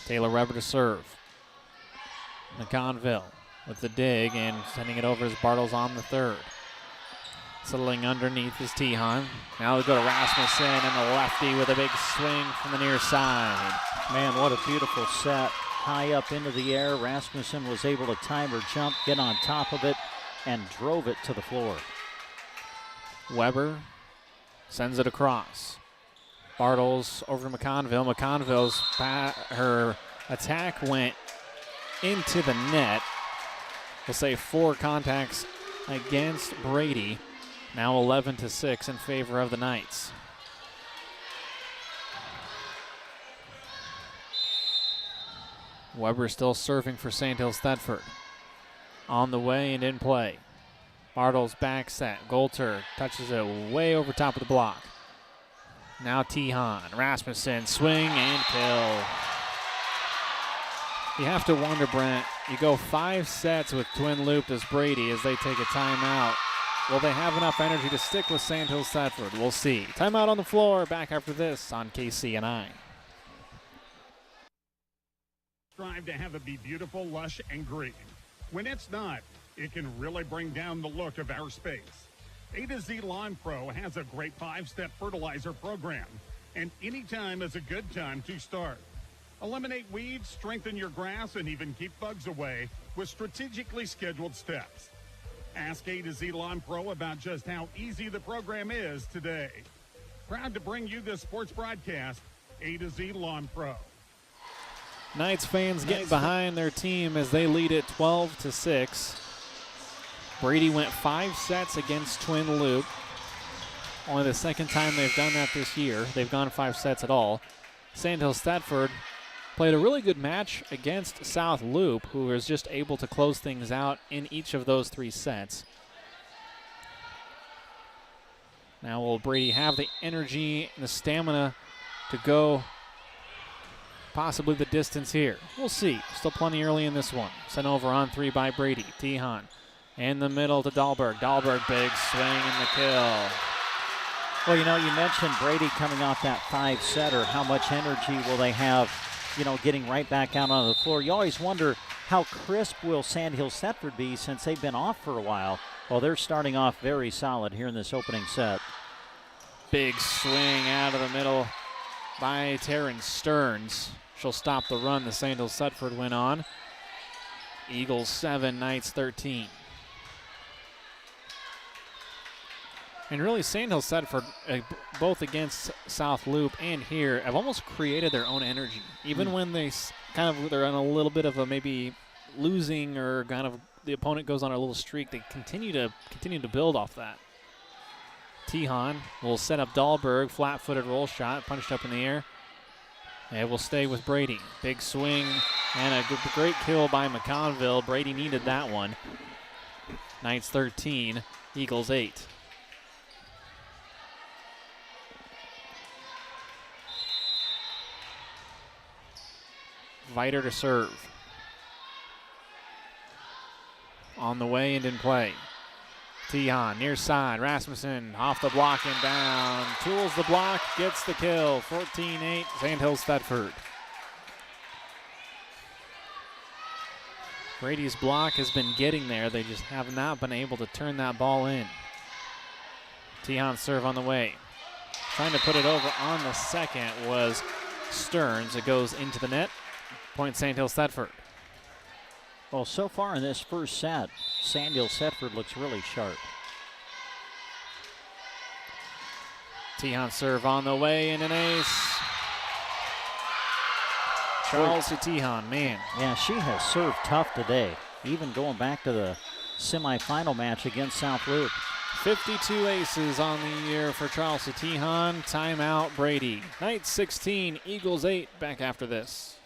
Taylor Weber to serve. McConville with the dig and sending it over as Bartles on the third. Settling underneath is Tehan. Now we go to Rasmussen and the lefty with a big swing from the near side. Man, what a beautiful set. High up into the air. Rasmussen was able to time her jump, get on top of it, and drove it to the floor. Weber sends it across. Bartles over to McConville. McConville's her attack went into the net. We'll say 4 contacts against Brady. Now 11 to 6 in favor of the Knights. Weber still serving for Sandhill Thetford. On the way and in play. Bartles back set. Golter touches it way over top of the block. Now Tehan. Rasmussen swing and kill. You have to wonder, Brent, you go 5 sets with twin looped as Brady as they take a timeout. Will they have enough energy to stick with Sandhill Thetford? We'll see. Timeout on the floor. Back after this on KCNI. Strive to have it be beautiful, lush, and green. When it's not, it can really bring down the look of our space. A to Z Lawn Pro has a great 5-step fertilizer program, and any time is a good time to start. Eliminate weeds, strengthen your grass, and even keep bugs away with strategically scheduled steps. Ask A to Z Lawn Pro about just how easy the program is today. Proud to bring you this sports broadcast, A to Z Lawn Pro. Knights fans getting behind their team as they lead it 12 to 6. Brady went 5 sets against Twin Loop. Only the second time they've done that this year. They've gone 5 sets at all. Sandhill Thetford played a really good match against South Loop, who was just able to close things out in each of those 3 sets. Now will Brady have the energy and the stamina to go possibly the distance here? We'll see. Still plenty early in this one. Sent over on 3 by Brady. Tehan in the middle to Dahlberg. Dahlberg, big swing and the kill. Well, you know, you mentioned Brady coming off that 5-setter. How much energy will they have, you know, getting right back out on the floor? You always wonder how crisp will Sandhill Thetford be since they've been off for a while. Well, they're starting off very solid here in this opening set. Big swing out of the middle by Taryn Stearns. She'll stop the run the Sandhill Thetford went on. Eagles 7, Knights 13. And really, Sandhill Thetford, both against South Loop and here, have almost created their own energy. Even when they're on a little bit of a maybe losing or kind of the opponent goes on a little streak, they continue to build off that. Tehan will set up Dahlberg, flat-footed roll shot, punched up in the air. And will stay with Brady. Big swing and a great kill by McConville. Brady needed that one. Knights 13, Eagles 8. Viter to serve. On the way and in play. Tehan near side. Rasmussen off the block and down. Tools the block, gets the kill. 14-8, Sandhill Thetford. Brady's block has been getting there. They just have not been able to turn that ball in. Tehan serve on the way. Trying to put it over on the second was Stearns. It goes into the net. Point Sandhill Thetford. Well, so far in this first set, Sandhill Thetford looks really sharp. Tehan serve on the way and an ace. Charles Tehan, man. Yeah, she has served tough today, even going back to the semifinal match against South Loop. 52 aces on the year for Charleston Tejon. Timeout, Brady. Knights 16, Eagles 8. Back after this.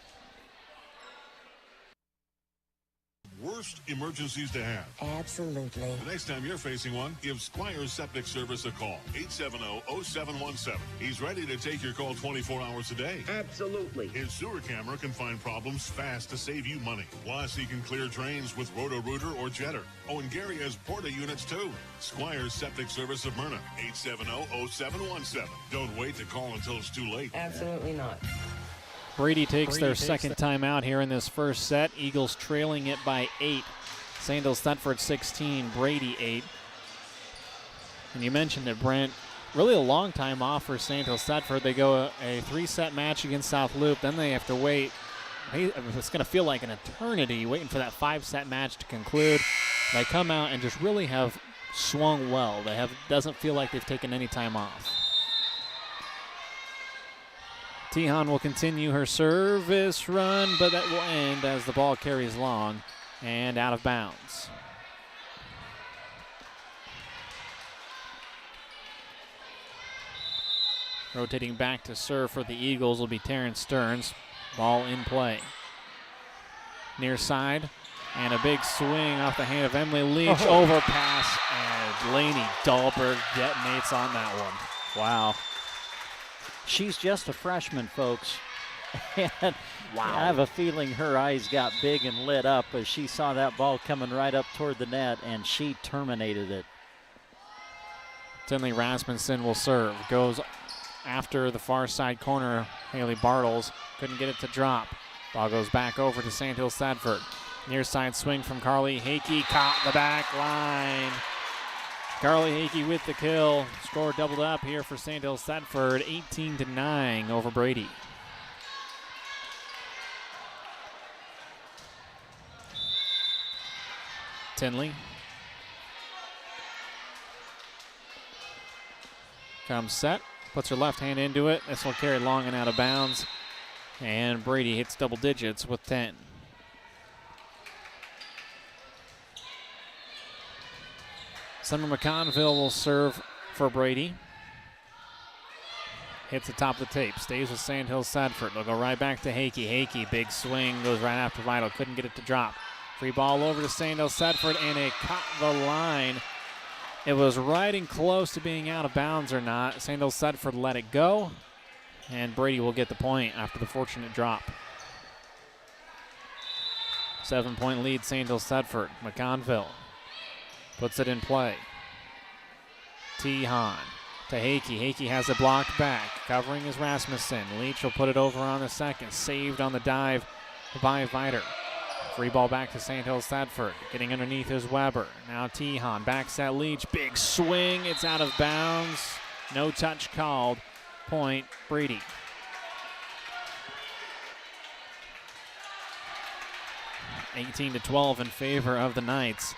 Worst emergencies to have. Absolutely. The next time you're facing one, give Squires Septic Service a call. 870-0717. He's ready to take your call 24 hours a day. Absolutely. His sewer camera can find problems fast to save you money. Plus, he can clear drains with Roto-Rooter or Jetter. Oh, and Gary has Porta units, too. Squires Septic Service of Myrna. 870-0717. Don't wait to call until it's too late. Absolutely not. Brady takes their second time out here in this first set. Eagles trailing it by 8. Sandals Thetford 16, Brady 8. And you mentioned it, Brent. Really a long time off for Sandals Thetford. They go a 3-set match against South Loop. Then they have to wait. It's going to feel like an eternity waiting for that 5-set match to conclude. They come out and just really have swung well. Doesn't feel like they've taken any time off. Tejon will continue her service run, but that will end as the ball carries long and out of bounds. Rotating back to serve for the Eagles will be Terrence Stearns. Ball in play. Near side, and a big swing off the hand of Emily Leach. Overpass, and Lainey Dahlberg detonates on that one. Wow. She's just a freshman, folks. And wow. I have a feeling her eyes got big and lit up as she saw that ball coming right up toward the net, and she terminated it. Tinley Rasmussen will serve. Goes after the far side corner. Haley Bartles couldn't get it to drop. Ball goes back over to Sandhill Sadford. Near side swing from Carly Hakey. Caught the back line. Carly Hakey with the kill. Score doubled up here for Sandhill Thetford, 18-9 over Brady. Tinley comes set, puts her left hand into it. This will carry long and out of bounds. And Brady hits double digits with 10. Summer McConville will serve for Brady. Hits the top of the tape. Stays with Sandhill Sadford. They'll go right back to Hakey. Hakey, big swing, goes right after Vital. Couldn't get it to drop. Free ball over to Sandhill Sadford, and it caught the line. It was riding close to being out of bounds or not. Sandhill Sadford let it go, and Brady will get the point after the fortunate drop. 7-point lead, Sandhill Sadford. McConville puts it in play. Tejon to Hakey. Hakey has it blocked back. Covering is Rasmussen. Leach will put it over on the second. Saved on the dive by Viter. Free ball back to Sandhill Sadford. Getting underneath is Weber. Now Tejon backs at Leach. Big swing. It's out of bounds. No touch called. Point Brady. (18-12) in favor of the Knights.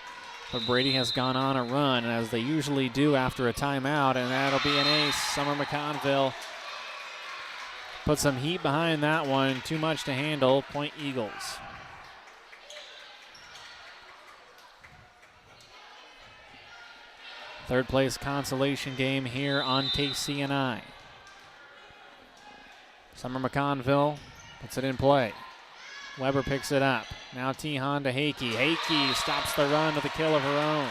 But Brady has gone on a run, as they usually do after a timeout, and that'll be an ace. Summer McConville put some heat behind that one. Too much to handle. Point Eagles. Third place consolation game here on KCNI. Summer McConville puts it in play. Weber picks it up. Now Tejon to Hakey. Hakey stops the run with a kill of her own.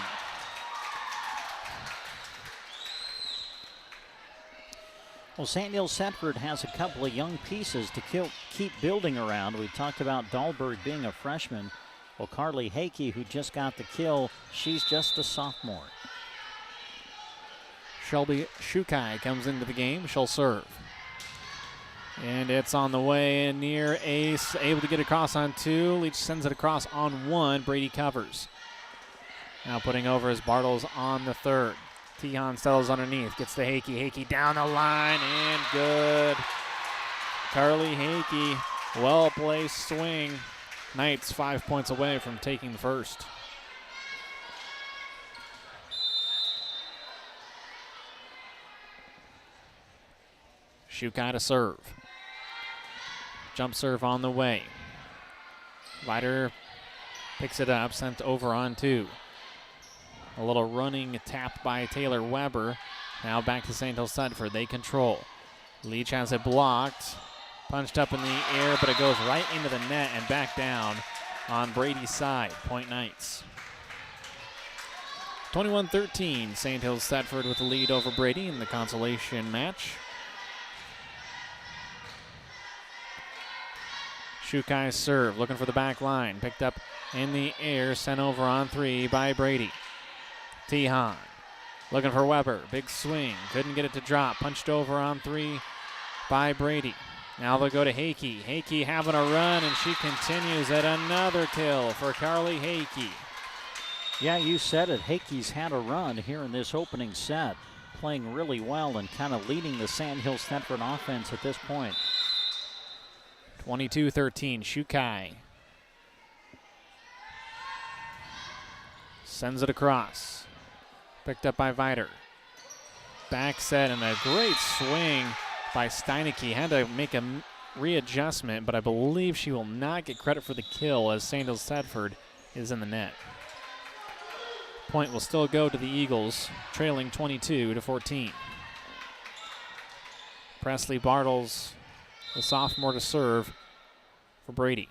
Well, Sandhill Sadford has a couple of young pieces to keep building around. We talked about Dahlberg being a freshman. Well, Carly Hakey, who just got the kill, she's just a sophomore. Shelby Shukai comes into the game. She'll serve. And it's on the way near ace. Able to get across on 2. Leach sends it across on 1. Brady covers. Now putting over is Bartles on the third. Tejon settles underneath. Gets to Hakey. Hakey down the line and good. Carly Hakey, well-placed swing. Knights 5 points away from taking the first. Shukai to serve. Jump serve on the way. Viter picks it up, sent over on 2. A little running tap by Taylor Weber. Now back to St. Hills Thunderbird. They control. Leach has it blocked. Punched up in the air, but it goes right into the net and back down on Brady's side. Point Knights. 21-13. St. Hills Thunderbird with the lead over Brady in the consolation match. Shukai serve, looking for the back line. Picked up in the air, sent over on three by Brady. Tihan looking for Weber. Big swing, couldn't get it to drop. Punched over on three by Brady. Now they'll go to Hakey. Hakey having a run, and she continues at another kill for Carly Hakey. Yeah, you said it. Hakey's had a run here in this opening set, playing really well and kind of leading the Sand Hills Thunderbird offense at this point. 22-13, Shukai. Sends it across. Picked up by Vider. Back set and a great swing by Steinecke. Had to make a readjustment, but I believe she will not get credit for the kill as St. Hills Thunderbird is in the net. Point will still go to the Eagles, trailing 22-14. Presley Bartles, the sophomore, to serve for Brady.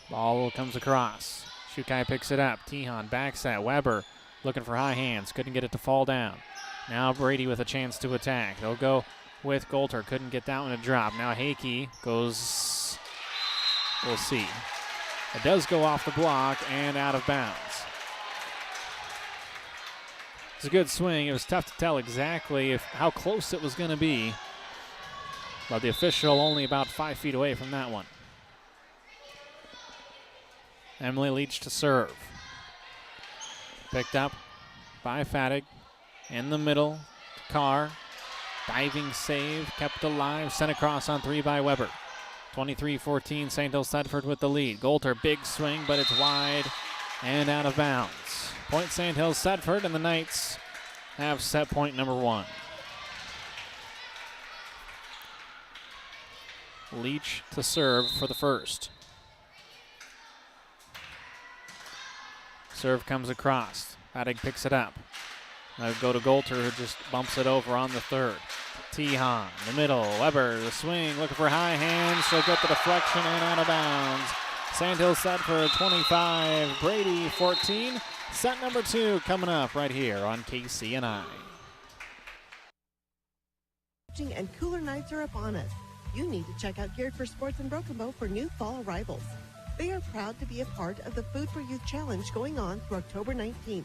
Ball comes across. Shukai picks it up. Tihan backs at Weber, looking for high hands. Couldn't get it to fall down. Now Brady with a chance to attack. They'll go with Golter. Couldn't get that one to drop. Now Hakey goes, we'll see. It does go off the block and out of bounds. It's a good swing. It was tough to tell exactly how close it was going to be, but the official only about 5 feet away from that one. Emily Leach to serve. Picked up by Fadig. In the middle, Carr. Diving save, kept alive, sent across on three by Weber. 23-14, St. Hills Thunderbird with the lead. Golter, big swing, but it's wide and out of bounds. Point St. Hills Thunderbird, and the Knights have set point number one. Leach to serve for the first. Serve comes across. Fadig picks it up. Now go to Golter, who just bumps it over on the third. Tihan, the middle. Weber, the swing, looking for high hands. She'll get the deflection and out of bounds. Sand Hills set for 25, Brady 14. Set number two coming up right here on KCNI. And cooler nights are upon us. You need to check out Geared for Sports in Broken Bow for new fall arrivals. They are proud to be a part of the Food for Youth Challenge going on through October 19th.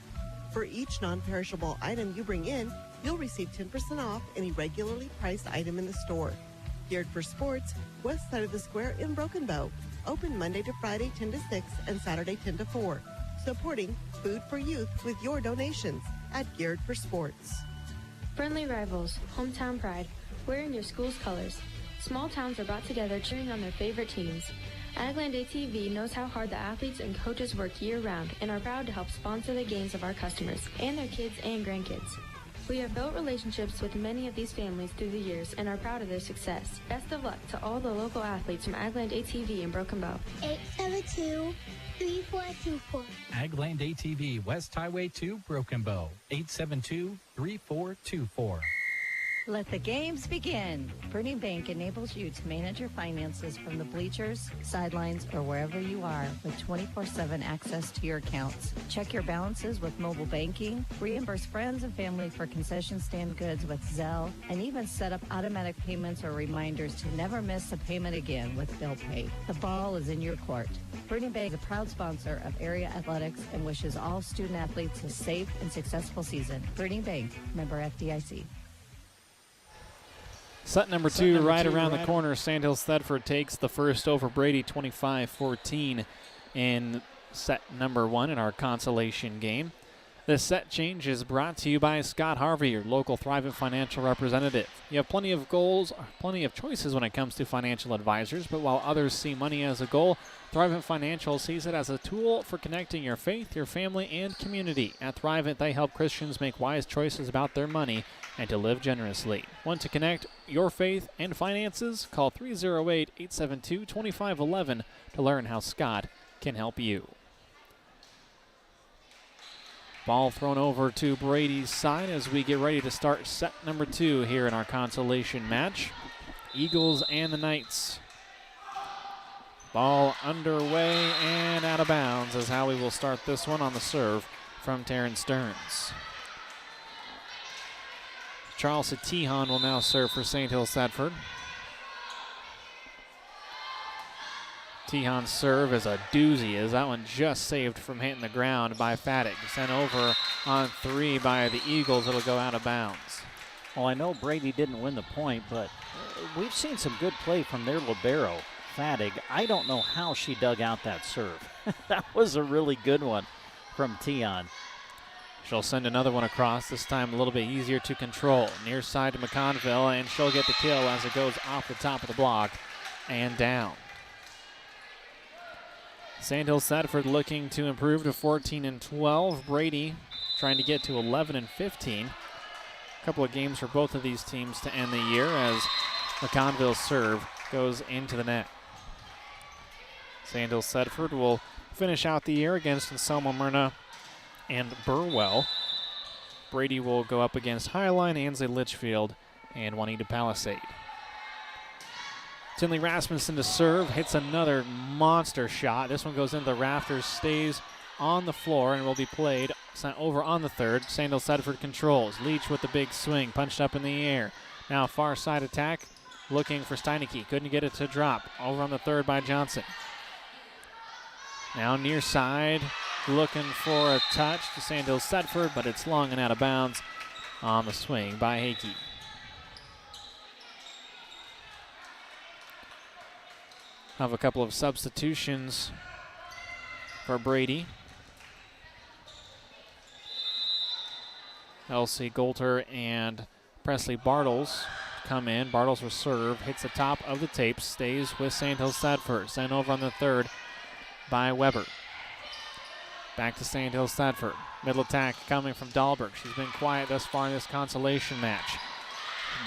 For each non-perishable item you bring in, you'll receive 10% off any regularly priced item in the store. Geared for Sports, west side of the square in Broken Bow. Open Monday to Friday 10 to 6 and Saturday 10 to 4. Supporting Food for Youth with your donations at Geared for Sports. Friendly rivals, hometown pride, wearing your school's colors. Small towns are brought together cheering on their favorite teams. Agland ATV knows how hard the athletes and coaches work year-round and are proud to help sponsor the games of our customers and their kids and grandkids. We have built relationships with many of these families through the years and are proud of their success. Best of luck to all the local athletes from Agland ATV in Broken Bow. 872-3424. Agland ATV, West Highway 2, Broken Bow. 872-3424. Let the games begin. Brady Bank enables you to manage your finances from the bleachers, sidelines, or wherever you are with 24/7 access to your accounts. Check your balances with mobile banking, reimburse friends and family for concession stand goods with Zelle, and even set up automatic payments or reminders to never miss a payment again with Bill Pay. The ball is in your court. Brady Bank is a proud sponsor of area athletics and wishes all student athletes a safe and successful season. Brady Bank, member FDIC. Set number two right around the corner. Sand Hills Thunderbird takes the first over Brady 25-14 in set number one in our consolation game. This set change is brought to you by Scott Harvey, your local Thrivent financial representative. You have plenty of goals, plenty of choices when it comes to financial advisors, but while others see money as a goal, Thrivent Financial sees it as a tool for connecting your faith, your family, and community. At Thrivent, they help Christians make wise choices about their money and to live generously. Want to connect your faith and finances? Call 308-872-2511 to learn how Scott can help you. Ball thrown over to Brady's side as we get ready to start set number 2 here in our consolation match. Eagles and the Knights. Ball underway and out of bounds is how we will start this one on the serve from Taryn Stearns. Charles Tehan will now serve for St. Hills Thetford. Tehan's serve is a doozy as that one just saved from hitting the ground by Fattig. Sent over on 3 by the Eagles. It'll go out of bounds. Well, I know Brady didn't win the point, but we've seen some good play from their libero, Fattig. I don't know how she dug out that serve. That was a really good one from Tehan. She'll send another one across, this time a little bit easier to control. Near side to McConville, and she'll get the kill as it goes off the top of the block and down. St. Hills Thetford looking to improve to 14-12. Brady trying to get to 11-15. A couple of games for both of these teams to end the year as McConville's serve goes into the net. St. Hills Thetford will finish out the year against Anselmo Myrna and Burwell. Brady will go up against Highline, Ansley Litchfield, and Juanita Palisade. Tinley Rasmussen to serve, hits another monster shot. This one goes into the rafters, stays on the floor, and will be played sent over on the third. St. Hills Thetford controls. Leach with the big swing, punched up in the air. Now far side attack, looking for Steineke. Couldn't get it to drop. Over on the third by Johnson. Now near side, looking for a touch to St. Hills Thetford, but it's long and out of bounds on the swing by Hakey. Have a couple of substitutions for Brady. Elsie Golter and Presley Bartles come in. Bartles will serve, hits the top of the tape, stays with St. Hills Thetford. Sent over on the third by Weber. Back to St. Hills Thetford. Middle attack coming from Dahlberg. She's been quiet thus far in this consolation match.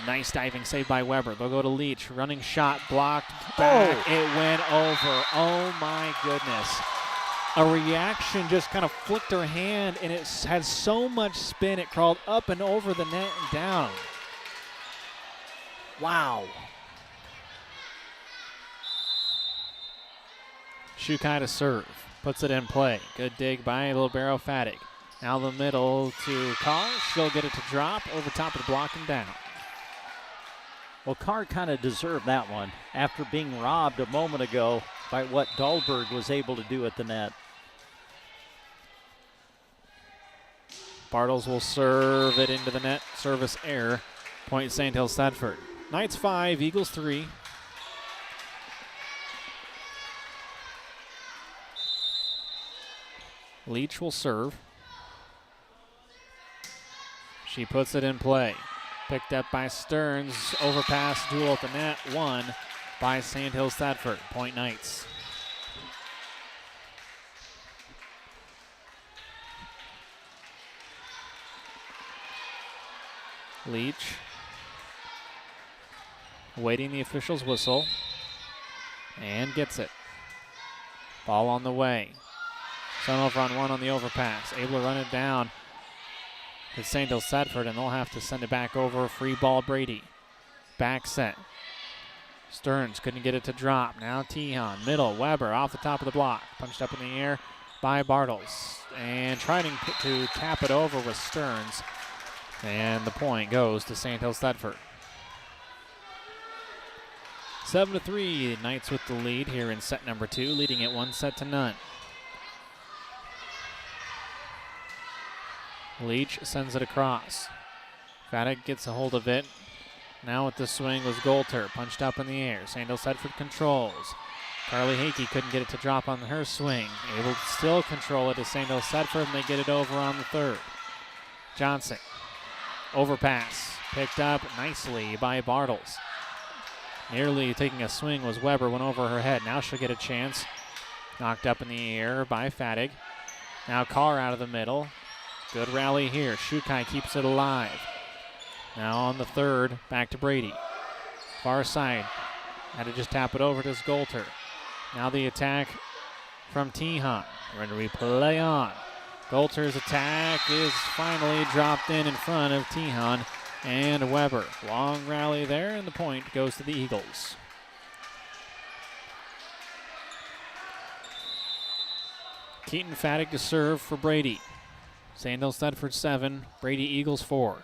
Nice diving save by Weber. They'll go to Leach. Running shot blocked back. Oh. It went over. Oh my goodness. A reaction just kind of flicked her hand, and it had so much spin it crawled up and over the net and down. Wow. Shukai to serve. Puts it in play. Good dig by Libero Fattig. Now the middle to Carr. She'll get it to drop over top of the block and down. Well, Carr kind of deserved that one after being robbed a moment ago by what Dahlberg was able to do at the net. Bartles will serve it into the net. Service error. Point St. Hills Thetford. Knights 5, Eagles 3. Leach will serve. She puts it in play. Picked up by Stearns. Overpass duel at the net. Won by St. Hills Thetford. Point Knights. Leach waiting the official's whistle and gets it. Ball on the way. Sun over on one on the overpass. Able to run it down to St. Hills Thetford, and they'll have to send it back over. Free ball Brady. Back set. Stearns couldn't get it to drop. Now Tehan. Middle. Weber off the top of the block. Punched up in the air by Bartles. And trying to tap it over with Stearns. And the point goes to St. Hills Thetford. 7-3, Knights with the lead here in set number 2, leading it 1-0. Leach sends it across. Fattig gets a hold of it. Now with the swing was Golter, punched up in the air. St. Hills Thetford controls. Carly Hakey couldn't get it to drop on her swing. Able to still control it to St. Hills Thetford, and they get it over on the third. Johnson. Overpass, picked up nicely by Bartles. Nearly taking a swing was Weber, went over her head. Now she'll get a chance. Knocked up in the air by Fattig. Now Carr out of the middle. Good rally here. Shukai keeps it alive. Now on the third, back to Brady. Far side. Had to just tap it over to Golter. Now the attack from Tehan. Ready to replay on. Coulter's attack is finally dropped in front of Tehan and Weber. Long rally there, and the point goes to the Eagles. Keaton Faddick to serve for Brady. Sandals Thedford 7, Brady Eagles 4.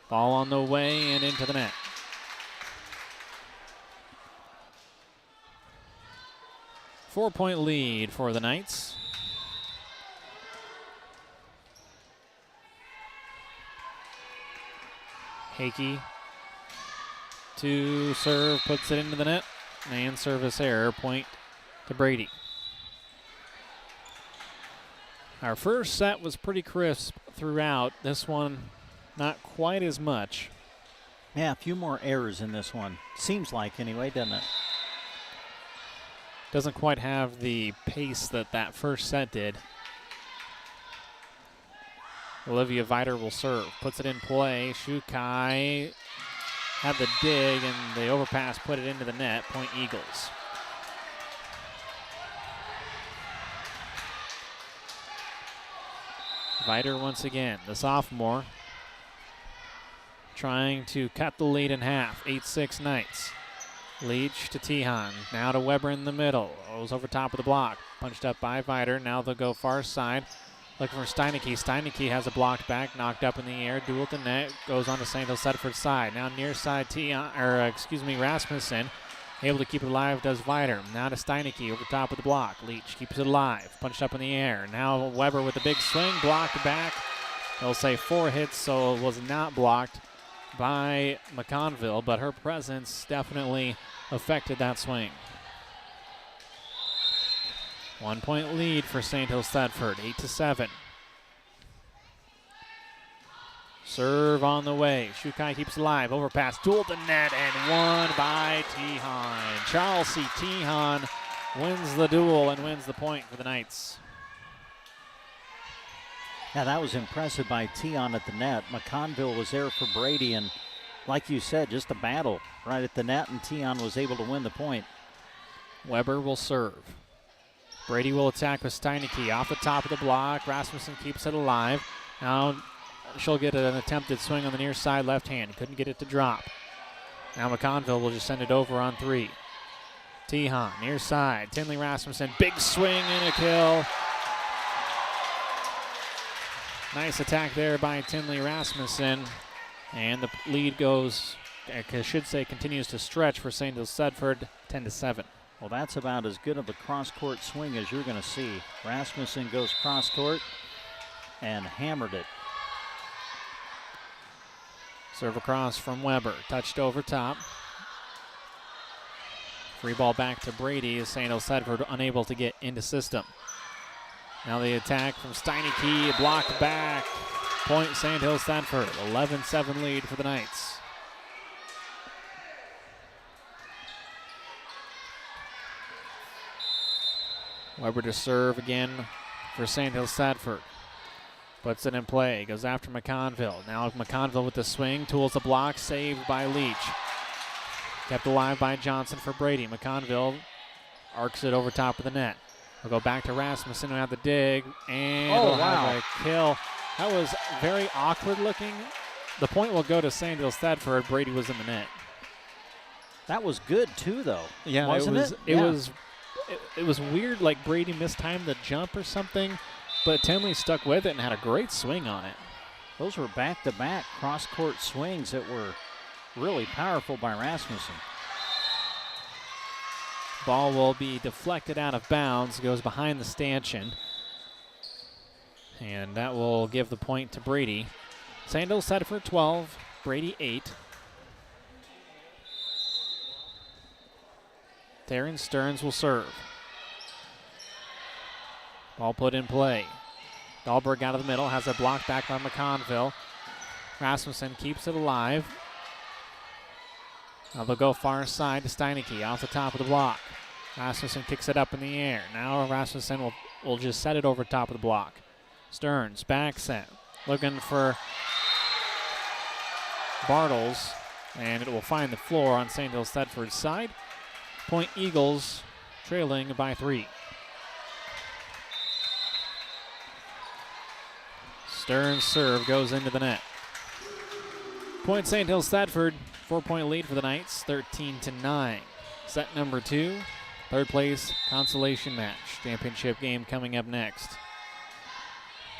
Ball on the way and into the net. Four-point lead for the Knights. Hakey to serve, puts it into the net, and service error, point to Brady. Our first set was pretty crisp throughout. This one, not quite as much. Yeah, a few more errors in this one. Seems like anyway, doesn't it? Doesn't quite have the pace that first set did. Olivia Viter will serve. Puts it in play. Shukai had the dig, and the overpass put it into the net. Point Eagles. Viter once again, the sophomore, trying to cut the lead in half. 8-6 Knights. Leach to Tehan. Now to Weber in the middle. Goes over top of the block. Punched up by Viter. Now they'll go far side. Looking for Steineke. Steineke has a blocked back, knocked up in the air. Duel to net. Goes on to St. Sedford's side. Now near side Rasmussen. Able to keep it alive does Viter. Now to Steineke over top of the block. Leach keeps it alive. Punched up in the air. Now Weber with a big swing. Blocked back. They'll say 4 hits, so it was not blocked by McConville, but her presence definitely affected that swing. 1 point lead for St. Hills Thetford, 8-7. Serve on the way. Shukai keeps alive. Overpass. Duel to net and won by Tehan. Charles C. Tehan wins the duel and wins the point for the Knights. Yeah, that was impressive by Tehan at the net. McConville was there for Brady, and like you said, just a battle right at the net, and Tehan was able to win the point. Weber will serve. Brady will attack with Steineke off the top of the block. Rasmussen keeps it alive. Now she'll get an attempted swing on the near side left hand. Couldn't get it to drop. Now McConville will just send it over on 3. Tehan, near side. Tinley Rasmussen, big swing and a kill. Nice attack there by Tinley Rasmussen. And the lead goes, I should say, continues to stretch for St. Hills Sedford, 10-7. Well, that's about as good of a cross-court swing as you're going to see. Rasmussen goes cross-court and hammered it. Serve across from Weber, touched over top. Free ball back to Brady as St. Hills Sedford unable to get into system. Now the attack from Steineke, blocked back. Point St. Hills Sedford, 11-7 lead for the Knights. Weber to serve again for St. Hills Sedford. Puts it in play, goes after McConville. Now McConville with the swing, tools the block, saved by Leach. Kept alive by Johnson for Brady. McConville arcs it over top of the net. We'll go back to Rasmussen who had the dig, and we'll have a kill. That was very awkward looking. The point will go to St. Hills Thetford. Brady was in the net. That was good too, though. Yeah, wasn't it? It was weird, like Brady mistimed the jump or something, but Tinley stuck with it and had a great swing on it. Those were back-to-back cross-court swings that were really powerful by Rasmussen. Ball will be deflected out of bounds, goes behind the stanchion, and that will give the point to Brady. St. Hills Sedford 12, Brady 8. Taryn Stearns will serve. Ball put in play. Dahlberg out of the middle, has a block back by McConville. Rasmussen keeps it alive. Now they'll go far side to Steineke off the top of the block. Rasmussen kicks it up in the air. Now Rasmussen will just set it over top of the block. Stearns, back set. Looking for Bartles, and it will find the floor on St. Hills Thetford's side. Point Eagles trailing by 3. Stern's serve goes into the net. Point St. Hills Thetford, 4-point lead for the Knights, 13-9. Set number 2, third place consolation match. Championship game coming up next.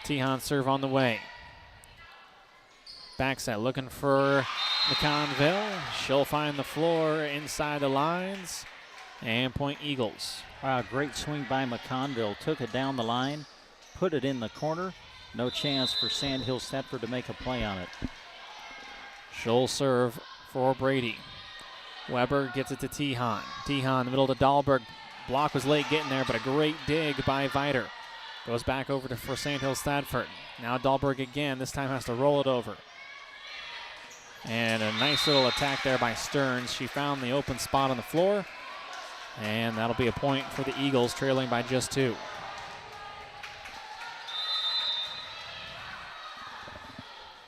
Tehan serve on the way. Back set looking for McConville. She'll find the floor inside the lines. And point Eagles. Wow, great swing by McConville. Took it down the line, put it in the corner. No chance for Sandhills Thetford to make a play on it. She'll serve for Brady. Weber gets it to Tehan. Tehan in the middle to Dahlberg. Block was late getting there, but a great dig by Viter. Goes back over for Sandhills Thetford. Now Dahlberg again. This time has to roll it over. And a nice little attack there by Stearns. She found the open spot on the floor. And that'll be a point for the Eagles, trailing by just 2.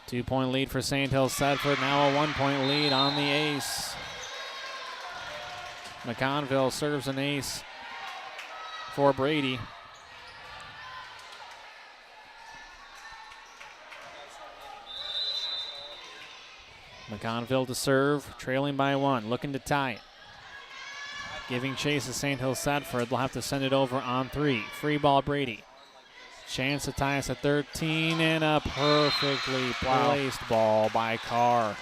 Two-point lead for Sandhills Thetford. Now a 1-point lead on the ace. McConville serves an ace for Brady. McConville to serve, trailing by 1, looking to tie it. Giving chase to Sandhills Thetford. They'll have to send it over on 3. Free ball Brady. Chance to tie us at 13, and a perfectly placed ball by Carr.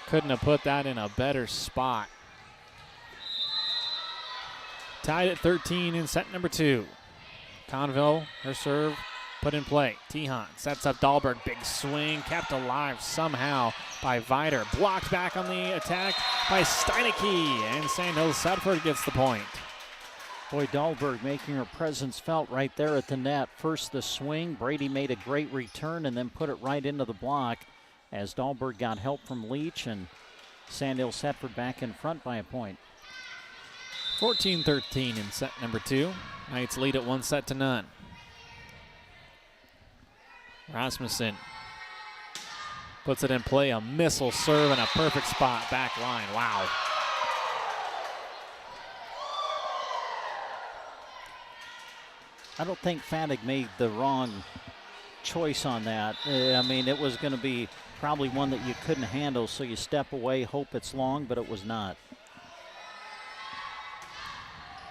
Couldn't have put that in a better spot. Tied at 13 in set number 2. Conville, her serve, put in play. Tehan sets up Dahlberg. Big swing, kept alive somehow by Viter. Blocked back on the attack by Steinecke, and Sandhills Thetford gets the point. Boy, Dahlberg making her presence felt right there at the net. First the swing. Brady made a great return and then put it right into the block as Dahlberg got help from Leach, and Sandhills Thetford back in front by a point. 14-13 in set number 2. Knights lead at 1-0. Rasmussen puts it in play. A missile serve and a perfect spot. Back line. Wow. I don't think Fattig made the wrong choice on that. I mean, it was going to be probably one that you couldn't handle, so you step away, hope it's long, but it was not.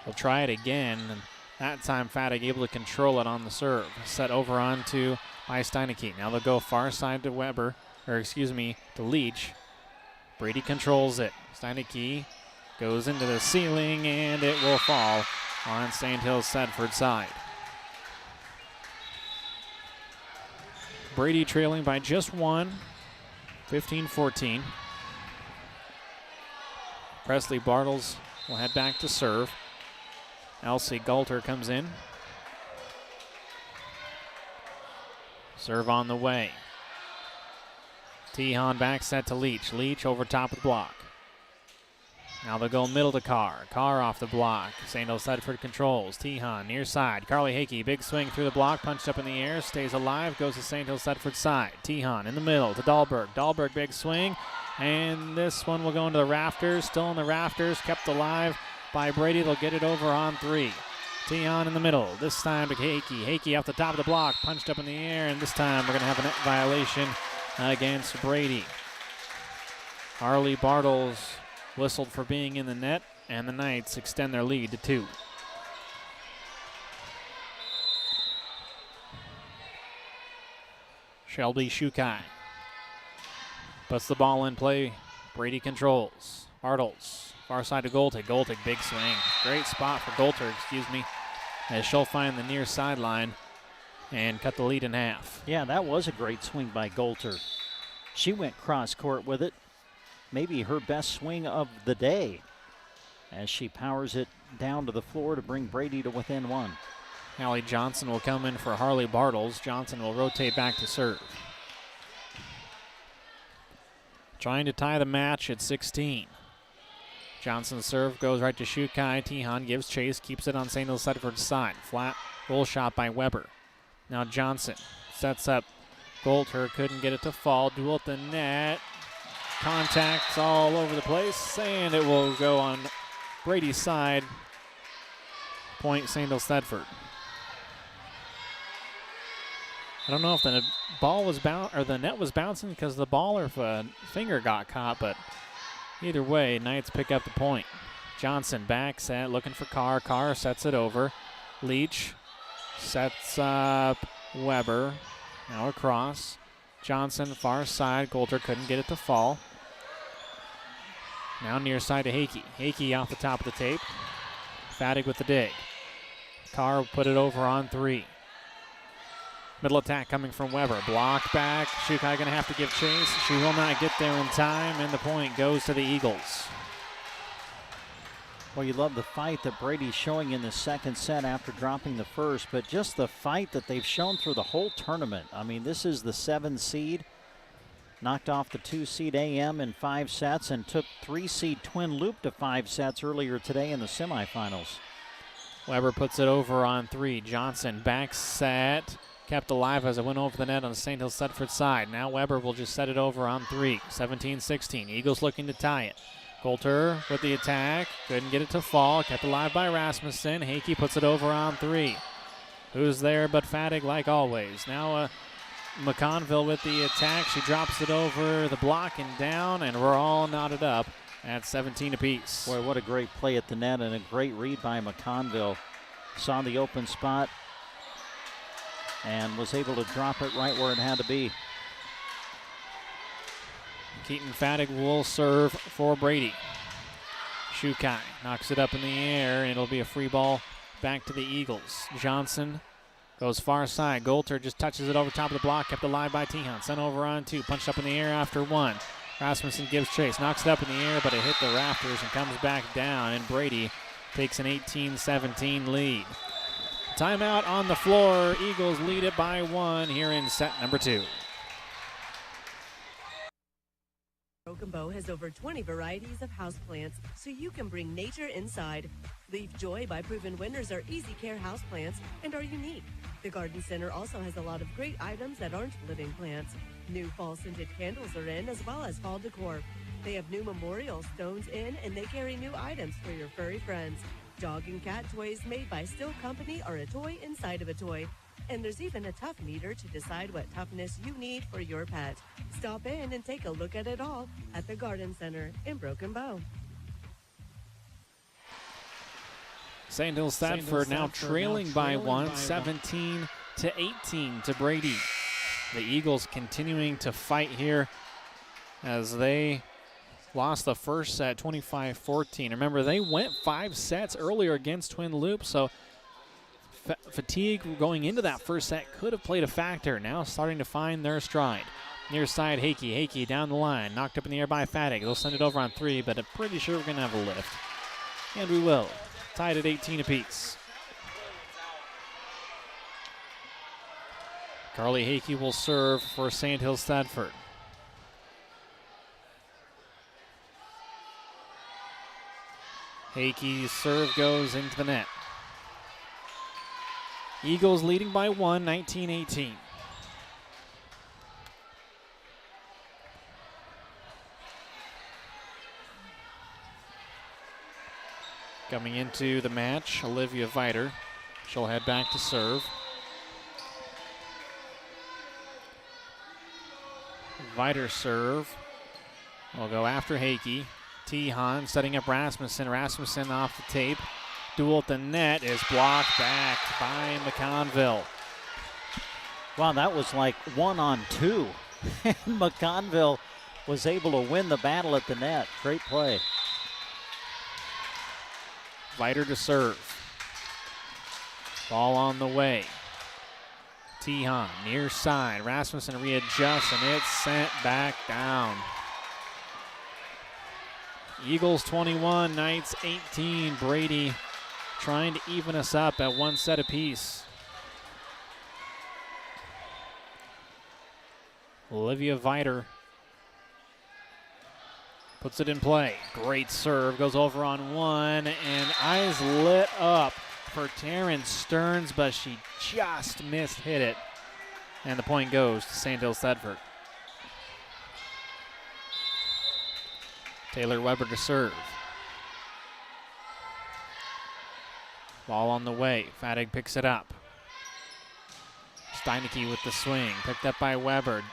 We'll try it again, and that time Fattig able to control it on the serve. Set over onto by Steinecke. Now they'll go far side to Weber, to Leach. Brady controls it. Steinecke goes into the ceiling, and it will fall on Sandhills Thetford side. Brady trailing by just 1, 15-14. Presley Bartles will head back to serve. Elsie Galter comes in. Serve on the way. Tehan back set to Leach. Leach over top of the block. Now they'll go middle to Carr. Carr off the block. Sandhills Thetford controls. Tehan near side. Carly Hickey, big swing through the block. Punched up in the air. Stays alive. Goes to Sandhills Thetford side. Tehan in the middle to Dahlberg. Dahlberg, big swing. And this one will go into the rafters. Still in the rafters. Kept alive by Brady. They'll get it over on 3. Tehan in the middle. This time to Hickey. Hickey off the top of the block. Punched up in the air. And this time we're going to have a net violation against Brady. Harley Bartles whistled for being in the net, and the Knights extend their lead to 2. Shelby Shukai puts the ball in play. Brady controls. Bartles, far side to Goltig. Goltig, big swing. Great spot for Golter, as she'll find the near sideline and cut the lead in half. Yeah, that was a great swing by Golter. She went cross court with it. Maybe her best swing of the day as she powers it down to the floor to bring Brady to within 1. Allie Johnson will come in for Harley Bartles. Johnson will rotate back to serve. Trying to tie the match at 16. Johnson's serve goes right to Shukai. Tehan gives chase, keeps it on Sandhills Thetford's side. Flat roll shot by Weber. Now Johnson sets up Golter, couldn't get it to fall. Duel at the net. Contacts all over the place, and it will go on Brady's side. Point Sandhills Thetford. I don't know if the ball was or the net was bouncing because of the ball or if a finger got caught, but either way, Knights pick up the point. Johnson back set, looking for Carr. Carr sets it over. Leach sets up Weber. Now across. Johnson far side. Golter couldn't get it to fall. Now near side to Hakey. Hakey off the top of the tape. Fadig with the dig. Carr put it over on 3. Middle attack coming from Weber. Blocked back. Shukai going to have to give chase. She will not get there in time, and the point goes to the Eagles. Well, you love the fight that Brady's showing in the second set after dropping the first, but just the fight that they've shown through the whole tournament. I mean, this is the 7 seed. Knocked off the 2 seed AM in 5 sets and took 3 seed Twin Loop to 5 sets earlier today in the semifinals. Weber puts it over on 3. Johnson back set. Kept alive as it went over the net on the St. Hills Thetford side. Now Weber will just set it over on 3. 17-16. Eagles looking to tie it. Coulter with the attack. Couldn't get it to fall. Kept alive by Rasmussen. Hakey puts it over on 3. Who's there but Fadig like always. Now McConville with the attack. She drops it over the block and down, and we're all knotted up at 17 apiece. Boy, what a great play at the net and a great read by McConville. Saw the open spot and was able to drop it right where it had to be. Keaton Fadig will serve for Brady. Shukai knocks it up in the air, and it'll be a free ball back to the Eagles. Johnson goes far side. Golter just touches it over top of the block, kept alive by Tehan. Sent over on 2, punched up in the air after 1. Rasmussen gives chase, knocks it up in the air, but it hit the rafters and comes back down, and Brady takes an 18-17 lead. Timeout on the floor. Eagles lead it by 1 here in set number 2. Broken Bow has over 20 varieties of houseplants, so you can bring nature inside. Leave Joy by Proven Winners are easy care houseplants and are unique. The Garden Center also has a lot of great items that aren't living plants. New fall scented candles are in, as well as fall decor. They have new memorial stones in, and they carry new items for your furry friends. Dog and cat toys made by Still Company are a toy inside of a toy. And there's even a tough meter to decide what toughness you need for your pet. Stop in and take a look at it all at the Garden Center in Broken Bow. St. Hills Thetford now trailing by 1, 17-18 to Brady. The Eagles continuing to fight here as they lost the first set 25-14. Remember, they went 5 sets earlier against Twin Loop, so fatigue going into that first set could have played a factor. Now starting to find their stride. Near side, Hakey. Hakey down the line. Knocked up in the air by Fadig. They'll send it over on 3, but I'm pretty sure we're going to have a lift. And we will. Tied at 18 apiece. Carly Hakey will serve for St. Hills Thetford. Hakey's serve goes into the net. Eagles leading by 1, 19-18. Coming into the match, Olivia Viter. She'll head back to serve. Viter serve. We'll go after Hakey. Tehan setting up Rasmussen. Rasmussen off the tape. Duel at the net is blocked back by McConville. Wow, that was like 1-on-2. McConville was able to win the battle at the net. Great play. Viter to serve. Ball on the way. Tehan near side. Rasmussen readjusts, and it's sent back down. Eagles 21, Knights 18. Brady trying to even us up at 1 set apiece. Olivia Viter puts it in play. Great serve. Goes over on 1, and eyes lit up for Taryn Stearns, but she just missed hit it. And the point goes to St. Hills Thetford. Taylor Weber to serve. Ball on the way. Fadig picks it up. Steinecke with the swing, picked up by Weber.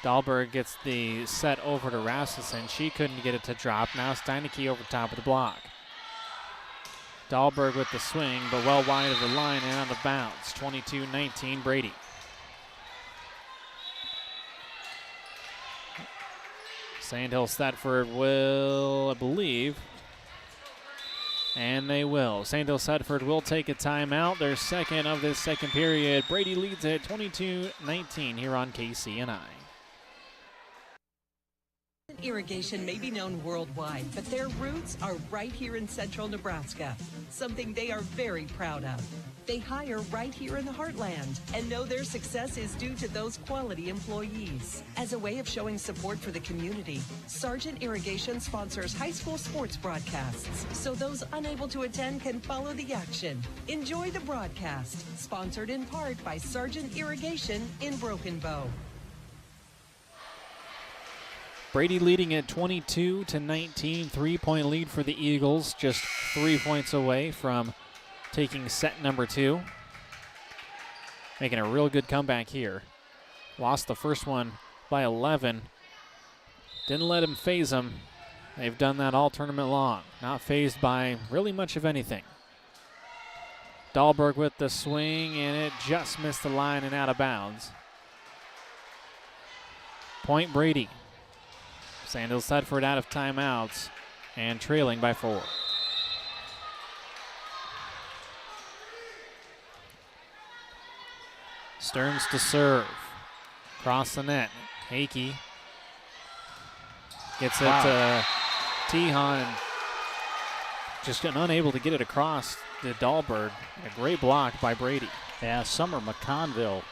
Dahlberg gets the set over to Rasmussen. She couldn't get it to drop. Now Steinecke over top of the block. Dahlberg with the swing, but well wide of the line and out of bounds. 22-19 Brady. Sandhill Thetford will, I believe, and they will. Sandhill Thetford will take a timeout. Their second of this second period. Brady leads it 22-19 here on KCNI. Irrigation may be known worldwide, but their roots are right here in central Nebraska, something they are very proud of. They hire right here in the heartland and know their success is due to those quality employees. As a way of showing support for the community, Sargent Irrigation sponsors high school sports broadcasts, so those unable to attend can follow the action. Enjoy the broadcast, sponsored in part by Sargent Irrigation in Broken Bow. Brady leading at 22-19, 3-point lead for the Eagles, just 3 points away from taking set number 2. Making a real good comeback here. Lost the first one by 11. Didn't let him phase them. They've done that all tournament long. Not phased by really much of anything. Dahlberg with the swing, and it just missed the line and out of bounds. Point Brady. Sandhill Thetford out of timeouts and trailing by 4. Stearns to serve. Cross the net. Hakey gets it to Tehan. Just unable to get it across to Dahlberg. A great block by Brady. Yeah, Summer McConville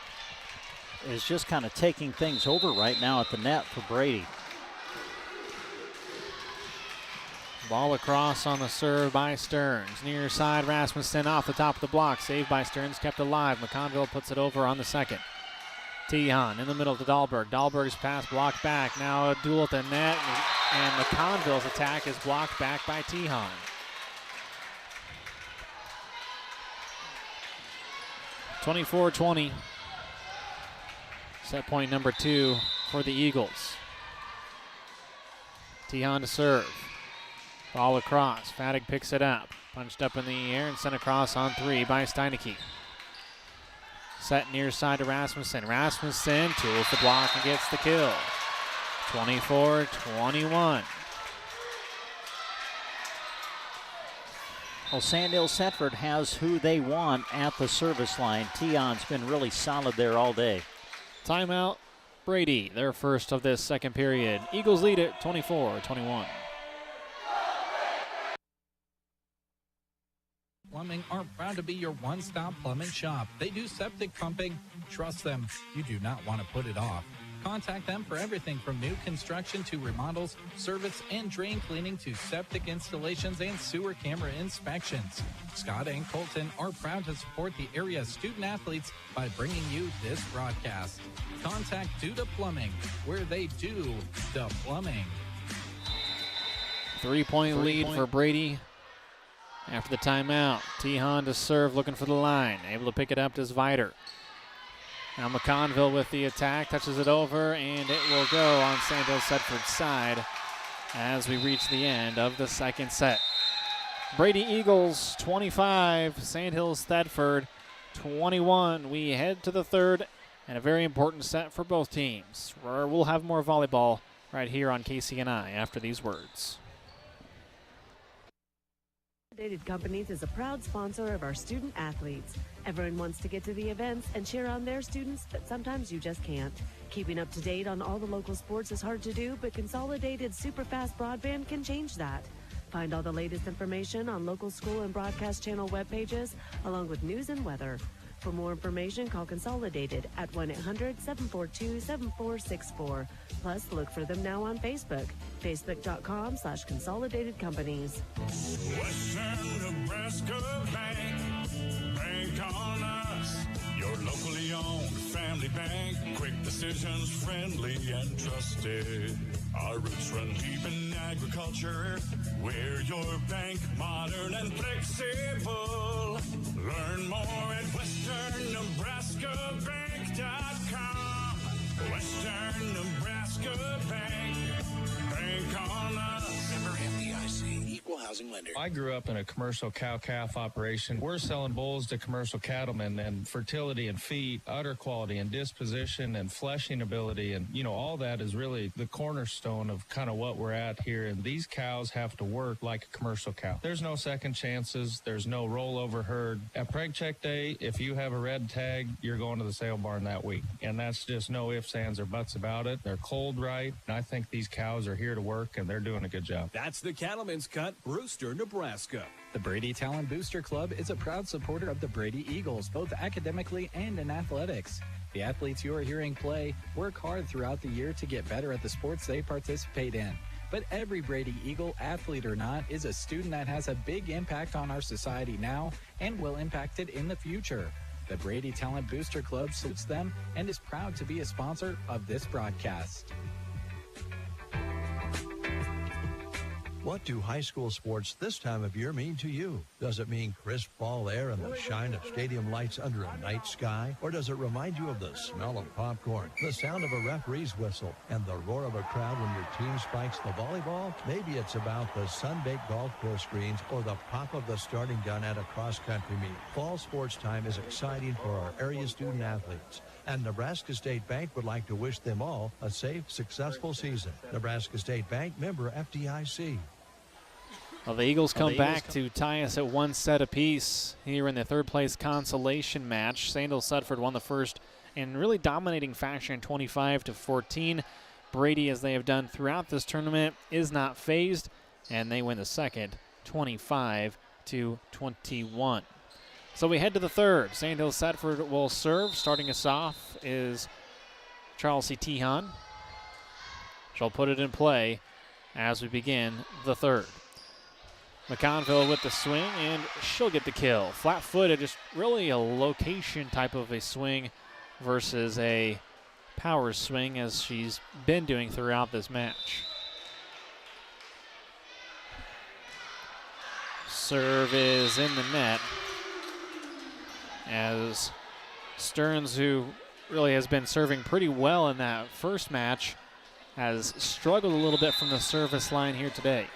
is just kind of taking things over right now at the net for Brady. Ball across on the serve by Stearns. Near side, Rasmussen off the top of the block. Saved by Stearns, kept alive. McConville puts it over on the second. Tehan in the middle to Dahlberg. Dahlberg's pass blocked back. Now a duel at the net, and McConville's attack is blocked back by Tehan. (24-20). Set point number 2 for the Eagles. Tehan to serve. Ball across. Fattig picks it up. Punched up in the air and sent across on 3 by Steinecke. Set near side to Rasmussen. Rasmussen tools the block and gets the kill. 24-21. Well, Sandhill Thetford has who they want at the service line. Tehan's been really solid there all day. Timeout, Brady. Their first of this second period. Eagles lead it 24-21. Plumbing are proud to be your one-stop plumbing shop. They do septic pumping. Trust them. You do not want to put it off. Contact them for everything from new construction to remodels, service and drain cleaning to septic installations and sewer camera inspections. Scott and Colton are proud to support the area's student athletes by bringing you this broadcast. Contact Duda Plumbing, where they do the plumbing. 3-point lead for Brady. After the timeout, Tehan to serve, looking for the line. Able to pick it up to Zviter. Now McConville with the attack, touches it over, and it will go on Sandhill Thetford's side as we reach the end of the second set. Brady Eagles 25, Sandhill Thetford 21. We head to the third, and a very important set for both teams. We'll have more volleyball right here on KCNI after these words. Consolidated Companies is a proud sponsor of our student athletes. Everyone wants to get to the events and cheer on their students, but sometimes you just can't. Keeping up to date on all the local sports is hard to do, but Consolidated Superfast Broadband can change that. Find all the latest information on local school and broadcast channel web pages, along with news and weather. For more information, call Consolidated at 1-800-742-7464. Plus, look for them now on Facebook, facebook.com/Consolidated Companies. Western Nebraska Bank, bank on us, your locally owned family. family bank, quick decisions, friendly and trusted. Our roots run deep in agriculture. We're your bank, modern and flexible. Learn more at westernnebraskabank.com. Western Nebraska Bank. Bank on us. Member FDIC, equal housing lender. I grew up in a commercial cow-calf operation. We're selling bulls to commercial cattlemen, and fertility and feed, udder quality and disposition and fleshing ability, and, all that is really the cornerstone of kind of what we're at here. And these cows have to work like a commercial cow. There's no second chances. There's no rollover herd. At Preg Check Day, if you have a red tag, you're going to the sale barn that week. And that's just no ifs, ands, or buts about it. They're cold right, and I think these cows are here to work, and they're doing a good job. That's the Cattleman's Cut, Brewster, Nebraska. The Brady Talent Booster Club is a proud supporter of the Brady Eagles, both academically and in athletics. The athletes you are hearing play work hard throughout the year to get better at the sports they participate in. But every Brady Eagle, athlete or not, is a student that has a big impact on our society now and will impact it in the future. The Brady Talent Booster Club salutes them and is proud to be a sponsor of this broadcast. What do high school sports this time of year mean to you? Does it mean crisp fall air and the shine of stadium lights under a night sky? Or does it remind you of the smell of popcorn, the sound of a referee's whistle, and the roar of a crowd when your team spikes the volleyball? Maybe it's about the sun-baked golf course greens or the pop of the starting gun at a cross-country meet. Fall sports time is exciting for our area student athletes, and Nebraska State Bank would like to wish them all a safe, successful season. Nebraska State Bank, member FDIC. Well, the Eagles come back to tie us at one set apiece here in the third-place consolation match. Sandal Sudford won the first in really dominating fashion, 25-14. Brady, as they have done throughout this tournament, is not phased, and they win the second, 25-21. So we head to the third. Sandal Sudford will serve. Starting us off is Charles C. Tehan. She'll put it in play as we begin the third. McConville with the swing, and she'll get the kill. Flat-footed, just really a location type of a swing versus a power swing, as she's been doing throughout this match. Serve is in the net, as Stearns, who really has been serving pretty well in that first match, has struggled a little bit from the service line here today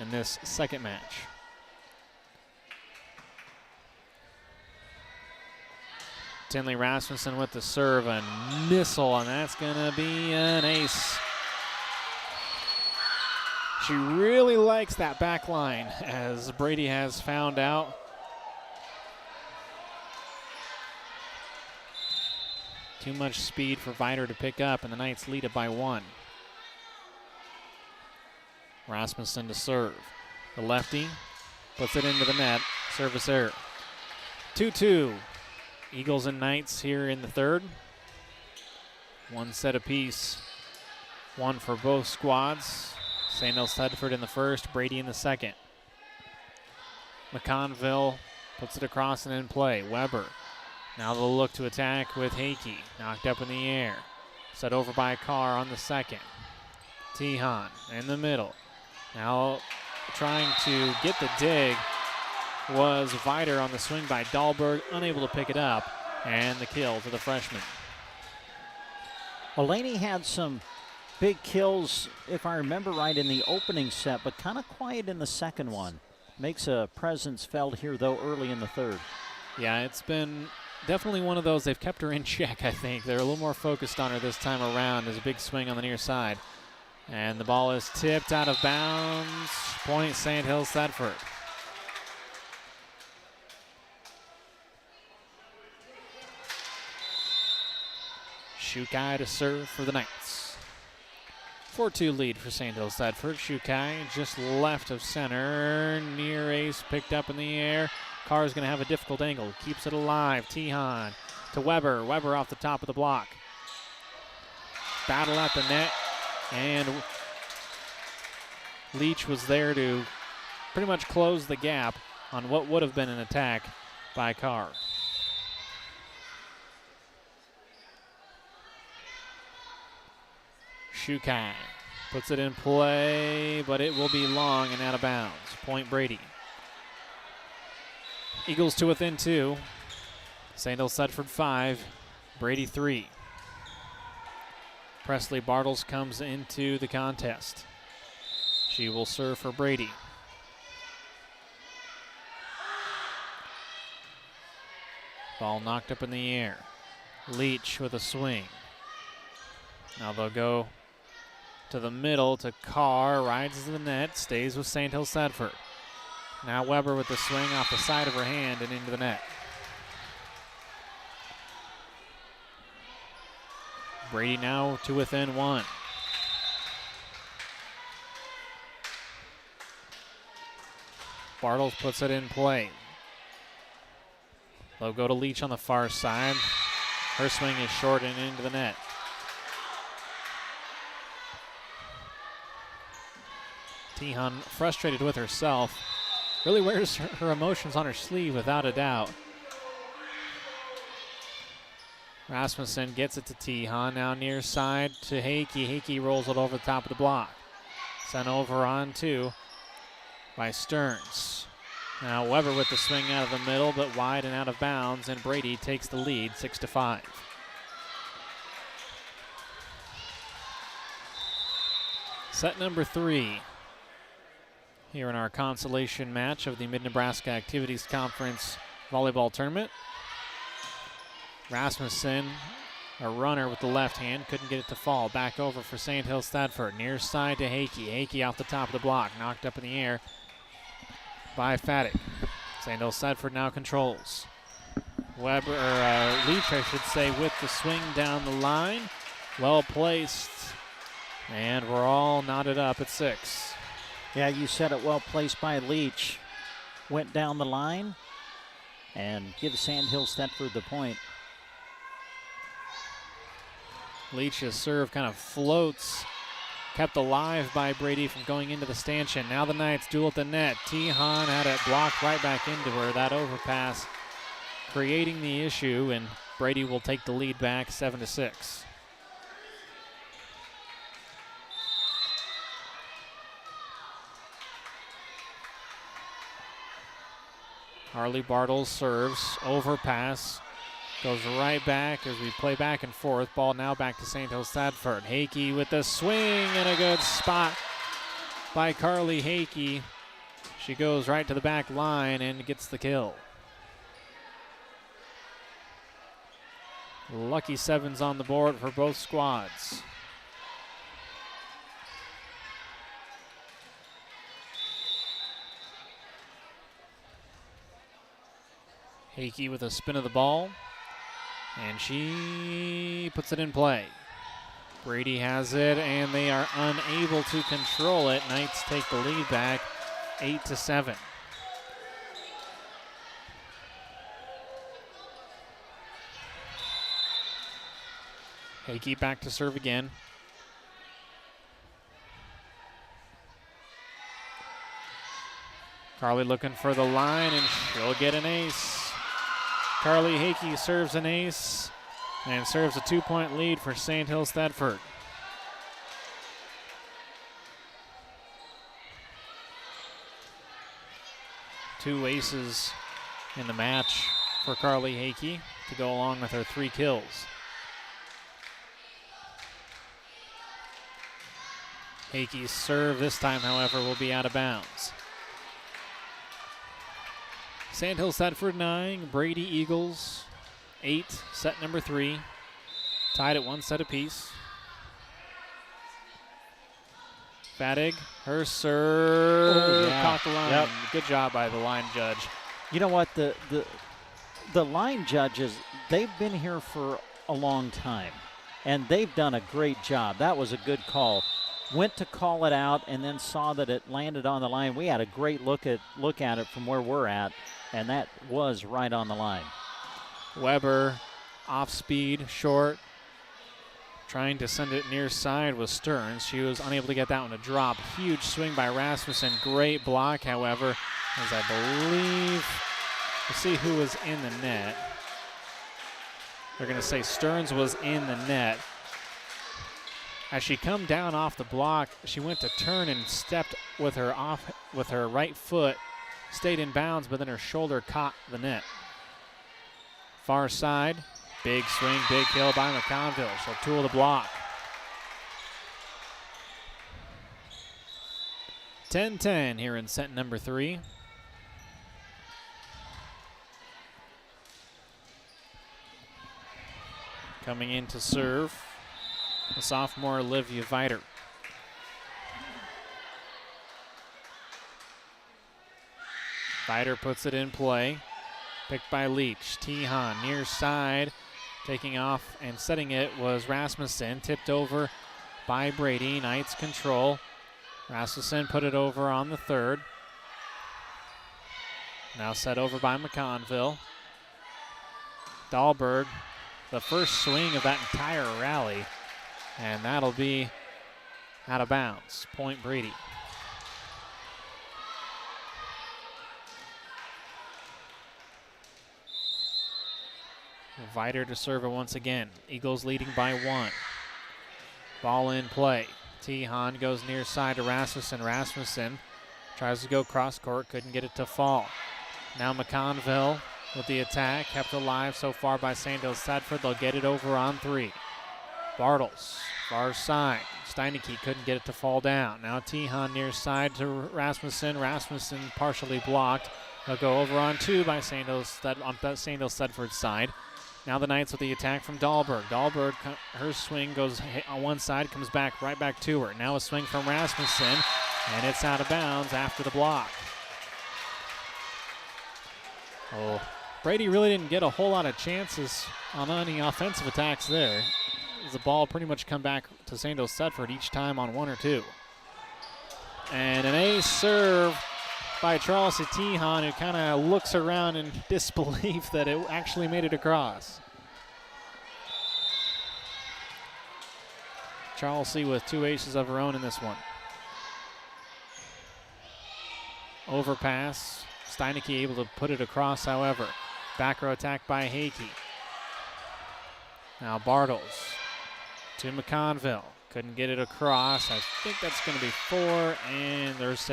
in this second match. Tinley Rasmussen with the serve, a missile, and that's gonna be an ace. She really likes that back line, as Brady has found out. Too much speed for Vider to pick up, and the Knights lead it by one. Rasmussen to serve. The lefty puts it into the net. Service error. 2-2. Eagles and Knights here in the third. One set apiece. One for both squads. Sandal Sudford in the first, Brady in the second. McConville puts it across and in play. Weber. Now they'll look to attack with Hakey. Knocked up in the air. Set over by Carr on the second. Tehan in the middle. Now trying to get the dig was Vider on the swing by Dahlberg, unable to pick it up, and the kill to the freshman. Laney had some big kills, if I remember right, in the opening set, but kind of quiet in the second one. Makes a presence felt here, though, early in the third. Yeah, it's been definitely one of those. They've kept her in check, I think. They're a little more focused on her this time around. There's a big swing on the near side. And the ball is tipped out of bounds. Point St. Hills Thetford. Shukai to serve for the Knights. 4-2 lead for St. Hills Thetford. Shukai just left of center. Near ace picked up in the air. Carr is going to have a difficult angle. Keeps it alive. Tehan to Weber. Weber off the top of the block. Battle at the net. And Leach was there to pretty much close the gap on what would have been an attack by Carr. Shukai puts it in play, but it will be long and out of bounds. Point Brady. Eagles to within 2. St. Elstedford 5, Brady 3. Presley Bartles comes into the contest. She will serve for Brady. Ball knocked up in the air. Leach with a swing. Now they'll go to the middle to Carr, rides to the net, stays with St. Elstedford. Now Weber with the swing off the side of her hand and into the net. Brady now to within 1. Bartles puts it in play. They'll go to Leach on the far side. Her swing is short and into the net. Tehan, frustrated with herself, really wears her emotions on her sleeve without a doubt. Rasmussen gets it to Tehan, now near side to Hakey. Hakey rolls it over the top of the block. Sent over on 2 by Stearns. Now Weber with the swing out of the middle, but wide and out of bounds, and Brady takes the lead 6-5. Set number 3 here in our consolation match of the Mid-Nebraska Activities Conference Volleyball Tournament. Rasmussen, a runner with the left hand, couldn't get it to fall. Back over for St. Elstedford. Near side to Hakey. Hakey off the top of the block, knocked up in the air by Faddick. St. Elstedford now controls. Leach, I should say, with the swing down the line. Well placed. And we're all knotted up at 6. Yeah, you said it, well placed by Leach. Went down the line and gives St. Elstedford the point. Leach's serve kind of floats, kept alive by Brady from going into the stanchion. Now the Knights duel at the net. Tehan had it blocked right back into her. That overpass creating the issue, and Brady will take the lead back 7-6. Harley Bartles serves, overpass, goes right back as we play back and forth. Ball now back to St. Elstedford. Hakey with the swing and a good spot by Carly Hakey. She goes right to the back line and gets the kill. Lucky sevens on the board for both squads. Hakey with a spin of the ball, and she puts it in play. Brady has it, and they are unable to control it. Knights take the lead back 8-7. Hakey back to serve again. Carly looking for the line, and she'll get an ace. Carly Hakey serves an ace and serves a 2-point lead for St. Elstedford. Two aces in the match for Carly Hakey to go along with her 3 kills. Hakey's serve this time, however, will be out of bounds. St. Elstedford 9, Brady Eagles 8, set number 3. Tied at 1 set apiece. Fadig, her serve, caught the line. Yep. Good job by the line judge. You know what, the line judges, they've been here for a long time, and they've done a great job. That was a good call. Went to call it out and then saw that it landed on the line. We had a great look at it from where we're at, and that was right on the line. Weber off speed, short, trying to send it near side with Stearns. She was unable to get that one to drop. Huge swing by Rasmussen. Great block, however, as I believe, let's see who was in the net. They're going to say Stearns was in the net. As she come down off the block, she went to turn and stepped with her right foot, stayed in bounds, but then her shoulder caught the net. Far side, big swing, big kill by McConville. She'll tool the block. 10-10 here in set number 3. Coming in to serve, the sophomore Olivia Viter. Viter puts it in play. Picked by Leach. Tehan near side. Taking off and setting it was Rasmussen. Tipped over by Brady. Knights control. Rasmussen put it over on the third. Now set over by McConville. Dahlberg, the first swing of that entire rally. And that'll be out of bounds. Point Brady. Viter to serve it once again. Eagles leading by 1. Ball in play. Tehan goes near side to Rasmussen. Rasmussen tries to go cross court, couldn't get it to fall. Now McConville with the attack, kept alive so far by Sandhill Sedford. They'll get it over on 3. Bartles, far side. Steineke couldn't get it to fall down. Now Tehan near side to Rasmussen. Rasmussen partially blocked. They'll go over on 2 by Sandhill Sedford's side. Now the Knights with the attack from Dahlberg. Dahlberg, her swing goes on one side, comes back right back to her. Now a swing from Rasmussen, and it's out of bounds after the block. Oh, Brady really didn't get a whole lot of chances on any offensive attacks there. The ball pretty much come back to Sandhill Sedford each time on 1 or 2. And an ace serve by Charles Tehan, who kind of looks around in disbelief that it actually made it across. Charlesy with 2 aces of her own in this one. Overpass. Steineke able to put it across, however. Back row attack by Hakey. Now Bartles to McConville. Couldn't get it across. I think that's going to be 4, and there's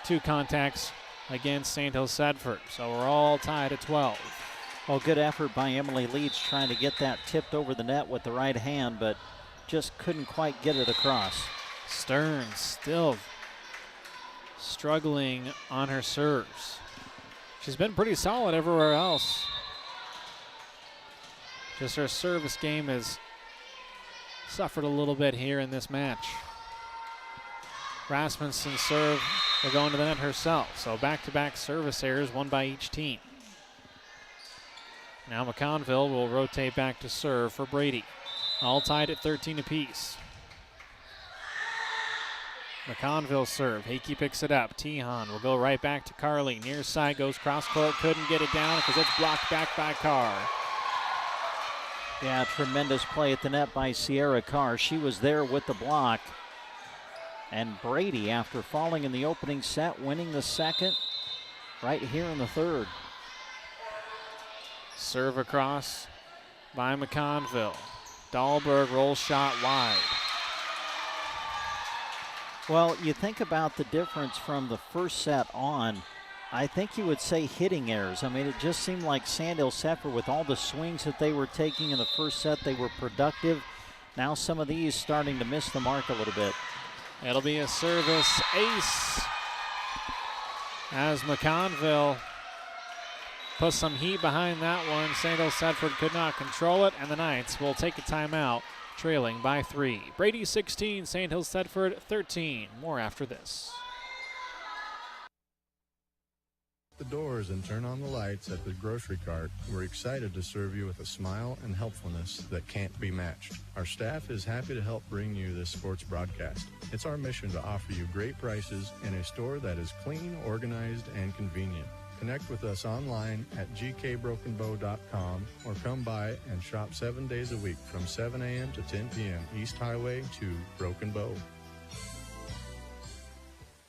2 contacts against Sandhill Sedford. So we're all tied at 12. Well, good effort by Emily Leach trying to get that tipped over the net with the right hand, but just couldn't quite get it across. Stearns still struggling on her serves. She's been pretty solid everywhere else. Just her service game has suffered a little bit here in this match. Rasmussen serve will go into the net herself. So back-to-back service errors, 1 by each team. Now McConville will rotate back to serve for Brady. All tied at 13 apiece. McConville serve. Hakey picks it up. Tehan will go right back to Carly. Near side goes cross court. Couldn't get it down because it's blocked back by Carr. Yeah, tremendous play at the net by Sierra Carr. She was there with the block. And Brady, after falling in the opening set, winning the second right here in the third. Serve across by McConville. Dahlberg rolls shot wide. Well, you think about the difference from the first set on. I think you would say hitting errors. I mean, it just seemed like Sandhill Sedford, with all the swings that they were taking in the first set, they were productive. Now some of these starting to miss the mark a little bit. It'll be a service ace as McConville puts some heat behind that one. Sandhill Sedford could not control it, and the Knights will take a timeout, trailing by 3. Brady 16, Sandhill Sedford 13. More after this. The doors and turn on the lights at the grocery cart. We're excited to serve you with a smile and helpfulness that can't be matched. Our staff is happy to help bring you this sports broadcast. It's our mission to offer you great prices in a store that is clean, organized, and convenient. Connect with us online at gkbrokenbow.com or come by and shop 7 days a week from 7 a.m. to 10 p.m. East Highway to Broken Bow.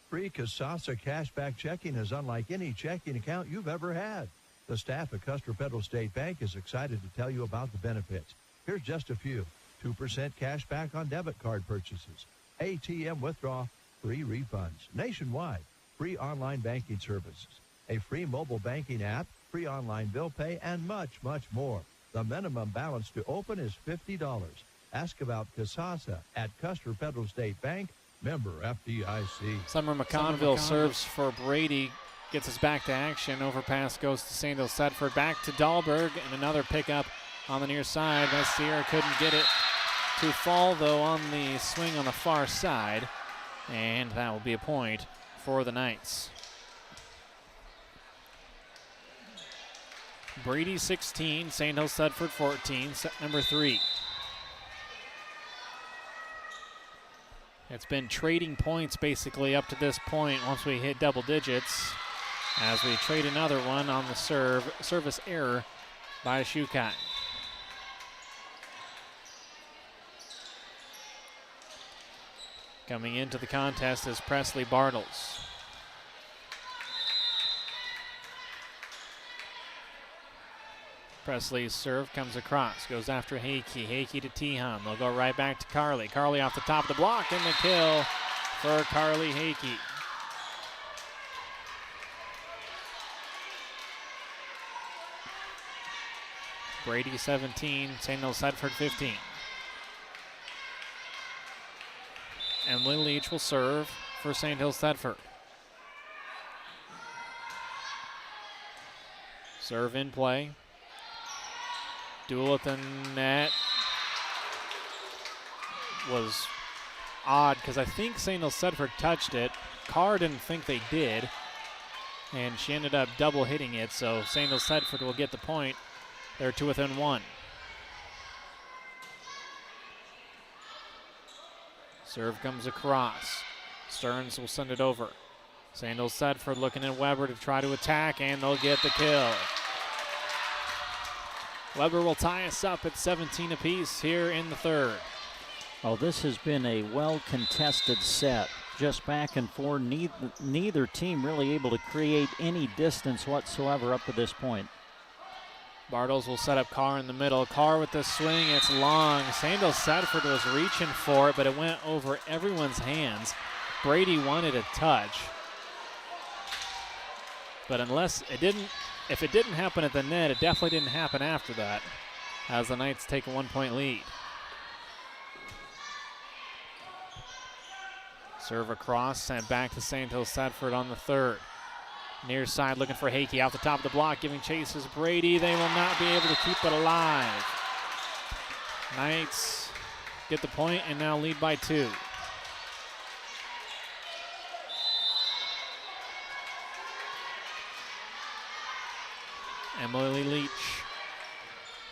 Free Casasa cashback checking is unlike any checking account you've ever had. The staff at Custer Federal State Bank is excited to tell you about the benefits. Here's just a few. 2% cash back on debit card purchases, ATM withdrawal, free refunds, nationwide, free online banking services, a free mobile banking app, free online bill pay, and much, much more. The minimum balance to open is $50. Ask about Casasa at Custer Federal State Bank, member FDIC. Summer McConville serves for Brady, gets us back to action. Overpass goes to St. Sedford, back to Dahlberg, and another pickup on the near side. Sierra couldn't get it to fall, though, on the swing on the far side, and that will be a point for the Knights. Brady 16, St. Sedford 14, set number 3. It's been trading points basically up to this point once we hit double digits, as we trade another one on the service error by Shukai. Coming into the contest is Presley Bartles. Presley's serve comes across, goes after Hakey. Hakey to Tehan. They'll go right back to Carly. Carly off the top of the block, and the kill for Carly Hakey. Brady 17, St. Sedford 15. Emily Leach will serve for St. Sedford. Serve in play. Duel at the net was odd because I think St. Sedford touched it. Carr didn't think they did, and she ended up double hitting it, so St. Sedford will get the point. They're 2 within 1. Serve comes across. Stearns will send it over. St. Sedford looking at Weber to try to attack, and they'll get the kill. Weber will tie us up at 17 apiece here in the third. Oh, this has been a well-contested set. Just back and forth. Neither team really able to create any distance whatsoever up to this point. Bartles will set up Carr in the middle. Carr with the swing. It's long. St. Sedford was reaching for it, but it went over everyone's hands. Brady wanted a touch. But if it didn't happen at the net, it definitely didn't happen after that, as the Knights take a 1-point lead. Serve across, sent back to St. Sedford on the third. Near side looking for Hakey out the top of the block, giving chase is Brady. They will not be able to keep it alive. Knights get the point and now lead by 2. Emily Leach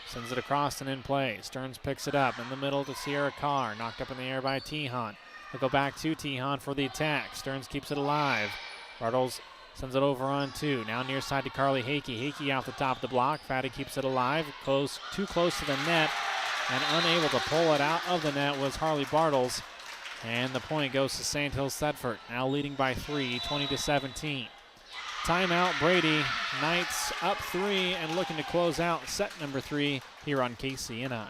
sends it across and in play. Stearns picks it up in the middle to Sierra Carr. Knocked up in the air by Tehan. They'll go back to Tehan for the attack. Stearns keeps it alive. Bartles sends it over on 2. Now near side to Carly Hakey. Hakey out the top of the block. Fatty keeps it alive. Too close to the net. And unable to pull it out of the net was Harley Bartles. And the point goes to St. Sedford. Now leading by 3, 20-17. Timeout, Brady. Knights up 3 and looking to close out set number 3 here on KCNI.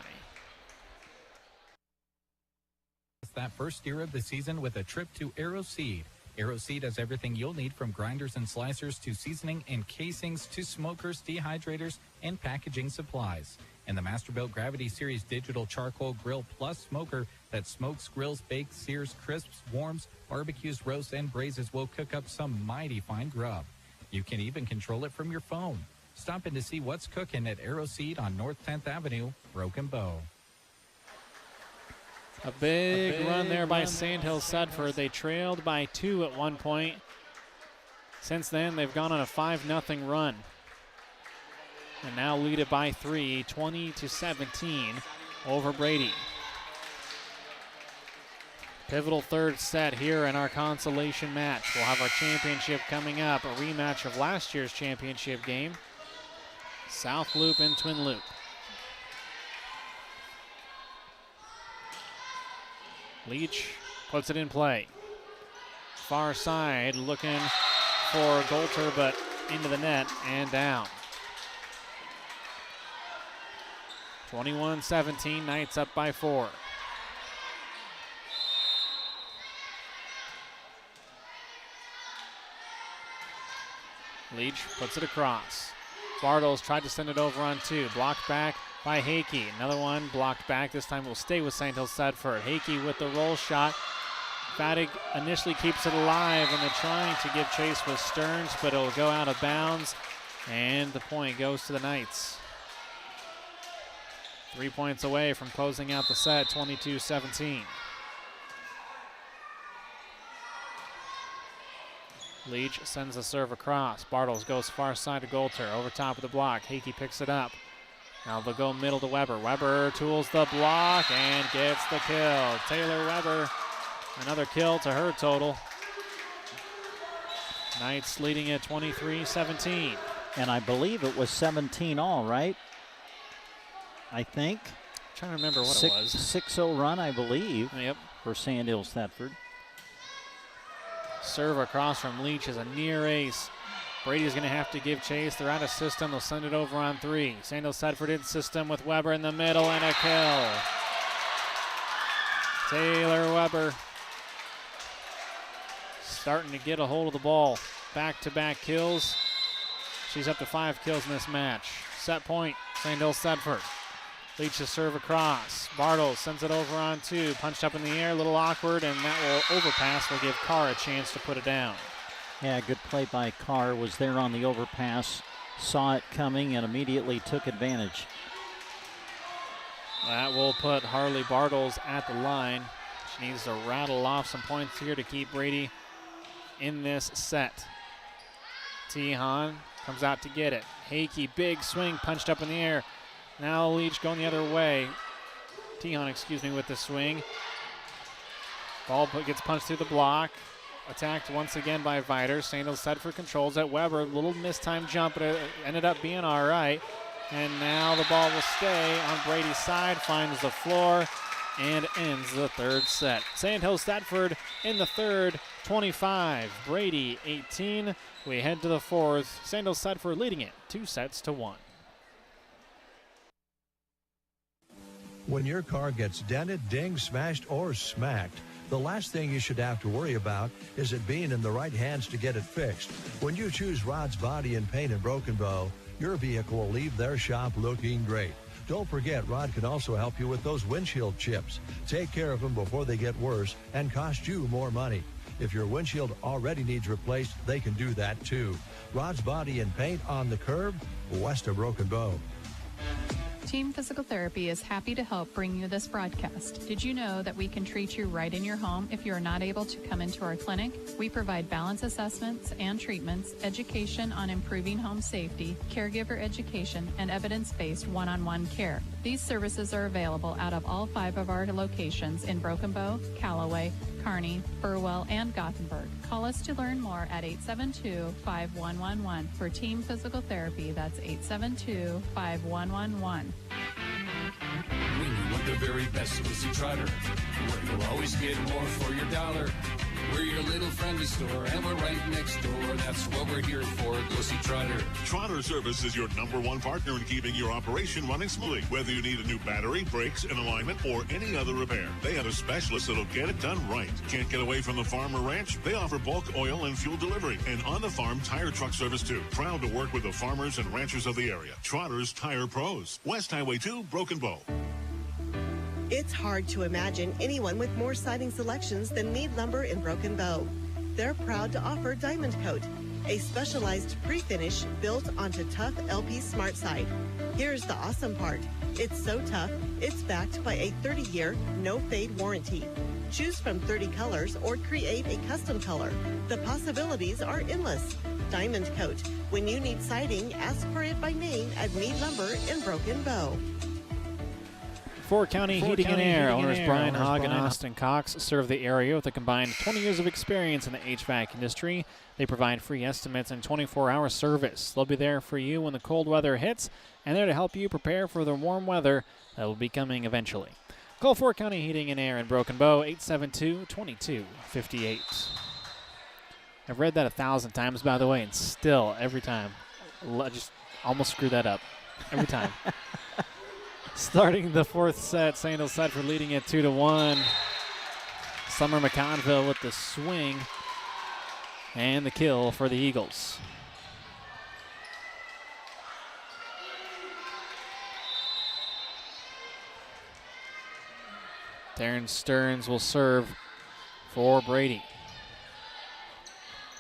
That first year of the season with a trip to Aeroseed. Aeroseed has everything you'll need, from grinders and slicers to seasoning and casings to smokers, dehydrators, and packaging supplies. And the Masterbuilt Gravity Series Digital Charcoal Grill Plus Smoker that smokes, grills, bakes, sears, crisps, warms, barbecues, roasts, and braises will cook up some mighty fine grub. You can even control it from your phone. Stop in to see what's cooking at Aeroseed on North 10th Avenue, Broken Bow. A big run there by St. Sedford. They trailed by 2 at one point. Since then, they've gone on a 5-0 run. And now lead it by 3, 20-17 over Brady. Pivotal third set here in our consolation match. We'll have our championship coming up, a rematch of last year's championship game. South Loop and Twin Loop. Leach puts it in play. Far side looking for Golter, but into the net and down. 21-17, Knights up by 4. Leach puts it across. Bartles tried to send it over on 2. Blocked back by Hakey. Another one blocked back. This time will stay with St. Hills Sedford. Hakey with the roll shot. Fadig initially keeps it alive, and they're trying to give chase with Stearns, but it'll go out of bounds, and the point goes to the Knights. 3 points away from closing out the set, 22-17. Leach sends the serve across. Bartles goes far side to Golter, over top of the block. Hakey picks it up. Now they'll go middle to Weber. Weber tools the block and gets the kill. Taylor Weber, another kill to her total. Knights leading at 23-17. And I believe it was 17 all, right? I think. I'm trying to remember what it was. 6-0 run, I believe. Yep. For St. Hills Thetford. Serve across from Leach is a near ace. Brady's going to have to give chase. They're out of system. They'll send it over on 3. St. Hills Thetford in system with Weber in the middle and a kill. Taylor Weber starting to get a hold of the ball. Back-to-back kills. She's up to 5 kills in this match. Set point, St. Hills Thetford. Leach's serve across. Bartles sends it over on 2. Punched up in the air, a little awkward, and that will overpass. Will give Carr a chance to put it down. Yeah, good play by Carr. Was there on the overpass, saw it coming, and immediately took advantage. That will put Harley Bartles at the line. She needs to rattle off some points here to keep Brady in this set. Tehan comes out to get it. Hakey, big swing, punched up in the air. Now Leach going the other way. Tehan, with the swing. Ball gets punched through the block. Attacked once again by Viter. St. Hills Thetford controls it. Weber, a little mistimed jump, but it ended up being all right. And now the ball will stay on Brady's side, finds the floor, and ends the third set. St. Hills Thetford in the third, 25. Brady, 18. We head to the fourth. St. Hills Thetford leading it 2-1. When your car gets dented, dinged, smashed, or smacked, the last thing you should have to worry about is it being in the right hands to get it fixed. When you choose Rod's Body and Paint in Broken Bow, your vehicle will leave their shop looking great. Don't forget, Rod can also help you with those windshield chips. Take care of them before they get worse and cost you more money. If your windshield already needs replaced, they can do that too. Rod's Body and Paint on the curb, west of Broken Bow. Team Physical Therapy is happy to help bring you this broadcast. Did you know that we can treat you right in your home if you are not able to come into our clinic? We provide balance assessments and treatments, education on improving home safety, caregiver education, and evidence-based one-on-one care. These services are available out of all 5 of our locations in Broken Bow, Callaway, Kearney, Burwell, and Gothenburg. Call us to learn more at 872-5111. For Team Physical Therapy, that's 872-5111. When you want the very best, go see Trotter, where you'll always get more for your dollar. We're your little friendly store, and we're right next door. That's what we're here for. Go see Trotter. Trotter Service is your #1 partner in keeping your operation running smoothly. Whether you need a new battery, brakes, an alignment, or any other repair, they have a specialist that'll get it done right. Can't get away from the farm or ranch? They offer bulk oil and fuel delivery, and on-the-farm tire truck service too. Proud to work with the farmers and ranchers of the area. Trotter's Tire Pros. West Highway 2, Broken Bow. It's hard to imagine anyone with more siding selections than Mead Lumber in Broken Bow. They're proud to offer Diamond Coat, a specialized pre-finish built onto tough LP Smart Side. Here's the awesome part. It's so tough, it's backed by a 30-year no-fade warranty. Choose from 30 colors or create a custom color. The possibilities are endless. Diamond Coat. When you need siding, ask for it by name at Mead Lumber in Broken Bow. Fort County Heating and Air. Owners Brian Hogg and Austin Cox serve the area with a combined 20 years of experience in the HVAC industry. They provide free estimates and 24-hour service. They'll be there for you when the cold weather hits, and they're to help you prepare for the warm weather that will be coming eventually. Call Fort County Heating and Air in Broken Bow, 872-2258. I've read that 1,000 times, by the way, and still, every time, I just almost screw that up. Every time. Starting the fourth set, St. Sedford leading it 2-1. Summer McConville with the swing and the kill for the Eagles. Darren Stearns will serve for Brady.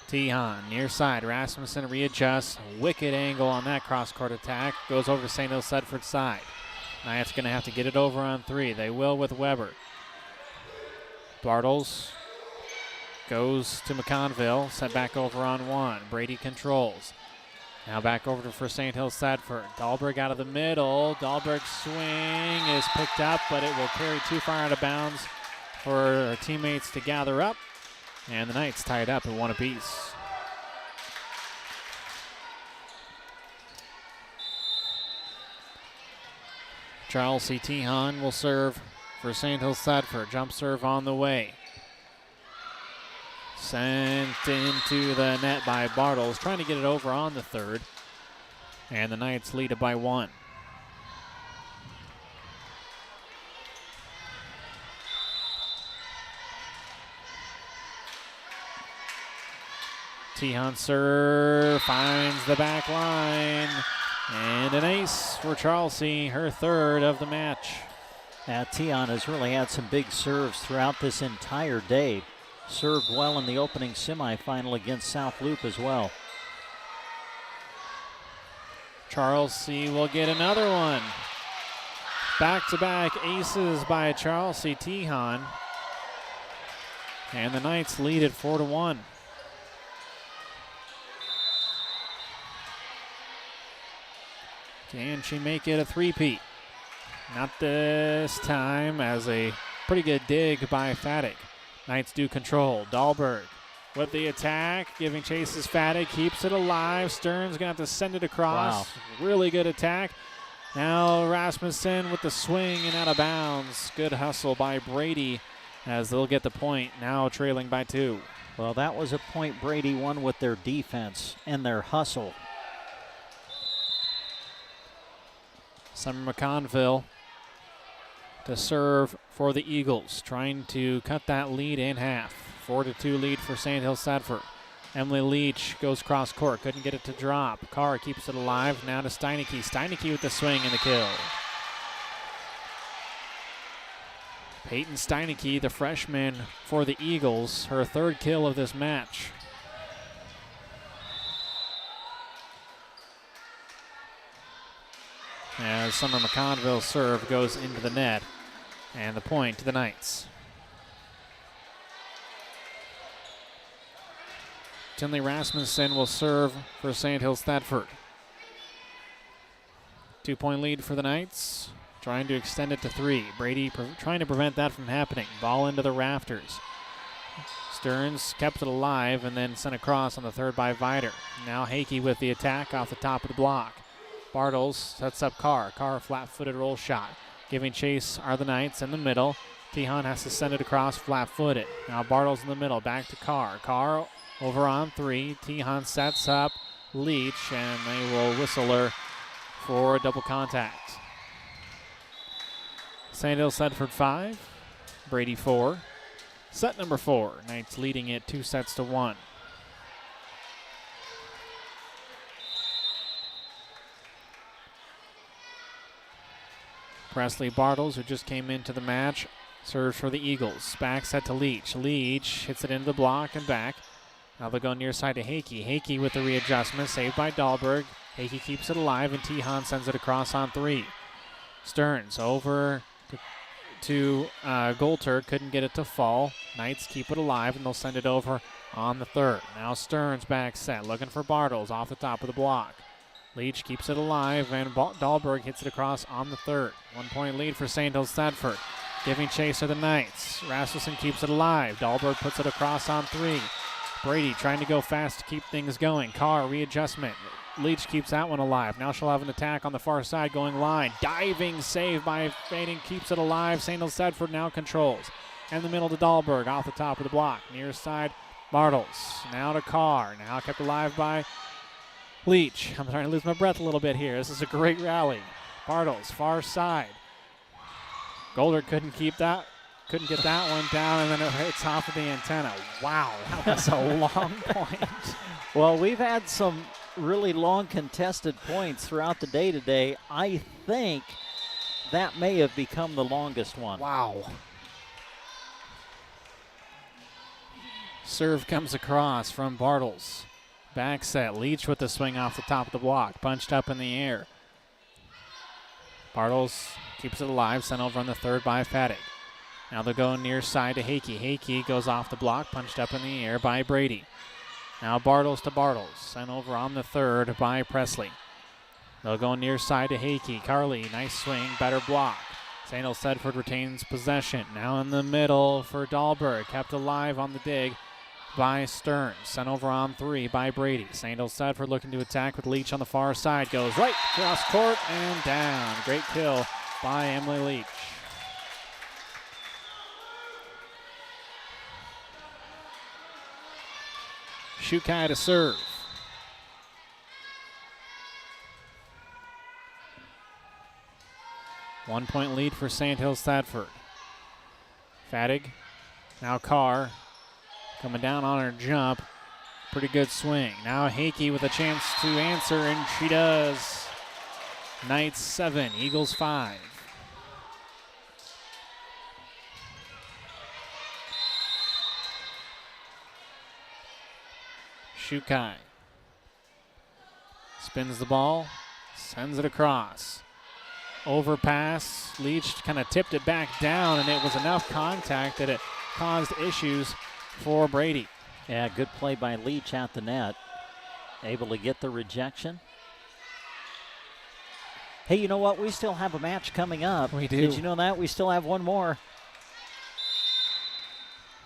Tehan near side. Rasmussen readjusts. Wicked angle on that cross-court attack. Goes over to St. Sedford's side. Knights going to have to get it over on three. They will with Weber. Bartles goes to McConville. Set back over on one. Brady controls. Now back over for St. Sedford. Dahlberg out of the middle. Dahlberg's swing is picked up, but it will carry too far out of bounds for our teammates to gather up. And the Knights tied up at one apiece. Charles C. Tehan will serve for St. Sedford. Jump serve on the way. Sent into the net by Bartles, trying to get it over on the third. And the Knights lead it by one. Tehan serve finds the back line. And an ace for Charlesea, her third of the match. Tehan has really had some big serves throughout this entire day. Served well in the opening semifinal against South Loop as well. Charlesea will get another one. Back-to-back aces by Charlesea Tehan. And the Knights lead at 4-1. Can she make it a three-peat? Not this time, as a pretty good dig by Faddick. Knights do control. Dahlberg with the attack, giving chase is Faddick, keeps it alive. Stearns gonna have to send it across. Wow. Really good attack. Now Rasmussen with the swing and out of bounds. Good hustle by Brady as they'll get the point, now trailing by two. Well, that was a point Brady won with their defense and their hustle. Summer McConville to serve for the Eagles, trying to cut that lead in half. 4-2 lead for St. Sedford. Emily Leach goes cross court, couldn't get it to drop. Carr keeps it alive, now to Steineke. Steineke with the swing and the kill. Peyton Steineke, the freshman for the Eagles, her third kill of this match. As Summer McConville's serve goes into the net, and the point to the Knights. Tinley Rasmussen will serve for St. Sedford. 2-point lead for the Knights, trying to extend it to three. Brady trying to prevent that from happening. Ball into the rafters. Stearns kept it alive and then sent across on the third by Vider. Now Hakey with the attack off the top of the block. Bartles sets up Carr. Carr a flat-footed roll shot. Giving chase are the Knights in the middle. Tehan has to send it across flat-footed. Now Bartles in the middle, back to Carr. Carr over on three. Tehan sets up Leach, and they will whistle her for double contact. St. Sedford 5, Brady 4. Set number 4, Knights leading it 2-1. Presley Bartles, who just came into the match, serves for the Eagles. Back set to Leach. Leach hits it into the block and back. Now they'll go near side to Hakey. Hakey with the readjustment, saved by Dahlberg. Hakey keeps it alive, and Tehan sends it across on three. Stearns over to Golter, couldn't get it to fall. Knights keep it alive, and they'll send it over on the third. Now Stearns back set, looking for Bartles off the top of the block. Leach keeps it alive, and Dahlberg hits it across on the third. 1-point lead for St. Sedford. Giving chase are the Knights. Rasmussen keeps it alive. Dahlberg puts it across on three. Brady trying to go fast to keep things going. Carr, readjustment. Leach keeps that one alive. Now she'll have an attack on the far side going line. Diving save by Fading, keeps it alive. St. Sedford now controls. In the middle to Dahlberg, off the top of the block. Near side, Bartles. Now to Carr. Now kept alive by Leach. I'm starting to lose my breath a little bit here. This is a great rally Bartles, far side. Golder couldn't get that one down, and then it hits off of the antenna. Wow, that was a long point. Well, we've had some really long contested points throughout the day today. I think that may have become the longest one. Wow. Serve comes across from Bartles. Back set. Leach with the swing off the top of the block. Punched up in the air. Bartles keeps it alive. Sent over on the third by Fattig. Now they're going near side to Hakey. Hakey goes off the block. Punched up in the air by Brady. Now Bartles to Bartles. Sent over on the third by Presley. They'll go near side to Hakey. Carly, nice swing. Better block. St. Sedford retains possession. Now in the middle for Dahlberg. Kept alive on the dig by Stearns. Sent over on three by Brady. St. Sedford looking to attack with Leach on the far side. Goes right across court and down. Great kill by Emily Leach. Shukai to serve. One point lead for St. Sedford. Fattig. Now Carr. Coming down on her jump. Pretty good swing. Now Hakey with a chance to answer, and she does. Knights 7, Eagles 5. Shukai spins the ball, sends it across. Overpass. Leach kind of tipped it back down, and it was enough contact that it caused issues for Brady. Yeah, good play by Leach at the net. Able to get the rejection. Hey, you know what? We still have a match coming up. We do. Did you know that? We still have one more.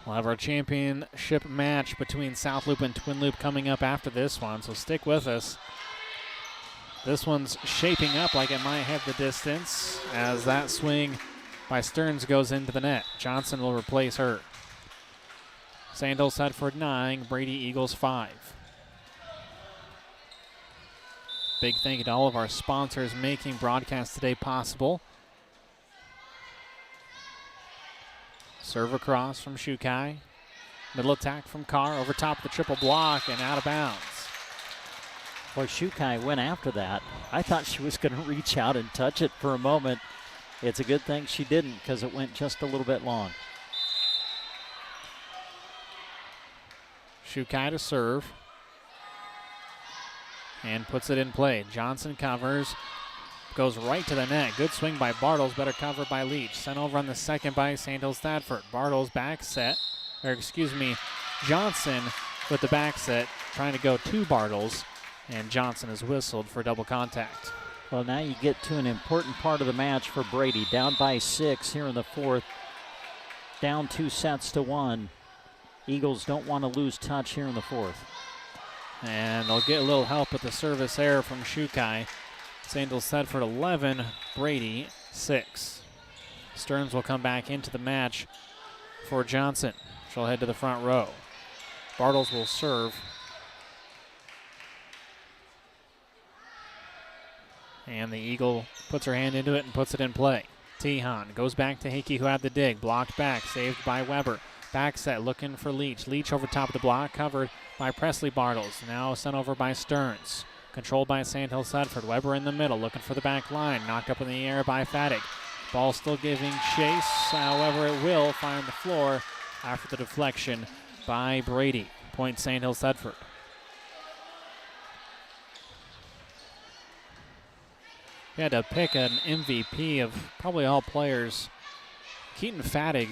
We'll have our championship match between South Loop and Twin Loop coming up after this one, so stick with us. This one's shaping up like it might have the distance as that swing by Stearns goes into the net. Johnson will replace her. St. Sedford 9, Brady Eagles 5. Big thank you to all of our sponsors making broadcast today possible. Serve across from Shukai. Middle attack from Carr over top of the triple block and out of bounds. Boy, Shukai went after that. I thought she was going to reach out and touch it for a moment. It's a good thing she didn't because it went just a little bit long. Shukai to serve. And puts it in play. Johnson covers. Goes right to the net. Good swing by Bartles. Better cover by Leach. Sent over on the second by St. Sedford. Bartles back set. Johnson with the back set. Trying to go to Bartles. And Johnson is whistled for double contact. Well, now you get to an important part of the match for Brady. Down by 6 here in the fourth. Down 2-1. Eagles don't want to lose touch here in the fourth. And they'll get a little help with the service error from Shukai. St. Sedford 11, Brady 6. Stearns will come back into the match for Johnson. She'll head to the front row. Bartles will serve. And the Eagle puts her hand into it and puts it in play. Tehan goes back to Hickey, who had the dig. Blocked back, saved by Weber. Back set, looking for Leach. Leach over top of the block, covered by Presley Bartles. Now sent over by Stearns. Controlled by St. Sedford. Weber in the middle, looking for the back line. Knocked up in the air by Fattig. Ball still giving chase. However, it will find the floor after the deflection by Brady. Point St. Sedford. We had to pick an MVP of probably all players. Keaton Fattig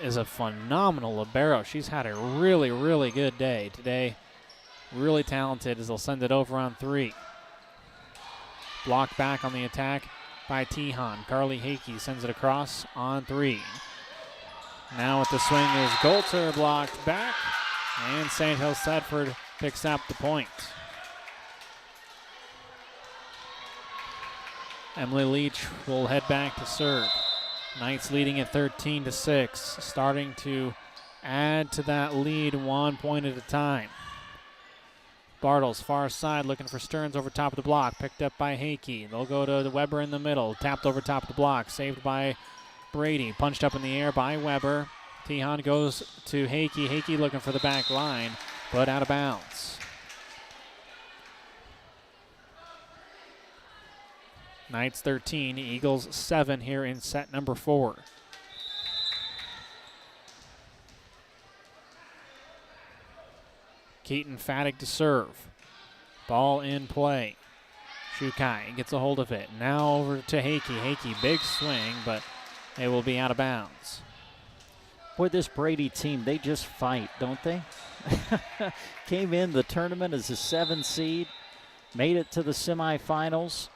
is a phenomenal libero. She's had a really, really good day today. Really talented as they'll send it over on 3. Blocked back on the attack by Tehan. Carly Hakey sends it across on 3. Now with the swing is Golter blocked back. And St. Sedford picks up the point. Emily Leach will head back to serve. Knights leading at 13-6. Starting to add to that lead 1 point at a time. Bartles, far side, looking for Stearns over top of the block. Picked up by Hakey. They'll go to Weber in the middle. Tapped over top of the block. Saved by Brady. Punched up in the air by Weber. Tehan goes to Hakey. Hakey looking for the back line, but out of bounds. Knights 13, Eagles 7 here in set number 4. Keaton Fattig to serve. Ball in play. Shukai gets a hold of it. Now over to Hakey. Hakey, big swing, but it will be out of bounds. Boy, this Brady team, they just fight, don't they? Came in the tournament as a 7 seed, made it to the semifinals,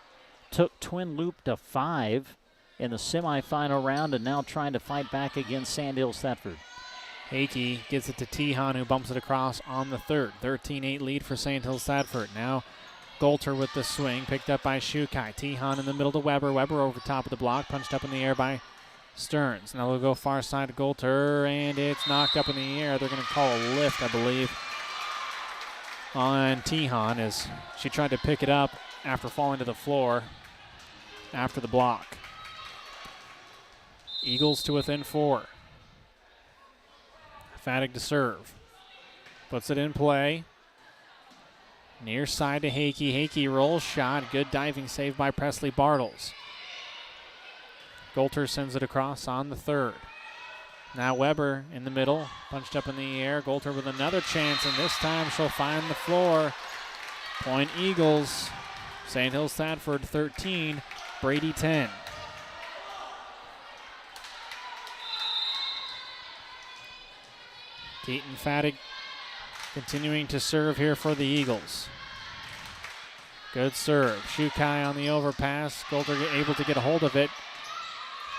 took Twin Loop to 5 in the semifinal round, and now trying to fight back against Sandhills Thetford. Hakey gets it to Tehan, who bumps it across on the third. 13-8 lead for Sandhills Thetford. Now Golter with the swing, picked up by Shukai. Tehan in the middle to Weber. Weber over top of the block, punched up in the air by Stearns. Now they'll go far side to Golter, and it's knocked up in the air. They're going to call a lift, I believe, on Tehan as she tried to pick it up after falling to the floor after the block. Eagles to within 4. Fattig to serve. Puts it in play. Near side to Hakey. Hakey rolls shot. Good diving save by Presley Bartles. Golter sends it across on the third. Now Weber in the middle. Punched up in the air. Golter with another chance, and this time she'll find the floor. Point Eagles. Sandhills Thetford 13. Brady 10. Keaton Fattig continuing to serve here for the Eagles. Good serve. Shukai on the overpass. Golter able to get a hold of it.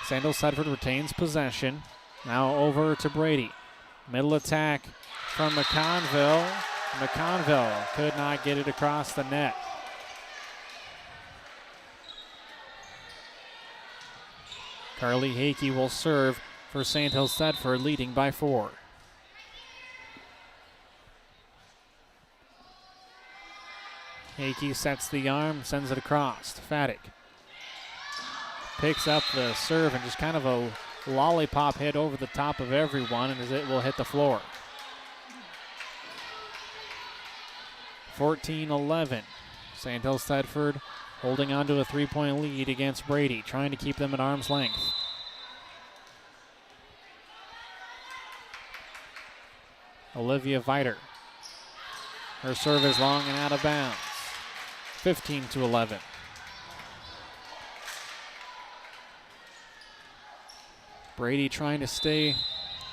Sandhills Thetford retains possession. Now over to Brady. Middle attack from McConville. McConville could not get it across the net. Carly Hakey will serve for Sandhills Thetford, leading by 4. Hakey sets the arm, sends it across. Fattig picks up the serve and just kind of a lollipop hit over the top of everyone, and as it will hit the floor. 14-11. Sandhills Thetford holding on to a 3-point lead against Brady, trying to keep them at arm's length. Olivia Viter. Her serve is long and out of bounds. 15-11. Brady trying to stay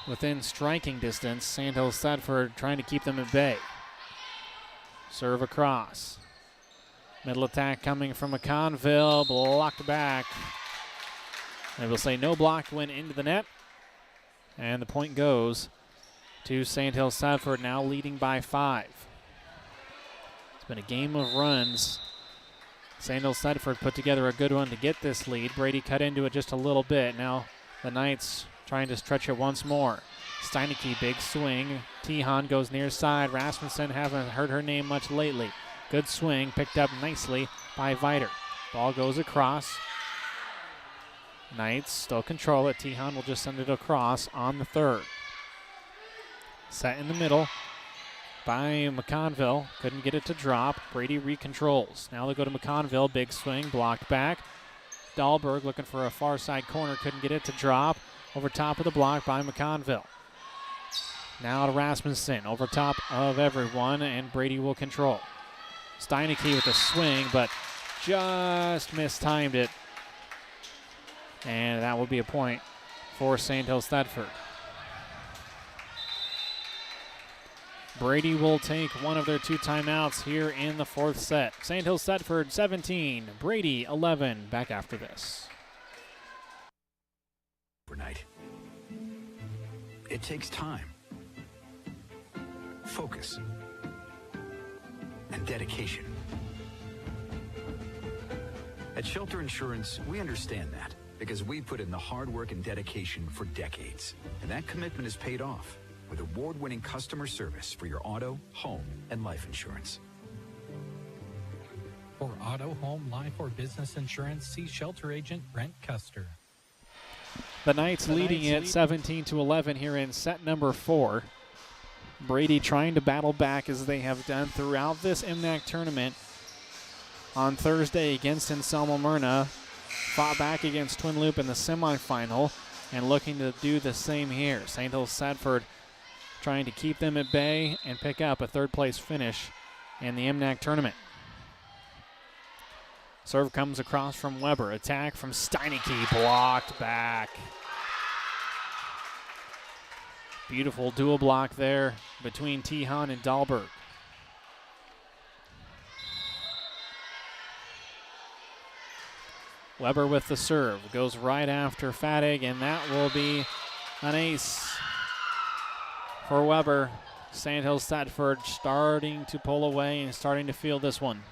within striking distance. Sandhills Thetford trying to keep them at bay. Serve across. Middle attack coming from McConville. Blocked back. They will say no block went into the net. And the point goes to Sandhills Thetford, now leading by 5. It's been a game of runs. Sandhills Thetford put together a good one to get this lead. Brady cut into it just a little bit. Now the Knights trying to stretch it once more. Steineke, big swing. Tehan goes near side. Rasmussen, haven't heard her name much lately. Good swing, picked up nicely by Viter. Ball goes across. Knights still control it. Tehan will just send it across on the third. Set in the middle by McConville. Couldn't get it to drop. Brady recontrols. Now they go to McConville. Big swing, blocked back. Dahlberg looking for a far side corner. Couldn't get it to drop. Over top of the block by McConville. Now to Rasmussen. Over top of everyone, and Brady will control. Steineke with a swing, but just mistimed it. And that will be a point for Sandhills Thetford. Brady will take one of their 2 timeouts here in the 4th set. Sandhills Thetford 17, Brady 11. Back after this. Overnight. It takes time, focus, and dedication. At Shelter Insurance, we understand that because we put in the hard work and dedication for decades. And that commitment is paid off with award-winning customer service for your auto, home, and life insurance. For auto, home, life, or business insurance, see shelter agent Brent Custer. The Knights leading it 17-11 here in set number 4. Brady trying to battle back as they have done throughout this MNAC tournament. On Thursday against Anselmo Myrna, fought back against Twin Loop in the semifinal and looking to do the same here. St. Hills Sedford trying to keep them at bay and pick up a third-place finish in the MNAC tournament. Serve comes across from Weber. Attack from Steineke, blocked back. Beautiful dual block there between Tihan and Dahlberg. Weber with the serve. Goes right after Fadig, and that will be an ace for Weber. St. Hills Sedford starting to pull away and starting to feel this one.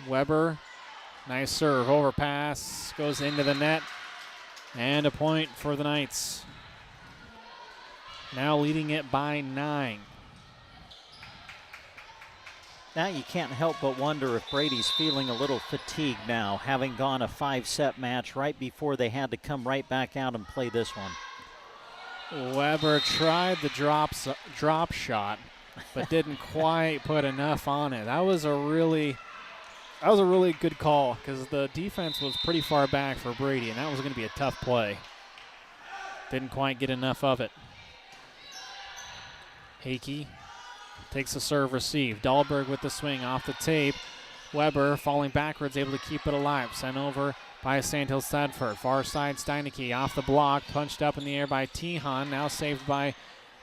Weber, nice serve, overpass, goes into the net, and a point for the Knights. Now leading it by 9. Now you can't help but wonder if Brady's feeling a little fatigued now, having gone a 5-set match right before they had to come right back out and play this one. Weber tried the drop shot, but didn't quite put enough on it. That was a really good call because the defense was pretty far back for Brady, and that was going to be a tough play. Didn't quite get enough of it. Hakey takes the serve receive. Dahlberg with the swing off the tape. Weber falling backwards, able to keep it alive. Sent over by St. Hills Sedford. Far side Steineke off the block. Punched up in the air by Tihan. Now saved by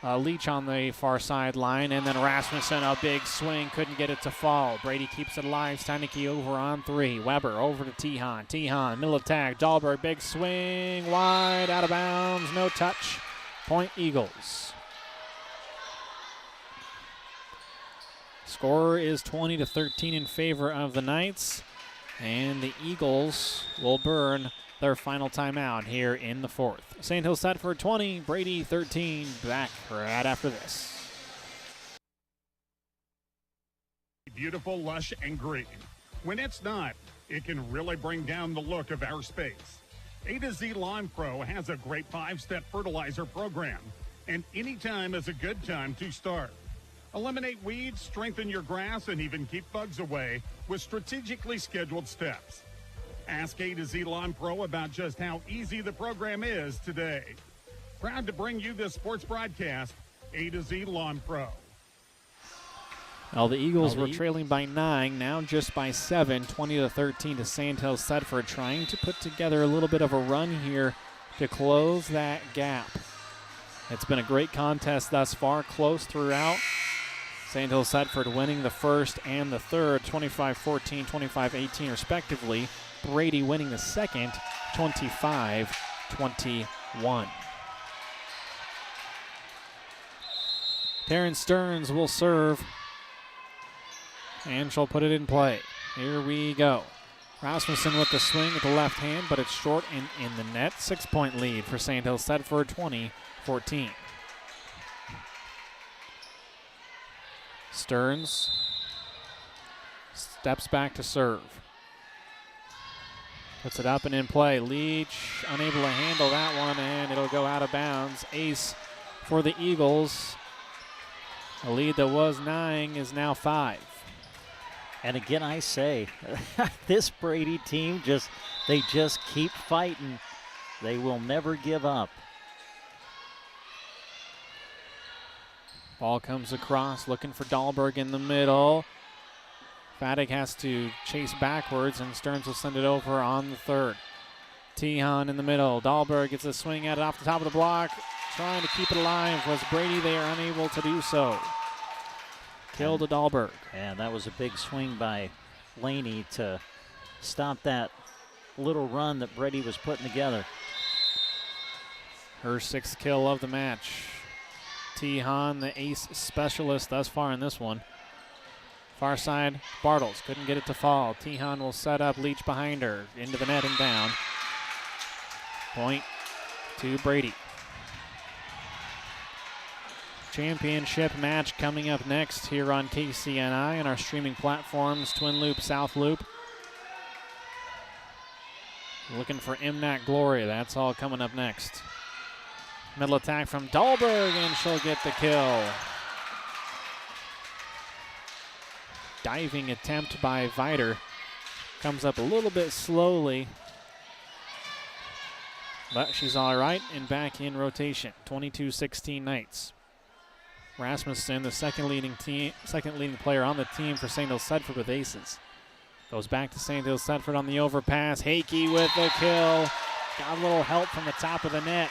Leach on the far sideline. And then Rasmussen, a big swing. Couldn't get it to fall. Brady keeps it alive. Steineke over on 3. Weber over to Tihan. Tihan, middle attack. Dahlberg, big swing. Wide, out of bounds. No touch. Point Eagles. Score is 20-13 in favor of the Knights, and the Eagles will burn their final timeout here in the 4th. St. Hills Sedford 20, Brady 13. Back right after this. Beautiful, lush, and green. When it's not, it can really bring down the look of our space. A to Z Lawn Pro has a great 5-step fertilizer program, and any time is a good time to start. Eliminate weeds, strengthen your grass, and even keep bugs away with strategically scheduled steps. Ask A to Z Lawn Pro about just how easy the program is today. Proud to bring you this sports broadcast, A to Z Lawn Pro. Well, the Eagles were trailing by 9, now just by 7, 20-13 to St. Hills Sedford, trying to put together a little bit of a run here to close that gap. It's been a great contest thus far, close throughout. St. Hills Sedford winning the first and the third, 25-14, 25-18 respectively. Brady winning the second, 25-21. Taryn Stearns will serve, and she'll put it in play. Here we go. Rasmussen with the swing with the left hand, but it's short and in the net. 6-point lead for St. Hills Sedford, 20-14. Stearns steps back to serve. Puts it up and in play. Leach unable to handle that one, and it'll go out of bounds. Ace for the Eagles. A lead that was 9 is now 5. And again, I say, this Brady team, they just keep fighting. They will never give up. Ball comes across, looking for Dahlberg in the middle. Fadig has to chase backwards, and Stearns will send it over on the third. Tihan in the middle. Dahlberg gets a swing at it off the top of the block. Trying to keep it alive was Brady. They are unable to do so. Kill to Dahlberg. And that was a big swing by Laney to stop that little run that Brady was putting together. Her 6th kill of the match. Tihan, the ace specialist thus far in this one. Far side, Bartles couldn't get it to fall. Tihan will set up, Leach behind her, into the net and down. Point to Brady. Championship match coming up next here on KCNI and our streaming platforms, Twin Loop, South Loop. Looking for MNAC glory. That's all coming up next. Middle attack from Dahlberg, and she'll get the kill. Diving attempt by Viter. Comes up a little bit slowly, but she's all right and back in rotation. 22-16 Knights. Rasmussen, the second leading player on the team for St. Hills Sedford with aces. Goes back to St. Hills Sedford on the overpass. Hakey with the kill. Got a little help from the top of the net.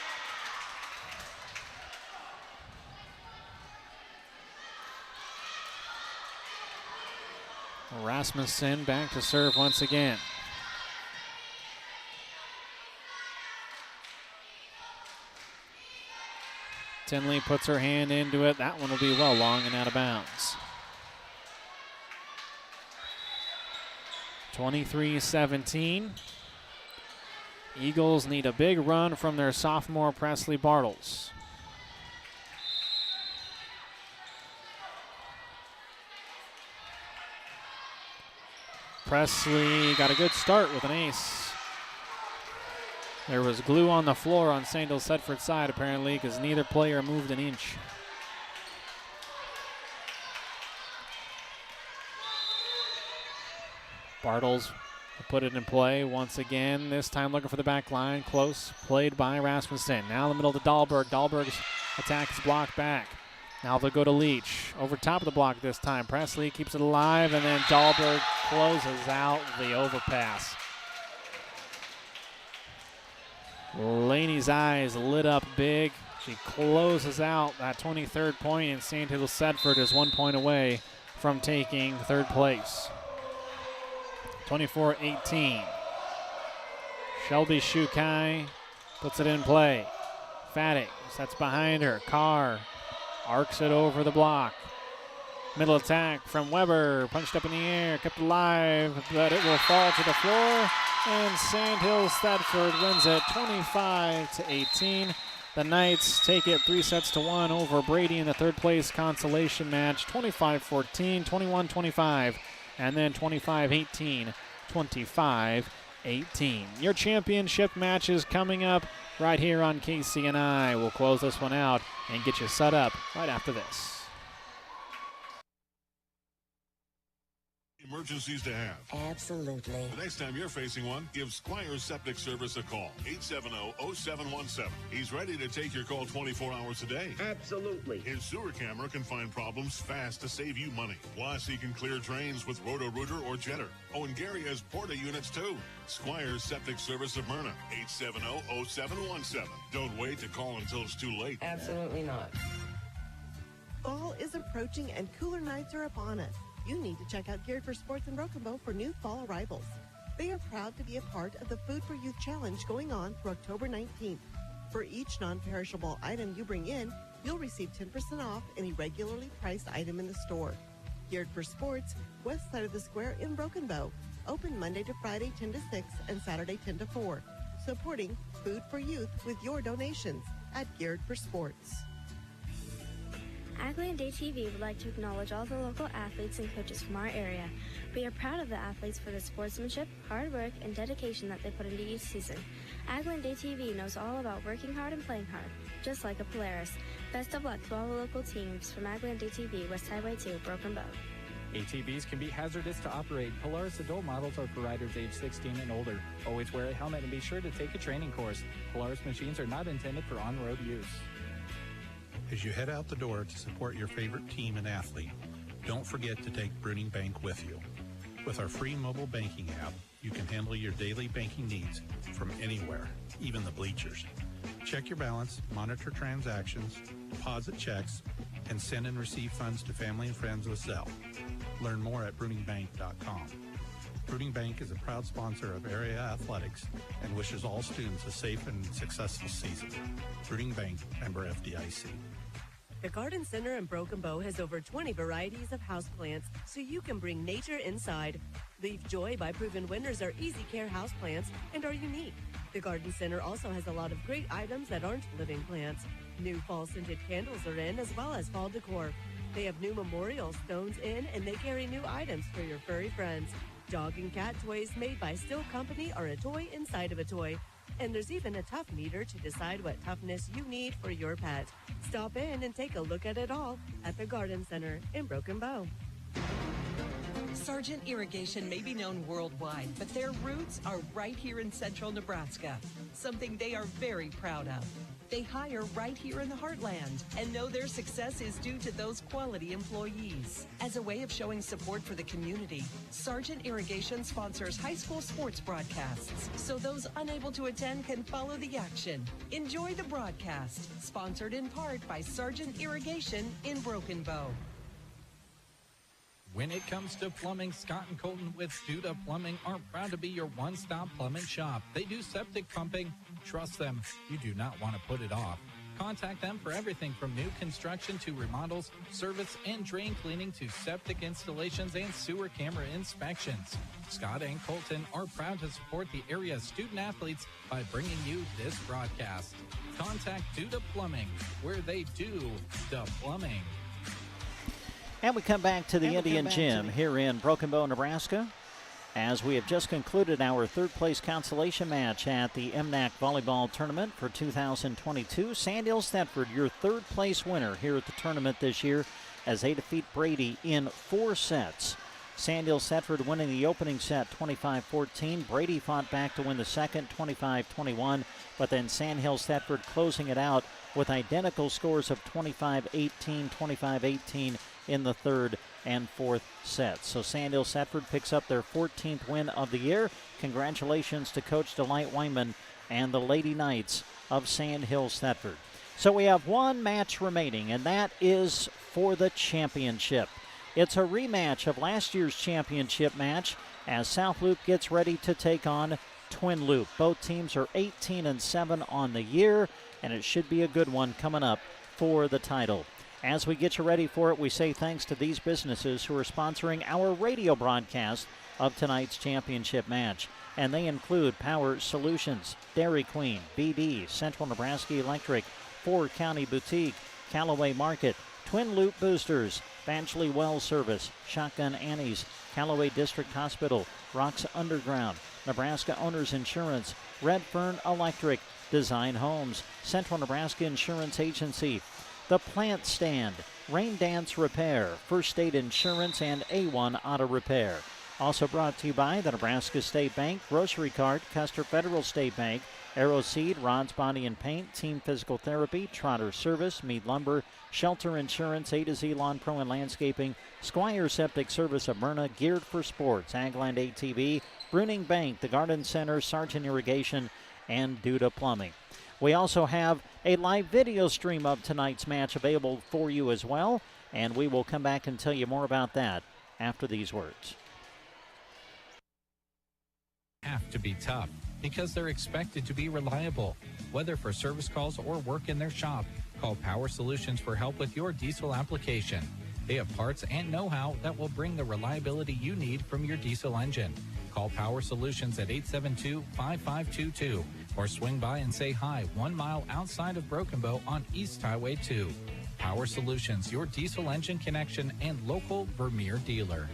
Rasmussen back to serve once again. Tinley puts her hand into it. That one will be well long and out of bounds. 23-17. Eagles need a big run from their sophomore Presley Bartles. Presley got a good start with an ace. There was glue on the floor on St. Hills Sedford's side apparently because neither player moved an inch. Bartles will put it in play once again, this time looking for the back line. Close, played by Rasmussen. Now in the middle to Dahlberg. Dahlberg's attack is blocked back. Now they'll go to Leach. Over top of the block this time. Presley keeps it alive, and then Dahlberg closes out the overpass. Laney's eyes lit up big. She closes out that 23rd point, and St. Hills Sedford is 1 point away from taking third place. 24-18. Shelby Shukai puts it in play. Fattig sets behind her. Carr arcs it over the block. Middle attack from Weber. Punched up in the air, kept alive, but it will fall to the floor. And St. Hills Sedford wins it 25-18. The Knights take it 3-1 over Brady in the third place consolation match. 25-14, 21-25, and then 25-18, 25-18. Your championship matches coming up right here on KCNI. We'll close this one out and get you set up right after this. Emergencies to have. Absolutely. The next time you're facing one, give Squires Septic Service a call. 870-0717. He's ready to take your call 24 hours a day. Absolutely. His sewer camera can find problems fast to save you money. Plus, he can clear drains with Roto-Rooter or Jetter. Oh, and Gary has Porta units too. Squires Septic Service of Myrna. 870-0717. Don't wait to call until it's too late. Absolutely not. Fall is approaching and cooler nights are upon us. You need to check out Geared for Sports in Broken Bow for new fall arrivals. They are proud to be a part of the Food for Youth Challenge going on through October 19th. For each non-perishable item you bring in, you'll receive 10% off any regularly priced item in the store. Geared for Sports, west side of the square in Broken Bow. Open Monday to Friday 10 to 6 and Saturday 10 to 4. Supporting Food for Youth with your donations at Geared for Sports. Agland Day TV would like to acknowledge all the local athletes and coaches from our area. We are proud of the athletes for the sportsmanship, hard work, and dedication that they put into each season. Agland Day TV knows all about working hard and playing hard, just like a Polaris. Best of luck to all the local teams from Agland Day TV, West Highway 2, Broken Bow. ATVs can be hazardous to operate. Polaris adult models are for riders age 16 and older. Always wear a helmet and be sure to take a training course. Polaris machines are not intended for on-road use. As you head out the door to support your favorite team and athlete, don't forget to take Bruning Bank with you. With our free mobile banking app, you can handle your daily banking needs from anywhere, even the bleachers. Check your balance, monitor transactions, deposit checks, and send and receive funds to family and friends with Zelle. Learn more at BruningBank.com. Bruning Bank is a proud sponsor of area athletics and wishes all students a safe and successful season. Bruning Bank, member FDIC. The Garden Center in Broken Bow has over 20 varieties of houseplants, so you can bring nature inside. Leave joy by proven winners are easy care houseplants and are unique. The Garden Center also has a lot of great items that aren't living plants. New fall-scented candles are in, as well as fall decor. They have new memorial stones in, and they carry new items for your furry friends. Dog and cat toys made by Still Company are a toy inside of a toy. And there's even a tough meter to decide what toughness you need for your pet. Stop in and take a look at it all at the Garden Center in Broken Bow. Sargent Irrigation may be known worldwide, but their roots are right here in central Nebraska, something they are very proud of. They hire right here in the heartland and know their success is due to those quality employees. As a way of showing support for the community, Sargent Irrigation sponsors high school sports broadcasts, so those unable to attend can follow the action. Enjoy the broadcast, sponsored in part by Sargent Irrigation in Broken Bow. When it comes to plumbing, Scott and Colton with Duda Plumbing are proud to be your one-stop plumbing shop. They do septic pumping. Trust them, you do not want to put it off. Contact them for everything from new construction to remodels, service and drain cleaning to septic installations and sewer camera inspections. Scott and Colton are proud to support the area's student athletes by bringing you this broadcast. Contact Duda Plumbing, where they do the plumbing. And we come back to the Indian Gym here in Broken Bow, Nebraska, as we have just concluded our third-place consolation match at the MNAC Volleyball Tournament for 2022. Sandhills Thetford, your third-place winner here at the tournament this year, as they defeat Brady in 4 sets. Sandhills Thetford winning the opening set 25-14. Brady fought back to win the second 25-21, but then Sandhills Thetford closing it out with identical scores of 25-18, 25-18 in the third and fourth sets. So Sandhills Thetford picks up their 14th win of the year. Congratulations to Coach Delight Wyman and the Lady Knights of Sandhills Thetford. So we have one match remaining, and that is for the championship. It's a rematch of last year's championship match as South Loop gets ready to take on Twin Loop. Both teams are 18-7 on the year, and it should be a good one coming up for the title. As we get you ready for it, we say thanks to these businesses who are sponsoring our radio broadcast of tonight's championship match. And they include Power Solutions, Dairy Queen, BD, Central Nebraska Electric, Ford County Boutique, Callaway Market, Twin Loop Boosters, Badgley Well Service, Shotgun Annie's, Callaway District Hospital, Rocks Underground, Nebraska Owners Insurance, Redfern Electric, Design Homes, Central Nebraska Insurance Agency, The Plant Stand, Rain Dance Repair, First State Insurance, and A1 Auto Repair. Also brought to you by the Nebraska State Bank, Grocery Cart, Custer Federal State Bank, Aero Seed, Rods Body and Paint, Team Physical Therapy, Trotter Service, Mead Lumber, Shelter Insurance, A to Z Lawn Pro and Landscaping, Squire Septic Service of Myrna, Geared for Sports, Agland ATV, Bruning Bank, the Garden Center, Sargent Irrigation, and Duda Plumbing. We also have a live video stream of tonight's match available for you as well, and we will come back and tell you more about that after these words. Have to be tough because they're expected to be reliable. Whether for service calls or work in their shop, call Power Solutions for help with your diesel application. They have parts and know-how that will bring the reliability you need from your diesel engine. Call Power Solutions at 872-5522 or swing by and say hi 1 mile outside of Broken Bow on East Highway 2. Power Solutions, your diesel engine connection and local Vermeer dealer.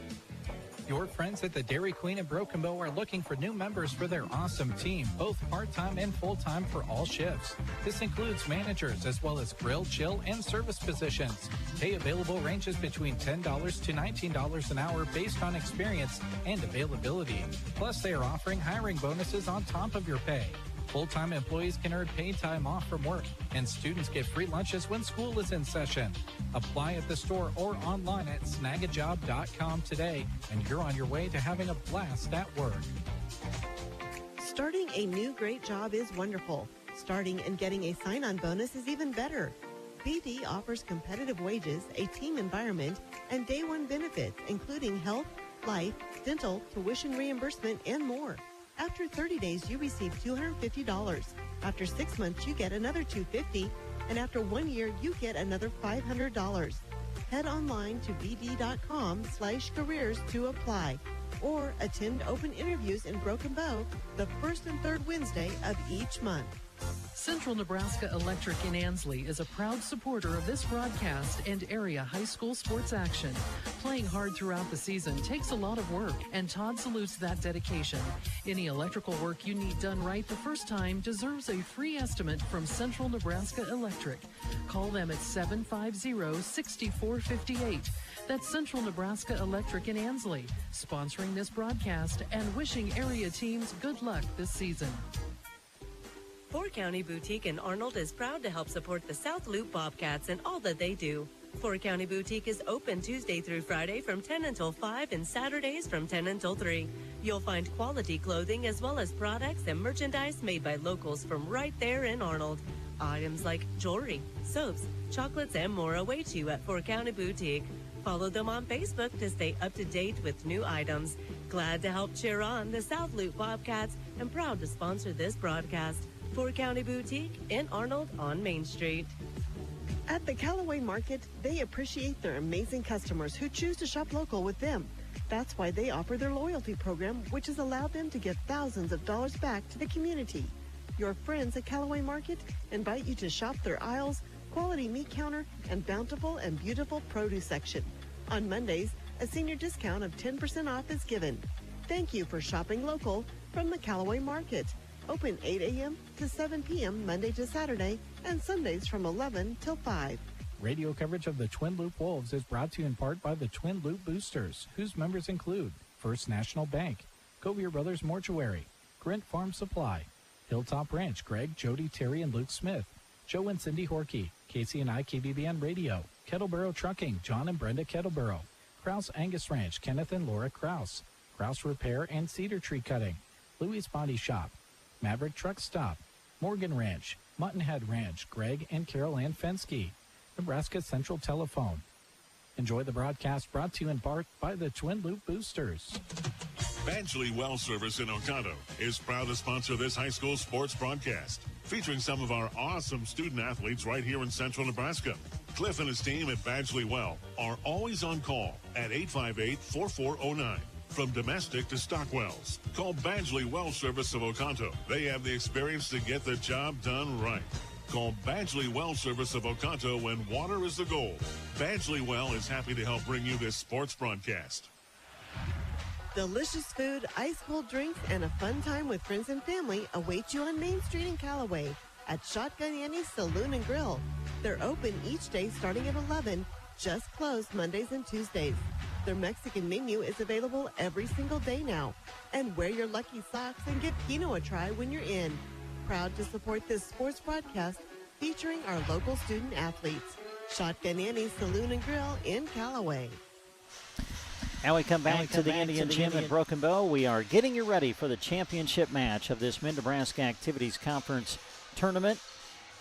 Your friends at the Dairy Queen in Broken Bow are looking for new members for their awesome team, both part-time and full-time for all shifts. This includes managers as well as grill, chill, and service positions. Pay available ranges between $10 to $19 an hour based on experience and availability. Plus, they are offering hiring bonuses on top of your pay. Full-time employees can earn paid time off from work, and students get free lunches when school is in session. Apply at the store or online at snagajob.com today, and you're on your way to having a blast at work. Starting a new great job is wonderful. Starting and getting a sign-on bonus is even better. BD offers competitive wages, a team environment, and day one benefits, including health, life, dental, tuition reimbursement, and more. After 30 days, you receive $250. After 6 months, you get another $250. And after 1 year, you get another $500. Head online to bd.com/careers to apply. or attend open interviews in Broken Bow the first and third Wednesday of each month. Central Nebraska Electric in Ansley is a proud supporter of this broadcast and area high school sports action. Playing hard throughout the season takes a lot of work, and Todd salutes that dedication. Any electrical work you need done right the first time deserves a free estimate from Central Nebraska Electric. Call them at 750-6458. That's Central Nebraska Electric in Ansley, sponsoring this broadcast and wishing area teams good luck this season. Four County Boutique in Arnold is proud to help support the South Loop Bobcats and all that they do. Four County Boutique is open Tuesday through Friday from 10 until 5 and Saturdays from 10 until 3. You'll find quality clothing as well as products and merchandise made by locals from right there in Arnold. Items like jewelry, soaps, chocolates, and more await you at Four County Boutique. Follow them on Facebook to stay up to date with new items. Glad to help cheer on the South Loop Bobcats and proud to sponsor this broadcast. Four County Boutique in Arnold on Main Street. At the Callaway Market, they appreciate their amazing customers who choose to shop local with them. That's why they offer their loyalty program, which has allowed them to give thousands of dollars back to the community. Your friends at Callaway Market invite you to shop their aisles, quality meat counter, and bountiful and beautiful produce section. On Mondays, a senior discount of 10% off is given. Thank you for shopping local from the Callaway Market. Open 8 a.m. to 7 p.m. Monday to Saturday, and Sundays from 11 till 5. Radio coverage of the Twin Loop Wolves is brought to you in part by the Twin Loop Boosters, whose members include First National Bank, Covier Brothers Mortuary, Grint Farm Supply, Hilltop Ranch, Greg, Jody, Terry, and Luke Smith, Joe and Cindy Horkey, KCNI KBBN Radio, Kettleboro Trucking, John and Brenda Kettleboro, Krause Angus Ranch, Kenneth and Laura Krause, Krause Repair and Cedar Tree Cutting, Louis Body Shop, Maverick Truck Stop, Morgan Ranch, Muttonhead Ranch, Greg and Carol Ann Fensky, Nebraska Central Telephone. Enjoy the broadcast brought to you in part by the Twin Loop Boosters. Badgley Well Service in Oconto is proud to sponsor this high school sports broadcast, featuring some of our awesome student athletes right here in central Nebraska. Cliff and his team at Badgley Well are always on call at 858-4409. From domestic to stock wells, call Badgley Well Service of Oconto. They have the experience to get the job done right. Call Badgley Well Service of Oconto when water is the goal. Badgley Well is happy to help bring you this sports broadcast. Delicious food, ice-cold drinks, and a fun time with friends and family await you on Main Street in Callaway at Shotgun Annie's Saloon and Grill. They're open each day starting at 11, just closed Mondays and Tuesdays. Their Mexican menu is available every single day now. And wear your lucky socks and give Keno a try when you're in. Proud to support this sports broadcast featuring our local student athletes. Shotgun Annie's Saloon and Grill in Callaway. Now we come back to the Indian Gym at Broken Bow. We are getting you ready for the championship match of this Mid-Nebraska Activities Conference tournament.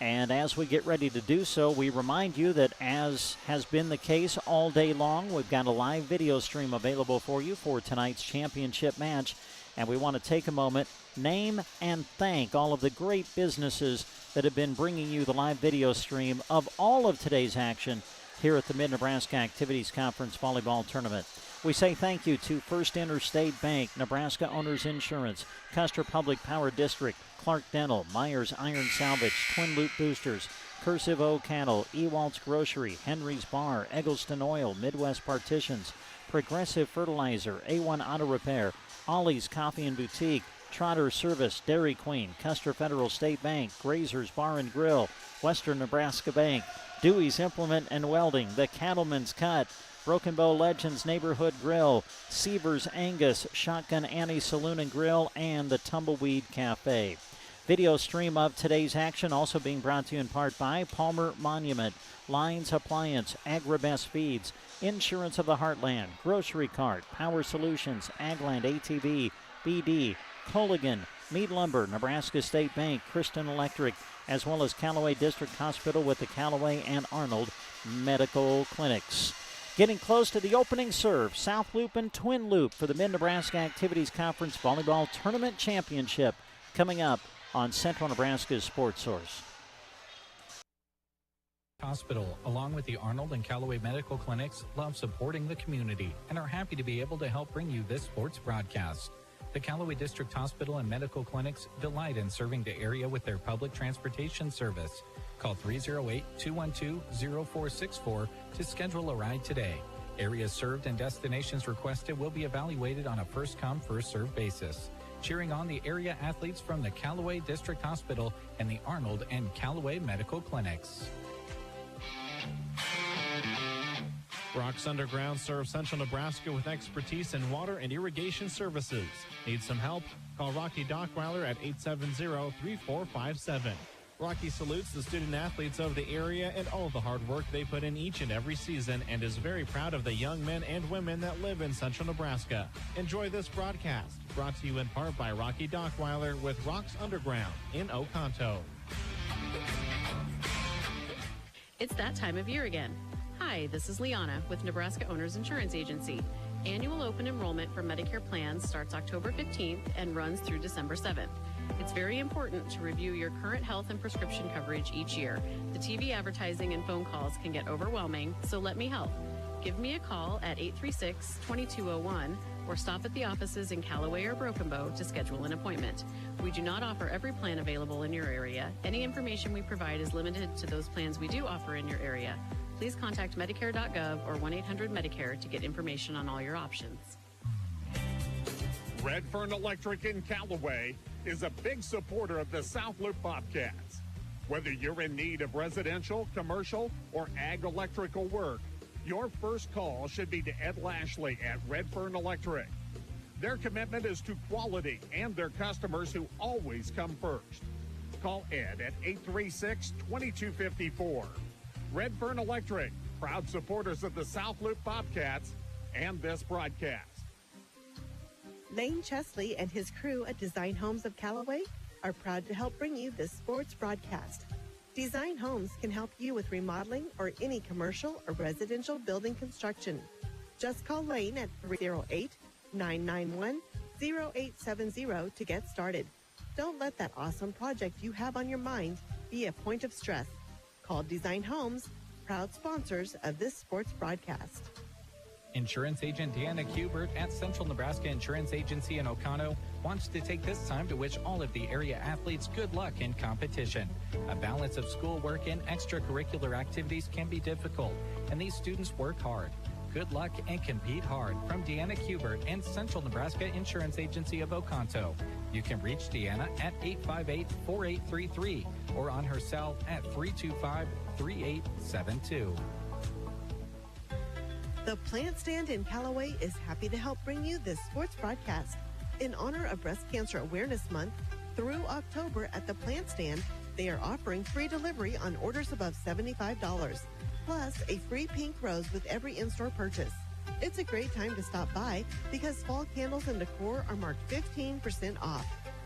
And as we get ready to do so, we remind you that, as has been the case all day long, we've got a live video stream available for you for tonight's championship match. And we want to take a moment, name and thank all of the great businesses that have been bringing you the live video stream of all of today's action here at the Mid-Nebraska Activities Conference Volleyball Tournament. We say thank you to First Interstate Bank, Nebraska Owners Insurance, Custer Public Power District, Clark Dental, Myers Iron Salvage, Twin Loop Boosters, Cursive O Cattle, Ewalt's Grocery, Henry's Bar, Eggleston Oil, Midwest Partitions, Progressive Fertilizer, A1 Auto Repair, Ollie's Coffee and Boutique, Trotter Service, Dairy Queen, Custer Federal State Bank, Grazer's Bar and Grill, Western Nebraska Bank, Dewey's Implement and Welding, The Cattleman's Cut, Broken Bow Legends Neighborhood Grill, Seavers Angus, Shotgun Annie Saloon and Grill, and the Tumbleweed Cafe. Video stream of today's action also being brought to you in part by Palmer Monument, Lines Appliance, Agribest Feeds, Insurance of the Heartland, Grocery Cart, Power Solutions, Agland ATV, BD, Colligan, Mead Lumber, Nebraska State Bank, Kristen Electric, as well as Callaway District Hospital with the Callaway and Arnold Medical Clinics. Getting close to the opening serve, South Loop and Twin Loop for the Mid-Nebraska Activities Conference Volleyball Tournament Championship coming up on Central Nebraska's Sports Source. Hospital, along with the Arnold and Callaway Medical Clinics, love supporting the community and are happy to be able to help bring you this sports broadcast. The Callaway District Hospital and Medical Clinics delight in serving the area with their public transportation service. Call 308-212-0464 to schedule a ride today. Areas served and destinations requested will be evaluated on a first-come, first-served basis. Cheering on the area athletes from the Callaway District Hospital and the Arnold and Callaway Medical Clinics. Rocks Underground serves Central Nebraska with expertise in water and irrigation services. Need some help? Call Rocky Dockweiler at 870-3457. Rocky salutes the student athletes of the area and all the hard work they put in each and every season and is very proud of the young men and women that live in Central Nebraska. Enjoy this broadcast, brought to you in part by Rocky Dockweiler with Rocks Underground in Oconto. It's that time of year again. Hi, this is Liana with Nebraska Owners Insurance Agency. Annual open enrollment for Medicare plans starts October 15th and runs through December 7th. It's very important to review your current health and prescription coverage each year. The TV advertising and phone calls can get overwhelming, so let me help. Give me a call at 836-2201 or stop at the offices in Callaway or Broken Bow to schedule an appointment. We do not offer every plan available in your area. Any information we provide is limited to those plans we do offer in your area. Please contact Medicare.gov or 1-800-MEDICARE to get information on all your options. Redfern Electric in Callaway is a big supporter of the South Loop Bobcats. Whether you're in need of residential, commercial, or ag electrical work, your first call should be to Ed Lashley at Redfern Electric. Their commitment is to quality and their customers who always come first. Call Ed at 836-2254. Redfern Electric, proud supporters of the South Loop Bobcats and this broadcast. Lane Chesley and his crew at Design Homes of Callaway are proud to help bring you this sports broadcast. Design Homes can help you with remodeling or any commercial or residential building construction. Just call Lane at 308-991-0870 to get started. Don't let that awesome project you have on your mind be a point of stress. Call Design Homes, proud sponsors of this sports broadcast. Insurance agent Deanna Kubert at Central Nebraska Insurance Agency in Oconto wants to take this time to wish all of the area athletes good luck in competition. A balance of schoolwork and extracurricular activities can be difficult, and these students work hard. Good luck and compete hard from Deanna Kubert and Central Nebraska Insurance Agency of Oconto. You can reach Deanna at 858-4833 or on her cell at 325-3872. The Plant Stand in Callaway is happy to help bring you this sports broadcast. In honor of Breast Cancer Awareness Month, through October at the Plant Stand, they are offering free delivery on orders above $75, plus a free pink rose with every in-store purchase. It's a great time to stop by because fall candles and decor are marked 15% off.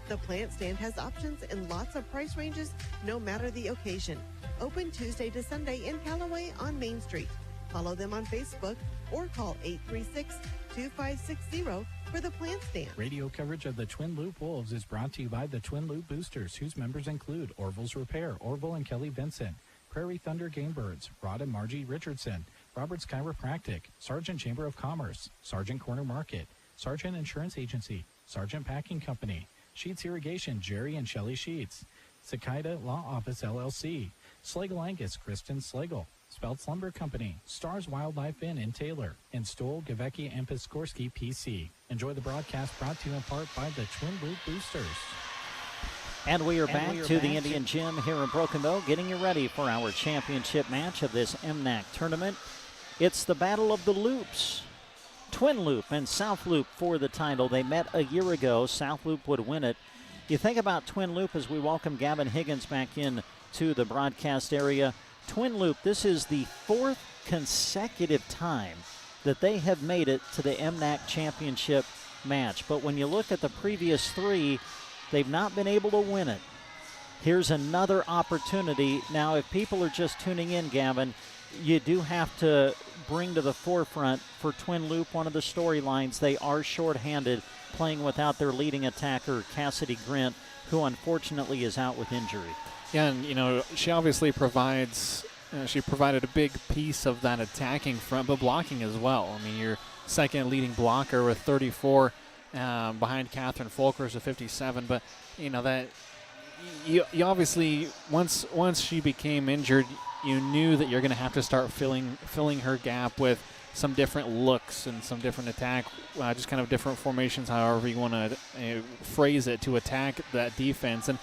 The Plant Stand has options in lots of price ranges, no matter the occasion. Open Tuesday to Sunday in Callaway on Main Street. Follow them on Facebook or call 836-2560 for the Plant Stand. Radio coverage of the Twin Loop Wolves is brought to you by the Twin Loop Boosters, whose members include Orville's Repair, Orville and Kelly Vincent, Prairie Thunder Game Birds, Rod and Margie Richardson, Roberts Chiropractic, Sargent Chamber of Commerce, Sargent Corner Market, Sargent Insurance Agency, Sargent Packing Company, Sheets Irrigation, Jerry and Shelley Sheets, Cicada Law Office LLC, Schlegel Angus, Kristen Schlegel, Speltz Lumber Company, Stars Wildlife Inn in Taylor, and Stoll, Gavecki, and Piskorski PC. Enjoy the broadcast brought to you in part by the Twin Loop Boosters. And we are back to the Indian Gym here in Broken Bow, getting you ready for our championship match of this MNAC tournament. It's the Battle of the Loops. Twin Loop and South Loop for the title. They met a year ago. South Loop would win it. You think about Twin Loop as we welcome Gavin Higgins back in to the broadcast area. Twin Loop, this is the fourth consecutive time that they have made it to the MNAC championship match. But when you look at the previous three, they've not been able to win it. Here's another opportunity. Now, if people are just tuning in, Gavin, you do have to bring to the forefront for Twin Loop one of the storylines. They are shorthanded, playing without their leading attacker, Cassidy Grint, who unfortunately is out with injury. Yeah, and, you know, she obviously provides she provided a big piece of that attacking front, but blocking as well. I mean, your second leading blocker with 34 behind Catherine Folkers with 57. But, that you obviously, once she became injured, you knew that you're going to have to start filling her gap with some different looks and some different attack, just kind of different formations, however you want to phrase it, to attack that defense. And,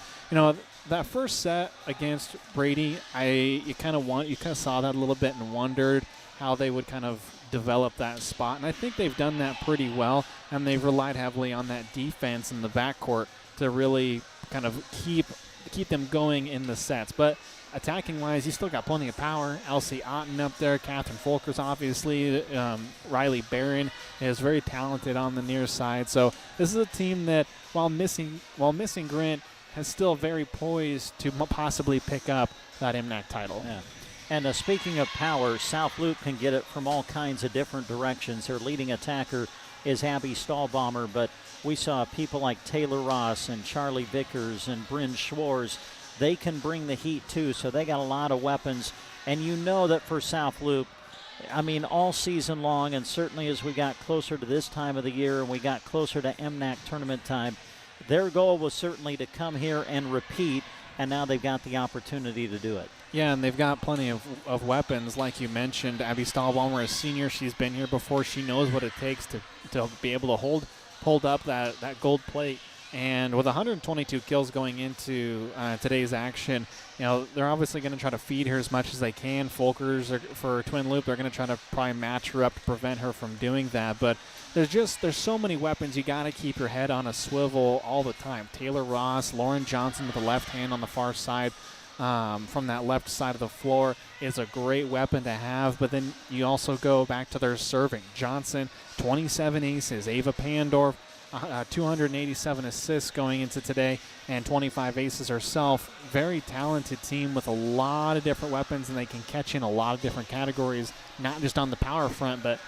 that first set against Brady, you kind of saw that a little bit and wondered how they would kind of develop that spot. And I think they've done that pretty well, and they've relied heavily on that defense in the backcourt to really kind of keep them going in the sets. But attacking-wise, you still got plenty of power. Elsie Otten up there, Catherine Folkers, obviously. Riley Barron is very talented on the near side. So this is a team that, while missing Grant, is still very poised to possibly pick up that MNAC title. Yeah. And speaking of power, South Loop can get it from all kinds of different directions. Their leading attacker is Abby Stahlbaumer, but we saw people like Taylor Ross and Charlie Vickers and Bryn Schwartz. They can bring the heat too, so they got a lot of weapons. And you know that for South Loop, I mean, all season long, and certainly as we got closer to this time of the year and we got closer to MNAC tournament time, their goal was certainly to come here and repeat, and now they've got the opportunity to do it. Yeah, and they've got plenty of weapons, like you mentioned. Abby Stahlbaumer is a senior. She's been here before. She knows what it takes to be able to hold up that gold plate. And with 122 kills going into today's action, they're obviously going to try to feed her as much as they can. Folkers, for Twin Loop, they're going to try to probably match her up to prevent her from doing that. But there's so many weapons. You got to keep your head on a swivel all the time. Taylor Ross, Lauren Johnson with the left hand on the far side from that left side of the floor is a great weapon to have. But then you also go back to their serving. Johnson, 27 aces. Ava Pandorf, 287 assists going into today, and 25 aces herself. Very talented team with a lot of different weapons, and they can catch in a lot of different categories, not just on the power front, but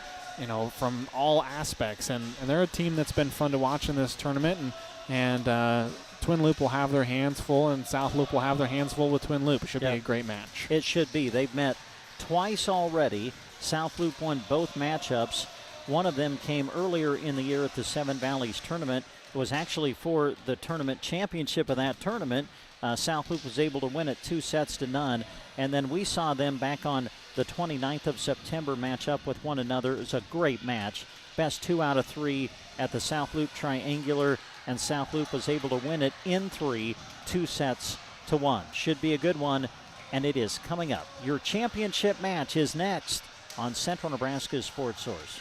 from all aspects. And they're a team that's been fun to watch in this tournament, and Twin Loop will have their hands full, and South Loop will have their hands full with Twin Loop. It should be a great match. It should be. They've met twice already. South Loop won both matchups. One of them came earlier in the year at the Seven Valleys tournament. It was actually for the tournament championship of that tournament. South Loop was able to win it 2-0. And then we saw them back on the 29th of September match up with one another. It was a great match. Best 2 out of 3 at the South Loop Triangular. And South Loop was able to win it in 3, 2-1. Should be a good one, and it is coming up. Your championship match is next on Central Nebraska Sports Source.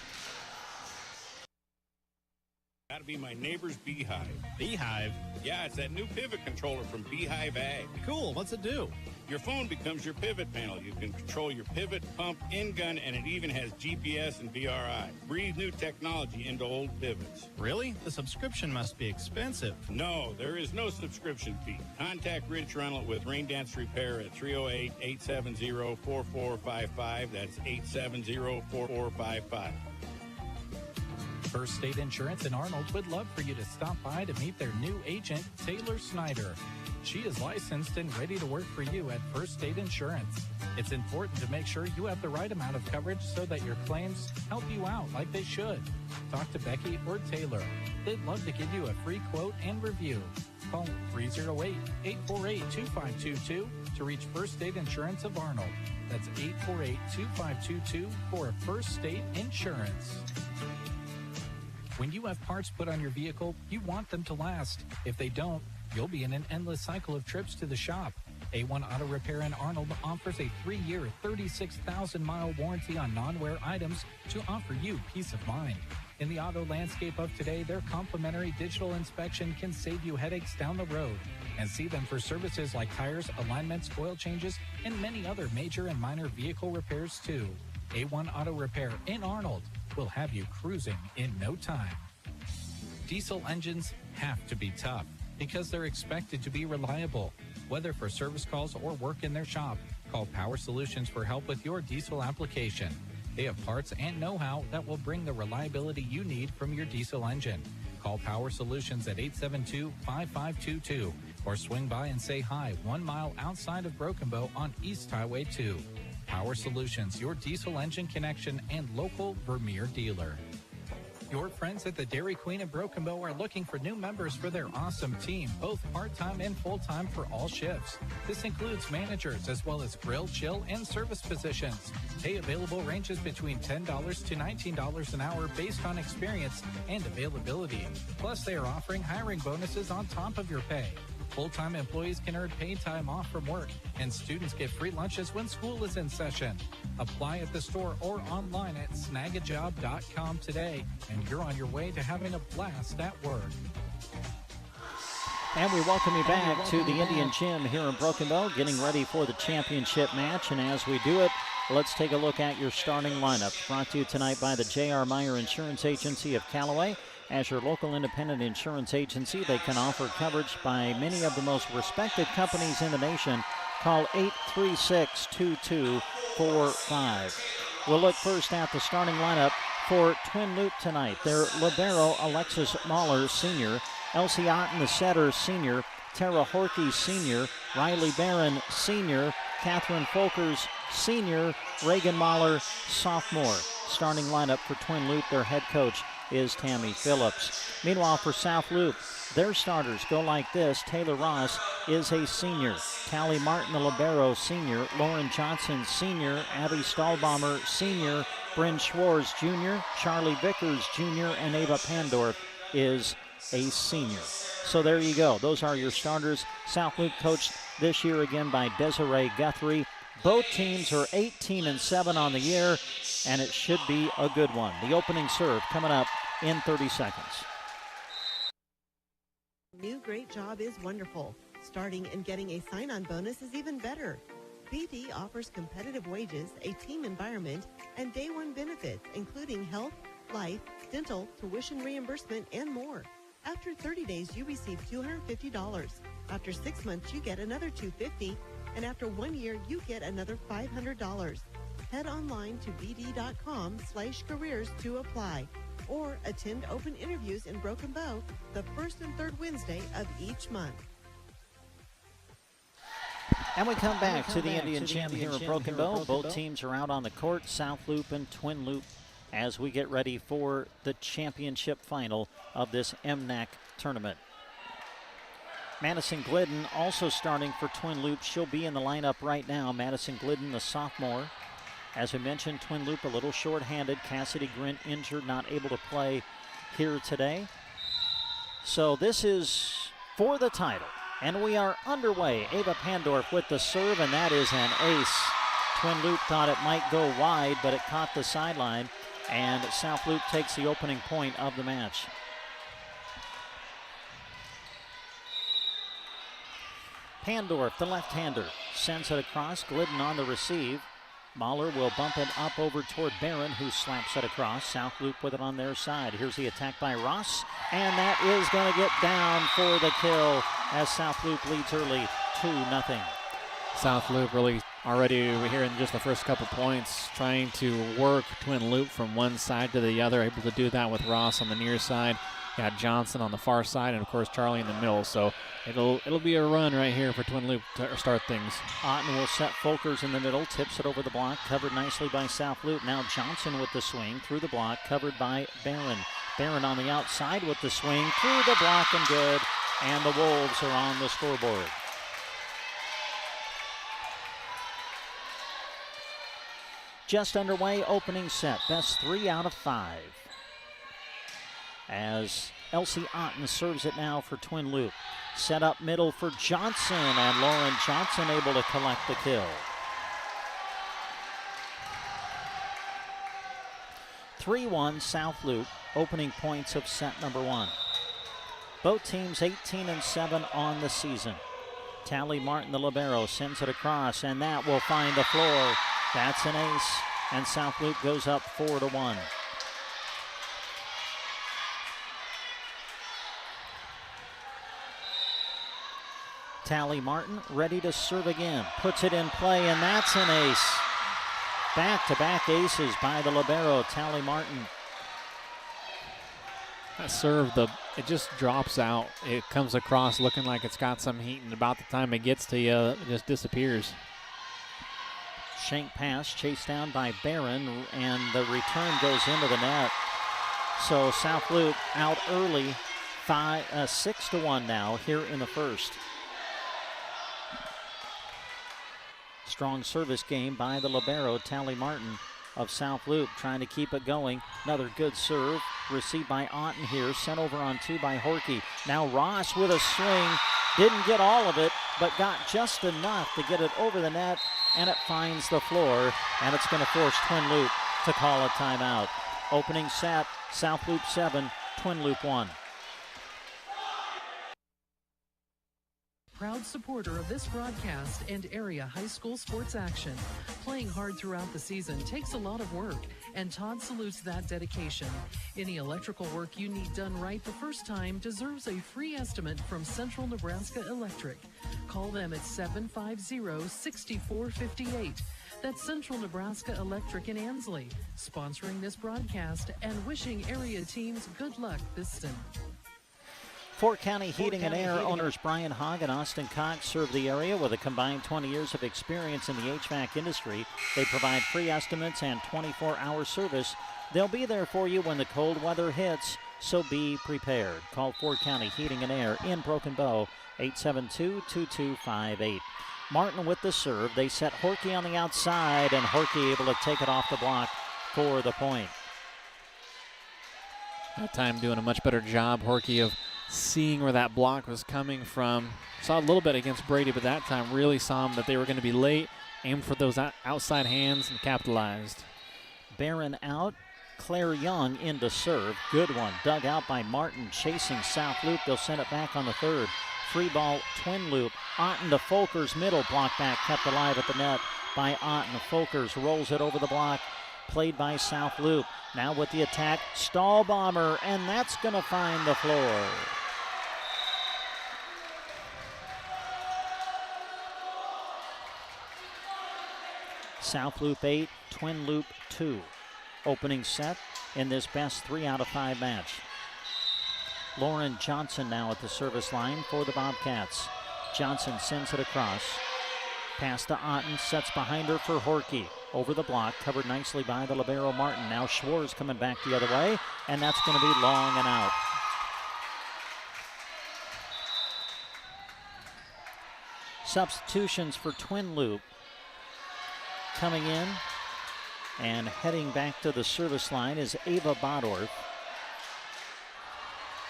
Gotta be my neighbor's Beehive. Beehive? Yeah, it's that new pivot controller from Beehive Ag. Cool, what's it do? Your phone becomes your pivot panel. You can control your pivot, pump, in-gun, and it even has GPS and VRI. Breathe new technology into old pivots. Really? The subscription must be expensive. No, there is no subscription fee. Contact Rich Reynolds with Rain Dance Repair at 308-870-4455. That's 870-4455. First State Insurance in Arnold would love for you to stop by to meet their new agent, Taylor Snyder. She is licensed and ready to work for you at First State Insurance. It's important to make sure you have the right amount of coverage so that your claims help you out like they should. Talk to Becky or Taylor. They'd love to give you a free quote and review. Call 308-848-2522 to reach First State Insurance of Arnold. That's 848-2522 for First State Insurance. When you have parts put on your vehicle, you want them to last. If they don't, you'll be in an endless cycle of trips to the shop. A1 Auto Repair in Arnold offers a 3-year, 36,000-mile warranty on non-wear items to offer you peace of mind. In the auto landscape of today, their complimentary digital inspection can save you headaches down the road. And see them for services like tires, alignments, oil changes, and many other major and minor vehicle repairs too. A1 Auto Repair in Arnold will have you cruising in no time. Diesel engines have to be tough because they're expected to be reliable. Whether for service calls or work in their shop, call Power Solutions for help with your diesel application. They have parts and know-how that will bring the reliability you need from your diesel engine. Call Power Solutions at 872-5522 or swing by and say hi 1 mile outside of Broken Bow on East Highway 2. Power Solutions, your diesel engine connection and local Vermeer dealer. Your friends at the Dairy Queen in Broken Bow are looking for new members for their awesome team, both part-time and full-time for all shifts. This includes managers as well as grill, chill, and service positions. Pay available ranges between $10 to $19 an hour based on experience and availability. Plus, they are offering hiring bonuses on top of your pay. Full-time employees can earn paid time off from work, and students get free lunches when school is in session. Apply at the store or online at snagajob.com today, and you're on your way to having a blast at work. And we welcome you back to the Indian Gym here in Broken Bow, getting ready for the championship match. And as we do it, let's take a look at your starting lineup. Brought to you tonight by the J.R. Meyer Insurance Agency of Callaway. As your local independent insurance agency, they can offer coverage by many of the most respected companies in the nation. Call 836-2245. We'll look first at the starting lineup for Twin Loop tonight. Their libero, Alexis Mahler, senior. Elsie Otten, the setter, senior. Tara Horkey, senior. Riley Barron, senior. Catherine Folkers, senior. Reagan Mahler, sophomore. Starting lineup for Twin Loop, their head coach is Tammy Phillips. Meanwhile, for South Loop, their starters go like this. Taylor Ross is a senior. Tally Martin, the libero, senior. Lauren Johnson, senior. Abby Stahlbaumer, senior. Bryn Schwartz, junior. Charlie Vickers, junior. And Ava Pandorf is a senior. So there you go. Those are your starters. South Loop coached this year again by Desiree Guthrie. Both teams are 18-7 on the year, and it should be a good one. The opening serve coming up in 30 seconds. New great job is wonderful. Starting and getting a sign-on bonus is even better. BD offers competitive wages, a team environment, and day one benefits, including health, life, dental, tuition reimbursement, and more. After 30 days, you receive $250. After 6 months, you get another $250. And after 1 year, you get another $500. Head online to bd.com/careers to apply, or attend open interviews in Broken Bow the first and third Wednesday of each month. And we come back to the Indian Gym here in Broken Bow. Both teams are out on the court, South Loop and Twin Loop, as we get ready for the championship final of this MNAC tournament. Madison Glidden also starting for Twin Loop. She'll be in the lineup right now. Madison Glidden, the sophomore. As we mentioned, Twin Loop a little short-handed. Cassidy Grint injured, not able to play here today. So this is for the title. And we are underway. Ava Pandorf with the serve, and that is an ace. Twin Loop thought it might go wide, but it caught the sideline. And South Loop takes the opening point of the match. Pandorf, the left-hander, sends it across. Glidden on the receive. Mahler will bump it up over toward Barron, who slaps it across. South Loop with it on their side. Here's the attack by Ross, and that is going to get down for the kill as South Loop leads early 2-0. South Loop really already here in just the first couple points trying to work Twin Loop from one side to the other, able to do that with Ross on the near side. Got Johnson on the far side, and of course Charlie in the middle. So it'll be a run right here for Twin Loop to start things. Otten will set Folkers in the middle, tips it over the block, covered nicely by South Loop. Now Johnson with the swing through the block, covered by Barron. Barron on the outside with the swing through the block and good. And the Wolves are on the scoreboard. Just underway, opening set, best 3 out of 5. As Elsie Otten serves it now for Twin Loop. Set up middle for Johnson, and Lauren Johnson able to collect the kill. 3-1 South Loop, opening points of set number 1. Both teams 18-7 on the season. Tally Martin, the libero, sends it across, and that will find the floor. That's an ace, and South Loop goes up 4-1. Tally Martin ready to serve again. Puts it in play, and that's an ace. Back-to-back aces by the libero, Tally Martin. That serve, it just drops out. It comes across looking like it's got some heat, and about the time it gets to you, it just disappears. Shank pass chased down by Barron, and the return goes into the net. So South Loop out early, 6-1 now here in the first. Strong service game by the libero, Tally Martin of South Loop, trying to keep it going. Another good serve, received by Otten here, sent over on two by Horkey. Now Ross with a swing, didn't get all of it, but got just enough to get it over the net, and it finds the floor, and it's going to force Twin Loop to call a timeout. Opening set, South Loop 7, Twin Loop 1. Proud supporter of this broadcast and area high school sports action. Playing hard throughout the season takes a lot of work, and Todd salutes that dedication. Any electrical work you need done right the first time deserves a free estimate from Central Nebraska Electric. Call them at 750-6458. That's Central Nebraska Electric in Ansley, sponsoring this broadcast and wishing area teams good luck this season. Fort County Heating and Air owners Brian Hogg and Austin Cox serve the area with a combined 20 years of experience in the HVAC industry. They provide free estimates and 24-hour service. They'll be there for you when the cold weather hits, so be prepared. Call Fort County Heating and Air in Broken Bow, 872-2258. Martin with the serve. They set Horkey on the outside, and Horkey able to take it off the block for the point. That time doing a much better job, Horkey, of seeing where that block was coming from. Saw a little bit against Brady, but that time really saw him that they were going to be late, aimed for those outside hands, and capitalized. Barron out. Claire Young in to serve. Good one. Dug out by Martin, chasing South Loop. They'll send it back on the third. Free ball, Twin Loop. Otten to Folkers, middle block back, kept alive at the net by Otten. Folkers rolls it over the block. Played by South Loop. Now with the attack, Stall Bomber, and that's going to find the floor. South Loop 8, Twin Loop 2. Opening set in this best 3 out of 5 match. Lauren Johnson now at the service line for the Bobcats. Johnson sends it across. Pass to Otten, sets behind her for Horkey. Over the block, covered nicely by the libero Martin. Now Schwartz coming back the other way, and that's going to be long and out. Substitutions for Twin Loop. Coming in and heading back to the service line is Ava Pandorf.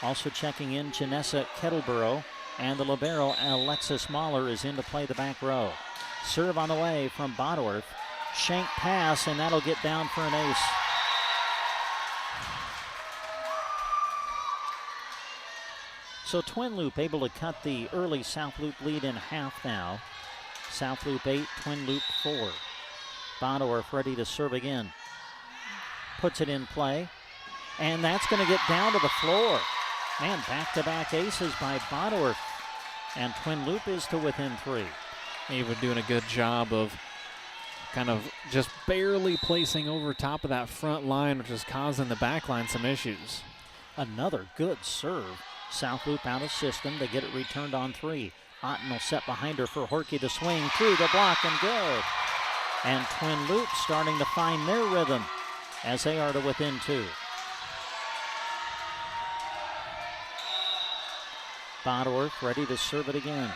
Also checking in, Janessa Kettleborough, and the libero Alexis Mahler is in to play the back row. Serve on the way from Pandorf. Shank pass, and that'll get down for an ace. So Twin Loop able to cut the early South Loop lead in half now. South Loop 8, Twin Loop 4. Pandorf ready to serve again. Puts it in play, and that's going to get down to the floor. Man, back-to-back aces by Pandorf, and Twin Loop is to within 3. Ava doing a good job of kind of just barely placing over top of that front line, which is causing the back line some issues. Another good serve. South Loop out of system. They get it returned on 3. Otten will set behind her for Horkey to swing through the block and good. And Twin Loop starting to find their rhythm as they are to within 2. Pandorf ready to serve it again.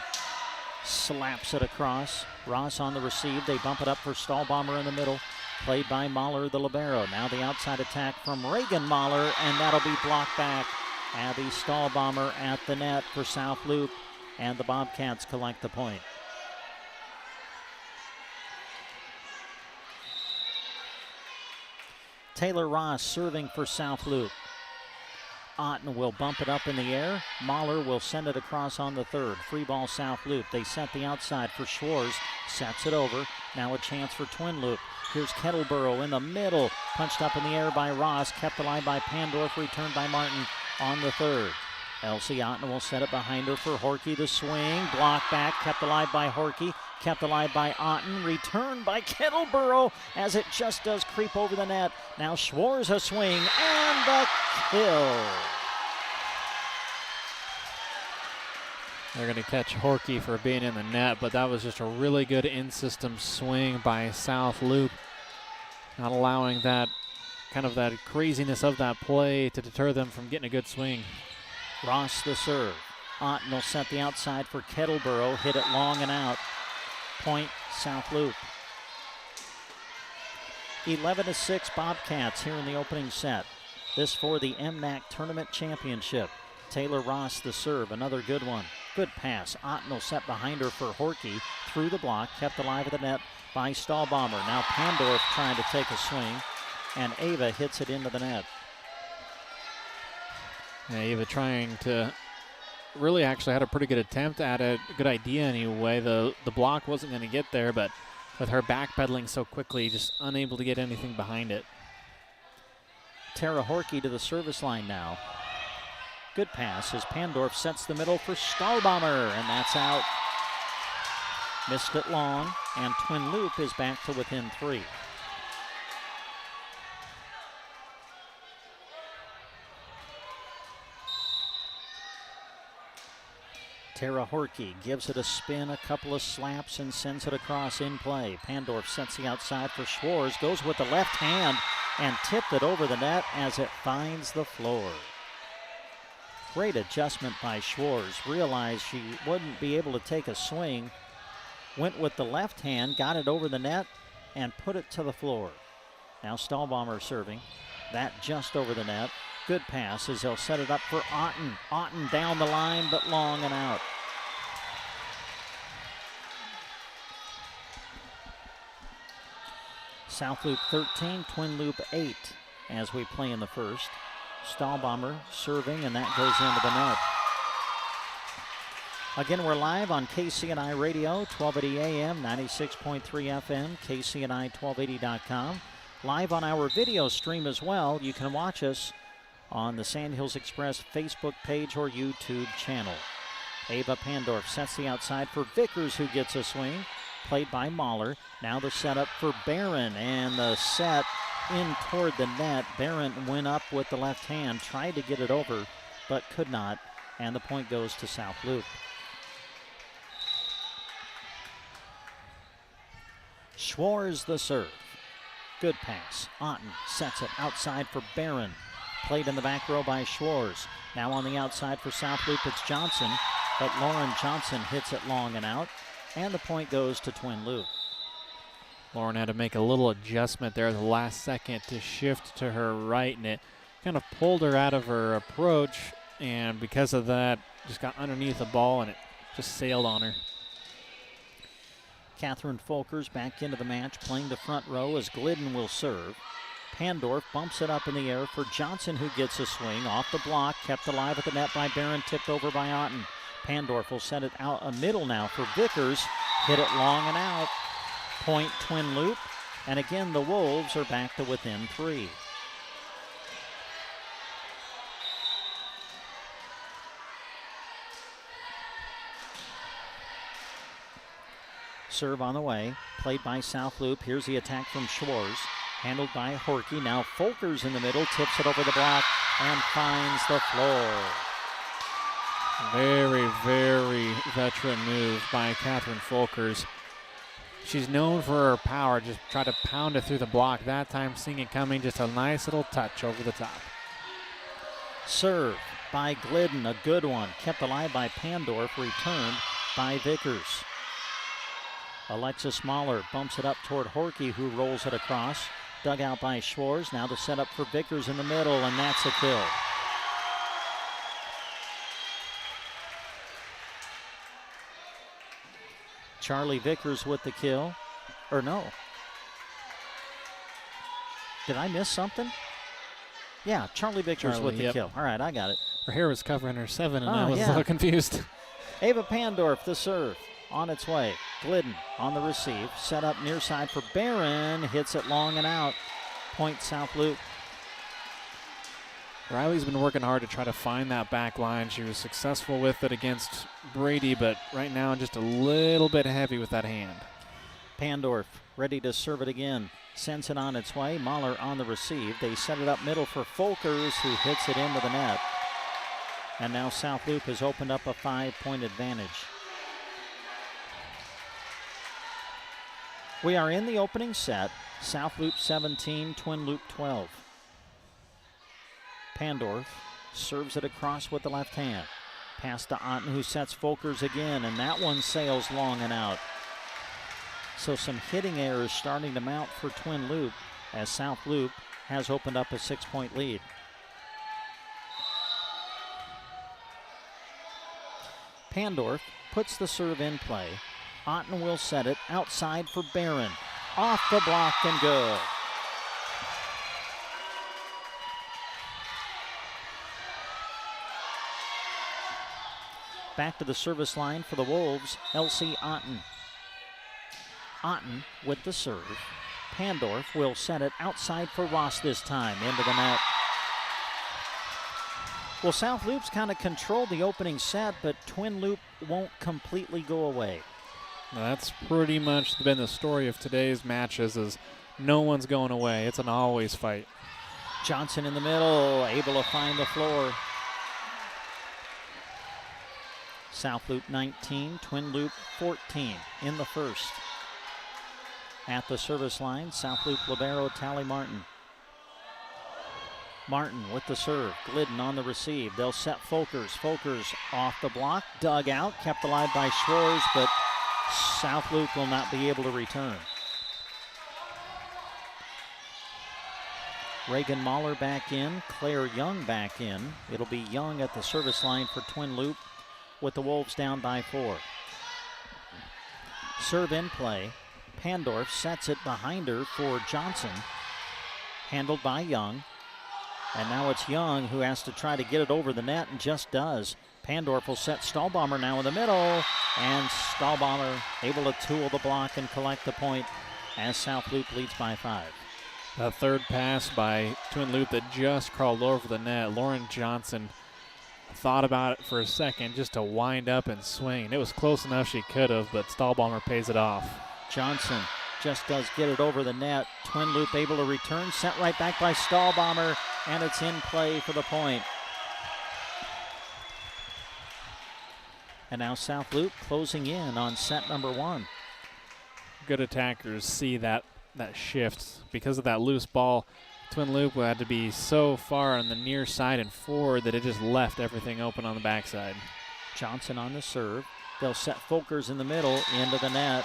Slaps it across. Ross on the receive. They bump it up for Stallbomber in the middle. Played by Mahler, the libero. Now the outside attack from Reagan Mahler, and that'll be blocked back. Abby Stallbomber at the net for South Loop, and the Bobcats collect the point. Taylor Ross serving for South Loop. Otten will bump it up in the air. Mahler will send it across on the third. Free ball South Loop. They set the outside for Schwartz. Sets it over. Now a chance for Twin Loop. Here's Kettleborough in the middle. Punched up in the air by Ross. Kept alive by Pandorf. Returned by Martin on the third. Elsie Otten will set it behind her for Horkey to swing. Block back. Kept alive by Horkey. Kept alive by Otten. Returned by Kettleborough as it just does creep over the net. Now Schwartz a swing and the kill. They're going to catch Horkey for being in the net, but that was just a really good in-system swing by South Loop, not allowing that kind of that craziness of that play to deter them from getting a good swing. Ross the serve. Otten will set the outside for Kettleboro, hit it long and out. Point South Loop. 11-6 Bobcats here in the opening set. This for the MNAC Tournament Championship. Taylor Ross the serve, another good one. Good pass. Otten will set behind her for Horkey. Through the block, kept alive at the net by Stahlbomber. Now Pandorf trying to take a swing, and Ava hits it into the net. Yeah, Ava trying to really actually had a pretty good attempt at it. Good idea anyway. The block wasn't going to get there, but with her backpedaling so quickly, just unable to get anything behind it. Tara Horkey to the service line now. Good pass as Pandorf sets the middle for Stahlbomber, and that's out. Missed it long, and Twin Loop is back to within 3. Tara Horkey gives it a spin, a couple of slaps, and sends it across in play. Pandorf sets the outside for Schwarz, goes with the left hand and tipped it over the net as it finds the floor. Great adjustment by Schwarz. Realized she wouldn't be able to take a swing. Went with the left hand, got it over the net, and put it to the floor. Now Stahlbomber serving. That just over the net. Good pass as they'll set it up for Otten. Otten down the line, but long and out. South Loop 13, Twin Loop 8 as we play in the first. Stahlbomber serving, and that goes into the net. Again, we're live on KCNI Radio, 1280 AM, 96.3 FM, KCNI1280.com. Live on our video stream as well. You can watch us on the Sandhills Express Facebook page or YouTube channel. Ava Pandorf sets the outside for Vickers, who gets a swing. Played by Mahler. Now the setup for Barron, and the set in toward the net. Barron went up with the left hand, tried to get it over, but could not, and the point goes to South Loop. Schwarz the serve. Good pass. Otten sets it outside for Barron. Played in the back row by Schwarz. Now on the outside for South Loop, it's Johnson, but Lauren Johnson hits it long and out, and the point goes to Twin Loop. Lauren had to make a little adjustment there at the last second to shift to her right, and it kind of pulled her out of her approach, and because of that, just got underneath the ball, and it just sailed on her. Catherine Folkers back into the match, playing the front row as Glidden will serve. Pandorf bumps it up in the air for Johnson, who gets a swing off the block, kept alive at the net by Barron, tipped over by Otten. Pandorf will set it out a middle now for Vickers, hit it long and out. Point Twin Loop, and again the Wolves are back to within 3. Serve on the way, played by South Loop. Here's the attack from Schwarz, handled by Horkey. Now Folkers in the middle, tips it over the block and finds the floor. Very, very veteran move by Catherine Folkers. She's known for her power, just try to pound it through the block. That time, seeing it coming, just a nice little touch over the top. Serve by Glidden, a good one. Kept alive by Pandorf, returned by Vickers. Alexis Mahler bumps it up toward Horkey, who rolls it across. Dug out by Schwarz. Now the setup for Vickers in the middle, and that's a kill. Charlie Vickers with the kill. Or no. Did I miss something? Yeah, Charlie Vickers with the kill. All right, I got it. Her hair was covering her 7, and I was a little confused. Ava Pandorf, the serve. On its way. Glidden on the receive. Set up near side for Barron. Hits it long and out. Point South Loop. Riley's been working hard to try to find that back line. She was successful with it against Brady, but right now just a little bit heavy with that hand. Pandorf ready to serve it again. Sends it on its way. Mahler on the receive. They set it up middle for Folkers, who hits it into the net. And now South Loop has opened up a 5-point advantage. We are in the opening set. South Loop 17, Twin Loop 12. Pandorf serves it across with the left hand. Pass to Otten, who sets Folkers again, and that one sails long and out. So some hitting errors starting to mount for Twin Loop as South Loop has opened up a 6-point lead. Pandorf puts the serve in play. Otten will set it outside for Barron. Off the block and good. Back to the service line for the Wolves, Elsie Otten. Otten with the serve. Pandorf will set it outside for Ross this time, into the net. Well, South Loop's kind of controlled the opening set, but Twin Loop won't completely go away. That's pretty much been the story of today's matches, is no one's going away. It's an always fight. Johnson in the middle, able to find the floor. South Loop 19, Twin Loop 14 in the first. At the service line, South Loop libero Tally Martin. Martin with the serve, Glidden on the receive. They'll set Folkers. Folkers off the block, dug out, kept alive by Schwarz, but South Loop will not be able to return. Reagan Mahler back in, Claire Young back in. It'll be Young at the service line for Twin Loop with the Wolves down by 4. Serve in play. Pandorf sets it behind her for Johnson. Handled by Young. And now it's Young who has to try to get it over the net and just does. Pandorf will set Stahlbomber now in the middle. And Stahlbomber able to tool the block and collect the point as South Loop leads by 5. The third pass by Twin Loop that just crawled over the net. Lauren Johnson thought about it for a second just to wind up and swing. It was close enough she could have, but Stahlbomber pays it off. Johnson just does get it over the net. Twin Loop able to return, sent right back by Stahlbomber, and it's in play for the point. And now South Loop closing in on set number 1. Good attackers see that shift. Because of that loose ball, Twin Loop had to be so far on the near side and forward that it just left everything open on the backside. Johnson on the serve. They'll set Folkers in the middle, into the net.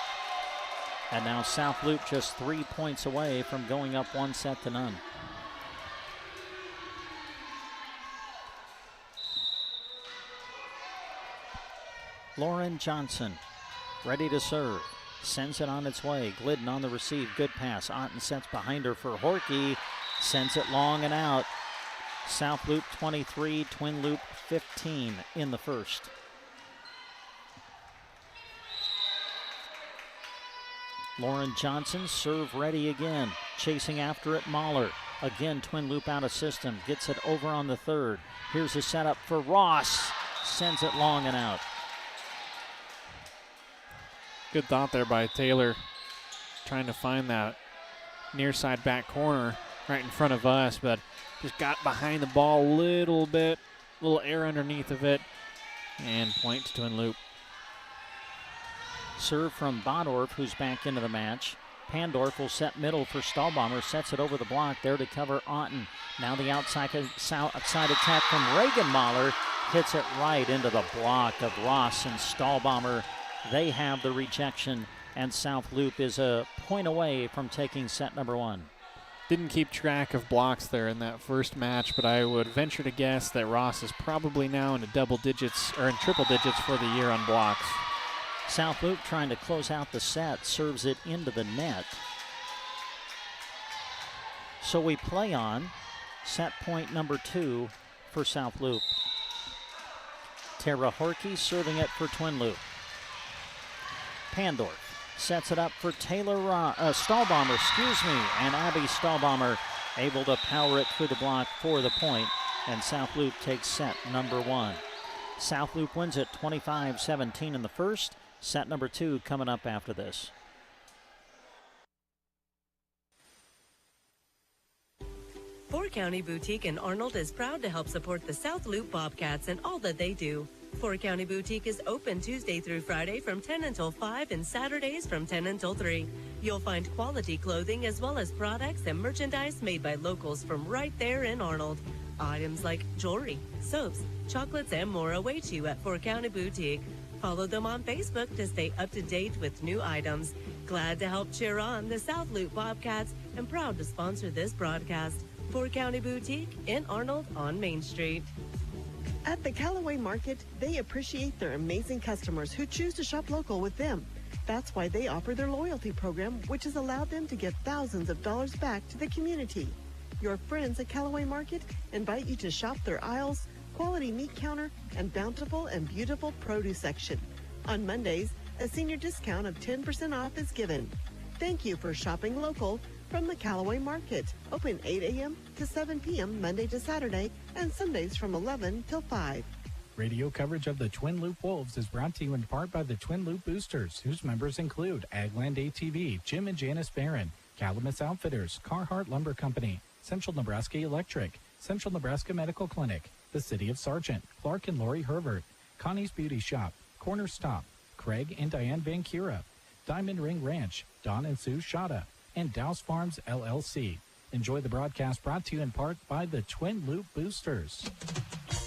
And now South Loop just 3 points away from going up 1-0. Lauren Johnson ready to serve. Sends it on its way. Glidden on the receive. Good pass. Otten sets behind her for Horkey. Sends it long and out. South Loop 23, Twin Loop 15 in the first. Lauren Johnson, serve ready again. Chasing after it, Mahler. Again, Twin Loop out of system. Gets it over on the third. Here's a setup for Ross. Sends it long and out. Good thought there by Taylor, trying to find that near side back corner right in front of us, but just got behind the ball a little bit, little air underneath of it, and point to Twin Loop. Serve from Bodorf, who's back into the match. Pandorf will set middle for Stahlbomber, sets it over the block there to cover Otten. Now the outside attack from Reagan Mahler hits it right into the block of Ross and Stahlbomber. They have the rejection, and South Loop is a point away from taking set number 1. Didn't keep track of blocks there in that first match, but I would venture to guess that Ross is probably now into double digits or in triple digits for the year on blocks. South Loop trying to close out the set, serves it into the net. So we play on set point number 2 for South Loop. Tara Horkey serving it for Twin Loop. Pandorf sets it up for Stahlbomber, and Abby Stahlbomber able to power it through the block for the point, and South Loop takes set number 1. South Loop wins it 25-17 in the first. Set number 2 coming up after this. Four County Boutique in Arnold is proud to help support the South Loop Bobcats and all that they do. Four County Boutique is open Tuesday through Friday from 10 until 5 and Saturdays from 10 until 3. You'll find quality clothing as well as products and merchandise made by locals from right there in Arnold. Items like jewelry, soaps, chocolates, and more await you at Four County Boutique. Follow them on Facebook to stay up to date with new items. Glad to help cheer on the South Loop Bobcats and proud to sponsor this broadcast. Four County Boutique in Arnold on Main Street. At the Callaway Market, they appreciate their amazing customers who choose to shop local with them. That's why they offer their loyalty program, which has allowed them to give thousands of dollars back to the community. Your friends at Callaway Market invite you to shop their aisles, quality meat counter, and bountiful and beautiful produce section. On Mondays, a senior discount of 10% off is given. Thank you for shopping local from the Callaway Market. Open 8 a.m. to 7 p.m. Monday to Saturday and Sundays from 11 till 5. Radio coverage of the Twin Loop Wolves is brought to you in part by the Twin Loop Boosters, whose members include Agland ATV, Jim and Janice Barron, Calamus Outfitters, Carhartt Lumber Company, Central Nebraska Electric, Central Nebraska Medical Clinic, the City of Sargent, Clark and Lori Herbert, Connie's Beauty Shop, Corner Stop, Craig and Diane Van Cura, Diamond Ring Ranch, Don and Sue Shada, and Douse Farms LLC. Enjoy the broadcast brought to you in part by the Twin Loop Boosters.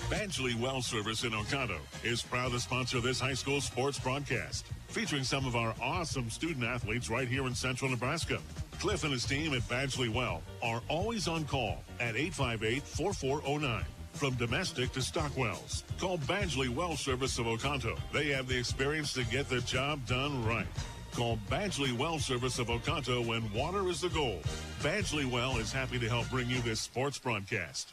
Badgley Well Service in Oconto is proud to sponsor this high school sports broadcast, featuring some of our awesome student athletes right here in central Nebraska. Cliff and his team at Badgley Well are always on call at 858-4409. From domestic to stock wells, call Badgley Well Service of Oconto. They have the experience to get the job done right. Call Badgley Well Service of Oconto when water is the goal. Badgley Well is happy to help bring you this sports broadcast.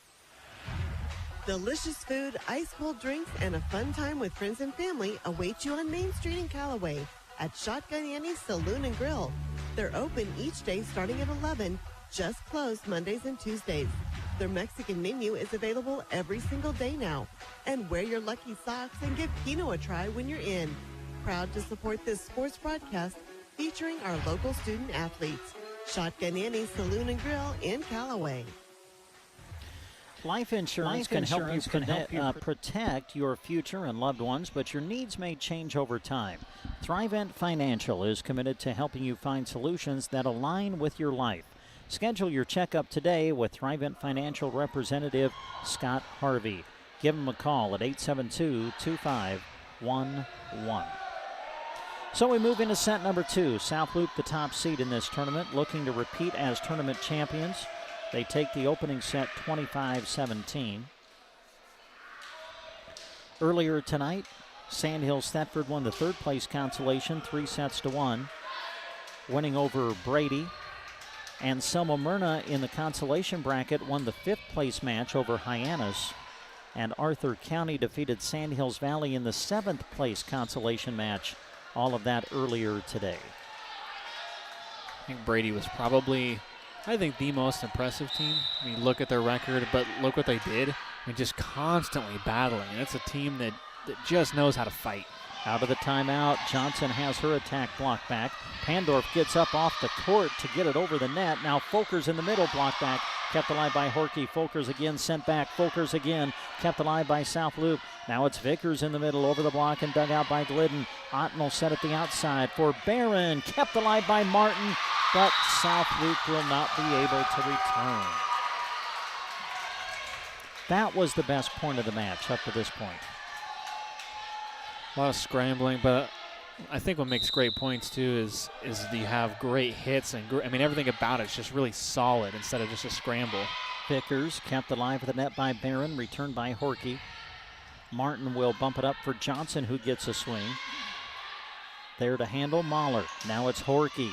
Delicious food, ice-cold drinks, and a fun time with friends and family await you on Main Street in Callaway at Shotgun Annie's Saloon and Grill. They're open each day starting at 11, just closed Mondays and Tuesdays. Their Mexican menu is available every single day now. And wear your lucky socks and give Keno a try when you're in. Proud to support this sports broadcast featuring our local student athletes. Shotgun Annie's Saloon and Grill in Callaway. Life insurance can help you protect your future and loved ones, but your needs may change over time. Thrivent Financial is committed to helping you find solutions that align with your life. Schedule your checkup today with Thrivent Financial representative Scott Harvey. Give him a call at 872-2511. So we move into set number 2. South Loop, the top seed in this tournament, looking to repeat as tournament champions. They take the opening set 25-17. Earlier tonight, Sandhills Thetford won the third-place consolation 3-1, winning over Brady. And Selma Myrna in the consolation bracket won the fifth-place match over Hyannis. And Arthur County defeated Sandhills Valley in the seventh-place consolation match. All of that earlier today. I think Brady was probably, the most impressive team. I mean, look at their record, but look what they did. I mean, just constantly battling. And it's a team that just knows how to fight. Out of the timeout, Johnson has her attack blocked back. Pandorf gets up off the court to get it over the net. Now Folkers in the middle, blocked back. Kept alive by Horkey. Folkers again sent back. Folkers again kept alive by South Loop. Now it's Vickers in the middle, over the block and dug out by Glidden. Otten will set at the outside for Barron. Kept alive by Martin, but South Loop will not be able to return. That was the best point of the match up to this point. A lot of scrambling, but I think what makes great points too is you have great hits and everything about it's just really solid instead of just a scramble. Vickers kept alive with the net by Barron, returned by Horkey. Martin will bump it up for Johnson, who gets a swing. There to handle Mahler. Now it's Horkey.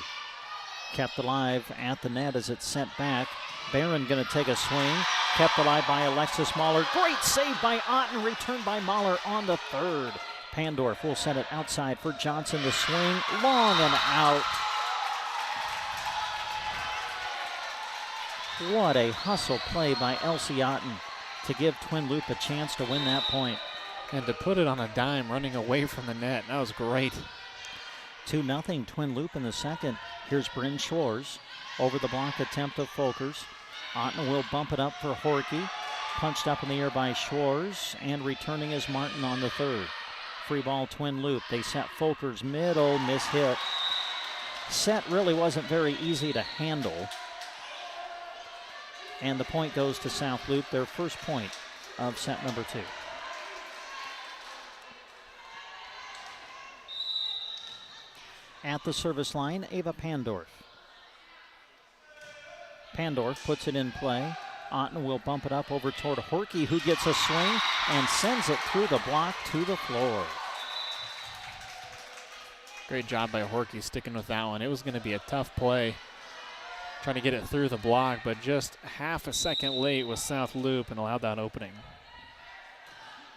Kept alive at the net as it's sent back. Barron going to take a swing. Kept alive by Alexis Mahler. Great save by Otten, returned by Mahler on the third. Pandorf will send it outside for Johnson. The swing, long and out. What a hustle play by Elsie Otten to give Twin Loop a chance to win that point. And to put it on a dime, running away from the net. That was great. 2-0 Twin Loop in the second. Here's Bryn Schwarz over the block attempt of Folkers. Otten will bump it up for Horkey. Punched up in the air by Schwartz, and returning is Martin on the third. Free ball, twin loop. They set Folkers middle, miss hit. Set really wasn't very easy to handle. And the point goes to South Loop, their first point of set number 2. At the service line, Ava Pandorf. Pandorf puts it in play. Otten will bump it up over toward Horkey, who gets a swing and sends it through the block to the floor. Great job by Horkey sticking with that one. It was going to be a tough play trying to get it through the block, but just half a second late with South Loop and allowed that opening.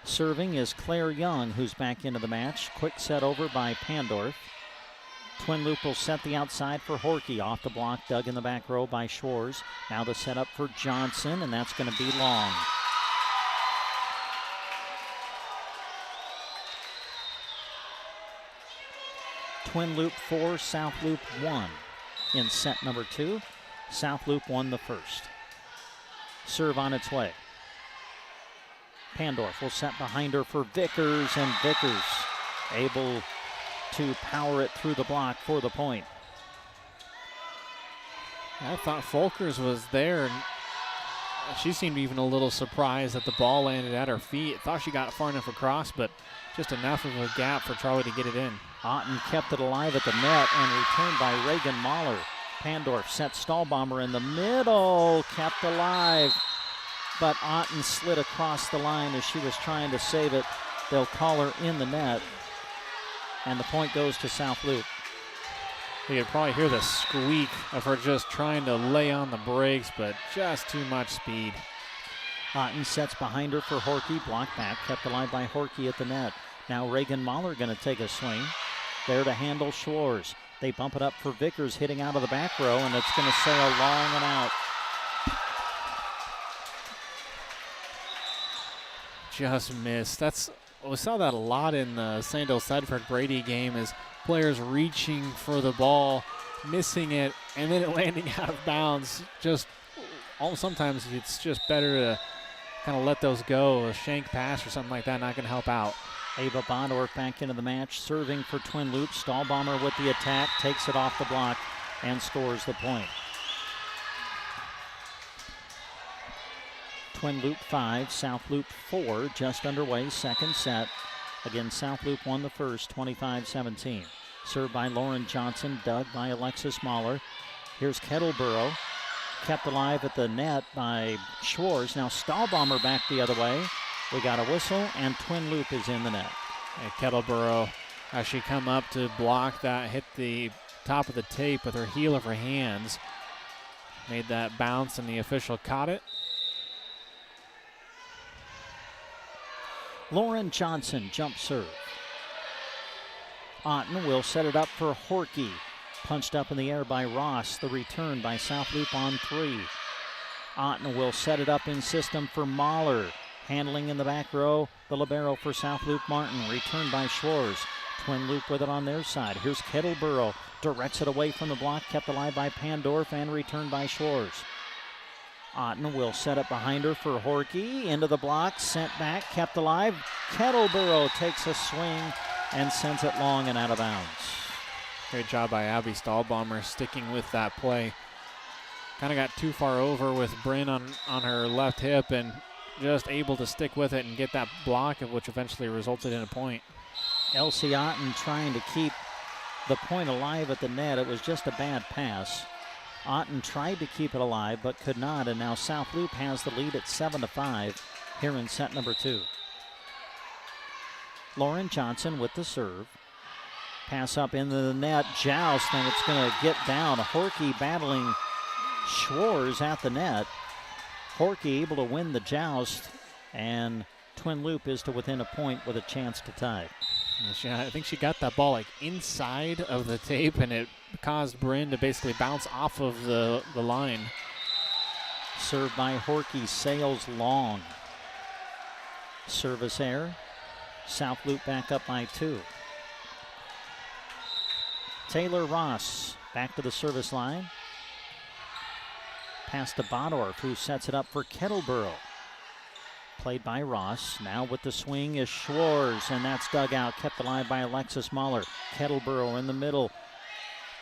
Serving is Claire Young, who's back into the match. Quick set over by Pandorf. Twin loop will set the outside for Horkey. Off the block, dug in the back row by Schwartz. Now the setup for Johnson, and that's going to be long. Twin loop 4, South Loop 1 in set number 2. South Loop won the first. Serve on its way. Pandorf will set behind her for Vickers, and Vickers able to power it through the block for the point. I thought Folkers was there. She seemed even a little surprised that the ball landed at her feet. Thought she got far enough across, but just enough of a gap for Charlie to get it in. Otten kept it alive at the net and returned by Reagan Mahler. Pandorf set Stahlbomber in the middle, kept alive, but Otten slid across the line as she was trying to save it. They'll call her in the net, and the point goes to South Loop. You could probably hear the squeak of her just trying to lay on the brakes, but just too much speed. Otten sets behind her for Horkey, blocked back, kept alive by Horkey at the net. Now Reagan Mahler going to take a swing. There to handle Schwartz. They bump it up for Vickers, hitting out of the back row, and it's going to sail long and out. Just missed. We saw that a lot in the Sandal-Sedford Brady game, is players reaching for the ball, missing it, and then it landing out of bounds. Sometimes it's just better to kind of let those go. A shank pass or something like that, not going to help out. Ava Pandorf back into the match, serving for Twin Loop. Stahlbomber with the attack, takes it off the block, and scores the point. Twin Loop 5, South Loop 4, just underway, second set. Again, South Loop won the first, 25-17. Served by Lauren Johnson, dug by Alexis Mahler. Here's Kettleboro, kept alive at the net by Schwartz. Now Stahlbomber back the other way. We got a whistle, and Twin Loop is in the net. And Kettleboro, as she come up to block that, hit the top of the tape with her heel of her hands. Made that bounce, and the official caught it. Lauren Johnson, jump serve. Otten will set it up for Horkey. Punched up in the air by Ross. The return by South Loop on 3. Otten will set it up in system for Mahler. Handling in the back row, the libero for South Loop Martin. Returned by Schwartz. Twin Loop with it on their side. Here's Kettleboro. Directs it away from the block, kept alive by Pandorf, and returned by Schwartz. Otten will set it behind her for Horkey. Into the block, sent back, kept alive. Kettleboro takes a swing and sends it long and out of bounds. Great job by Abby Stahlbomber sticking with that play. Kind of got too far over with Bryn on her left hip and just able to stick with it and get that block, of which eventually resulted in a point. Elsie Otten trying to keep the point alive at the net. It was just a bad pass. Otten tried to keep it alive but could not, and now South Loop has the lead at 7-5 here in set number 2. Lauren Johnson with the serve. Pass up into the net, joust, and it's going to get down. Horkey battling Schwartz at the net. Horkey able to win the joust, and Twin Loop is to within a point with a chance to tie. I think she got that ball like inside of the tape, and it caused Bryn to basically bounce off of the line. Served by Horkey, sails long. Service error. South Loop back up by 2. Taylor Ross back to the service line. Pass to Pandorf, who sets it up for Kettleboro. Played by Ross. Now with the swing is Schwartz, and that's dug out. Kept alive by Alexis Mahler. Kettleboro in the middle.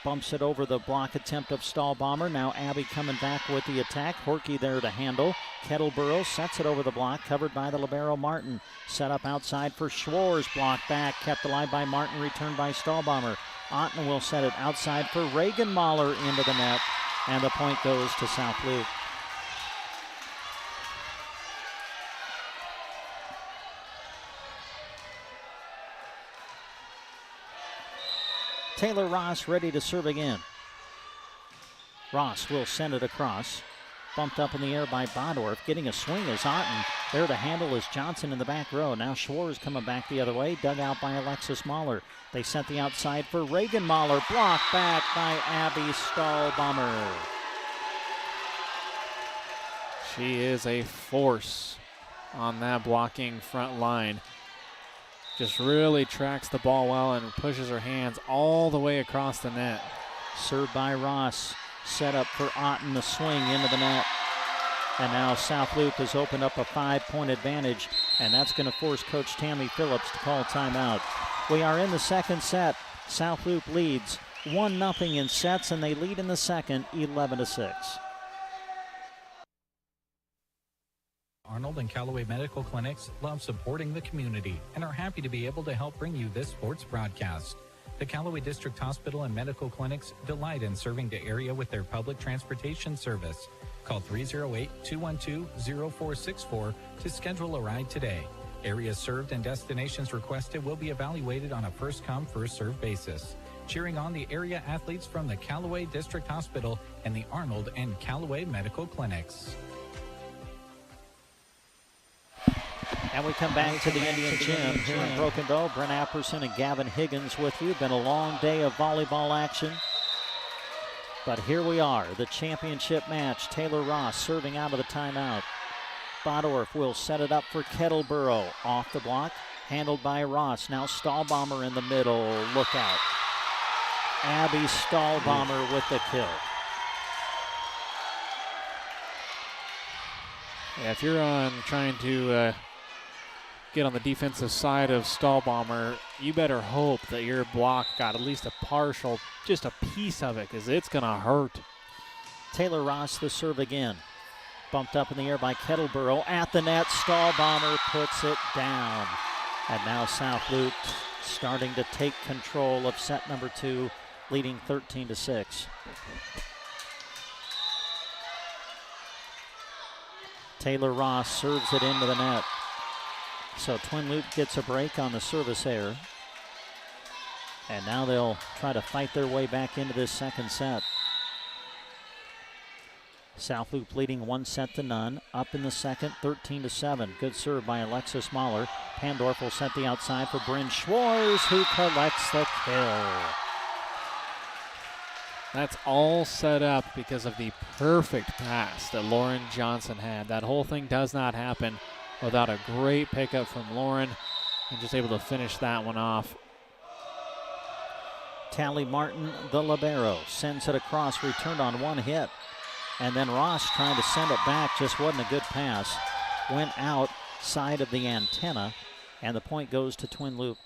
Bumps it over the block attempt of Stahlbomber. Now Abby coming back with the attack. Horky there to handle. Kettleboro sets it over the block, covered by the libero Martin. Set up outside for Schwartz. Blocked back, kept alive by Martin, returned by Stahlbomber. Otten will set it outside for Reagan Mahler into the net, and the point goes to South Loop. Taylor Ross ready to serve again. Ross will send it across. Bumped up in the air by Pandorf. Getting a swing is Otten. There to handle is Johnson in the back row. Now Schwartz coming back the other way. Dug out by Alexis Mahler. They sent the outside for Reagan Mahler. Blocked back by Abby Stahlbomber. She is a force on that blocking front line. Just really tracks the ball well and pushes her hands all the way across the net. Served by Ross. Set up for Otten, the swing into the net. And now South Loop has opened up a 5-point advantage, and that's going to force Coach Tammy Phillips to call timeout. We are in the second set. South Loop leads 1-0 in sets, and they lead in the second 11-6. Arnold and Callaway Medical Clinics love supporting the community and are happy to be able to help bring you this sports broadcast. The Callaway District Hospital and Medical Clinics delight in serving the area with their public transportation service. Call 308-212-0464 to schedule a ride today. Areas served and destinations requested will be evaluated on a first-come, first-served basis. Cheering on the area athletes from the Callaway District Hospital and the Arnold and Callaway Medical Clinics. And we come back to the Indian Gym here in Broken Bow. Brent Apperson and Gavin Higgins with you. Been a long day of volleyball action. But here we are, the championship match. Taylor Ross serving out of the timeout. Pandorf will set it up for Kettleboro. Off the block, handled by Ross. Now Stahlbomber in the middle. Look out. Abby Stahlbomber with the kill. Yeah, if you're trying to get on the defensive side of Stahlbomber, you better hope that your block got at least a partial, just a piece of it, because it's going to hurt. Taylor Ross the serve again. Bumped up in the air by Kettleboro. At the net, Stahlbomber puts it down. And now South Loop starting to take control of set number 2, leading 13-6. Taylor Ross serves it into the net. So Twin Loop gets a break on the service error. And now they'll try to fight their way back into this second set. South Loop leading 1-0. Up in the second, 13-7. Good serve by Alexis Mahler. Pandorf will set the outside for Bryn Schwartz, who collects the kill. That's all set up because of the perfect pass that Lauren Johnson had. That whole thing does not happen without a great pickup from Lauren and just able to finish that one off. Tally Martin, the libero, sends it across, returned on one hit. And then Ross trying to send it back, just wasn't a good pass. Went outside of the antenna, and the point goes to Twin Loop.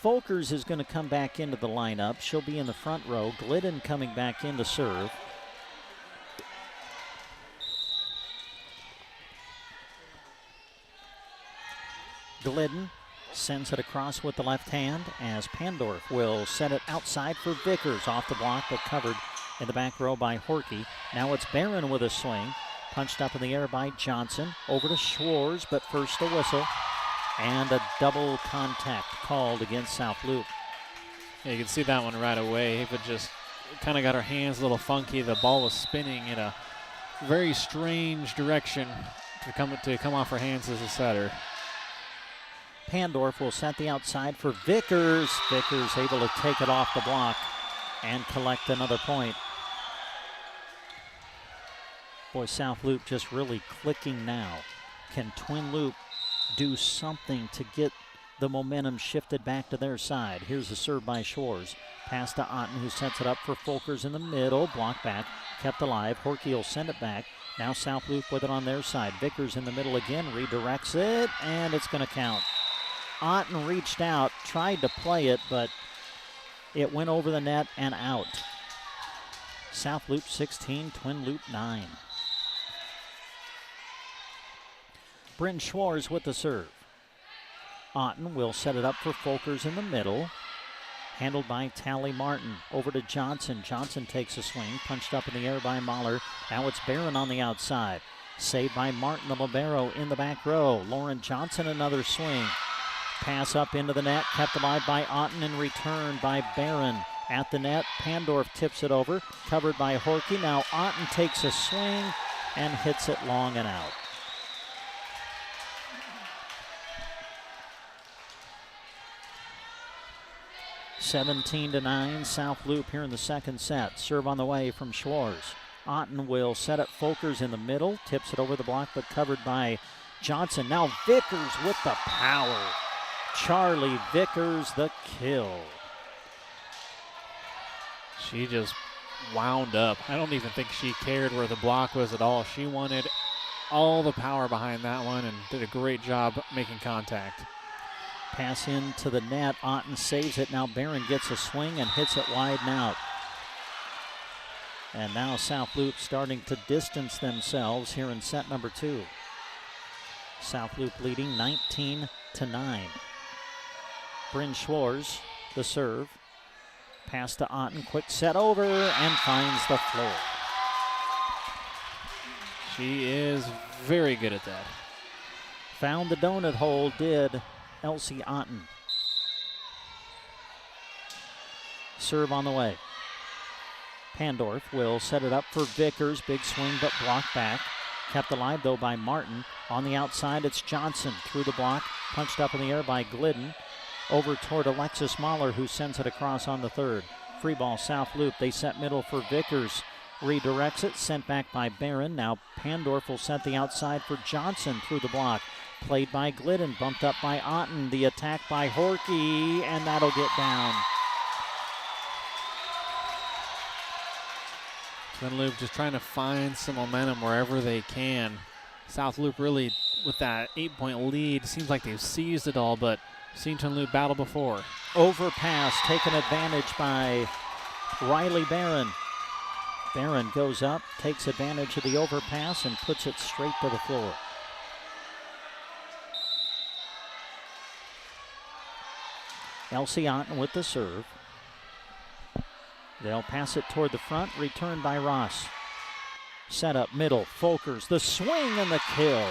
Folkers is going to come back into the lineup. She'll be in the front row. Glidden coming back in to serve. Glidden sends it across with the left hand as Pandorf will set it outside for Vickers. Off the block, but covered in the back row by Horky. Now it's Barron with a swing. Punched up in the air by Johnson. Over to Schwartz, but first a whistle. And a double contact called against South Loop. Yeah, you can see that one right away. Ava just kind of got her hands a little funky. The ball was spinning in a very strange direction to come off her hands as a setter. Pandorf will set the outside for Vickers. Vickers able to take it off the block and collect another point. Boy, South Loop just really clicking now. Can Twin Loop do something to get the momentum shifted back to their side. Here's the serve by Schwartz. Pass to Otten, who sets it up for Folkers in the middle. Block back, kept alive. Horkey will send it back. Now South Loop with it on their side. Vickers in the middle again, redirects it, and it's going to count. Otten reached out, tried to play it, but it went over the net and out. South Loop 16, Twin Loop 9. Bryn Schwartz with the serve. Otten will set it up for Folkers in the middle. Handled by Tally Martin. Over to Johnson. Johnson takes a swing. Punched up in the air by Mahler. Now it's Barron on the outside. Saved by Martin, the libero, in the back row. Lauren Johnson, another swing. Pass up into the net. Kept alive by Otten and returned by Barron. At the net, Pandorf tips it over. Covered by Horkey. Now Otten takes a swing and hits it long and out. (17-9), South Loop here in the second set. Serve on the way from Schwartz. Otten will set up Folkers in the middle. Tips it over the block, but covered by Johnson. Now Vickers with the power. Charlie Vickers the kill. She just wound up. I don't even think she cared where the block was at all. She wanted all the power behind that one and did a great job making contact. Pass into the net. Otten saves it. Now Barron gets a swing and hits it wide and out. And now South Loop starting to distance themselves here in set number 2. South Loop leading 19-9. Bryn Schwartz, the serve. Pass to Otten. Quick set over and finds the floor. She is very good at that. Found the donut hole, did Elsie Otten. Serve on the way. Pandorf will set it up for Vickers. Big swing, but blocked back. Kept alive, though, by Martin. On the outside, it's Johnson through the block. Punched up in the air by Glidden. Over toward Alexis Mahler, who sends it across on the third. Free ball, South Loop. They set middle for Vickers. Redirects it, sent back by Barron. Now Pandorf will set the outside for Johnson through the block. Played by Glidden, bumped up by Otten. The attack by Horkey, and that'll get down. Twin Loop just trying to find some momentum wherever they can. South Loop really, with that 8-point lead, seems like they've seized it all, but seen Twin Loop battle before. Overpass taken advantage by Riley Barron. Barron goes up, takes advantage of the overpass, and puts it straight to the floor. Elsie Otten with the serve. They'll pass it toward the front, returned by Ross. Set up middle, Folkers, the swing and the kill.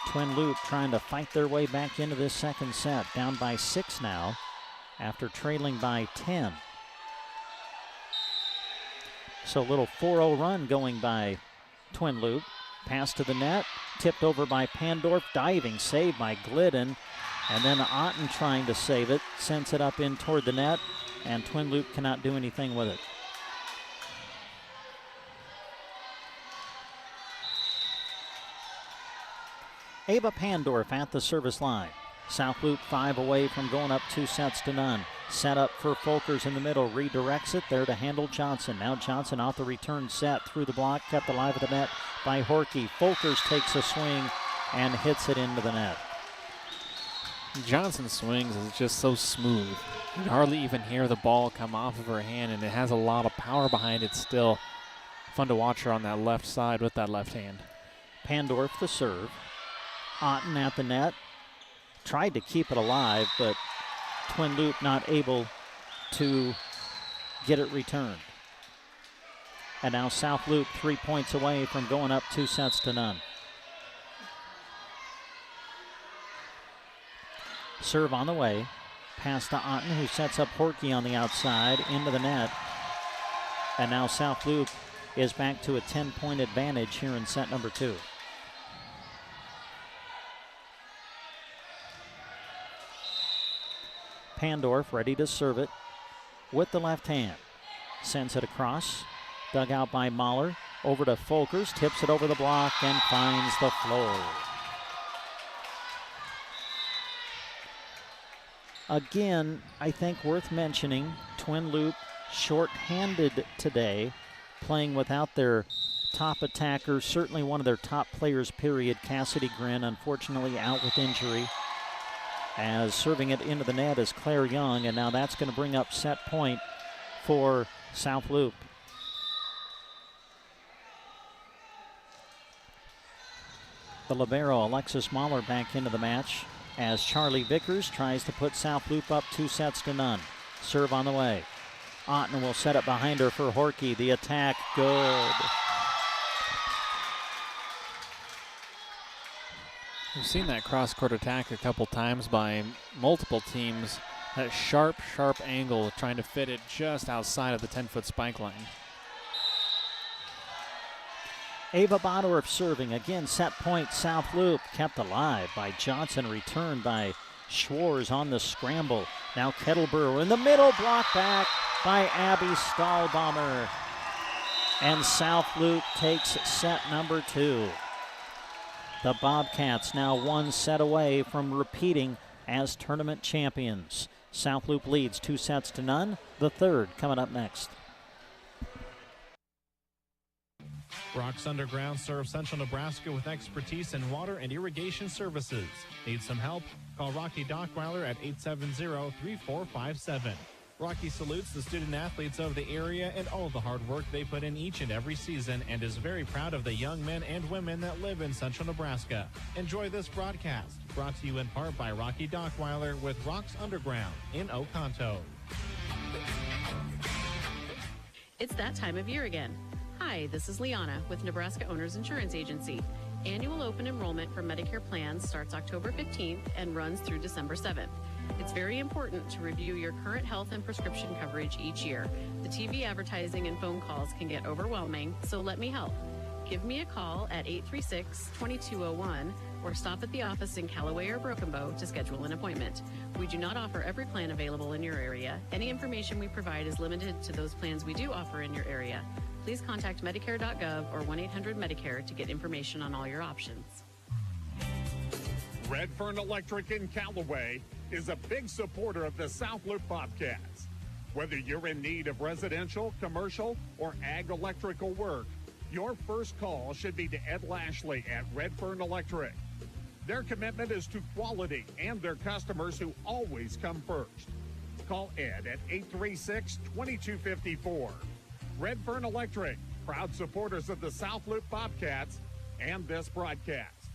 Twin Loop trying to fight their way back into this second set, down by 6 now, after trailing by 10. So a little 4-0 run going by Twin Loop. Pass to the net, tipped over by Pandorf, diving save by Glidden. And then Otten trying to save it, sends it up in toward the net, and Twin Loop cannot do anything with it. Ava Pandorf at the service line. South Loop 5 away from going up 2-0. Set up for Folkers in the middle, redirects it there to handle Johnson. Now Johnson off the return set through the block, kept alive at the net by Horkey. Folkers takes a swing and hits it into the net. Johnson's swings is just so smooth. You can hardly even hear the ball come off of her hand, and it has a lot of power behind it still. Fun to watch her on that left side with that left hand. Pandorf the serve. Otten at the net. Tried to keep it alive, but Twin Loop not able to get it returned. And now South Loop 3 points away from going up 2-0. Serve on the way. Pass to Otten, who sets up Horkey on the outside into the net. And now South Loop is back to a 10-point advantage here in set number 2. Pandorf ready to serve it with the left hand. Sends it across. Dug out by Mahler. Over to Folkers. Tips it over the block and finds the floor. Again, I think worth mentioning, Twin Loop short-handed today, playing without their top attacker, certainly one of their top players, period. Cassidy Grin, unfortunately out with injury. As serving it into the net is Claire Young, and now that's going to bring up set point for South Loop. The libero, Alexis Mahler, back into the match as Charlie Vickers tries to put South Loop up 2-0. Serve on the way. Otten will set it behind her for Horkey. The attack, good. We've seen that cross-court attack a couple times by multiple teams. That sharp, sharp angle, trying to fit it just outside of the 10-foot spike line. Ava Pandorf serving. Again, set point, South Loop. Kept alive by Johnson. Returned by Schwarz on the scramble. Now Kettleborough in the middle. Blocked back by Abby Stahlbaumer. And South Loop takes set number 2. The Bobcats now 1 set away from repeating as tournament champions. South Loop leads 2-0. The third coming up next. Rocks Underground serves Central Nebraska with expertise in water and irrigation services. Need some help? Call Rocky Dockweiler at 870-3457. Rocky salutes the student athletes of the area and all the hard work they put in each and every season, and is very proud of the young men and women that live in Central Nebraska. Enjoy this broadcast, brought to you in part by Rocky Dockweiler with Rocks Underground in Oconto. It's that time of year again. Hi, this is Liana with Nebraska Owners Insurance Agency. Annual open enrollment for Medicare plans starts October 15th and runs through December 7th. It's very important to review your current health and prescription coverage each year. The TV advertising and phone calls can get overwhelming, so let me help. Give me a call at 836-2201 or stop at the office in Callaway or Broken Bow to schedule an appointment. We do not offer every plan available in your area. Any information we provide is limited to those plans we do offer in your area. Please contact Medicare.gov or 1-800-MEDICARE to get information on all your options. Redfern Electric in Callaway is a big supporter of the South Loop Bobcats. Whether you're in need of residential, commercial, or ag electrical work, your first call should be to Ed Lashley at Redfern Electric. Their commitment is to quality and their customers who always come first. Call Ed at 836-2254. Redfern Electric, proud supporters of the South Loop Bobcats and this broadcast.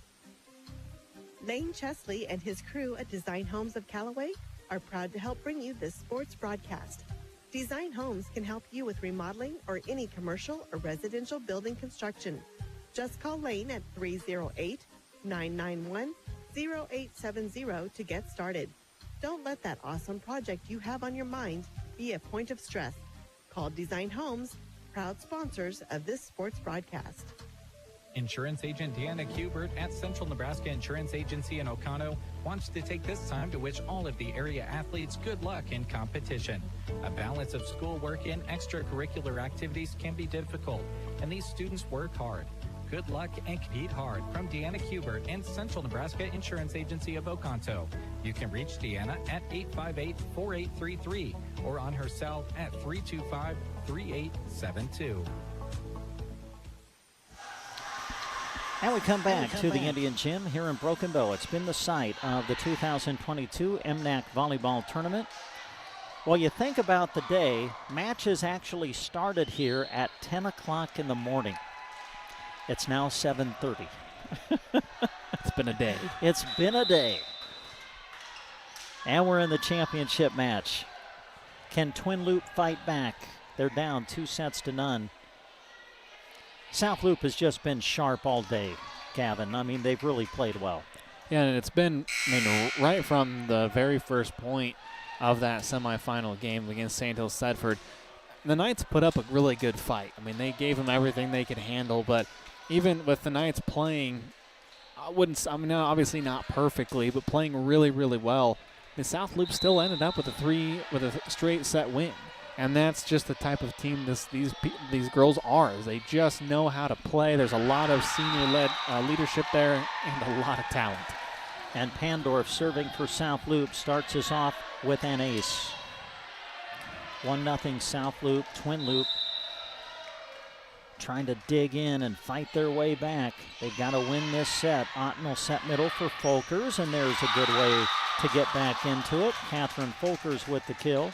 Lane Chesley and his crew at Design Homes of Callaway are proud to help bring you this sports broadcast. Design Homes can help you with remodeling or any commercial or residential building construction. Just call Lane at 308-991-0870 to get started. Don't let that awesome project you have on your mind be a point of stress. Call Design Homes, proud sponsors of this sports broadcast. Insurance agent Deanna Kubert at Central Nebraska Insurance Agency in Oconto wants to take this time to wish all of the area athletes good luck in competition. A balance of schoolwork and extracurricular activities can be difficult, and these students work hard. Good luck and compete hard from Deanna Kubert and Central Nebraska Insurance Agency of Oconto. You can reach Deanna at 858-4833 or on her cell at 325-3872. And we come back to the Indian Gym here in Broken Bow. It's been the site of the 2022 MNAC Volleyball Tournament. Well, you think about the day, matches actually started here at 10 o'clock in the morning. It's now 7:30. It's been a day. It's been a day. And we're in the championship match. Can Twin Loop fight back? They're down 2-0. South Loop has just been sharp all day, Gavin. I mean, they've really played well. Yeah, and it's been, right from the very first point of that semifinal game against St. Hills Sedford, the Knights put up a really good fight. I mean, they gave them everything they could handle, but even with the Knights playing, obviously not perfectly, but playing really, really well, the South Loop still ended up with a straight set win. And that's just the type of team these girls are. They just know how to play. There's a lot of senior-led leadership there and a lot of talent. And Pandorf serving for South Loop starts us off with an ace. 1-0 South Loop. Twin Loop trying to dig in and fight their way back. They've got to win this set. Otten will set middle for Folkers, and there's a good way to get back into it. Catherine Folkers with the kill.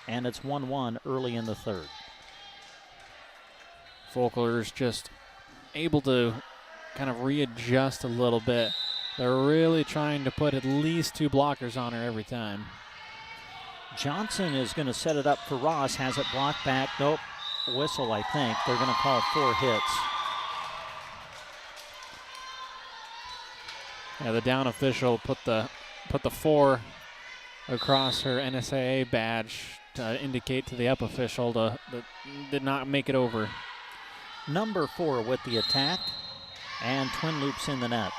And it's 1-1 early in the third. Folkers just able to kind of readjust a little bit. They're really trying to put at least 2 blockers on her every time. Johnson is going to set it up for Ross. Has it blocked back. Nope. Whistle, I think. They're going to call 4 hits. Yeah, the down official put the 4 across her NSAA badge to indicate to the up official that did not make it over. Number 4 with the attack, and Twin Loops in the net.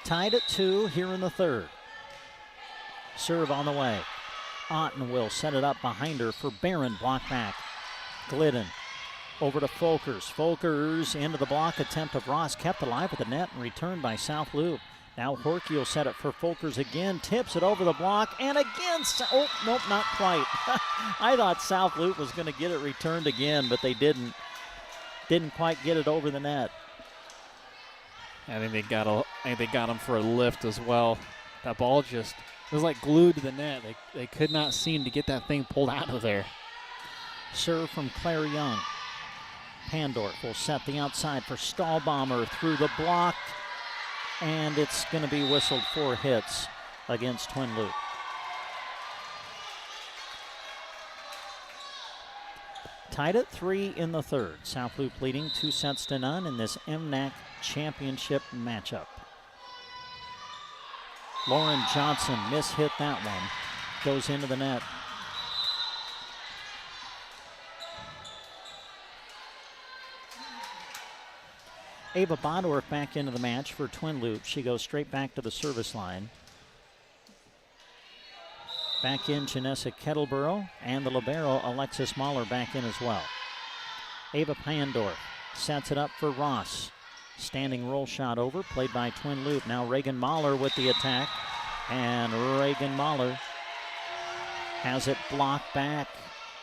Tied at 2 here in the third. Serve on the way. Otten will set it up behind her for Barron. Block back. Glidden over to Folkers. Folkers into the block attempt of Ross. Kept alive at the net and returned by South Loop. Now Horkey will set it for Folkers again. Tips it over the block. And again. Oh, nope, not quite. I thought South Loop was going to get it returned again, but they didn't. Didn't quite get it over the net. I think they got him for a lift as well. That ball just was like glued to the net. They could not seem to get that thing pulled out of there. Serve from Claire Young. Pandorf will set the outside for Stahlbomber through the block, and it's going to be whistled 4 hits against Twin Loop. Tied at 3 in the third. South Loop leading 2-0 in this MNAC championship matchup. Lauren Johnson mishit that one. Goes into the net. Ava Pandorf back into the match for Twin Loop. She goes straight back to the service line. Back in Janessa Kettleborough, and the libero Alexis Mahler back in as well. Ava Pandorf sets it up for Ross. Standing roll shot over, played by Twin Loop. Now Reagan Mahler with the attack, and Reagan Mahler has it blocked back.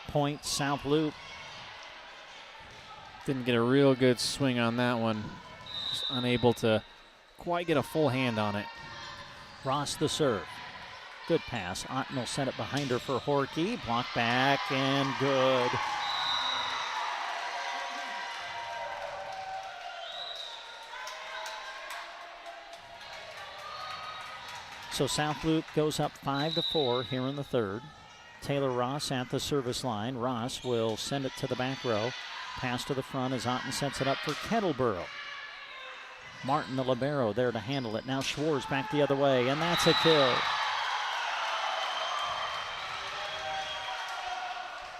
Point South Loop. Didn't get a real good swing on that one. Just unable to quite get a full hand on it. Ross the serve. Good pass. Otten will set it behind her for Horkey. Block back and good. So South Loop goes up 5-4 here in the third. Taylor Ross at the service line. Ross will send it to the back row. Pass to the front as Otten sets it up for Kettleborough. Martin, the libero, there to handle it. Now Schwartz back the other way, and that's a kill.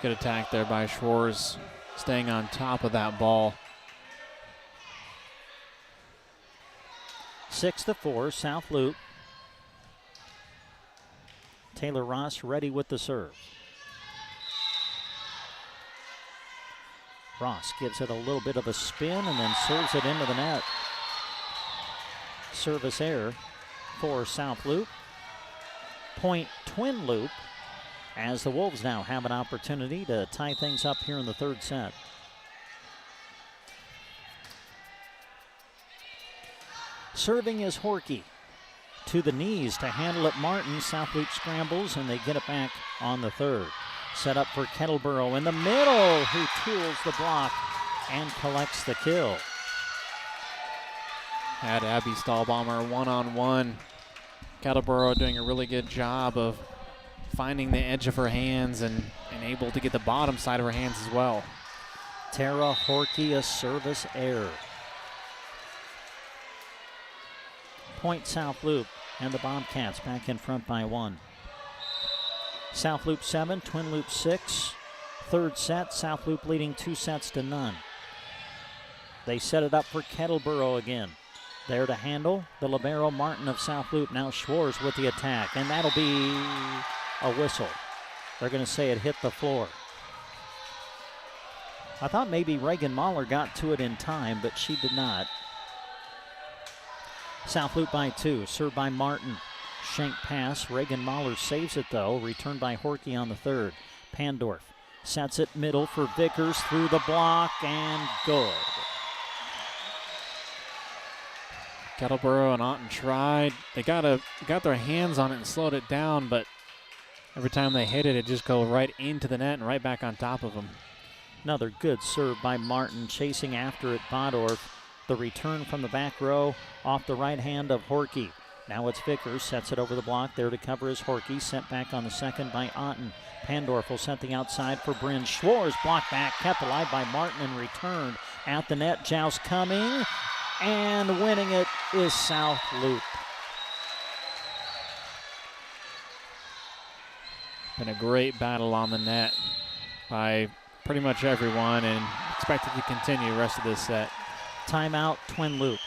Good attack there by Schwartz, staying on top of that ball. 6-4, South Loop. Taylor Ross ready with the serve. Ross gives it a little bit of a spin and then serves it into the net. Service error for South Loop. Point Twin Loop, as the Wolves now have an opportunity to tie things up here in the third set. Serving is Horkey. To the knees to handle it Martin. South Loop scrambles and they get it back on the third. Set up for Kettleborough in the middle, who tools the block and collects the kill. Had Abby Stahlbomber one-on-one. Kettleborough doing a really good job of finding the edge of her hands and able to get the bottom side of her hands as well. Tara Horkey, a service error. Point South Loop, and the Bobcats back in front by 1. South Loop 7, Twin Loop 6. Third set, South Loop leading 2-0. They set it up for Kettleborough again. There to handle the libero Martin of South Loop. Now Schwartz with the attack, and that'll be a whistle. They're going to say it hit the floor. I thought maybe Reagan Mahler got to it in time, but she did not. South Loop by 2, served by Martin. Shank pass, Reagan Mahler saves it though, returned by Horkey on the third. Pandorf sets it middle for Vickers, through the block, and good. Kettleboro and Otten tried. They got their hands on it and slowed it down, but every time they hit it, it just go right into the net and right back on top of them. Another good serve by Martin, chasing after it, Pandorf. The return from the back row off the right hand of Horkey. Now it's Vickers, sets it over the block. There to cover is Horkey, sent back on the second by Otten. Pandorf will set the outside for Bryn. Schwarz blocked back, kept alive by Martin and returned at the net. Joust coming, and winning it is South Loop. Been a great battle on the net by pretty much everyone, and expected to continue the rest of this set. Timeout, Twin Loop.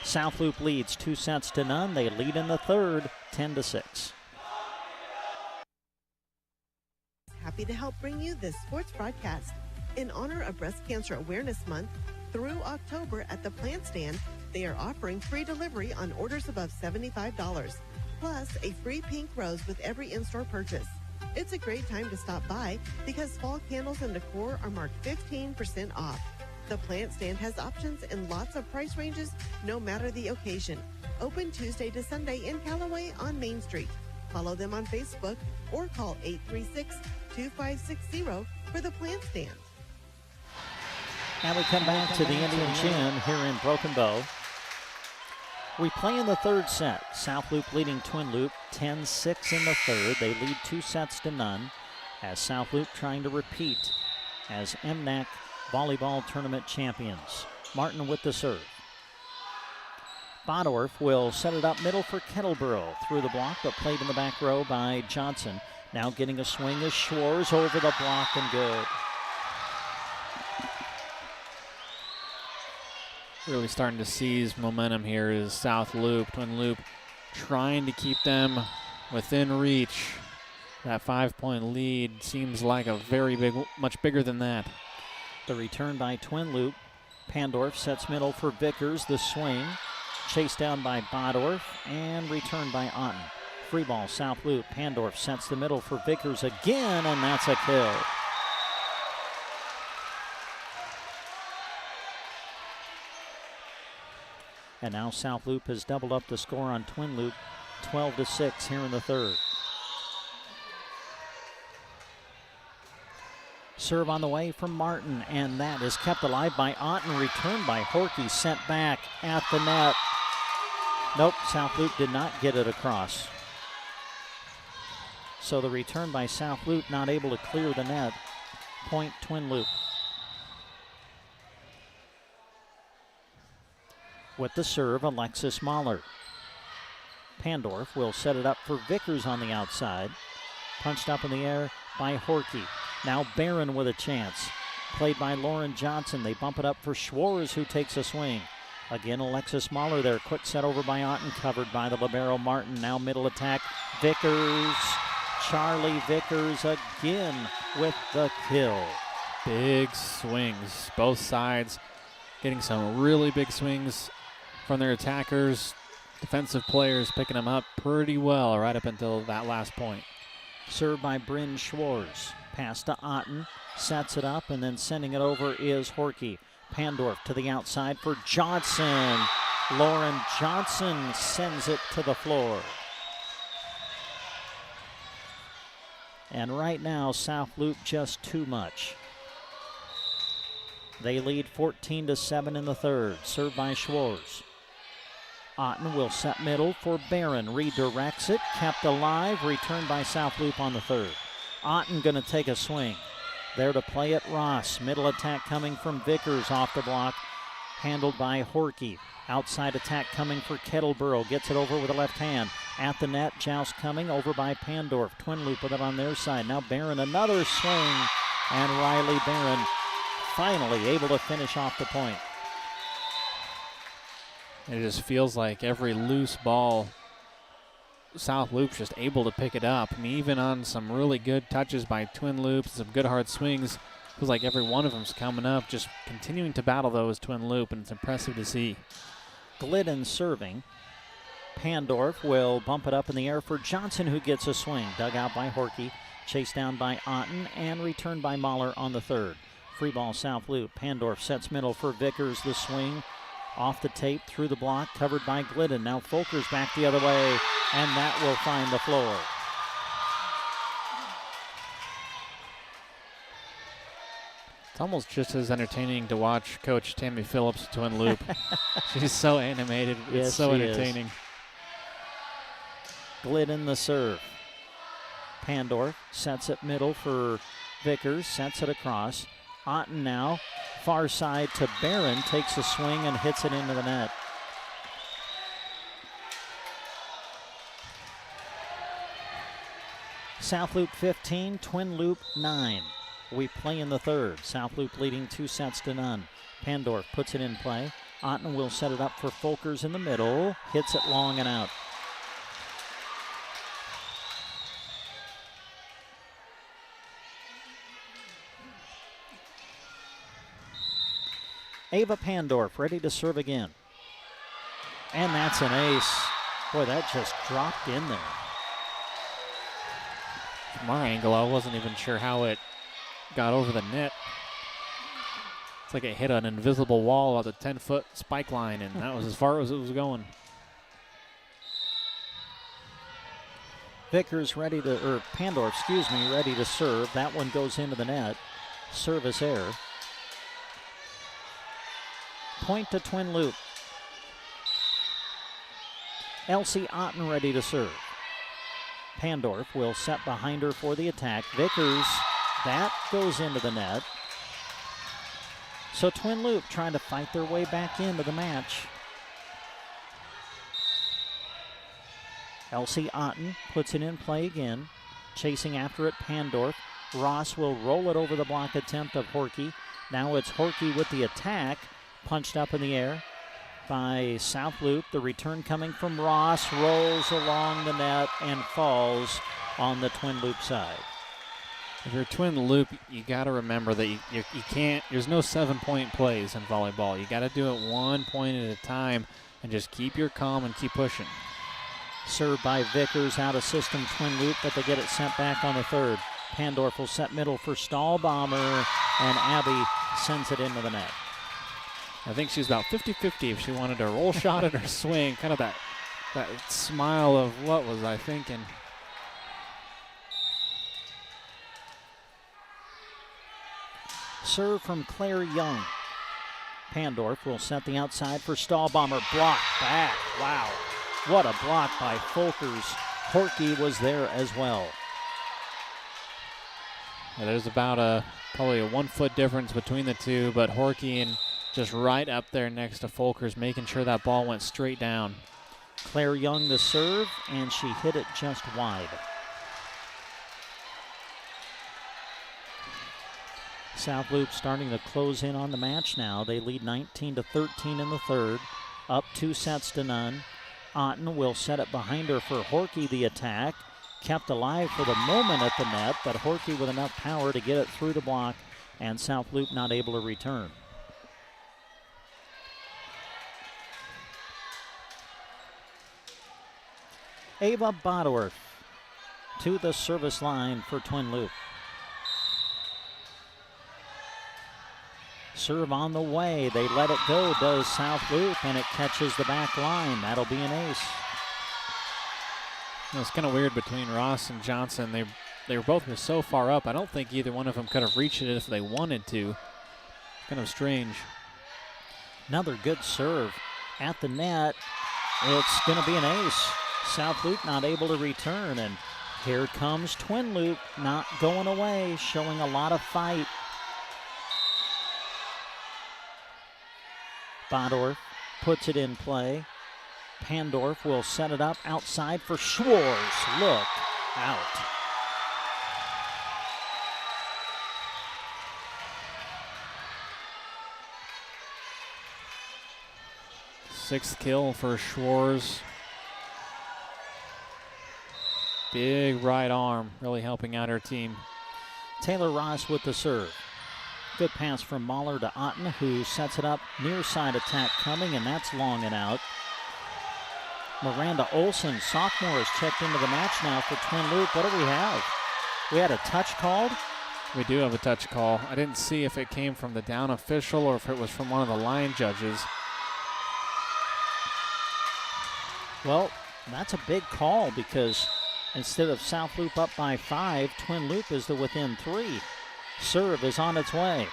South Loop leads 2-0. They lead in the third, 10-6. Happy to help bring you this sports broadcast. In honor of Breast Cancer Awareness Month, through October at the Plant Stand, they are offering free delivery on orders above $75, plus a free pink rose with every in-store purchase. It's a great time to stop by because fall candles and decor are marked 15% off. The Plant Stand has options in lots of price ranges, no matter the occasion. Open Tuesday to Sunday in Callaway on Main Street. Follow them on Facebook or call 836-2560 for the Plant Stand. Now we come back to the Indian Gym here in Broken Bow. We play in the third set. South Loop leading Twin Loop 10-6 in the third. They lead 2-0 as South Loop trying to repeat as MNAC Volleyball Tournament champions. Martin with the serve. Pandorf will set it up middle for Kettleboro. Through the block, but played in the back row by Johnson. Now getting a swing is Schwarz over the block and good. Really starting to seize momentum here is South Loop. Twin Loop trying to keep them within reach. That 5-point lead seems like a very big, much bigger than that. The return by Twin Loop. Pandorf sets middle for Vickers. The swing. Chased down by Pandorf and returned by Otten. Free ball, South Loop. Pandorf sets the middle for Vickers again, and that's a kill. And now South Loop has doubled up the score on Twin Loop, 12-6 here in the third. Serve on the way from Martin, and that is kept alive by Otten, returned by Horkey, sent back at the net. Nope, South Loop did not get it across. So the return by South Loop not able to clear the net. Point Twin Loop. With the serve, Alexis Mahler. Pandorf will set it up for Vickers on the outside. Punched up in the air by Horkey. Now Barron with a chance. Played by Lauren Johnson. They bump it up for Schwarz, who takes a swing. Again, Alexis Mahler there. Quick set over by Otten, covered by the libero Martin. Now middle attack. Vickers. Charlie Vickers again with the kill. Big swings, both sides getting some really big swings from their attackers. Defensive players picking them up pretty well right up until that last point. Served by Bryn Schwarz. Pass to Otten, sets it up, and then sending it over is Horkey. Pandorf to the outside for Johnson. Lauren Johnson sends it to the floor. And right now, South Loop just too much. They lead 14-7 in the third. Served by Schwarz. Otten will set middle for Barron. Redirects it, kept alive, returned by South Loop on the third. Otten going to take a swing. There to play it, Ross. Middle attack coming from Vickers off the block. Handled by Horkey. Outside attack coming for Kettleboro. Gets it over with the left hand. At the net, joust coming over by Pandorf. Twin Loop with it on their side. Now Barron, another swing. And Riley Barron finally able to finish off the point. It just feels like every loose ball, South Loop's just able to pick it up. I mean, even on some really good touches by Twin Loops, some good hard swings, Feels like every one of them's coming up, just continuing to battle those twin loop, and it's impressive to see. Glidden serving. Pandorf will bump it up in the air for Johnson, who gets a swing. Dug out by Horkey, chased down by Otten, and returned by Mahler on the third. Free ball south loop. Pandorf sets middle for Vickers. The swing off the tape, through the block, covered by Glidden. Now Folkers back the other way, and that will find the floor. It's almost just as entertaining to watch Coach Tammy Phillips twin loop. She's so animated. Yes, it's so she entertaining. Is. Glidden the serve. Pandorf sets it middle for Vickers, sets it across. Otten now, far side to Barron, takes a swing and hits it into the net. South Loop 15, Twin Loop 9. We play in the third. South Loop leading 2-0. Pandorf puts it in play. Otten will set it up for Folkers in the middle. Hits it long and out. Ava Pandorf ready to serve again. And that's an ace. Boy, that just dropped in there. From our angle, I wasn't even sure how it got over the net. It's like it hit an invisible wall at the 10-foot spike line, and that was as far as it was going. Vickers ready to, or Pandorf, ready to serve. That one goes into the net. Service error. Point to Twin Loop. Elsie Otten ready to serve. Pandorf will set behind her for the attack. Vickers, that goes into the net. So Twin Loop trying to fight their way back into the match. Elsie Otten puts it in play again. Chasing after it, Pandorf. Ross will roll it over the block attempt of Horkey. Now it's Horkey with the attack. Punched up in the air by South Loop. The return coming from Ross, rolls along the net and falls on the Twin Loop side. If you're Twin Loop, you got to remember that you can't, there's no 7-point plays in volleyball. You got to do it 1 point at a time and just keep your calm and keep pushing. Served by Vickers, out of system Twin Loop, but they get it sent back on the third. Pandorf will set middle for Stahlbomber, and Abby sends it into the net. I think she's about 50-50 if she wanted a roll shot at her swing. Kind of that smile of what was I thinking. Serve from Claire Young. Pandorf will set the outside for Stahlbomber. Block back. Wow. What a block by Folkers. Horkey was there as well. Yeah, there's about probably a 1 foot difference between the two, but Horkey and just right up there next to Folkers, making sure that ball went straight down. Claire Young the serve, and she hit it just wide. South Loop starting to close in on the match now. They lead 19-13 in the third, up 2-0. Otten will set it behind her for Horkey, the attack. Kept alive for the moment at the net, but Horkey with enough power to get it through the block, and South Loop not able to return. Ava Pandorf to the service line for Twin Loop. Serve on the way. They let it go, does South Loop, and it catches the back line. That'll be an ace. It's kind of weird between Ross and Johnson. They were both so far up. I don't think either one of them could have reached it if they wanted to. Kind of strange. Another good serve at the net. It's going to be an ace. South Loop not able to return, and here comes Twin Loop not going away, showing a lot of fight. Pandorf puts it in play. Pandorf will set it up outside for Schwartz. Look out. Sixth kill for Schwartz. Big right arm, really helping out her team. Taylor Ross with the serve. Good pass from Mahler to Otten, who sets it up. Near side attack coming, and that's long and out. Miranda Olson, sophomore, is checked into the match now for Twin Loup. What do we have? We had a touch called. We do have a touch call. I didn't see if it came from the down official or if it was from one of the line judges. Well, that's a big call because instead of South Loup up by 5, Twin Loup is to within 3. Serve is on its way.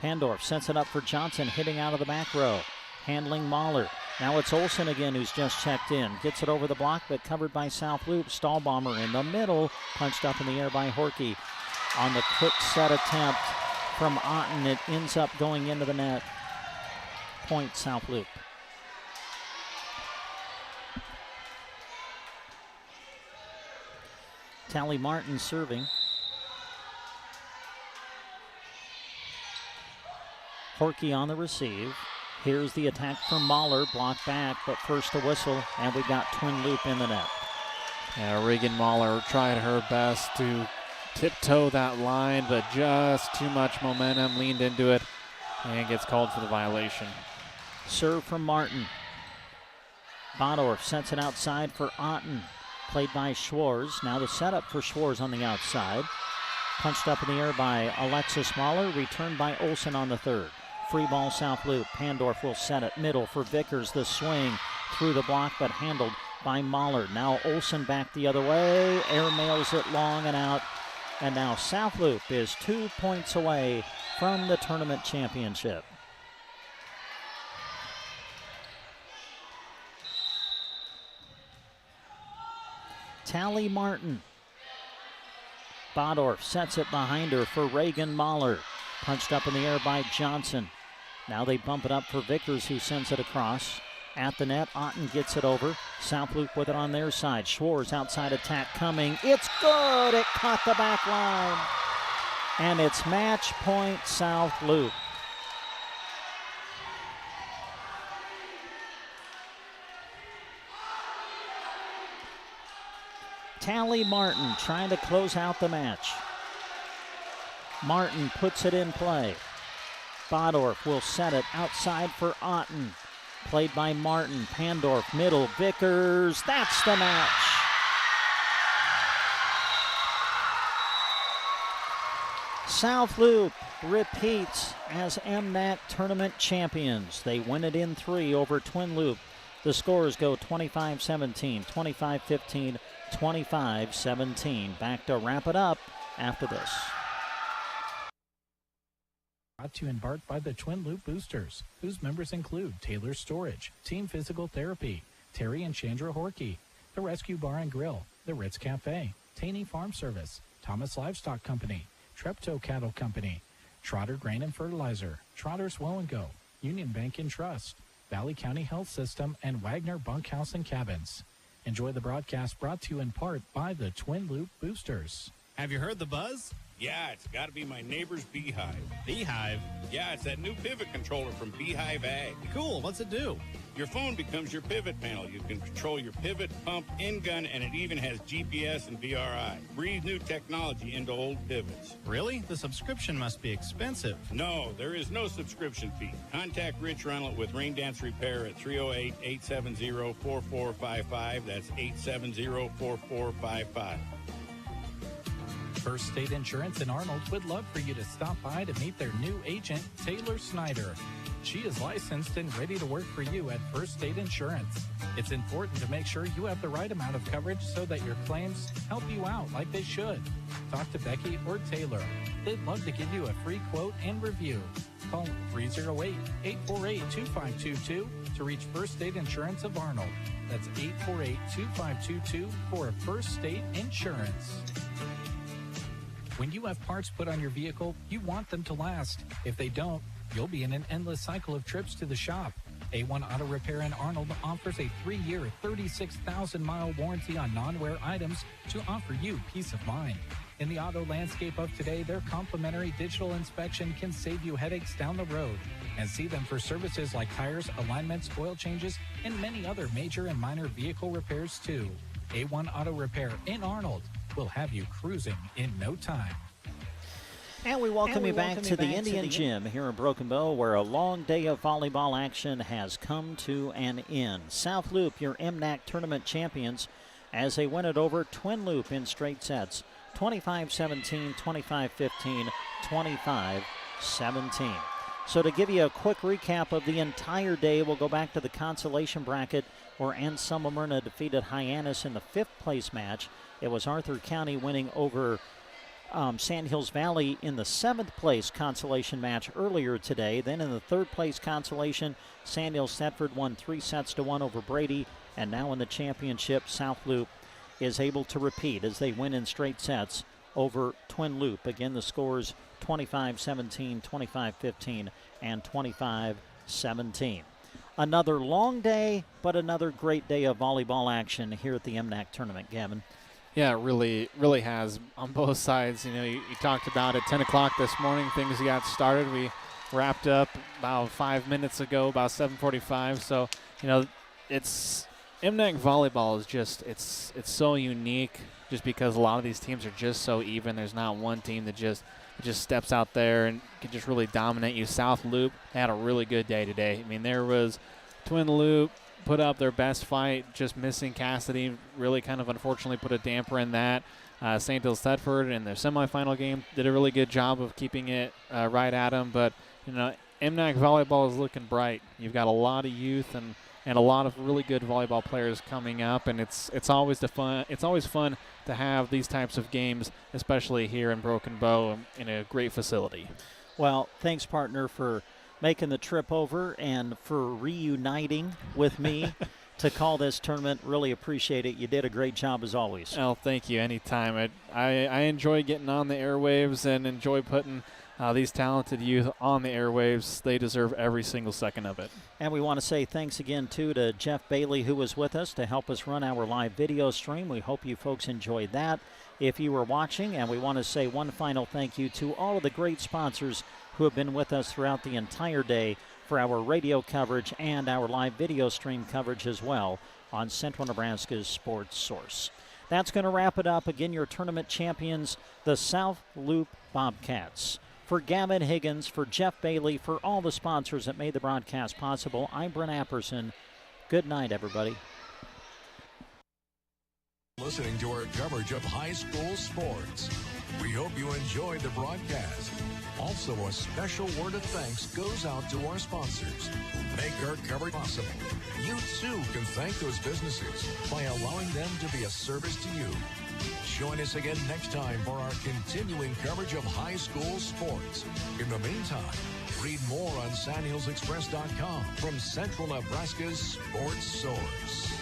Pandorf sets it up for Johnson, hitting out of the back row. Handling Mahler. Now it's Olson again who's just checked in. Gets it over the block, but covered by South Loup. Stahlbomber in the middle. Punched up in the air by Horkey. On the quick set attempt from Otten, it ends up going into the net. Point South Loup. Tally Martin serving. Horkey on the receive. Here's the attack from Mahler, blocked back, but first a whistle, and we got Twin Loup in the net. Yeah, Regan Mahler tried her best to tiptoe that line, but just too much momentum, leaned into it, and gets called for the violation. Serve from Martin. Pandorf sets it outside for Otten. Played by Schwarz. Now the setup for Schwarz on the outside. Punched up in the air by Alexis Mahler. Returned by Olson on the third. Free ball South Loup. Pandorf will set it middle for Vickers. The swing through the block, but handled by Mahler. Now Olson back the other way. Air mails it long and out. And now South Loup is 2 points away from the tournament championship. Tally Martin. Pandorf sets it behind her for Reagan Mahler. Punched up in the air by Johnson. Now they bump it up for Vickers, who sends it across. At the net, Otten gets it over. South Loup with it on their side. Schwarz outside attack coming. It's good! It caught the back line. And it's match point South Loup. Tally Martin trying to close out the match. Martin puts it in play. Pandorf will set it outside for Otten. Played by Martin. Pandorf middle. Vickers. That's the match. South Loup repeats as MNAC tournament champions. They win it in 3 over Twin Loup. The scores go 25-17, 25-15, 25-17. Back to wrap it up after this. Brought to you in part by the Twin Loup Boosters, whose members include Taylor Storage, Team Physical Therapy, Terry and Chandra Horkey, the Rescue Bar and Grill, the Ritz Cafe, Taney Farm Service, Thomas Livestock Company, Treptow Cattle Company, Trotter Grain and Fertilizer, Trotter's Woe & Go, Union Bank and Trust, Valley County Health System, and Wagner Bunkhouse and Cabins. Enjoy the broadcast brought to you in part by the Twin Loup Boosters. Have you heard the buzz? Yeah, it's got to be my neighbor's Beehive. Beehive? Yeah, it's that new pivot controller from Beehive Ag. Cool, what's it do? Your phone becomes your pivot panel. You can control your pivot, pump, in-gun, and it even has GPS and BRI. Breathe new technology into old pivots. Really? The subscription must be expensive. No, there is no subscription fee. Contact Rich Reynolds with Rain Dance Repair at 308-870-4455. That's 870-4455. First State Insurance in Arnold would love for you to stop by to meet their new agent, Taylor Snyder. She is licensed and ready to work for you at First State Insurance. It's important to make sure you have the right amount of coverage so that your claims help you out like they should. Talk to Becky or Taylor. They'd love to give you a free quote and review. Call 308-848-2522 to reach First State Insurance of Arnold. That's 848-2522 for First State Insurance. When you have parts put on your vehicle, you want them to last. If they don't, you'll be in an endless cycle of trips to the shop. A1 Auto Repair in Arnold offers a 3-year, 36,000-mile warranty on non-wear items to offer you peace of mind. In the auto landscape of today, their complimentary digital inspection can save you headaches down the road. And see them for services like tires, alignments, oil changes, and many other major and minor vehicle repairs too. A1 Auto Repair in Arnold will have you cruising in no time. And we welcome you back to the Indian Gym here in Broken Bow, where a long day of volleyball action has come to an end. South Loop, your MNAC tournament champions, as they win it over Twin Loop in straight sets, 25-17, 25-15, 25-17. So to give you a quick recap of the entire day, we'll go back to the consolation bracket where Anselmo Myrna defeated Hyannis in the 5th place match. It was Arthur County winning over Sand Hills Valley in the 7th place consolation match earlier today. Then in the 3rd place consolation, Sand Hills Thetford won 3-1 over Brady. And now in the championship, South Loop is able to repeat as they win in straight sets over Twin Loop. Again, the scores 25-17, 25-15, and 25-17. Another long day, but another great day of volleyball action here at the MNAC tournament, Gavin. Yeah, it really has on both sides. You know, you talked about at 10 o'clock this morning, things got started. We wrapped up about 5 minutes ago, about 7:45. So, you know, it's MNAC volleyball is just, it's so unique just because a lot of these teams are just so even. There's not one team that just steps out there and can just really dominate you. South Loop had a really good day today. I mean, there was Twin Loop put up their best fight, just missing Cassidy, really kind of unfortunately put a damper in that. St. Hills Thetford in their semifinal game did a really good job of keeping it right at them. But, you know, MNAC volleyball is looking bright. You've got a lot of youth and a lot of really good volleyball players coming up, and it's always fun to have these types of games, especially here in Broken Bow in a great facility. Well, thanks, partner, for making the trip over and for reuniting with me to call this tournament. Really appreciate it. You did a great job as always. Oh, thank you. Anytime. I enjoy getting on the airwaves and enjoy putting these talented youth on the airwaves. They deserve every single second of it. And we want to say thanks again, too, to Jeff Bailey, who was with us to help us run our live video stream. We hope you folks enjoyed that if you were watching. And we want to say one final thank you to all of the great sponsors who have been with us throughout the entire day for our radio coverage and our live video stream coverage as well on Central Nebraska's Sports Source. That's going to wrap it up. Again, your tournament champions, the South Loop Bobcats. For Gavin Higgins, for Jeff Bailey, for all the sponsors that made the broadcast possible, I'm Brent Apperson. Good night, everybody. Listening to our coverage of high school sports. We hope you enjoyed the broadcast. Also, a special word of thanks goes out to our sponsors who make our coverage possible. You, too, can thank those businesses by allowing them to be a service to you. Join us again next time for our continuing coverage of high school sports. In the meantime, read more on sandhillsexpress.com from Central Nebraska's Sports Source.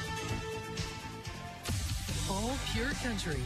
All Pure Country.